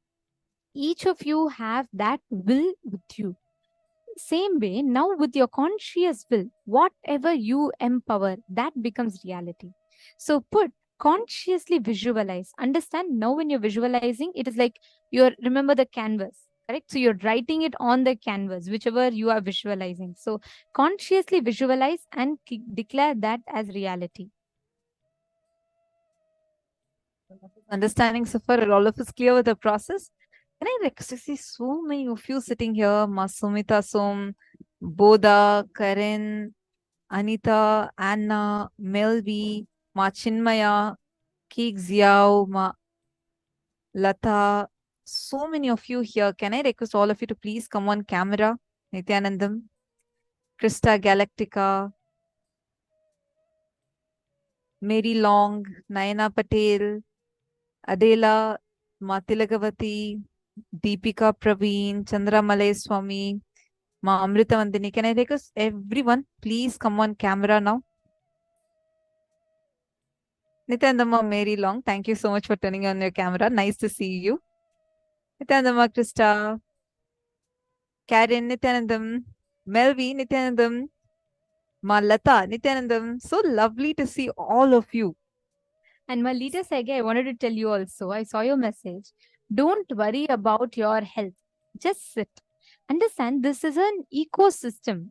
each of you have that will with you. Same way, now with your conscious will, whatever you empower, that becomes reality. So consciously visualize. Understand, now when you're visualizing, it is like remember the canvas, correct? So you're writing it on the canvas, whichever you are visualizing. So consciously visualize and declare that as reality. Understanding so far, are all of us clear with the process? Can I see so many of you sitting here? Ma Sumita Som, Boda, Karin, Anita, Anna, Melvi, Ma Chinmaya, Keek Ziao, Ma Lata. So many of you here. Can I request all of you to please come on camera? Nithyanandam, Krista Galactica, Mary Long, Nayana Patel, Adela, Matilagavati, Deepika Praveen, Chandra Malay Swami, Ma Amrita Vandini. Can I request everyone, please come on camera now? Nithyanandama, Mary Long, thank you so much for turning on your camera. Nice to see you. Nithyanandama, Krista, Karen, Nithyanandam, Melvi, Nithyanandam, Ma Lata, Nithyanandam. So lovely to see all of you. And Malita Sege, I wanted to tell you also, I saw your message. Don't worry about your health. Just sit. Understand, this is an ecosystem.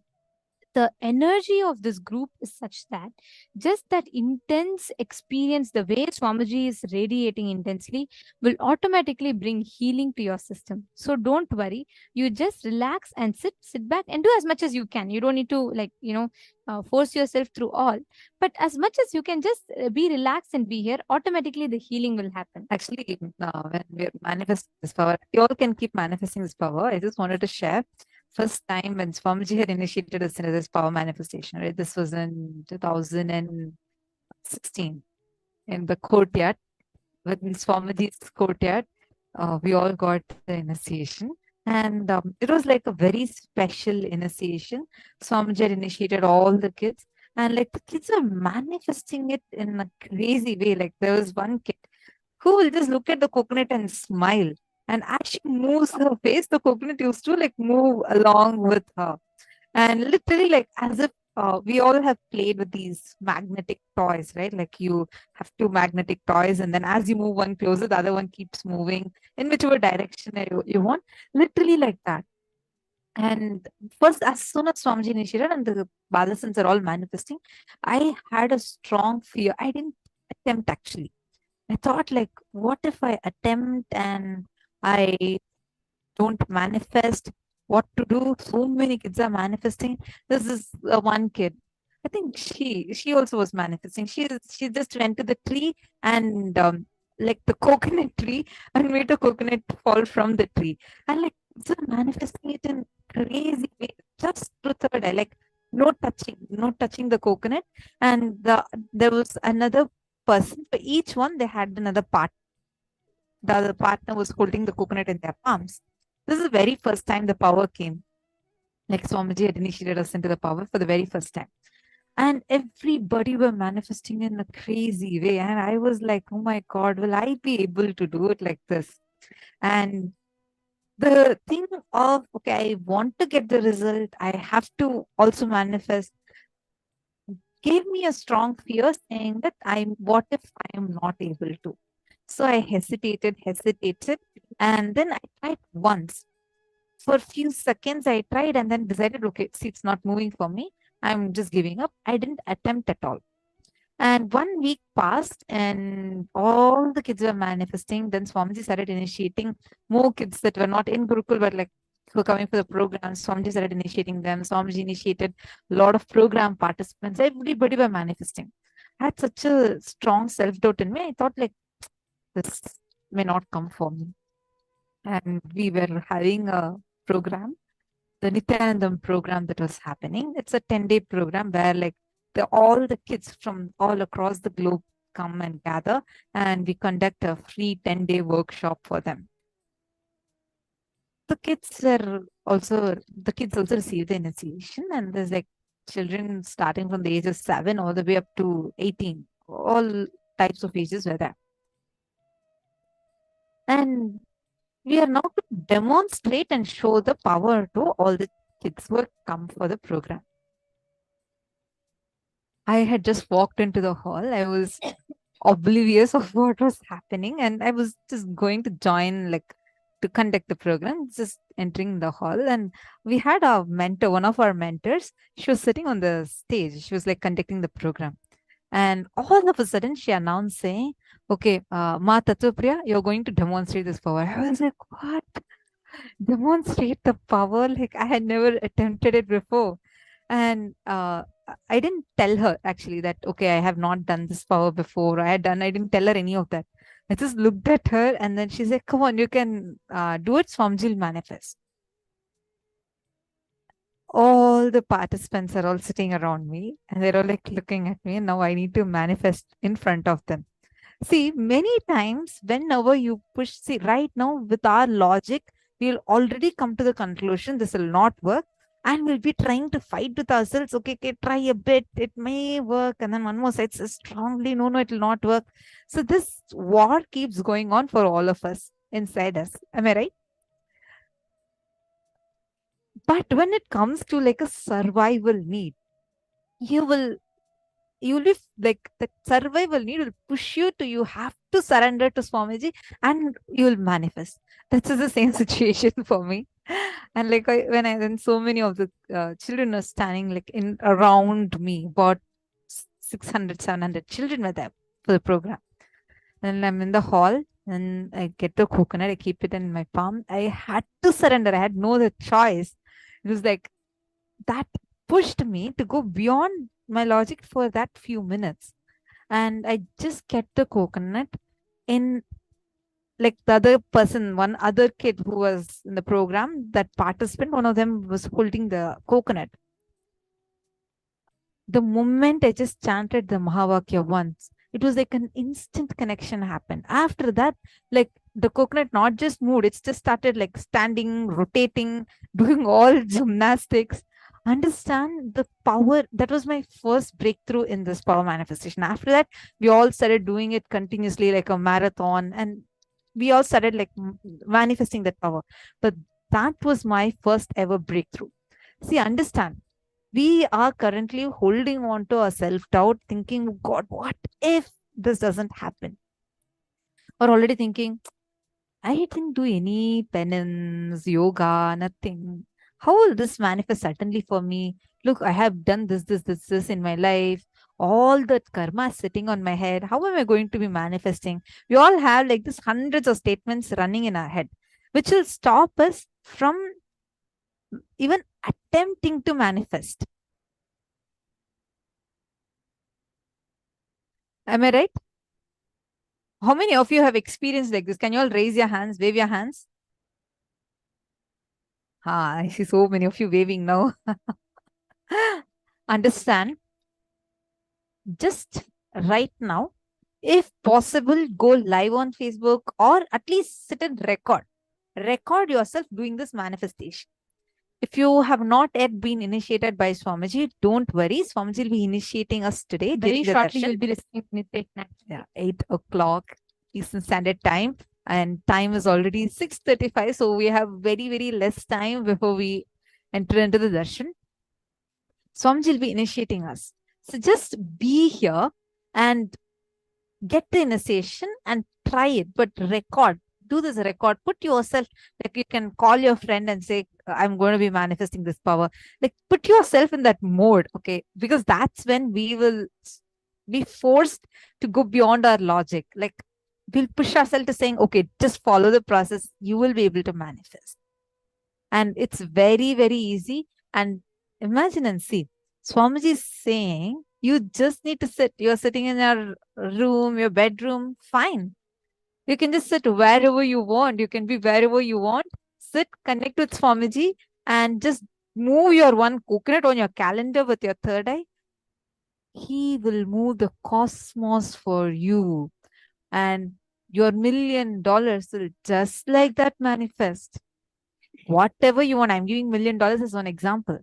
The energy of this group is such that just that intense experience, the way Swamiji is radiating intensely, will automatically bring healing to your system. So don't worry. You just relax and sit back and do as much as you can. You don't need to force yourself through all. But as much as you can, just be relaxed and be here. Automatically, the healing will happen. Actually, when we manifest this power, you all can keep manifesting this power. I just wanted to share. First time when Swamiji had initiated us into this power manifestation, right? This was in 2000 and 16 in the courtyard, within Swamiji's courtyard. We all got the initiation. And it was like a very special initiation. Swamiji had initiated all the kids. And like the kids are manifesting it in a crazy way. Like there was one kid who will just look at the coconut and smile. And as she moves her face, the coconut used to like move along with her. And literally, like as if we all have played with these magnetic toys, right? Like you have two magnetic toys, and then as you move one closer, the other one keeps moving in whichever direction you want. Literally like that. And first, as soon as Swamiji initiated and the Balasans are all manifesting, I had a strong fear. I didn't attempt actually. I thought, like, what if I attempt and I don't manifest? What to do? So many kids are manifesting. This is one kid. I think she also was manifesting. She just went to the tree and like the coconut tree and made the coconut fall from the tree, and like so manifesting it in crazy way, just through third eye, like no touching the coconut. And there was another person for each one. They had another part. The other partner was holding the coconut in their palms. This is the very first time the power came. Like Swamiji had initiated us into the power for the very first time. And everybody were manifesting in a crazy way. And I was like, oh my God, will I be able to do it like this? And the thing of, okay, I want to get the result, I have to also manifest, gave me a strong fear saying that what if I am not able to? So I hesitated, and then I tried once. For a few seconds, I tried and then decided, okay, see, it's not moving for me. I'm just giving up. I didn't attempt at all. And 1 week passed and all the kids were manifesting. Then Swamiji started initiating more kids that were not in Gurukul, but like who were coming for the programs. Swamiji started initiating them. Swamiji initiated a lot of program participants. Everybody were manifesting. I had such a strong self-doubt in me. I thought like, this may not come for me. And we were having a program, the Nithyanandam program that was happening. It's a 10-day program where like all the kids from all across the globe come and gather, and we conduct a free 10-day workshop for them. The kids also receive the initiation, and there's like children starting from the age of 7 all the way up to 18. All types of ages were there. And we are now to demonstrate and show the power to all the kids who have come for the program. I had just walked into the hall. I was oblivious of what was happening, and I was just going to join, like, to conduct the program, just entering the hall. And we had our mentor, one of our mentors. She was sitting on the stage. She was like conducting the program. And all of a sudden, she announced saying, okay, Ma Tattvapriya, you're going to demonstrate this power. I was like, what? Demonstrate the power? Like, I had never attempted it before. And I didn't tell her actually that, okay, I have not done this power before. I didn't tell her any of that. I just looked at her and then she said, come on, you can do it. Swamiji will manifest. All the participants are all sitting around me and they're all like looking at me, and now I need to manifest in front of them. See, many times whenever you push, see, right now with our logic, we'll already come to the conclusion this will not work, and we'll be trying to fight with ourselves. Okay, try a bit, it may work. And then one more side says strongly, no, it will not work. So this war keeps going on for all of us inside us. Am I right? But when it comes to like a survival need, you will be like, the survival need will push you to, you have to surrender to Swamiji and you will manifest. That's the same situation for me. And like when so many of the children are standing like in around me, about 600, 700 children were there for the program. And I'm in the hall and I get the coconut, I keep it in my palm. I had to surrender. I had no other choice. It was like that pushed me to go beyond my logic for that few minutes. And I just kept the coconut in, like the other person, one other kid who was in the program, that participant, one of them was holding the coconut. The moment I just chanted the Mahavakya once, it was like an instant connection happened. After that, like the coconut not just moved, it's just started like standing, rotating, doing all gymnastics. Understand the power. That was my first breakthrough in this power manifestation. After that, we all started doing it continuously like a marathon, and we all started like manifesting that power. But that was my first ever breakthrough. See, understand, we are currently holding on to our self-doubt, thinking, God, what if this doesn't happen? Or already thinking, I didn't do any penance, yoga, nothing. How will this manifest suddenly for me? Look, I have done this in my life. All that karma is sitting on my head. How am I going to be manifesting? We all have like this hundreds of statements running in our head, which will stop us from even attempting to manifest. Am I right? How many of you have experienced like this? Can you all raise your hands, wave your hands? I see so many of you waving now. Understand, just right now, if possible, go live on Facebook or at least sit and record. Record yourself doing this manifestation. If you have not yet been initiated by Swamiji, don't worry. Swamiji will be initiating us today. Very shortly, darshan. you'll be listening to Nithyananda. Yeah, 8 o'clock Eastern Standard Time. And time is already 6:35. So we have very, very less time before we enter into the darshan. Swamiji will be initiating us. So just be here and get the initiation and try it, but record. Do this record. Put yourself, like you can call your friend and say, I'm going to be manifesting this power. Like put yourself in that mode, okay? Because that's when we will be forced to go beyond our logic. Like we'll push ourselves to saying, okay, just follow the process. You will be able to manifest. And it's very, very easy. And imagine and see, Swamiji is saying, you just need to sit. You're sitting in your room, your bedroom, fine. You can just sit wherever you want. You can be wherever you want. Sit, connect with Swamiji, and just move your one coconut on your calendar with your third eye. He will move the cosmos for you. And your $1 million will just like that manifest. Whatever you want. I'm giving $1 million as one example.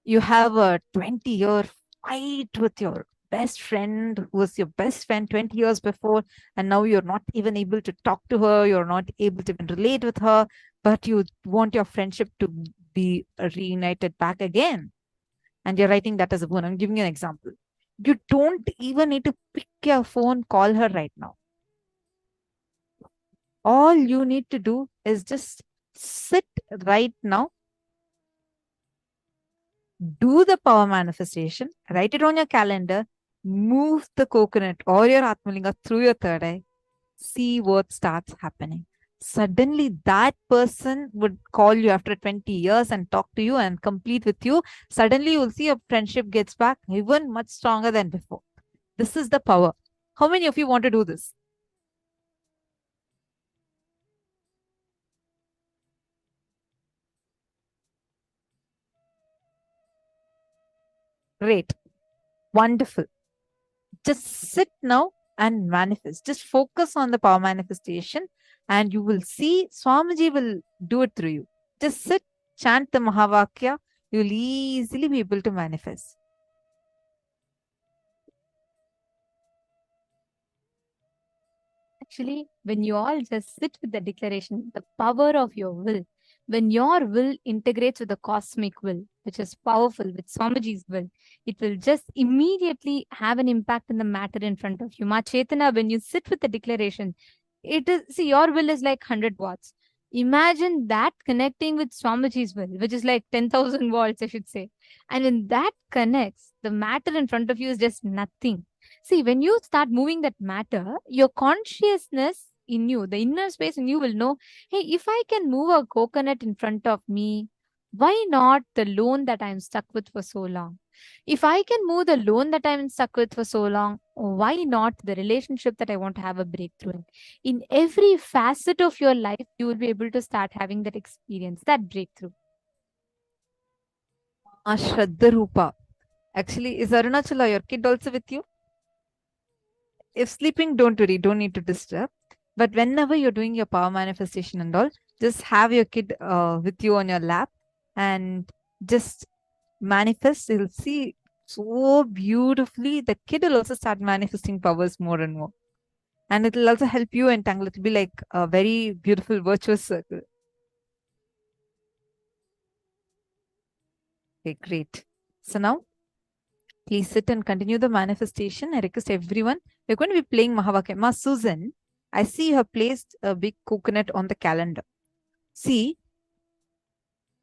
You have a 20-year fight with your best friend who was your best friend 20 years before, and now you're not even able to talk to her, you're not able to even relate with her, but you want your friendship to be reunited back again. And you're writing that as a boon. I'm giving you an example. You don't even need to pick your phone, call her right now. All you need to do is just sit right now, do the power manifestation, write it on your calendar, move the coconut or your Atmalinga through your third eye, see what starts happening. Suddenly that person would call you after 20 years and talk to you and complete with you. Suddenly you'll see your friendship gets back even much stronger than before. This is the power. How many of you want to do this? Great. Wonderful. Just sit now and manifest. Just focus on the power manifestation and you will see Swamiji will do it through you. Just sit, chant the Mahavakya. You will easily be able to manifest. Actually, when you all just sit with the declaration, the power of your will, when your will integrates with the cosmic will, which is powerful with Swamiji's will, it will just immediately have an impact in the matter in front of you. Ma Chetana, when you sit with the declaration, it is, see, your will is like 100 watts. Imagine that connecting with Swamiji's will, which is like 10,000 volts, I should say. And when that connects, the matter in front of you is just nothing. See, when you start moving that matter, your consciousness in you, the inner space in you will know, hey, if I can move a coconut in front of me, why not the loan that I'm stuck with for so long? If I can move the loan that I'm stuck with for so long, why not the relationship that I want to have a breakthrough in? In every facet of your life, you will be able to start having that experience, that breakthrough. Shraddha Rupa. Actually, is Arunachala your kid also with you? If sleeping, don't worry, don't need to disturb. But whenever you're doing your power manifestation and all, just have your kid with you on your lap and just manifest. You'll see so beautifully. The kid will also start manifesting powers more and more. And it will also help you entangle. It will be like a very beautiful virtuous circle. Okay, great. So now, please sit and continue the manifestation. I request everyone, we're going to be playing Mahavakya. Ma Susan, I see you have placed a big coconut on the calendar. See,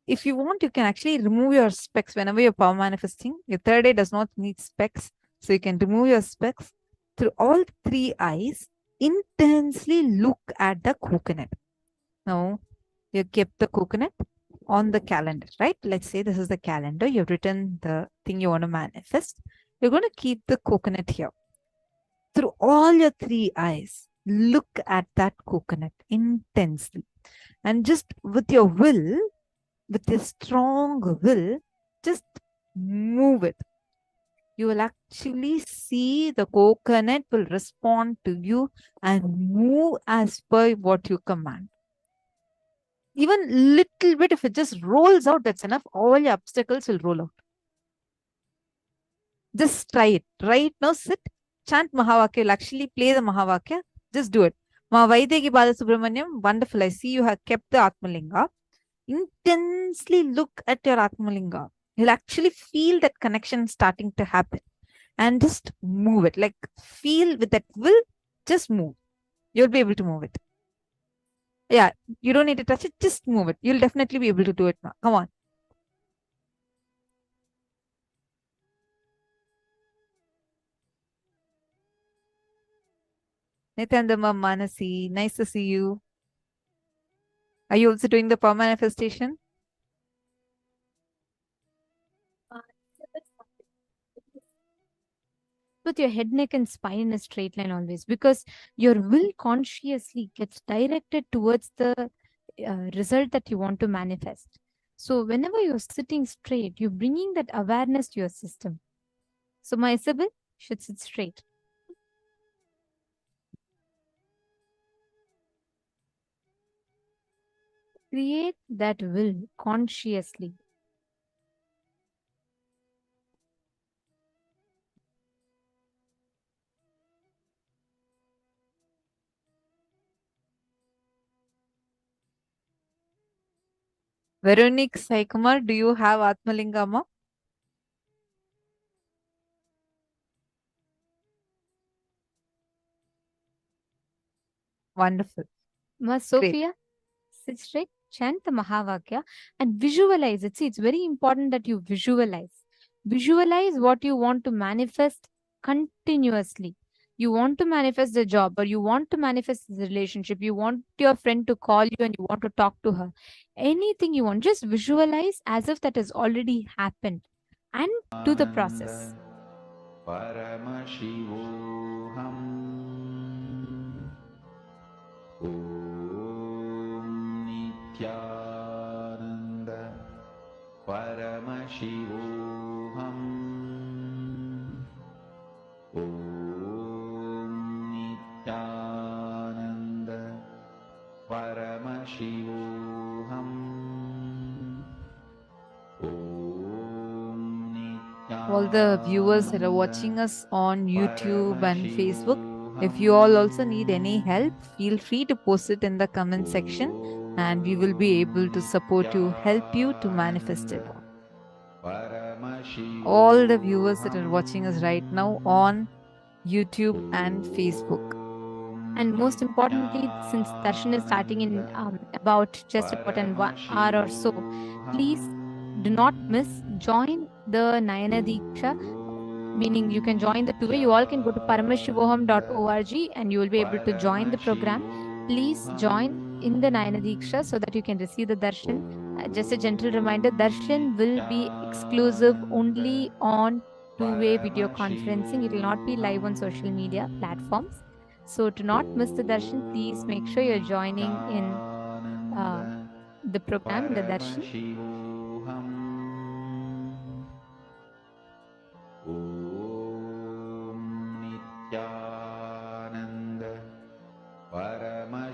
if you want, you can actually remove your specs whenever you're power manifesting. Your third eye does not need specs. So you can remove your specs. Through all three eyes, intensely look at the coconut. Now, you kept the coconut on the calendar, right? Let's say this is the calendar. You've written the thing you want to manifest. You're going to keep the coconut here. Through all your three eyes, look at that coconut intensely. And just with your will, with your strong will, just move it. You will actually see the coconut will respond to you and move as per what you command. Even little bit, if it just rolls out, that's enough. All your obstacles will roll out. Just try it. Right now, sit, chant Mahavakya. You'll actually play the Mahavakya. Just do it. Ma Vaidegi Balasubramanyam, wonderful. I see you have kept the Atmalinga. Intensely look at your Atmalinga. You'll actually feel that connection starting to happen. And just move it. Like feel with that will, just move. You'll be able to move it. Yeah, you don't need to touch it. Just move it. You'll definitely be able to do it now. Come on. Nithyananda Manasi, nice to see you. Are you also doing the power manifestation? With your head, neck, and spine in a straight line always, because your will consciously gets directed towards the result that you want to manifest. So whenever you're sitting straight, you're bringing that awareness to your system. So my Isabel should sit straight. Create that will consciously. Veronique Saikumar, do you have Atmalingama? Wonderful. Ma Sophia, sit straight, chant the Mahavakya and visualize it. See, it's very important that you visualize. Visualize what you want to manifest continuously. You want to manifest the job, or you want to manifest the relationship. You want your friend to call you and you want to talk to her. Anything you want, just visualize as if that has already happened and do the process. Paramashivoham. Om Nithyananda Paramashivoham. Om Nithyananda Paramashivoham. All the viewers that are watching us on YouTube and Facebook, if you all also need any help, feel free to post it in the comment section and we will be able to support you, help you to manifest it. All the viewers that are watching us right now on YouTube and Facebook. And most importantly, since darshan is starting in about just about an 1 hour or so, please do not miss. Join the Nayana Deeksha, meaning you can join the two-way. You all can go to paramashivoham.org and you will be able to join the program. Please join in the Nayana Deeksha so that you can receive the darshan. Just a gentle reminder, darshan will be exclusive only on two-way video conferencing. It will not be live on social media platforms. So to not miss the darshan, please make sure you're joining in the program, the darshan.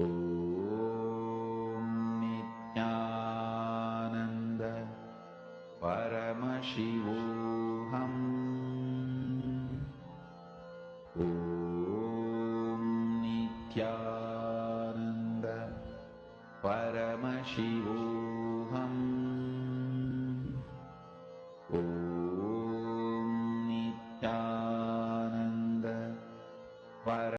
Om Nithyananda Paramashivoham. Om Nithyananda Paramashivam.